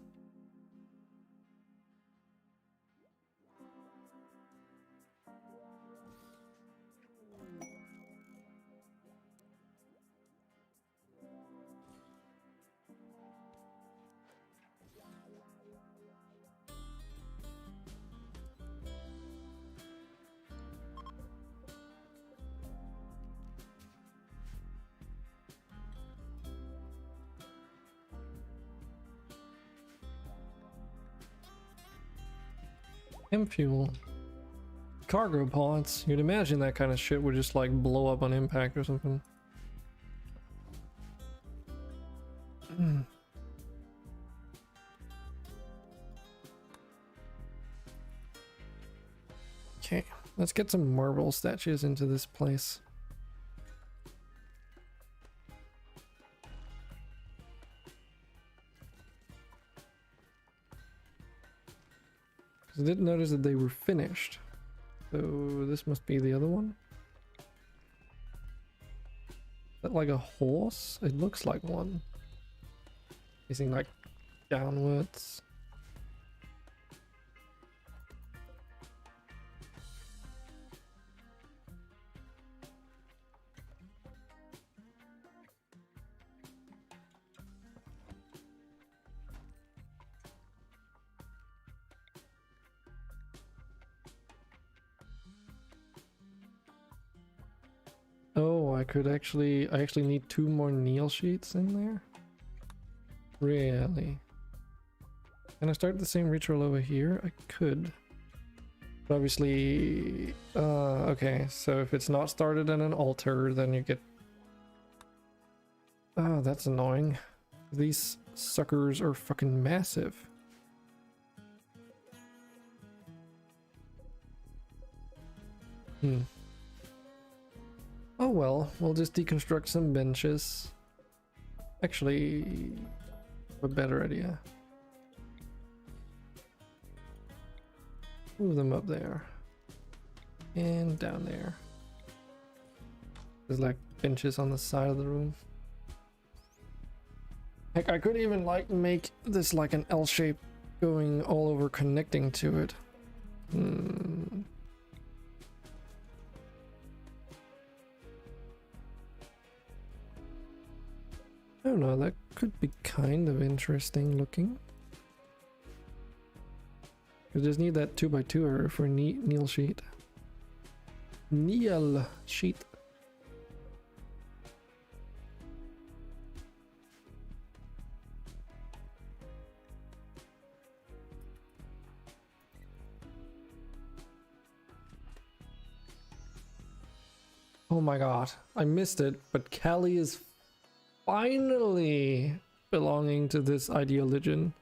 M fuel. Cargo pods. You'd imagine that kind of shit would just like blow up on impact or something. Okay, let's get some marble statues into this place. I didn't notice that they were finished. So this must be the other one. Is that like a horse? It looks like one. Facing like downwards. Oh, I actually need 2 more Neil sheets in there? Really? Can I start the same ritual over here? I could. But obviously, okay, so if it's not started in an altar, then you get... Oh, that's annoying. These suckers are fucking massive. Oh well, we'll just deconstruct some benches. Actually, a better idea. Move them up there. And down there. There's like benches on the side of the room. Heck, I could even like make this like an L shape going all over connecting to it. I don't know, that could be kind of interesting looking. We just need that 2x2 for Neil sheet. Neil sheet. Oh my god, I missed it, but Callie is finally belonging to this ideologian.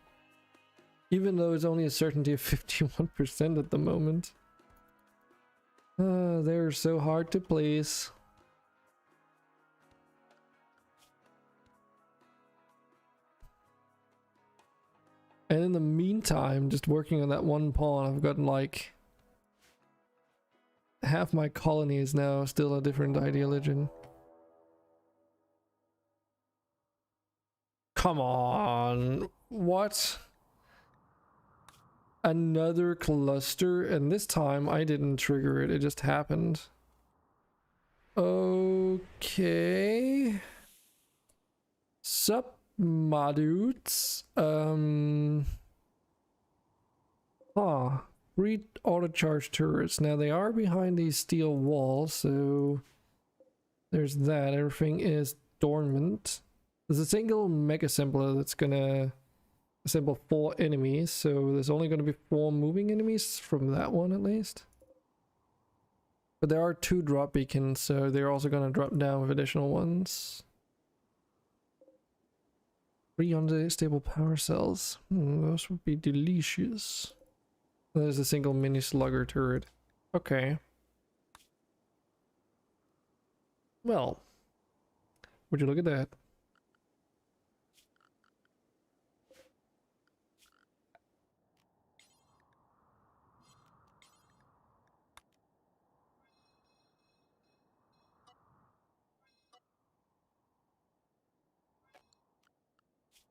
Even though it's only a certainty of 51% at the moment. They're so hard to place. And in the meantime, just working on that one pawn, I've gotten like... half my colony is now still a different ideologian. Come on, what? Another cluster, and this time I didn't trigger it, it just happened. Okay. Sup, my dudes. 3 auto charge turrets. Now they are behind these steel walls, so there's that. Everything is dormant. There's a single mega assembler that's gonna assemble 4 enemies, so there's only gonna be 4 moving enemies from that one at least. But there are 2 drop beacons, so they're also gonna drop down with additional ones. 3 unstable power cells. Those would be delicious. There's a single mini slugger turret. Okay. Well, would you look at that?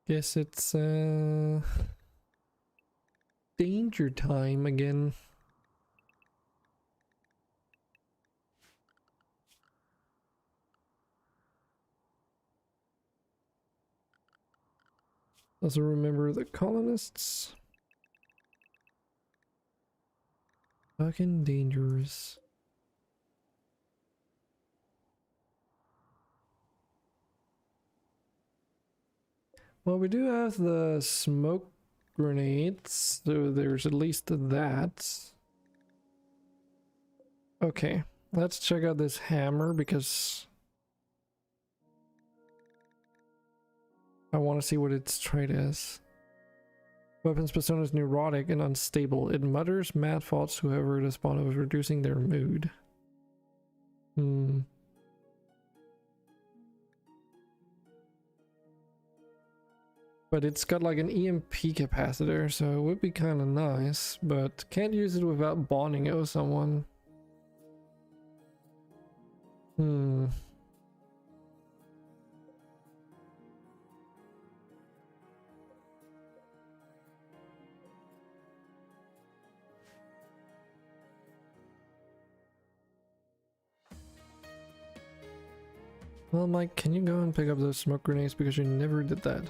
Guess it's danger time again. Also remember the colonists. Fucking dangerous. Well, we do have the smoke grenades, so there's at least that. Okay, let's check out this hammer because I want to see what its trait is. Weapons persona is neurotic and unstable. It mutters mad thoughts to whoever it is spawned of reducing their mood. But it's got like an EMP capacitor, so it would be kind of nice, but can't use it without bonding it with someone. Well, Mike, can you go and pick up those smoke grenades because you never did that?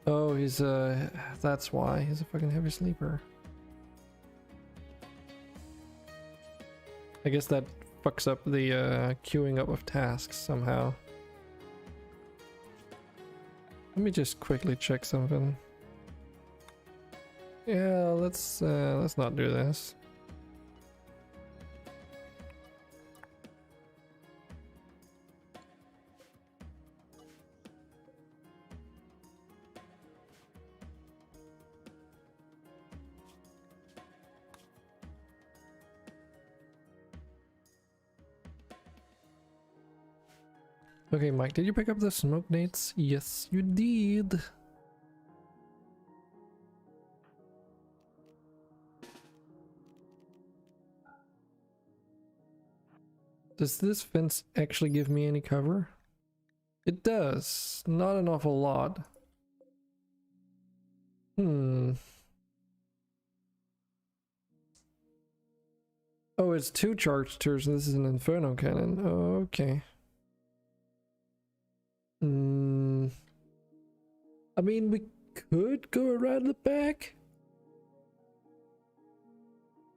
Oh, he's that's why. He's a fucking heavy sleeper. I guess that fucks up the queuing up of tasks somehow. Let me just quickly check something. Yeah, let's not do this. Okay, Mike, did you pick up the smoke nades? Yes, you did. Does this fence actually give me any cover? It does. Not an awful lot. Oh, it's 2 charge turrets. This is an inferno cannon. Oh, okay. I mean, we could go around the back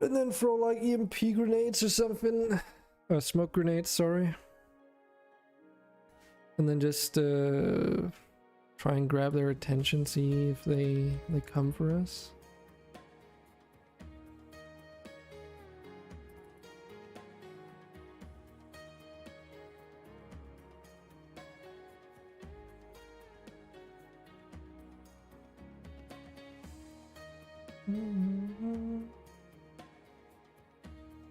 and then throw like EMP grenades or something. Smoke grenades, sorry. And then just try and grab their attention, see if they come for us.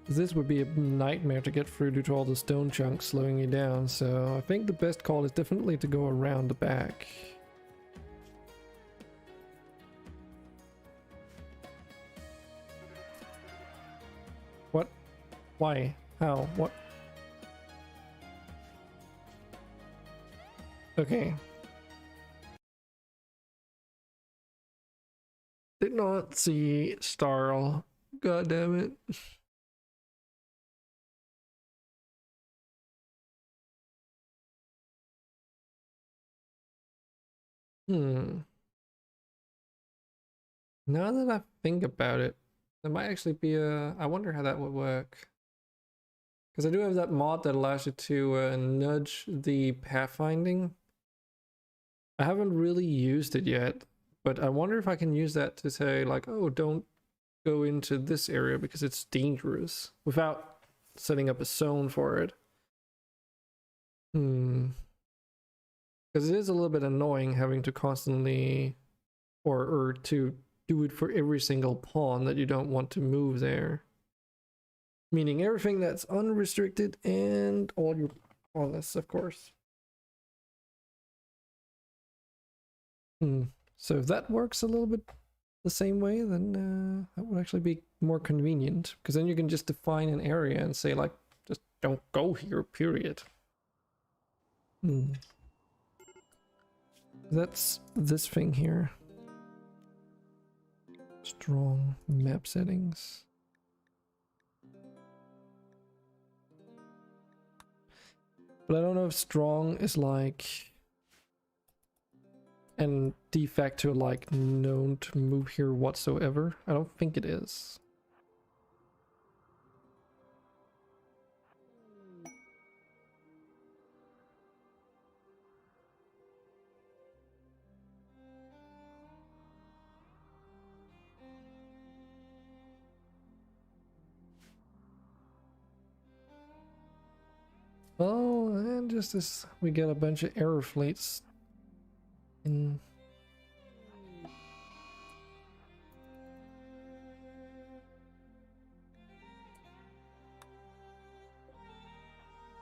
This would be a nightmare to get through due to all the stone chunks slowing you down, so I think the best call is definitely to go around the back. What? Why? How? What? Okay. Did not see Starl. God damn it. Now that I think about it, there might actually be a... I wonder how that would work. Because I do have that mod that allows you to nudge the pathfinding. I haven't really used it yet, but I wonder if I can use that to say like, oh, don't go into this area because it's dangerous, without setting up a zone for it. Because it is a little bit annoying having to constantly, or to do it for every single pawn that you don't want to move there. Meaning everything that's unrestricted and all your pawn lists, of course. So if that works a little bit the same way, then that would actually be more convenient. Because then you can just define an area and say like, just don't go here, period. Hmm. That's this thing here. Strong map settings. But I don't know if strong is like and de facto like known to move here whatsoever. I don't think it is. Oh, and just as we get a bunch of error fleets in.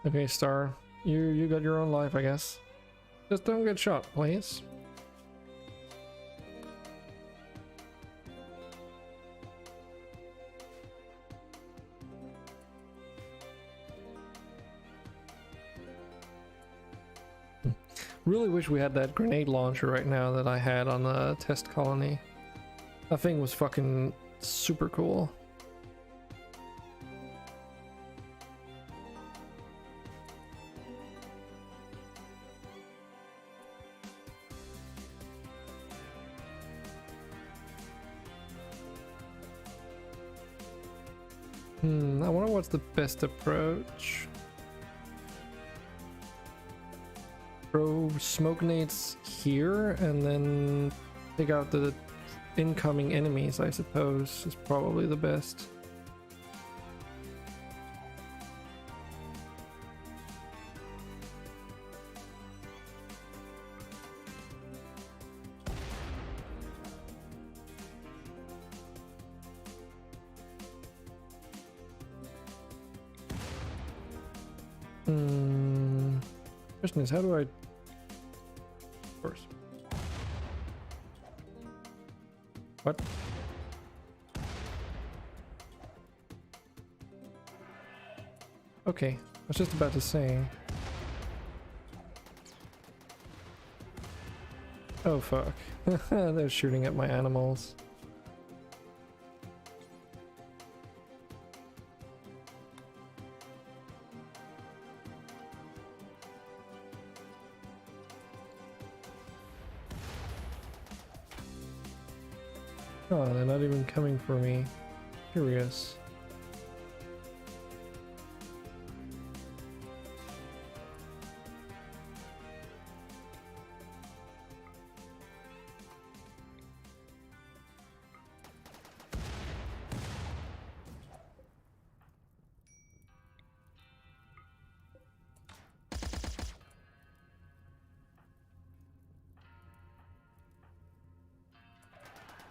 Okay, Star, you got your own life, I guess. Just don't get shot, please. Really wish we had that grenade launcher right now that I had on the test colony. That thing was fucking super cool. I wonder what's the best approach. Throw smoke nades here and then take out the incoming enemies, I suppose, is probably the best. Question is, how do I... Of course. What? Okay, I was just about to say. Oh fuck. They're shooting at my animals. Oh, they're not even coming for me. Curious.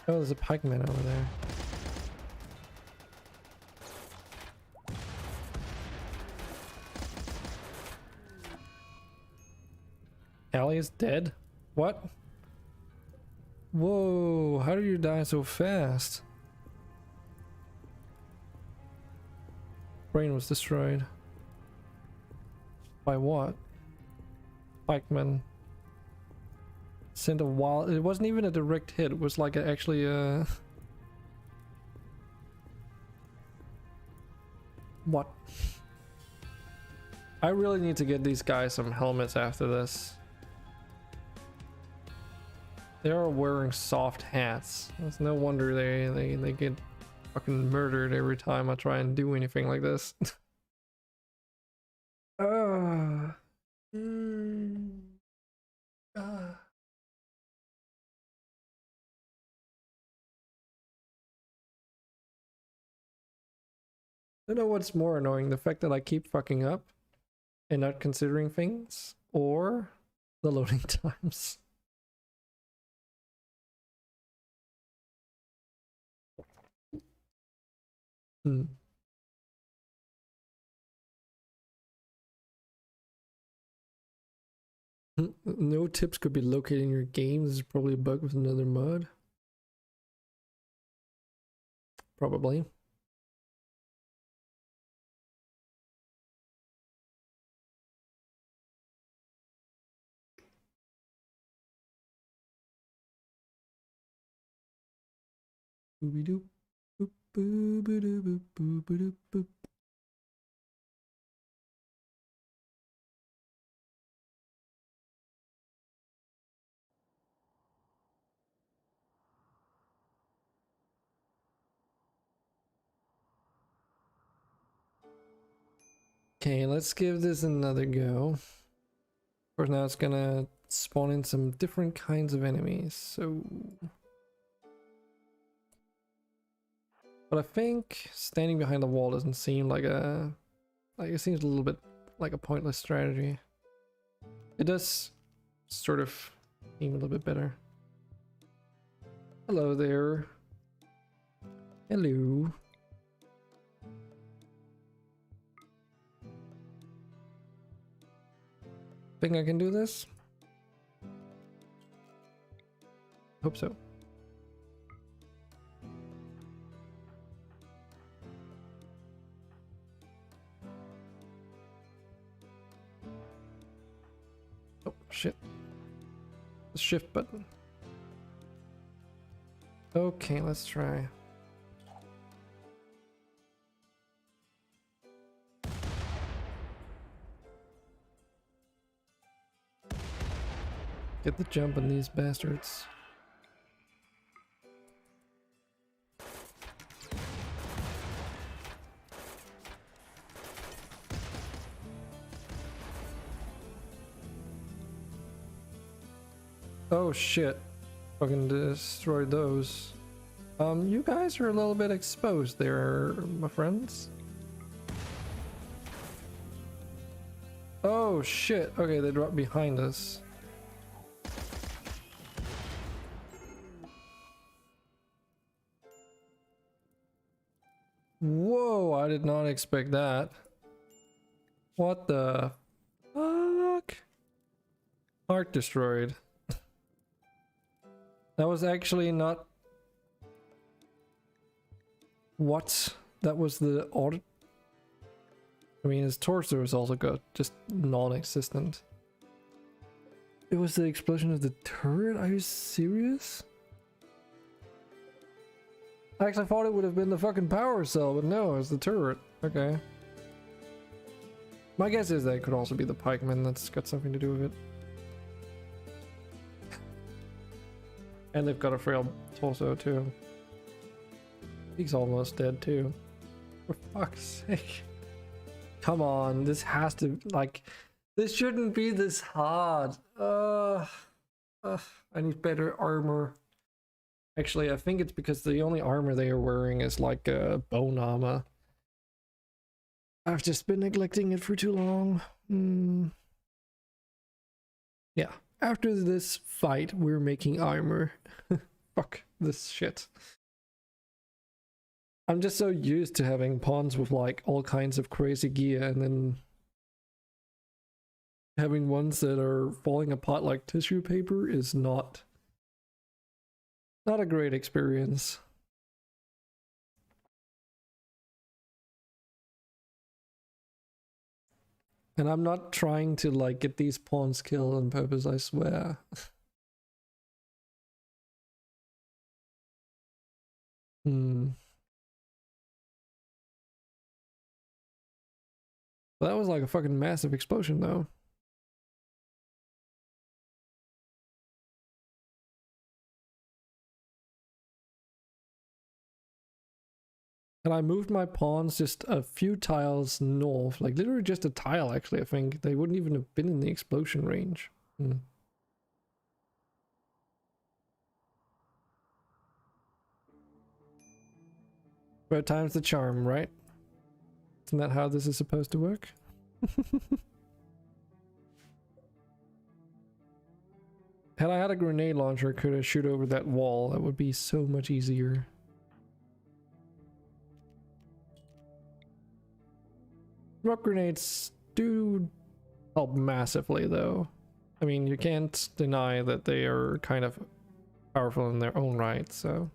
Oh, there's a pikeman over there. Allie is dead? What? Whoa, how did you die so fast? Brain was destroyed. By what? Pikeman. Sent a wild... It wasn't even a direct hit, it was like actually a... What? I really need to get these guys some helmets after this. They are wearing soft hats. It's no wonder they get fucking murdered every time I try and do anything like this. Ah. Ah. I don't know what's more annoying, the fact that I keep fucking up and not considering things, or the loading times. No tips could be located in your game. This is probably a bug with another mod. Probably. Booby doop. Boop boo boo doo boop boo boo doop boop. Okay, let's give this another go. For now, it's gonna spawn in some different kinds of enemies, so... But I think standing behind the wall doesn't seem like a... Like, it seems a little bit like a pointless strategy. It does sort of seem a little bit better. Hello there. Hello. Think I can do this? Hope so. Oh shit. The shift button. Okay, let's try. Get the jump on these bastards. Oh shit. Fucking destroyed those. You guys are a little bit exposed there, my friends. Oh shit. Okay, they dropped behind us. Whoa, I did not expect that. What the fuck? Heart destroyed. That was actually not... What? That was the odd... I mean, his torso was also got just non-existent. It was the explosion of the turret? Are you serious? I actually thought it would have been the fucking power cell, but no, it's the turret. Okay. My guess is that it could also be the pikeman that's got something to do with it. And they've got a frail torso too. He's almost dead too. For fuck's sake. Come on, this has to, like, this shouldn't be this hard. I need better armor. Actually, I think it's because the only armor they are wearing is like bone armor. I've just been neglecting it for too long. Yeah, after this fight, we're making armor. Fuck this shit. I'm just so used to having pawns with like all kinds of crazy gear and then having ones that are falling apart like tissue paper is not a great experience. And I'm not trying to like get these pawns killed on purpose, I swear. That was like a fucking massive explosion though. And I moved my pawns just a few tiles north, like literally just a tile actually, I think. They wouldn't even have been in the explosion range. Third time's the charm, right? Isn't that how this is supposed to work? Had I had a grenade launcher, could I shoot over that wall? That would be so much easier. Smoke grenades do help massively though. I mean, you can't deny that they are kind of powerful in their own right, so...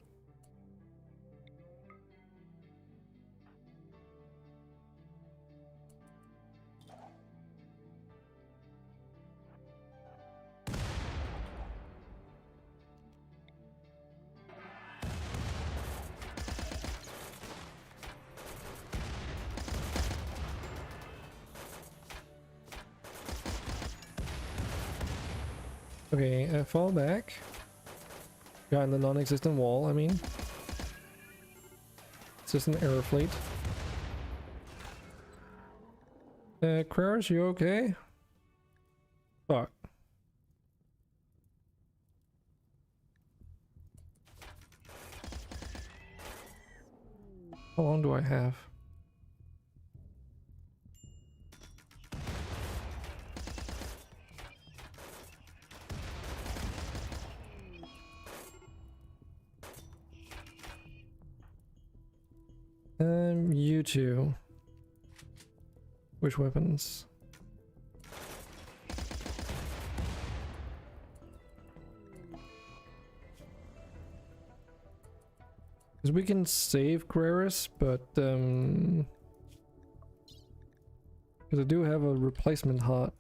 Okay, fall back. Behind the non-existent wall, I mean. It's just an error fleet. Kraris, you okay? Fuck. How long do I have? You two. Which weapons? Because we can save Kraris, but because I do have a replacement heart.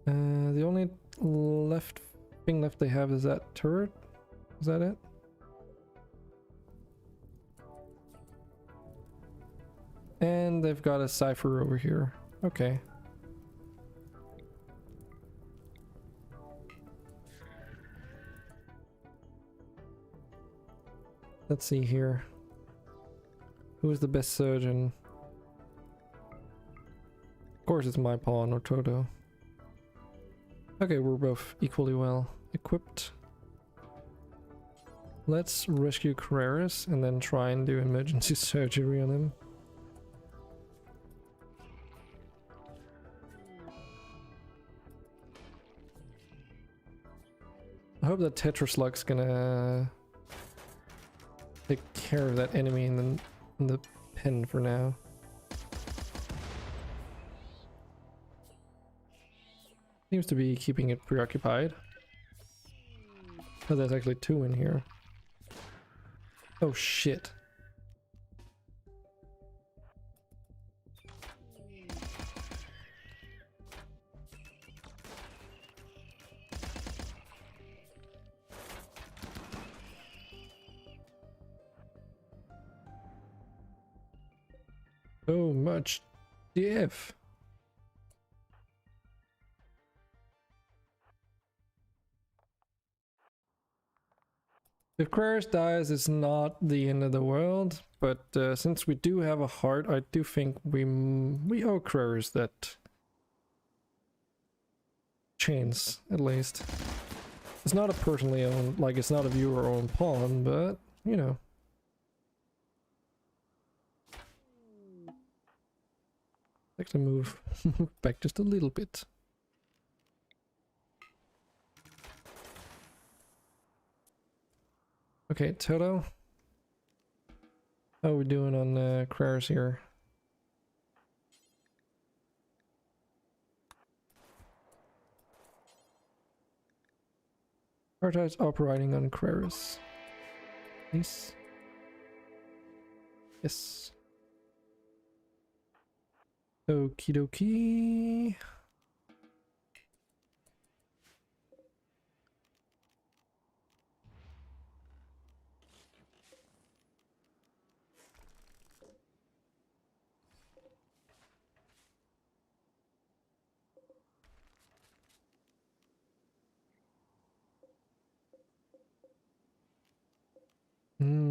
The only thing left they have is that turret. Is that it? And they've got a cipher over here. Okay. Let's see here. Who's the best surgeon? Of course it's my pawn or Toto. Okay, we're both equally well equipped. Let's rescue Kraris and then try and do emergency surgery on him. I hope that Tetraslug's gonna take care of that enemy in the pen for now. Seems to be keeping it preoccupied. Oh, there's actually two in here. Oh shit. So much diff. If Kraris dies, it's not the end of the world, but since we do have a heart, I do think we owe Kraris that chance, at least. It's not a personally owned, like it's not a viewer-owned pawn, but, you know. Like to move back just a little bit. Okay, Toto. How are we doing on Kraris here? Prioritize operating on Kraris. Please. Yes. Okie dokie.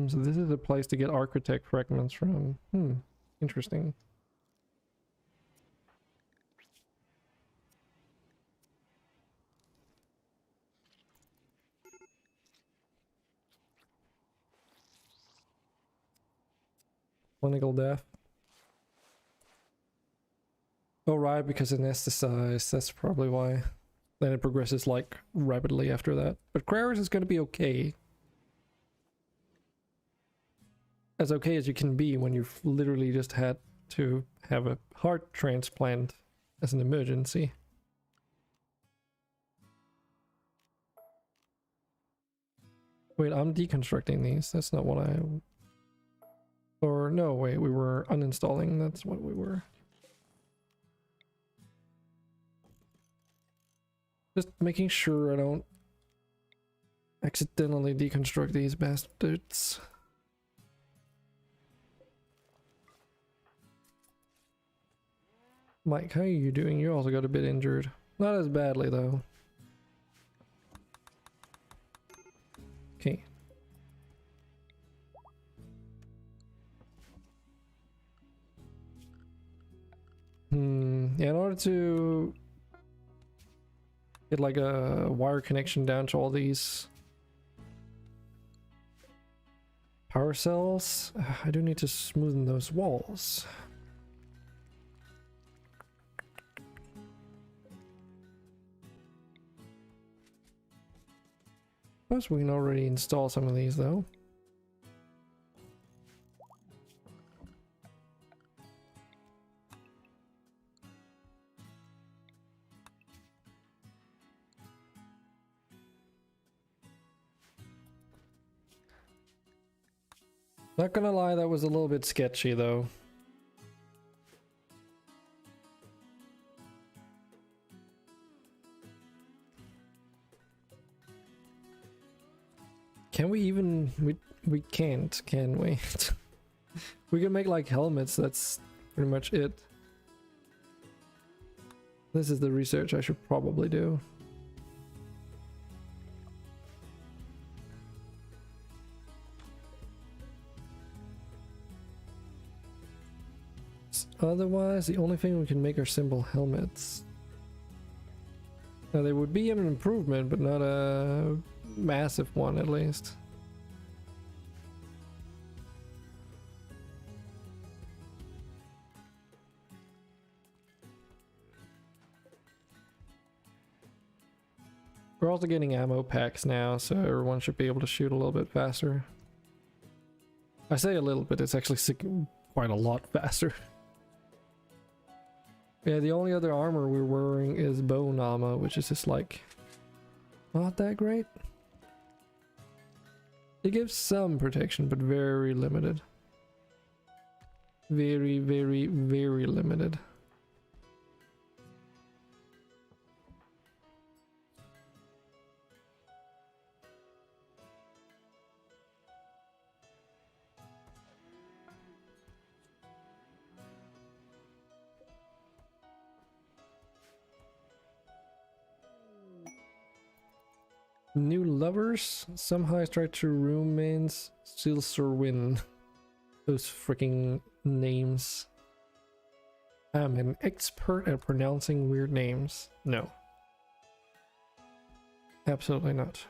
So this is a place to get architect fragments from. Interesting. Clinical death. Oh right, because it anesthetized, that's probably why. Then it progresses like rapidly after that. But Kraris is gonna be okay. As okay as you can be when you've literally just had to have a heart transplant as an emergency. Wait, I'm deconstructing these. That's not what I... Or no, wait, we were uninstalling. That's what we were. Just making sure I don't accidentally deconstruct these bastards. Mike, how are you doing? You also got a bit injured. Not as badly though. Okay. Yeah, in order to get like a wire connection down to all these power cells, I do need to smoothen those walls. Suppose we can already install some of these though. Not gonna lie, that was a little bit sketchy though. Can we even... we can't, can we? We can make like helmets, that's pretty much it. This is the research I should probably do. Otherwise, the only thing we can make are simple helmets. Now, they would be an improvement, but not a massive one, at least. We're also getting ammo packs now, so everyone should be able to shoot a little bit faster. I say a little bit, it's actually quite a lot faster. Yeah, the only other armor we're wearing is bone armor, which is just like not that great. It gives some protection, but very limited. Very, very, very limited. New lovers? Some high structure remains still Sir-Win. Those freaking names. I'm an expert at pronouncing weird names. No. Absolutely not.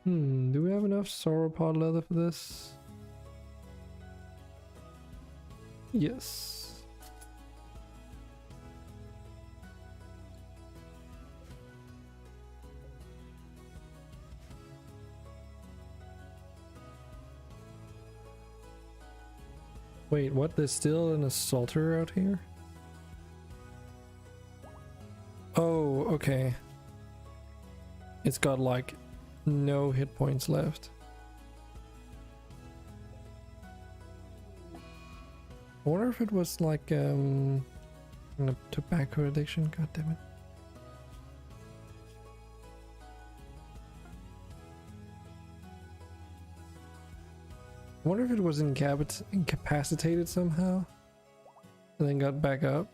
Do we have enough sauropod leather for this? Yes. Wait, what? There's still an assaulter out here? Oh, okay. It's got like no hit points left. I wonder if it was like a tobacco addiction. God damn it. I wonder if it was incapacitated somehow and then got back up.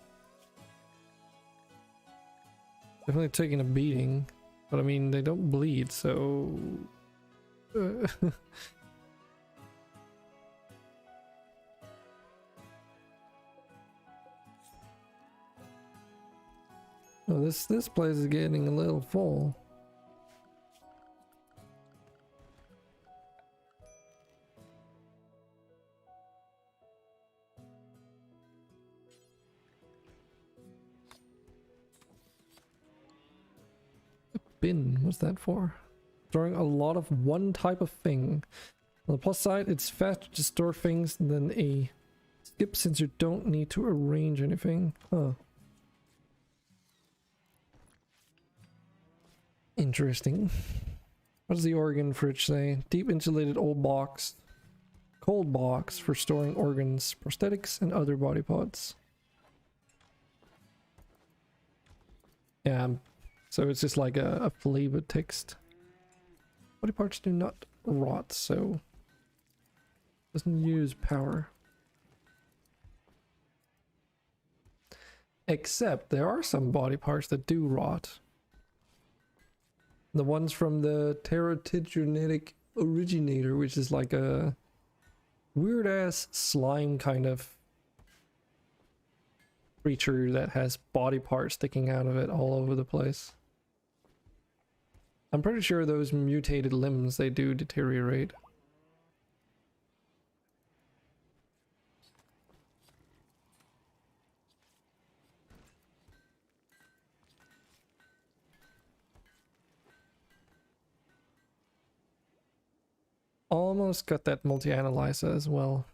Definitely taking a beating. But I mean, they don't bleed, so... Oh, this place is getting a little full. Bin, what's that for? Storing a lot of one type of thing. On the plus side, it's faster to store things than a skip since you don't need to arrange anything. Huh. Interesting. What does the organ fridge say? Deep insulated old box. Cold box for storing organs, prosthetics, and other body parts. Yeah, so it's just like a flavor text. Body parts do not rot, so doesn't use power. Except there are some body parts that do rot. The ones from the teratogenetic originator, which is like a weird ass slime kind of creature that has body parts sticking out of it all over the place. I'm pretty sure those mutated limbs, they do deteriorate. Almost got that multi-analyzer as well.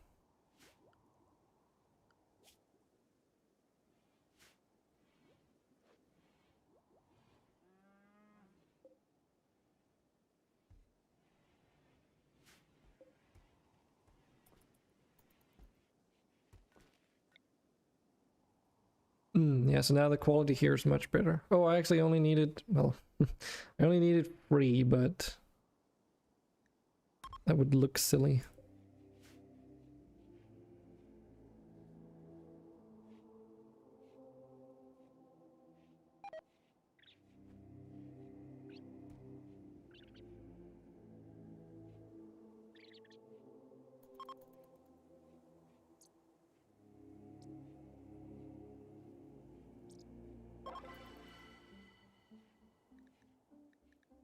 Yeah, so now the quality here is much better. Oh, I actually only needed, well, I only needed 3, but that would look silly.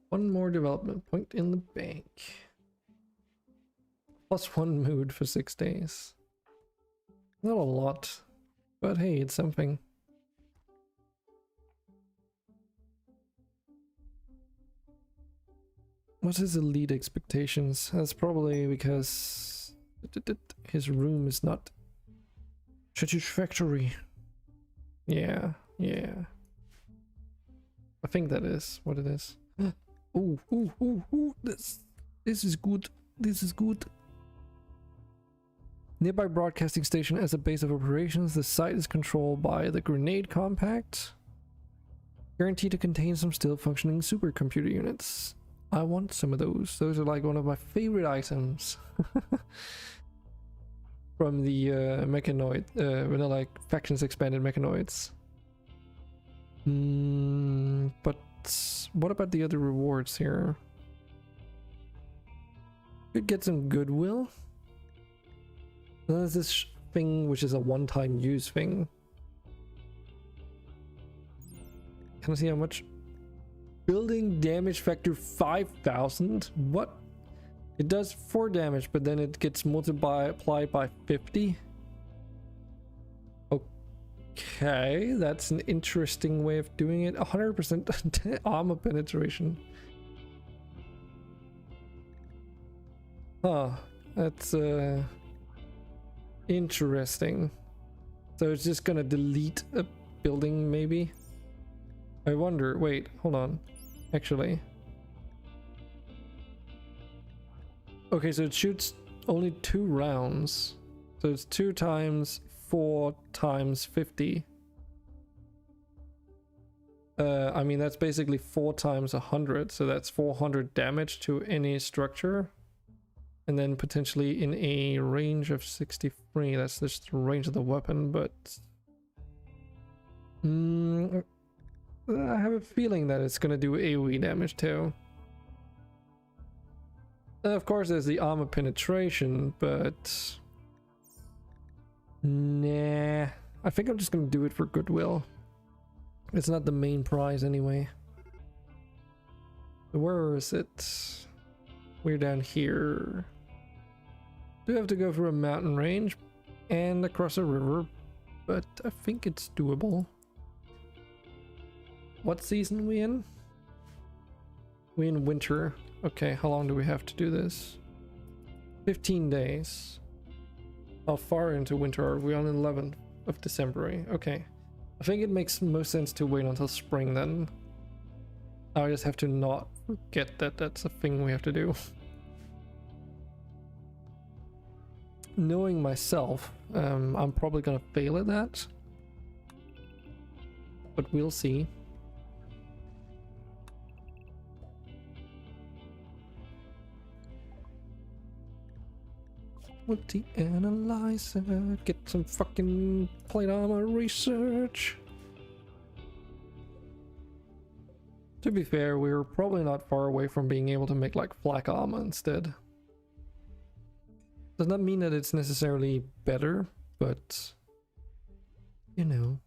One more development point in the bank. +1 mood for 6 days. Not a lot, but hey, it's something. What is elite expectations? That's probably because his room is not satisfactory. Yeah. I think that is what it is. Ooh, this is good. This is good. Nearby broadcasting station as a base of operations. The site is controlled by the Grenade Compact. Guaranteed to contain some still functioning supercomputer units. I want some of those. Those are like one of my favorite items. From the mechanoid, vanilla factions expanded mechanoids. But what about the other rewards here? Could get some goodwill. Then there's this thing which is a one-time use thing. Can I see how much? Building damage factor 5,000? What? It does 4 damage, but then it gets multiplied by 50. Okay, that's an interesting way of doing it. 100% armor penetration. Huh, that's interesting. So it's just gonna delete a building, maybe? I wonder, wait, hold on. Actually. Okay, so it shoots only 2 rounds. So it's 2 times 4 times 50. I mean, that's basically 4 times 100, so that's 400 damage to any structure. And then potentially in a range of 63, that's just the range of the weapon, but... I have a feeling that it's gonna do AoE damage too. Of course there's the armor penetration, but... Nah, I think I'm just gonna do it for goodwill. It's not the main prize anyway. Where is it? We're down here. Do have to go through a mountain range and across a river, but I think it's doable. What season are we in? We in winter. Okay, how long do we have to do this? 15 days. How far into winter are we? On the 11th of December? Okay. I think it makes most sense to wait until spring then. I just have to not forget that that's a thing we have to do. Knowing myself, I'm probably gonna fail at that. But we'll see. With the analyzer, get some fucking plate armor research. To be fair, we're probably not far away from being able to make like flak armor instead. Does not mean that it's necessarily better, but you know.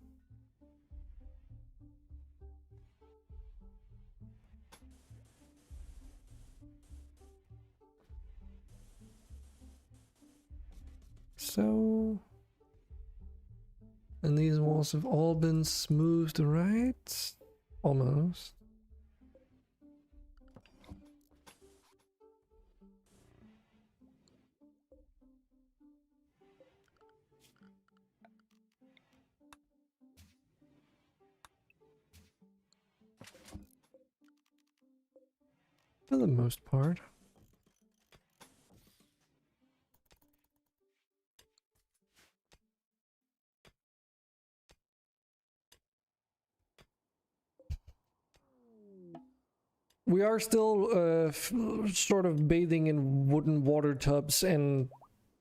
So, and these walls have all been smoothed, right? Almost. For the most part. We are still sort of bathing in wooden water tubs and,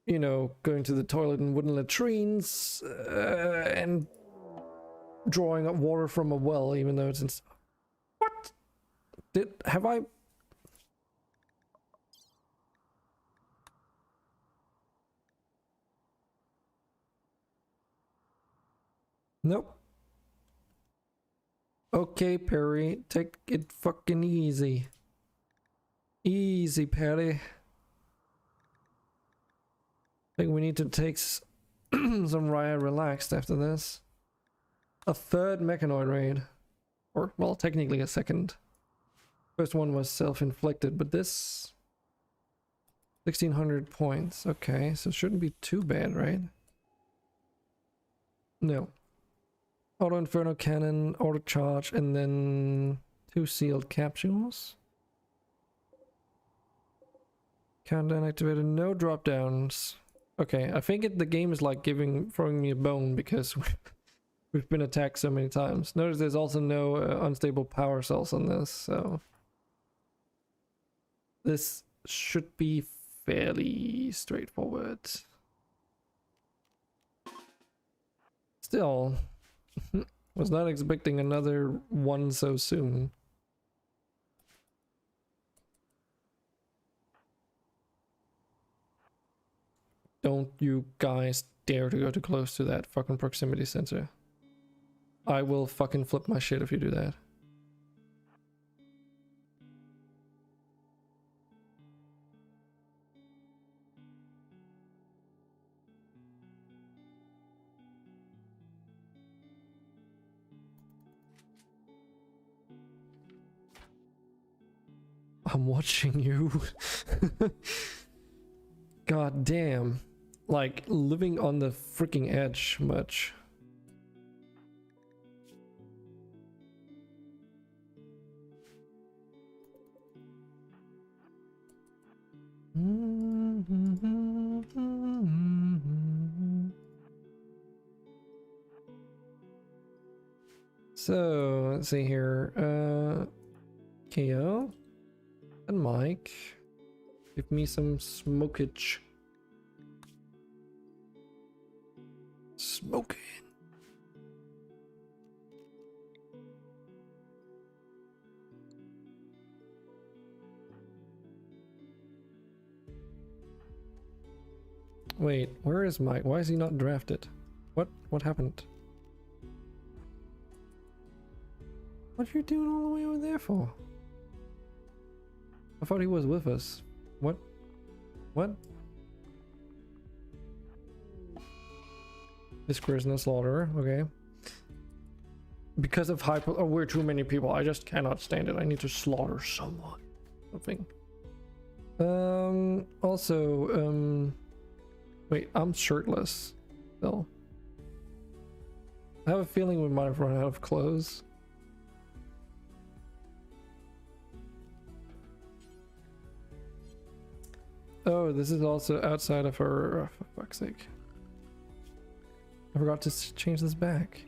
you know, going to the toilet in wooden latrines and drawing up water from a well, even though it's in... What? Have I... Nope. Okay, Perry, take it fucking easy. Easy, Perry. I think we need to take some Riot relaxed after this. A third mechanoid raid. Or, well, technically a second. First one was self-inflicted, but this... 1600 points. Okay, so it shouldn't be too bad, right? No. Auto Inferno Cannon, Auto Charge, and then 2 sealed capsules. Countdown activated, no drop downs. Okay, I think the game is like throwing me a bone because we've been attacked so many times. Notice there's also no unstable power cells on this, so... This should be fairly straightforward. Still... Was not expecting another one so soon. Don't you guys dare to go too close to that fucking proximity sensor. I will fucking flip my shit if you do that. I'm watching you. God damn. Like, living on the freaking edge much. So, let's see here. KO. And Mike, give me some smokage. Smoking. Wait, where is Mike? Why is he not drafted? What happened? What are you doing all the way over there for? I thought he was with us. What? What? This prisoner slaughterer, okay. Because of hyper... Oh, we're too many people. I just cannot stand it. I need to slaughter someone. Something. Also, wait, I'm shirtless. Still. I have a feeling we might have run out of clothes. Oh, this is also outside of our... Oh, for fuck's sake. I forgot to change this back.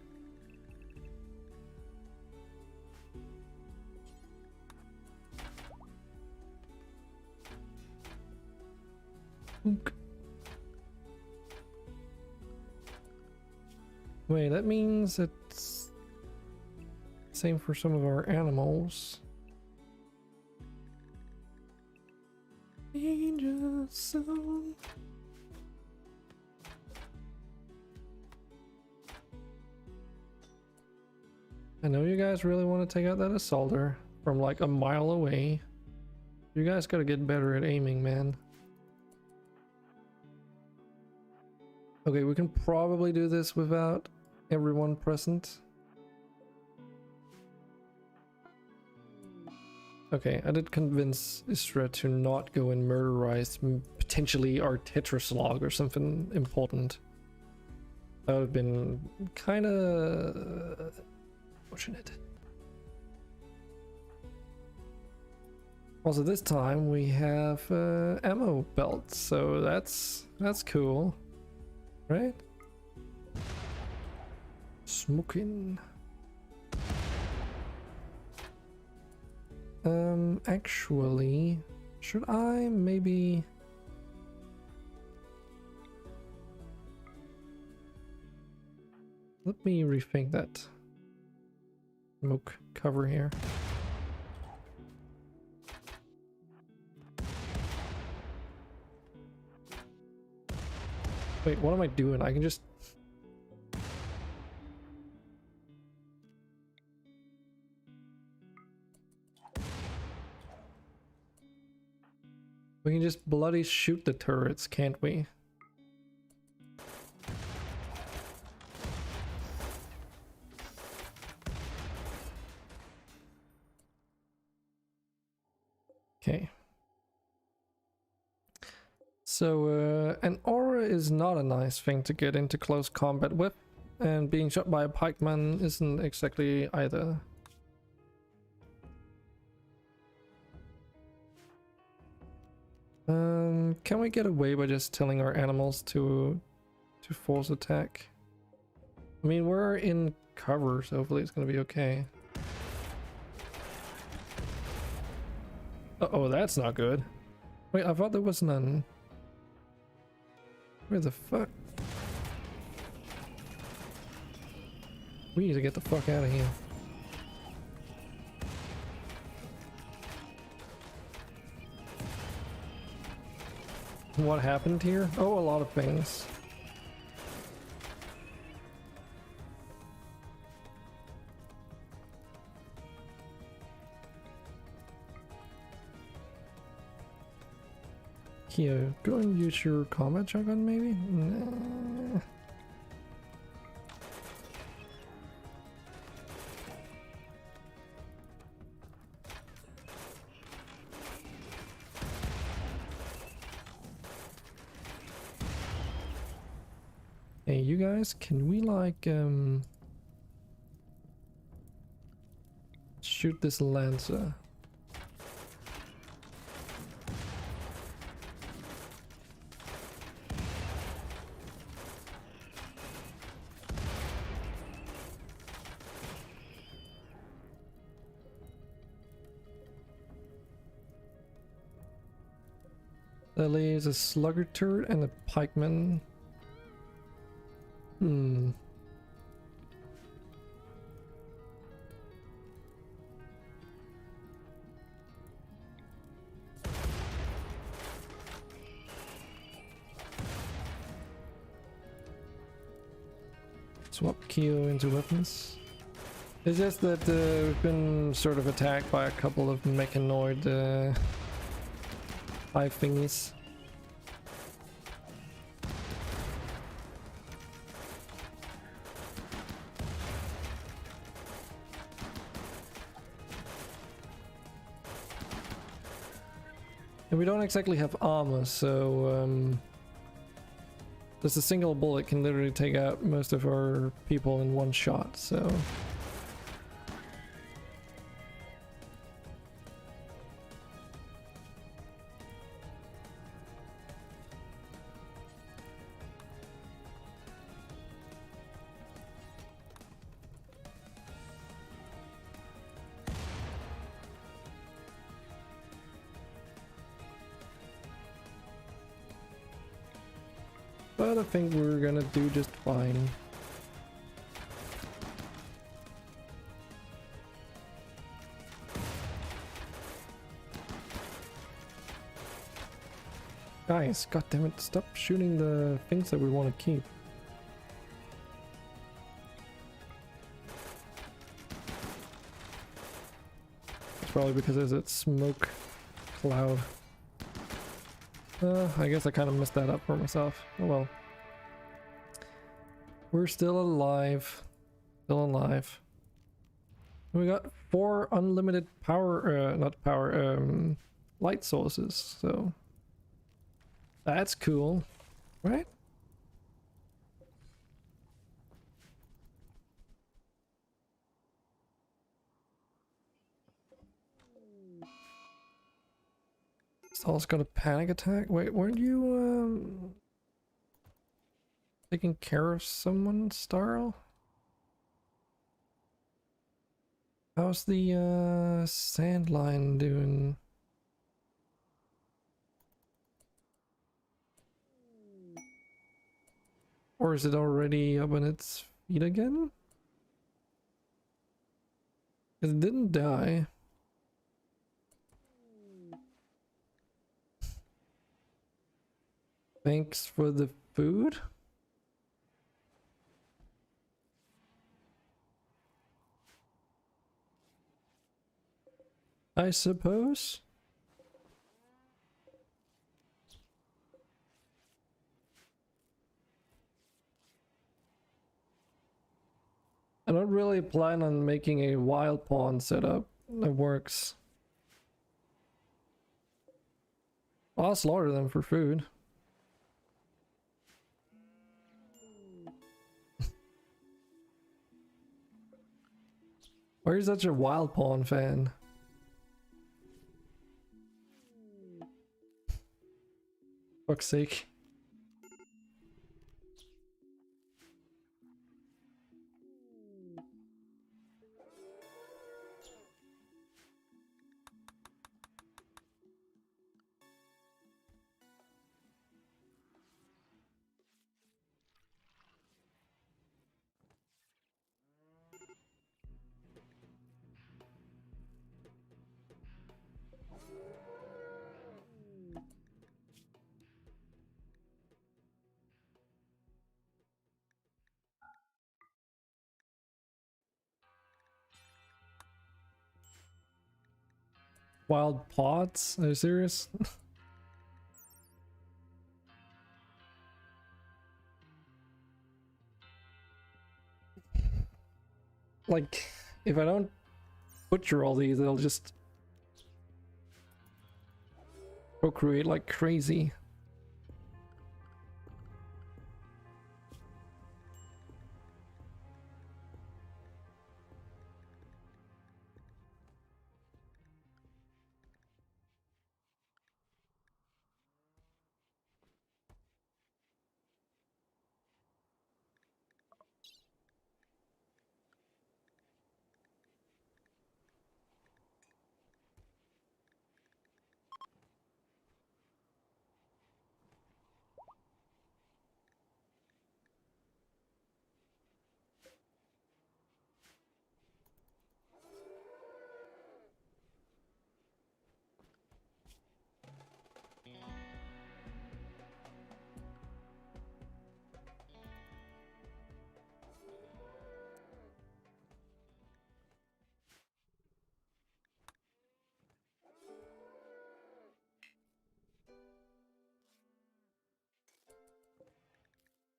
Ook. Wait, that means it's same for some of our animals. Danger zone. I know you guys really want to take out that assaulter from like a mile away. You guys gotta get better at aiming, man. Okay, we can probably do this without everyone present. Okay, I did convince Isra to not go and murderize potentially our Tetraslog or something important. That would have been kind of fortunate. Also, this time we have ammo belts, so that's cool, right? Smoking. Actually, should I maybe... Let me rethink that smoke cover here. Wait, what am I doing? I can just... We can just bloody shoot the turrets, can't we? Okay. So, an aura is not a nice thing to get into close combat with, and being shot by a pikeman isn't exactly either. Can we get away by just telling our animals to force attack? I mean, we're in cover, so hopefully it's gonna be okay. Uh-oh, that's not good. Wait, I thought there was none. Where the fuck? We need to get the fuck out of here. What happened here? Oh, a lot of things. Here, go and use your combat shotgun maybe? Nah. Hey, you guys, can we like shoot this lancer? That leaves a slugger turret and a pikeman. Swap Kyo into weapons. It's just that we've been sort of attacked by a couple of mechanoid hive thingies. And we don't exactly have armor, so just a single bullet can literally take out most of our people in one shot, so... But I think we're gonna do just fine. Guys, goddammit, stop shooting the things that we want to keep. It's probably because there's that smoke cloud. I guess I kind of messed that up for myself. Oh well. We're still alive. Still alive. We got 4 unlimited power, not power, light sources, so that's cool, right? Saul's got a panic attack. Wait, weren't you taking care of someone, Starl? How's the sand line doing? Or is it already up on its feet again? It didn't die. Thanks for the food? I suppose? I don't really plan on making a wild pawn setup that works. I'll slaughter them for food. Why are you such a wild pawn fan? Fuck's sake. Wild pots? Are you serious? Like, if I don't butcher all these, they'll just procreate like crazy.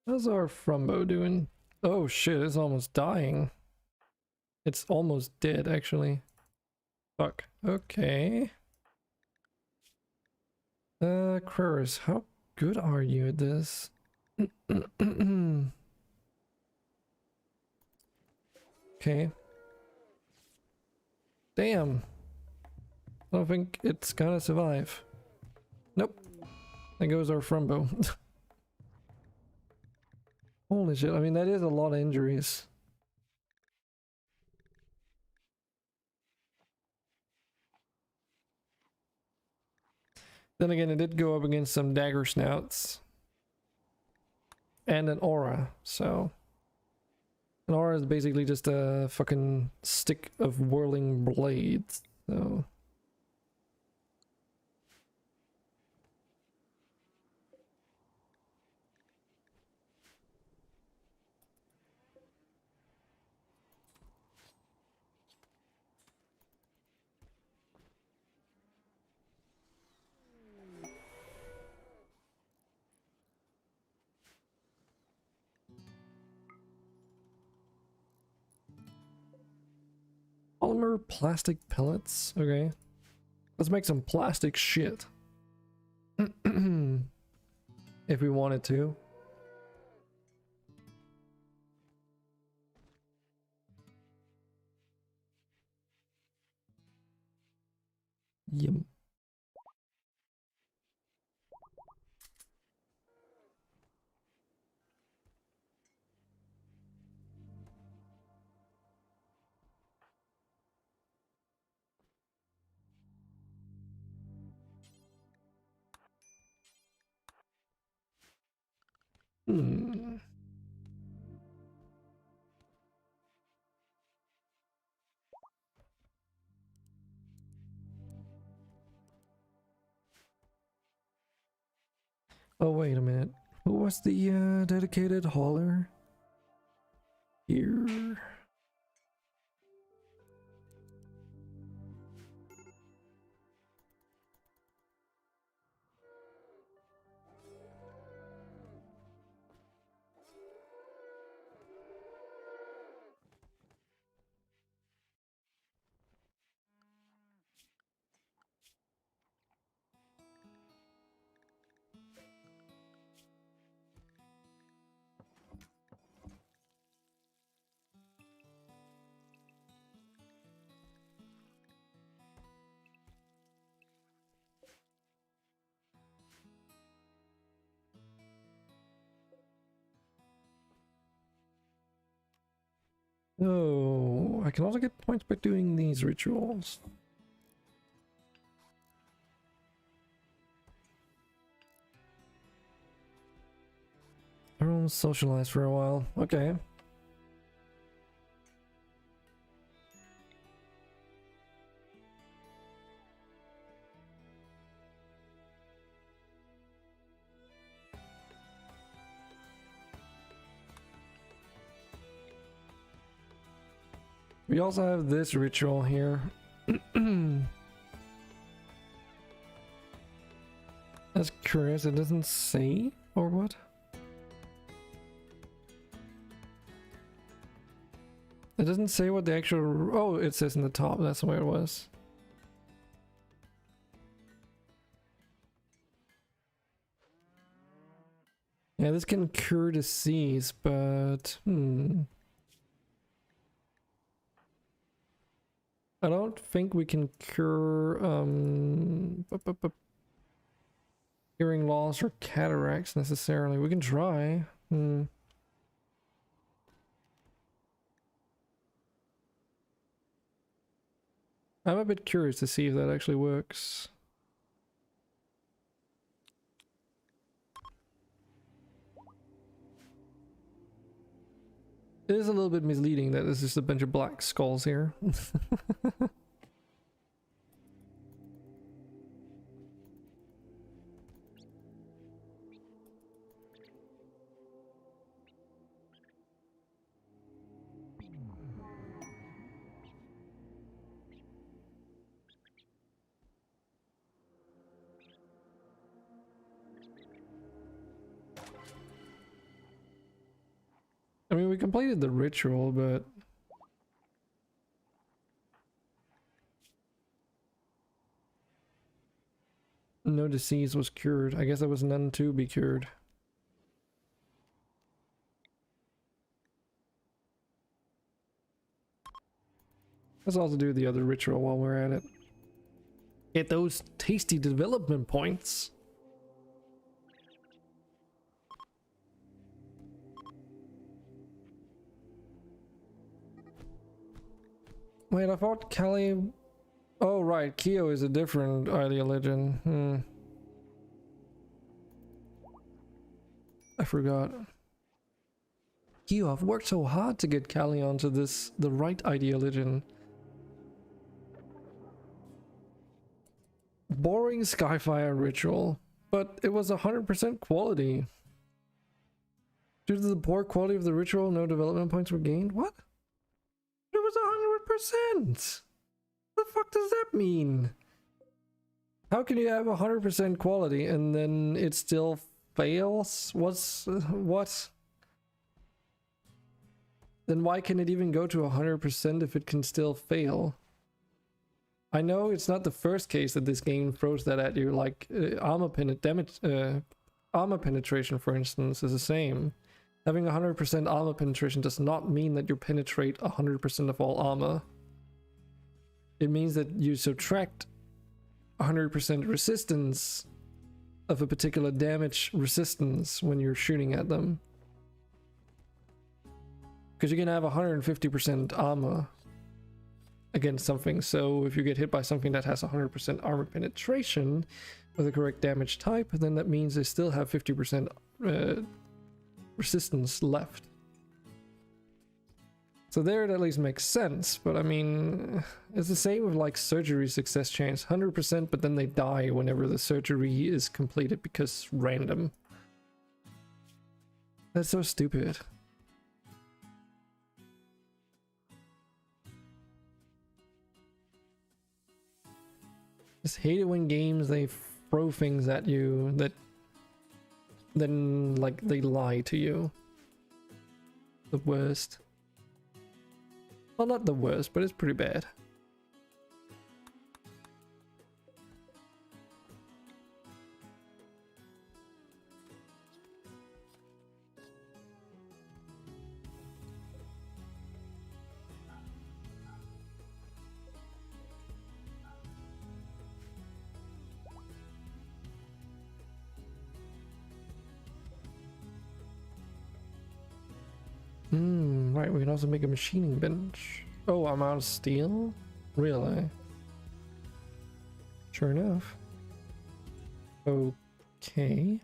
How's our Frumbo doing? Oh shit, it's almost dying. It's almost dead, actually. Fuck. Okay. Querus, how good are you at this? Okay. Damn. I don't think it's gonna survive. Nope. There goes our Frumbo. Holy shit, I mean, that is a lot of injuries. Then again, it did go up against some dagger snouts. and an aura. So an aura is basically just a fucking stick of whirling blades. So polymer plastic pellets. Okay, let's make some plastic shit. If we wanted to. Yum. Hmm. Oh, wait a minute. Who was the dedicated hauler? Here. Oh, I can also get points by doing these rituals. Everyone socialize for a while. Okay. We also have this ritual here. That's curious, it doesn't say, or what? It doesn't say what the actual... Oh, it says in the top, that's where it was. Yeah, this can cure disease, but... I don't think we can cure hearing loss or cataracts necessarily. We can try. I'm a bit curious to see if that actually works. It is a little bit misleading that there's just a bunch of black skulls here. I mean, we completed the ritual, but... no disease was cured. I guess there was none to be cured. Let's also do the other ritual while we're at it. Get those tasty development points. Wait, I thought Kelly... Oh, right. Kyo is a different Idea Legend. I forgot. you. I've worked so hard to get Callie onto this, the right ideology. Boring Skyfire ritual, but it was 100% quality. Due to the poor quality of the ritual, no development points were gained. What? It was 100%. The fuck does that mean? How can you have 100% quality and then it still fails? What? Then why can it even go to 100% if it can still fail? I know it's not the first case that this game throws that at you, like armor penetration, for instance, is the same. Having 100% armor penetration does not mean that you penetrate 100% of all armor. It means that you subtract 100% resistance of a particular damage resistance when you're shooting at them. Because you can have 150% armor against something, so if you get hit by something that has 100% armor penetration with the correct damage type, then that means they still have 50% resistance left. So there it at least makes sense, but I mean, it's the same with like surgery success chance, 100%, but then they die whenever the surgery is completed because random. That's so stupid. Just hate it when games they throw things at you that then like they lie to you. The worst. Well, not the worst, but it's pretty bad. Right, we can also make a machining bench. Oh, I'm out of steel? Really? Sure enough. Okay.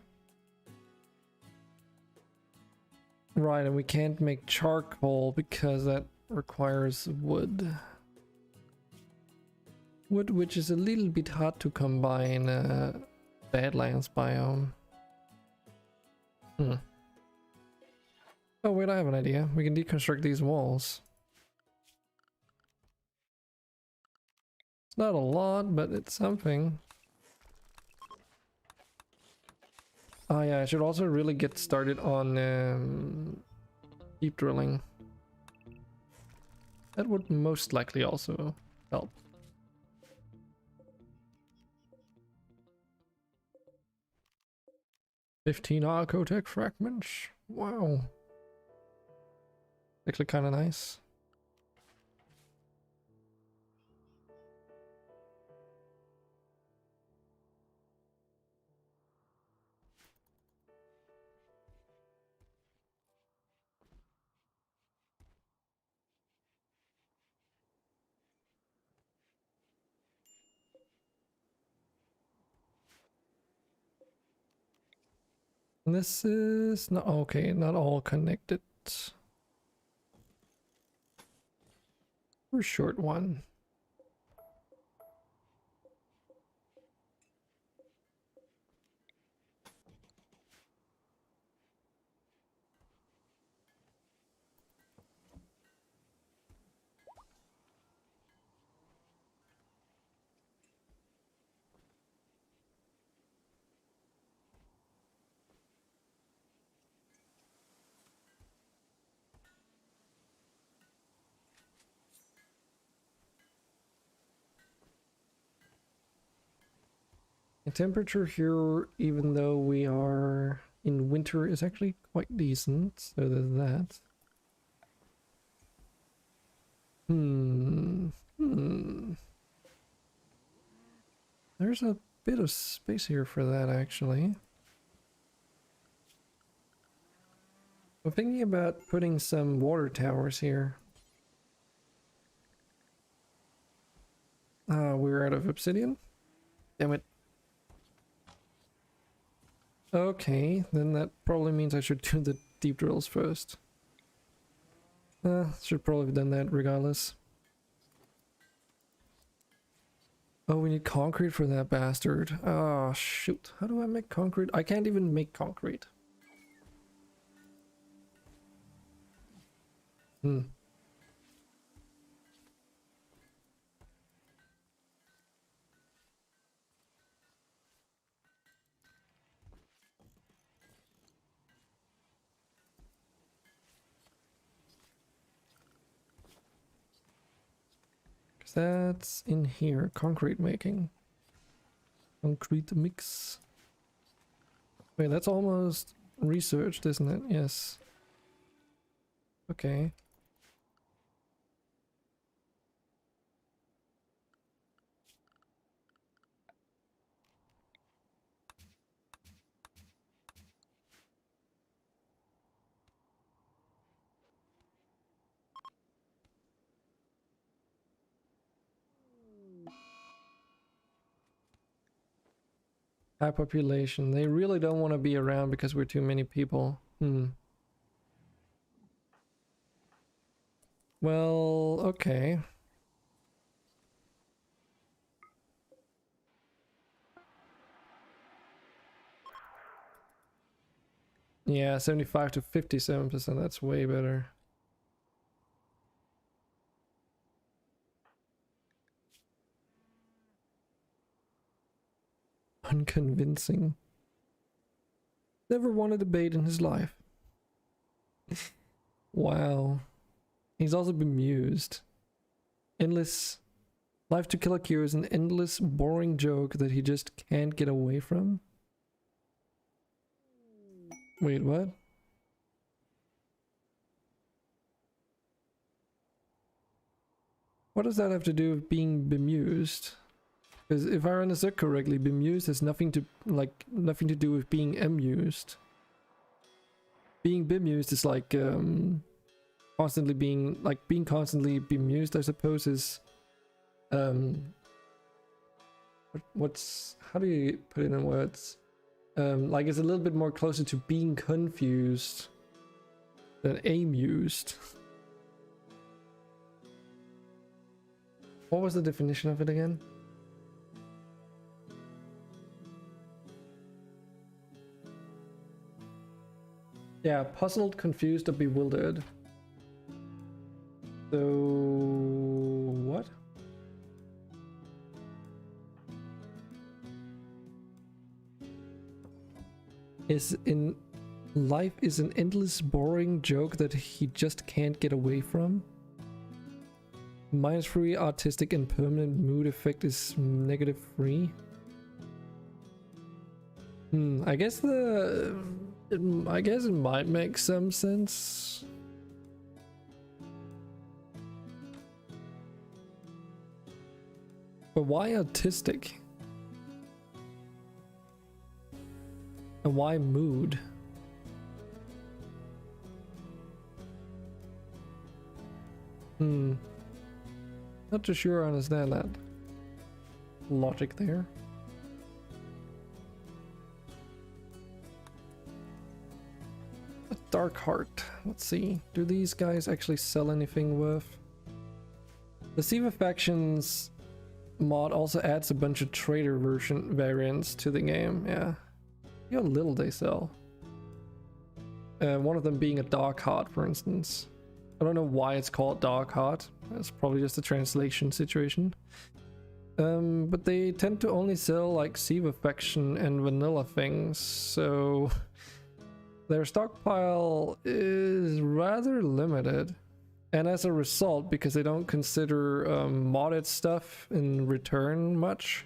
Right, and we can't make charcoal because that requires wood. Wood, which is a little bit hard to come by in a Badlands biome. Oh wait, I have an idea. We can deconstruct these walls. It's not a lot, but it's something. Oh yeah, I should also really get started on deep drilling. That would most likely also help. "15 Archotech fragments. Wow. Actually kind of nice. This is not okay, not all connected. Or short one. The temperature here, even though we are in winter, is actually quite decent, so there's that. There's a bit of space here for that, actually. I'm thinking about putting some water towers here. We're out of obsidian. Damn it. Okay, then that probably means I should do the deep drills first. Should probably have done that regardless. Oh, we need concrete for that bastard. Oh, shoot. How do I make concrete? I can't even make concrete. Hmm. That's in here. Concrete making. Concrete mix. Wait, that's almost researched, isn't it? Yes. Okay. High population. They really don't want to be around because we're too many people. Well, okay. Yeah, 75 to 57%. That's way better. Unconvincing. Never won a debate in his life. Wow. He's also bemused. Endless. Life to kill a cure is an endless, boring joke that he just can't get away from. Wait, what? What does that have to do with being bemused? Because if I understood correctly, bemused has nothing to do with being amused. Being bemused is like constantly being constantly bemused, I suppose, is what's, how do you put it in words? Like it's a little bit more closer to being confused than amused. What was the definition of it again? Yeah, puzzled, confused, or bewildered. So what? Life is an endless, boring joke that he just can't get away from. -3 artistic and permanent mood effect is -3. I guess I guess it might make some sense. But why artistic? And why mood? Not too sure I understand that logic there. A dark heart. Let's see. Do these guys actually sell anything worth? The Siva Factions mod also adds a bunch of trader version variants to the game. Yeah. See how little they sell. One of them being a dark heart, for instance. I don't know why it's called dark heart. It's probably just a translation situation. But they tend to only sell like Siva Faction and vanilla things, so their stockpile is rather limited. And as a result, because they don't consider modded stuff in return much,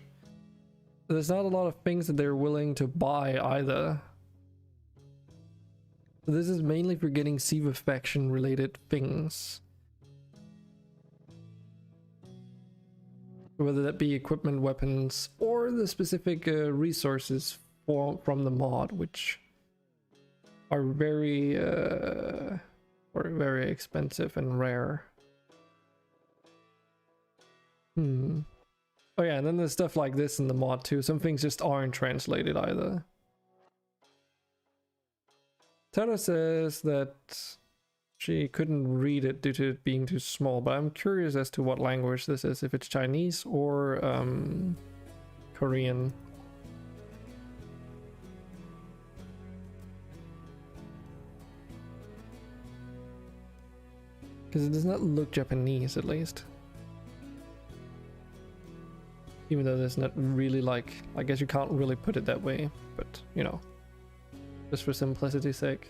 there's not a lot of things that they're willing to buy either. So this is mainly for getting Siva Faction related things. Whether that be equipment, weapons, or the specific resources from the mod, which are very expensive and rare. Oh yeah, and then there's stuff like this in the mod too. Some things just aren't translated either. Tara says that She couldn't read it due to it being too small, but I'm curious as to what language this is, if it's Chinese or Korean. Because it does not look Japanese, at least. Even though there's not really like, I guess you can't really put it that way, but you know, just for simplicity's sake.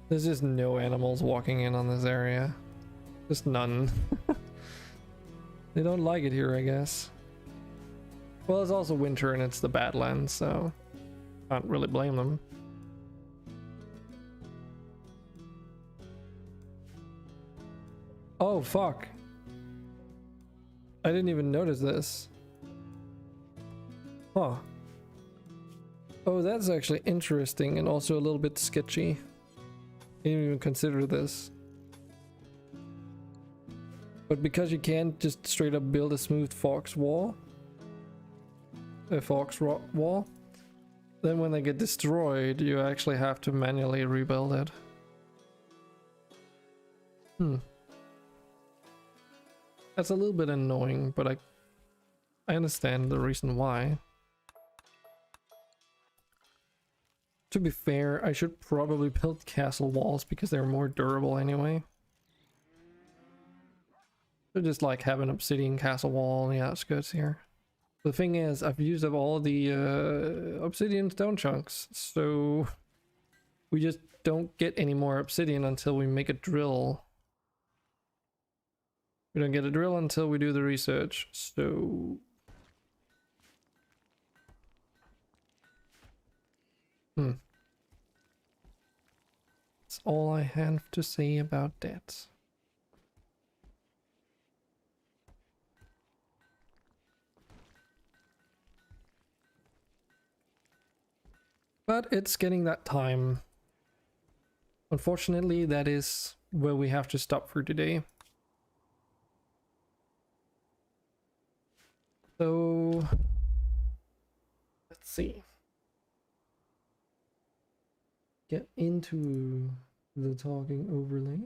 There's just no animals walking in on this area. Just none. They don't like it here, I guess. Well, it's also winter and it's the Badlands, so can't really blame them. Oh, fuck. I didn't even notice this. Huh. Oh, that's actually interesting and also a little bit sketchy. I didn't even consider this. But because you can't just straight up build a smooth fox wall, a fox rock wall, then when they get destroyed, you actually have to manually rebuild it. That's a little bit annoying, but I understand the reason why. To be fair, I should probably build castle walls because they're more durable anyway. So just like have an obsidian castle wall on the outskirts here. The thing is, I've used up all the obsidian stone chunks, so we just don't get any more obsidian until we make a drill. We don't get a drill until we do the research, so... That's all I have to say about that. But it's getting that time. Unfortunately, that is where we have to stop for today. So, let's see. Get into the talking overlay.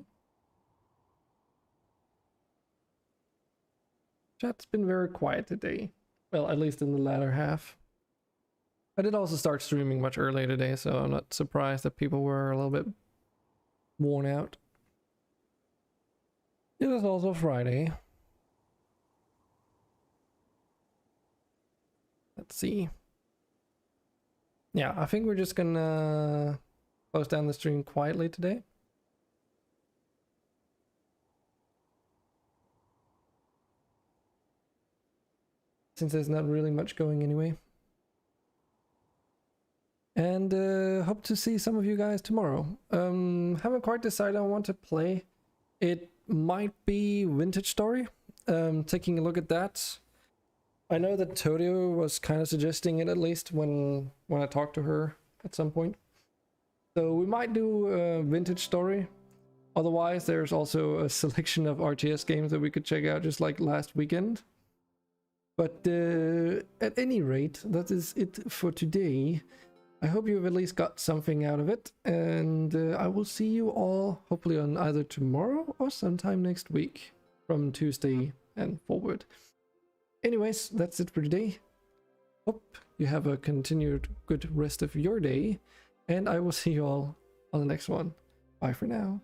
Chat's been very quiet today. Well, at least in the latter half. I did also start streaming much earlier today, so I'm not surprised that people were a little bit worn out. It is also Friday. Let's see. Yeah, I think we're just gonna close down the stream quietly today. Since there's not really much going anyway. And hope to see some of you guys tomorrow. Haven't quite decided I want to play. It might be Vintage Story. Taking a look at that. I know that Todio was kind of suggesting it, at least when I talked to her at some point. So we might do Vintage Story. Otherwise, there's also a selection of RTS games that we could check out, just like last weekend. But at any rate, that is it for today. I hope you've at least got something out of it, and I will see you all hopefully on either tomorrow or sometime next week from Tuesday and forward. Anyways, that's it for today. Hope you have a continued good rest of your day, and I will see you all on the next one. Bye for now.